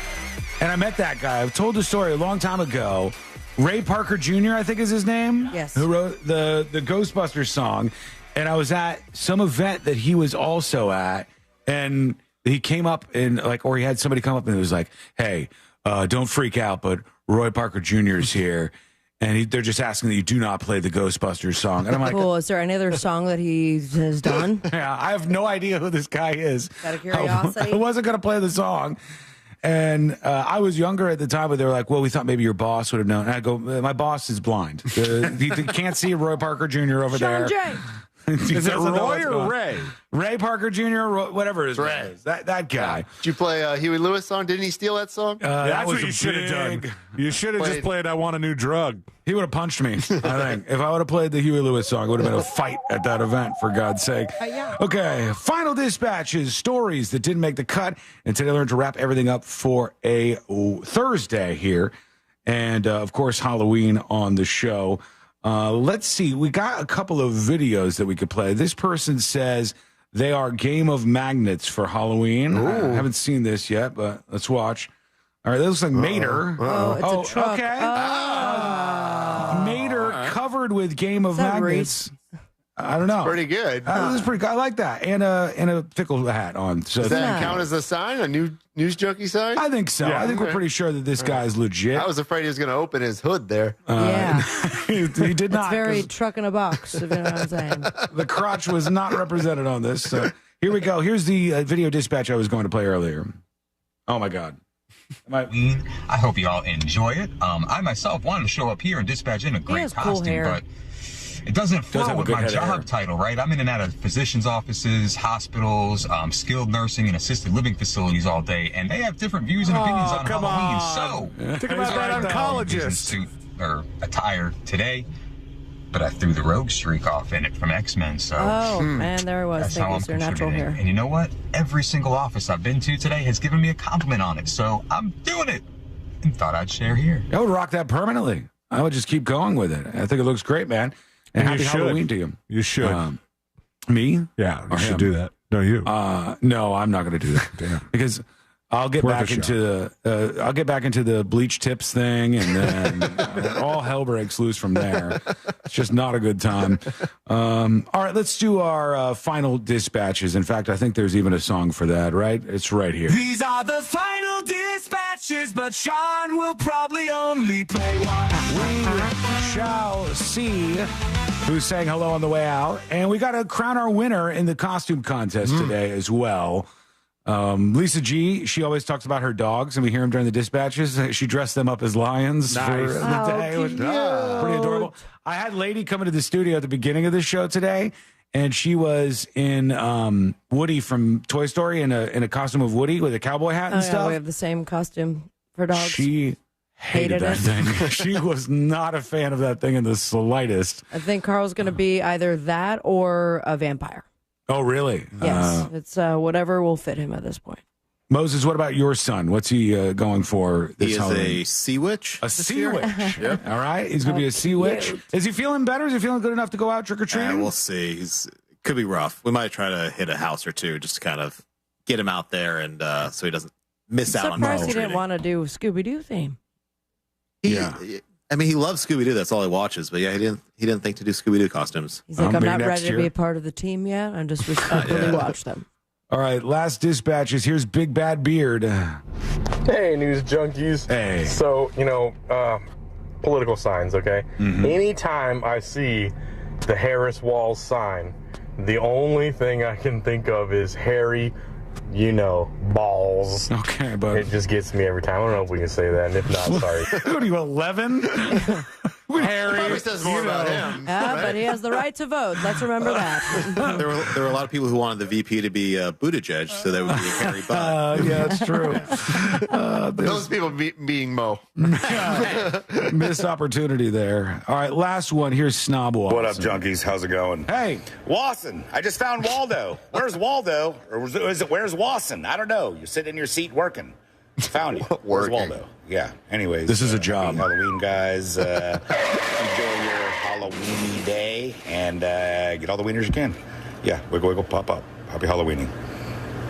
I met that guy. I've told the story a long time ago. Ray Parker Jr., I think is his name. Yes. Who wrote the Ghostbusters song. And I was at some event that he was also at, and he came up and or he had somebody come up and it was like, "Hey, don't freak out, but Roy Parker Jr. is here." And they're just asking that you do not play the Ghostbusters song. And I'm like, cool. Is there any other song that he has done? Yeah, I have no idea who this guy is. Out of curiosity? I wasn't going to play the song. And I was younger at the time, but they were like, well, we thought maybe your boss would have known. And I go, my boss is blind. You can't see Roy Parker Jr. over there. Jay. Is it Roy or Ray? Ray Parker Jr., whatever his name is. That guy. Did you play a Huey Lewis song? Didn't he steal that song? That's what you should have done. You should have just played I Want a New Drug. He would have punched me, I think. If I would have played the Huey Lewis song, it would have been a fight at that event, for God's sake. Yeah. Okay, final dispatches, stories that didn't make the cut. And today I learned to wrap everything up for a Thursday here. And, of course, Halloween on the show. Let's see. We got a couple of videos that we could play. This person says they are game of magnets for Halloween. I haven't seen this yet, but let's watch. All right, that looks like Mater. It's a truck. Okay. Mater covered with game of magnets. I don't know. Pretty good. This is pretty good. I like that. And a pickle hat on. So does that count as a sign? A news junkie sign? I think so. Yeah, I think we're pretty sure that this guy is legit. I was afraid he was going to open his hood there. He did not. It's very truck in a box, if you know what I'm saying. The crotch was not represented on this. So here we go. Here's the video dispatch I was going to play earlier. Oh, my God. I hope you all enjoy it. I myself wanted to show up here and dispatch in a great costume, but it doesn't flow with my job title, right? I'm in and out of physicians' offices, hospitals, skilled nursing, and assisted living facilities all day, and they have different views and opinions on Halloween. So, think about that oncologist suit or attire today, but I threw the rogue streak off in it from X-Men. So, man, there it was. That's how I'm your natural hair. And you know what? Every single office I've been to today has given me a compliment on it, so I'm doing it. And thought I'd share here. I would rock that permanently. I would just keep going with it. I think it looks great, man. And happy Halloween to you. You should. Me? Yeah, you should do that. No, you. No, I'm not going to do that. Damn. Because I'll get back into the bleach tips thing, and then all hell breaks loose from there. It's just not a good time. All right, let's do our final dispatches. In fact, I think there's even a song for that, right? It's right here. These are the final dispatches, but Sean will probably only play one. We shall see who's saying hello on the way out. And we got to crown our winner in the costume contest today as well. Lisa G, she always talks about her dogs, and we hear them during the dispatches. She dressed them up as lions for the day. It was pretty adorable. I had Lady come into the studio at the beginning of the show today, and she was in Woody from Toy Story in a costume of Woody with a cowboy hat and stuff. We have the same costume for dogs. She hated that thing. She was not a fan of that thing in the slightest. I think Carl's going to be either that or a vampire. Oh, really? Yes. It's whatever will fit him at this point. Moses, what about your son? What's he going for this He is Halloween? a sea witch. A sea witch. Yep. All right. He's going to be a sea witch. Is he feeling better? Is he feeling good enough to go out trick-or-treating? We'll see. Could be rough. We might try to hit a house or two just to kind of get him out there and so he doesn't miss out on surprised he didn't want to do a Scooby-Doo theme. I mean, he loves Scooby-Doo. That's all he watches. But yeah, he didn't think to do Scooby-Doo costumes. He's like, I'm not ready to be a part of the team yet. I'm just respectfully watch them. All right, last dispatches. Here's Big Bad Beard. Hey, news junkies. Hey. So, political signs, okay? Anytime I see the Harris Walls sign, the only thing I can think of is Harry, balls. Okay, but it just gets me every time. I don't know if we can say that, and if not, sorry. What are you, 11? Harry probably says more about him. Yeah, right? But he has the right to vote. Let's remember that. There were a lot of people who wanted the VP to be Buttigieg, so that would be a Harry Butt. Yeah, that's true. Those people being Mo. Missed opportunity there. All right, last one. Here's Snob Watson. What up, junkies? How's it going? Hey. Wasson. I just found Waldo. Where's Waldo? Or is it where's Wasson? I don't know. You're sitting in your seat working. Found you. Where's Waldo? Yeah. Anyways. This is a job. Happy Halloween, guys. Enjoy your Halloween day and get all the wieners you can. Yeah. Wiggle, wiggle, pop up. Happy Halloweening.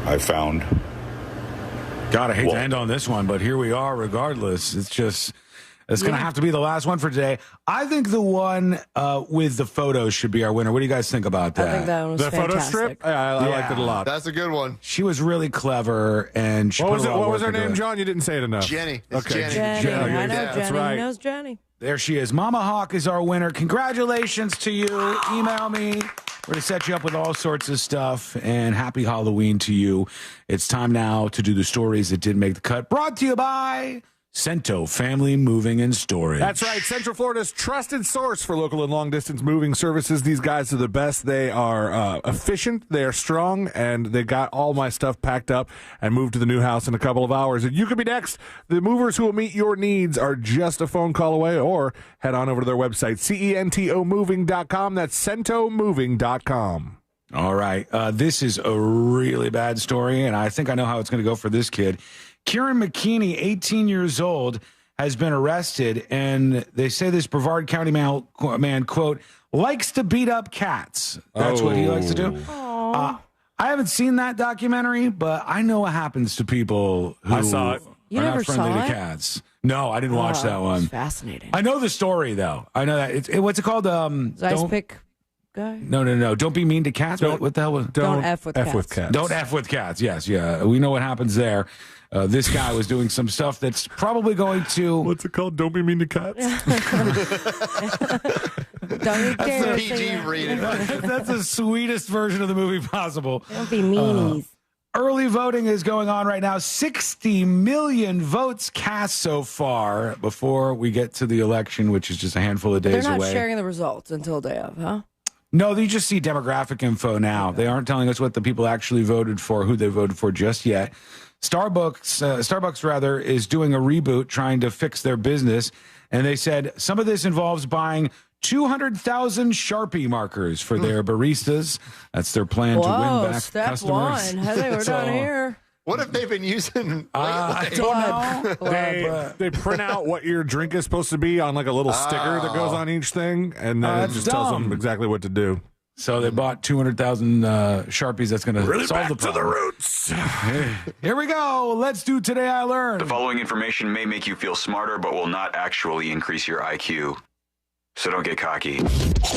I found. God, I hate to end on this one, but here we are regardless. It's going to have to be the last one for today. I think the one with the photos should be our winner. What do you guys think about that? I think that one was fantastic. Photo strip? I liked it a lot. That's a good one. She was really clever, and she What was her name, John? You didn't say it enough. Jenny. Okay. Jenny. I know That's Jenny. right. He knows Jenny. There she is. Mama Hawk is our winner. Congratulations to you. Email me. We're going to set you up with all sorts of stuff, and happy Halloween to you. It's time now to do the stories that didn't make the cut. Brought to you by Cento Family Moving and Storage. That's right. Central Florida's trusted source for local and long-distance moving services. These guys are the best. They are efficient, they are strong, and they got all my stuff packed up and moved to the new house in a couple of hours. And you could be next. The movers who will meet your needs are just a phone call away, or head on over to their website, centomoving.com. That's centomoving.com. All right. This is a really bad story, and I think I know how it's going to go for this kid. Kieran McKinney, 18 years old, has been arrested, and they say this Brevard County man, quote, likes to beat up cats. That's what he likes to do. I haven't seen that documentary, but I know what happens to people who I saw it. You are never not friendly saw to it? cats. No, I didn't watch that one. It's fascinating. I know the story, though. I know that. What's it called? Ice pick guy? No. Don't be mean to cats. What the hell was Don't F with cats. Don't F with cats. Yes, yeah. We know what happens there. This guy was doing some stuff that's probably going to... What's it called? Don't be mean to cats? Don't That's the PG rated. That's the sweetest version of the movie possible. Don't be meanies. Early voting is going on right now. 60 million votes cast so far before we get to the election, which is just a handful of days away. They're not sharing the results until day of, huh? No, they just see demographic info now. They aren't telling us what the people actually voted for, who they voted for just yet. Starbucks rather, is doing a reboot, trying to fix their business. And they said some of this involves buying 200,000 Sharpie markers for their baristas. That's their plan to win back step customers. One. I think we're down here. What have they been using? I don't know. They print out what your drink is supposed to be on like a little sticker that goes on each thing, and then it just tells them exactly what to do. So they bought 200,000 Sharpies. That's going to solve the problem. To the roots. Here we go. Let's do Today I Learned. The following information may make you feel smarter, but will not actually increase your IQ. So don't get cocky.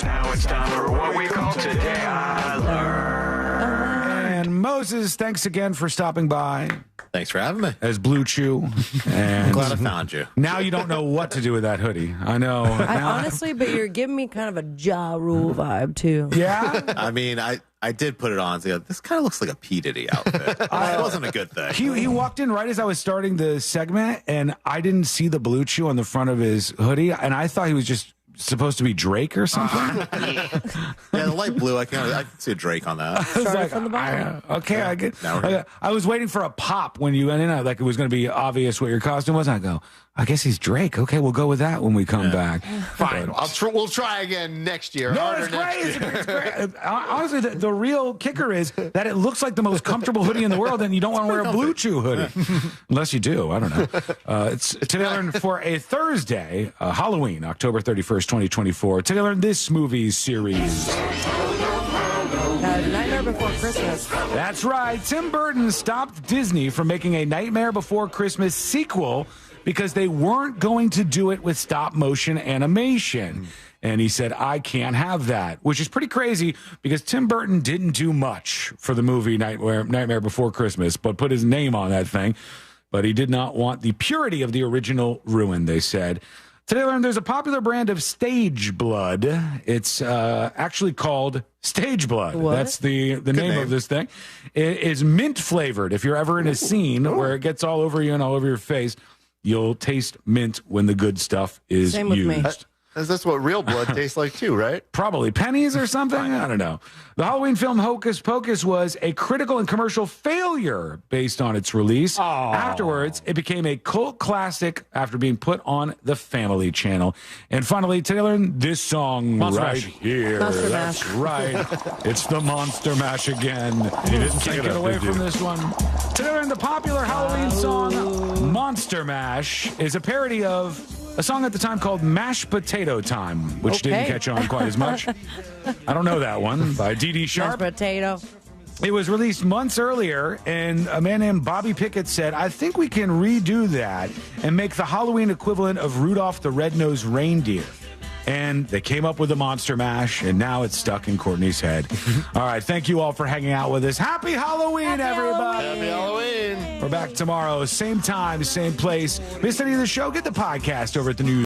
Now it's time for what we call Today I Learned. And Moses, thanks again for stopping by. Thanks for having me. As Blue Chew. And I'm glad I found you. Now you don't know what to do with that hoodie. I know. Honestly, but you're giving me kind of a Ja Rule vibe, too. Yeah? I mean, I did put it on. So this kind of looks like a P. Diddy outfit. It wasn't a good thing. He walked in right as I was starting the segment, and I didn't see the Blue Chew on the front of his hoodie, and I thought he was just supposed to be Drake or something. Yeah, the light blue. I can see a Drake on that. I was like, from the bottom. I get. I was waiting for a pop when you went in. Like it was going to be obvious what your costume was. I go, I guess he's Drake. Okay, we'll go with that when we come back. Fine. We'll try again next year. No, it's great. It's great. Honestly, the real kicker is that it looks like the most comfortable hoodie in the world, and you don't want to wear a Blue Chew hoodie. Unless you do. I don't know. It's Today I Learned for a Thursday, Halloween, October 31st, 2024. Today I Learned this movie series. Nightmare Before Christmas. That's right. Tim Burton stopped Disney from making a Nightmare Before Christmas sequel because they weren't going to do it with stop motion animation. And he said, I can't have that, which is pretty crazy because Tim Burton didn't do much for the movie Nightmare Before Christmas, but put his name on that thing. But he did not want the purity of the original ruined, they said. Today I learned there's a popular brand of stage blood. It's actually called Stage Blood. What? That's the name of this thing. It is mint flavored. If you're ever in a scene where it gets all over you and all over your face, you'll taste mint when the good stuff is Same with used. me. That's what real blood tastes like too, right? Probably pennies or something. I don't know. The Halloween film Hocus Pocus was a critical and commercial failure based on its release. Afterwards, it became a cult classic after being put on the Family Channel. And finally, Taylor, this song right here. Monster That's Mash. right. It's the Monster Mash again. You didn't take it away from this one. Taylor, the popular Halloween song Monster Mash is a parody of a song at the time called Mashed Potato Time, which didn't catch on quite as much. I don't know that one, by Dee Sharp. Mashed potato. It was released months earlier, and a man named Bobby Pickett said, I think we can redo that and make the Halloween equivalent of Rudolph the Red-Nosed Reindeer. And they came up with the Monster Mash, and now it's stuck in Courtney's head. All right, thank you all for hanging out with us. Happy Halloween, everybody. Happy Halloween. We're back tomorrow, same time, same place. Missed any of the show? Get the podcast over at the News.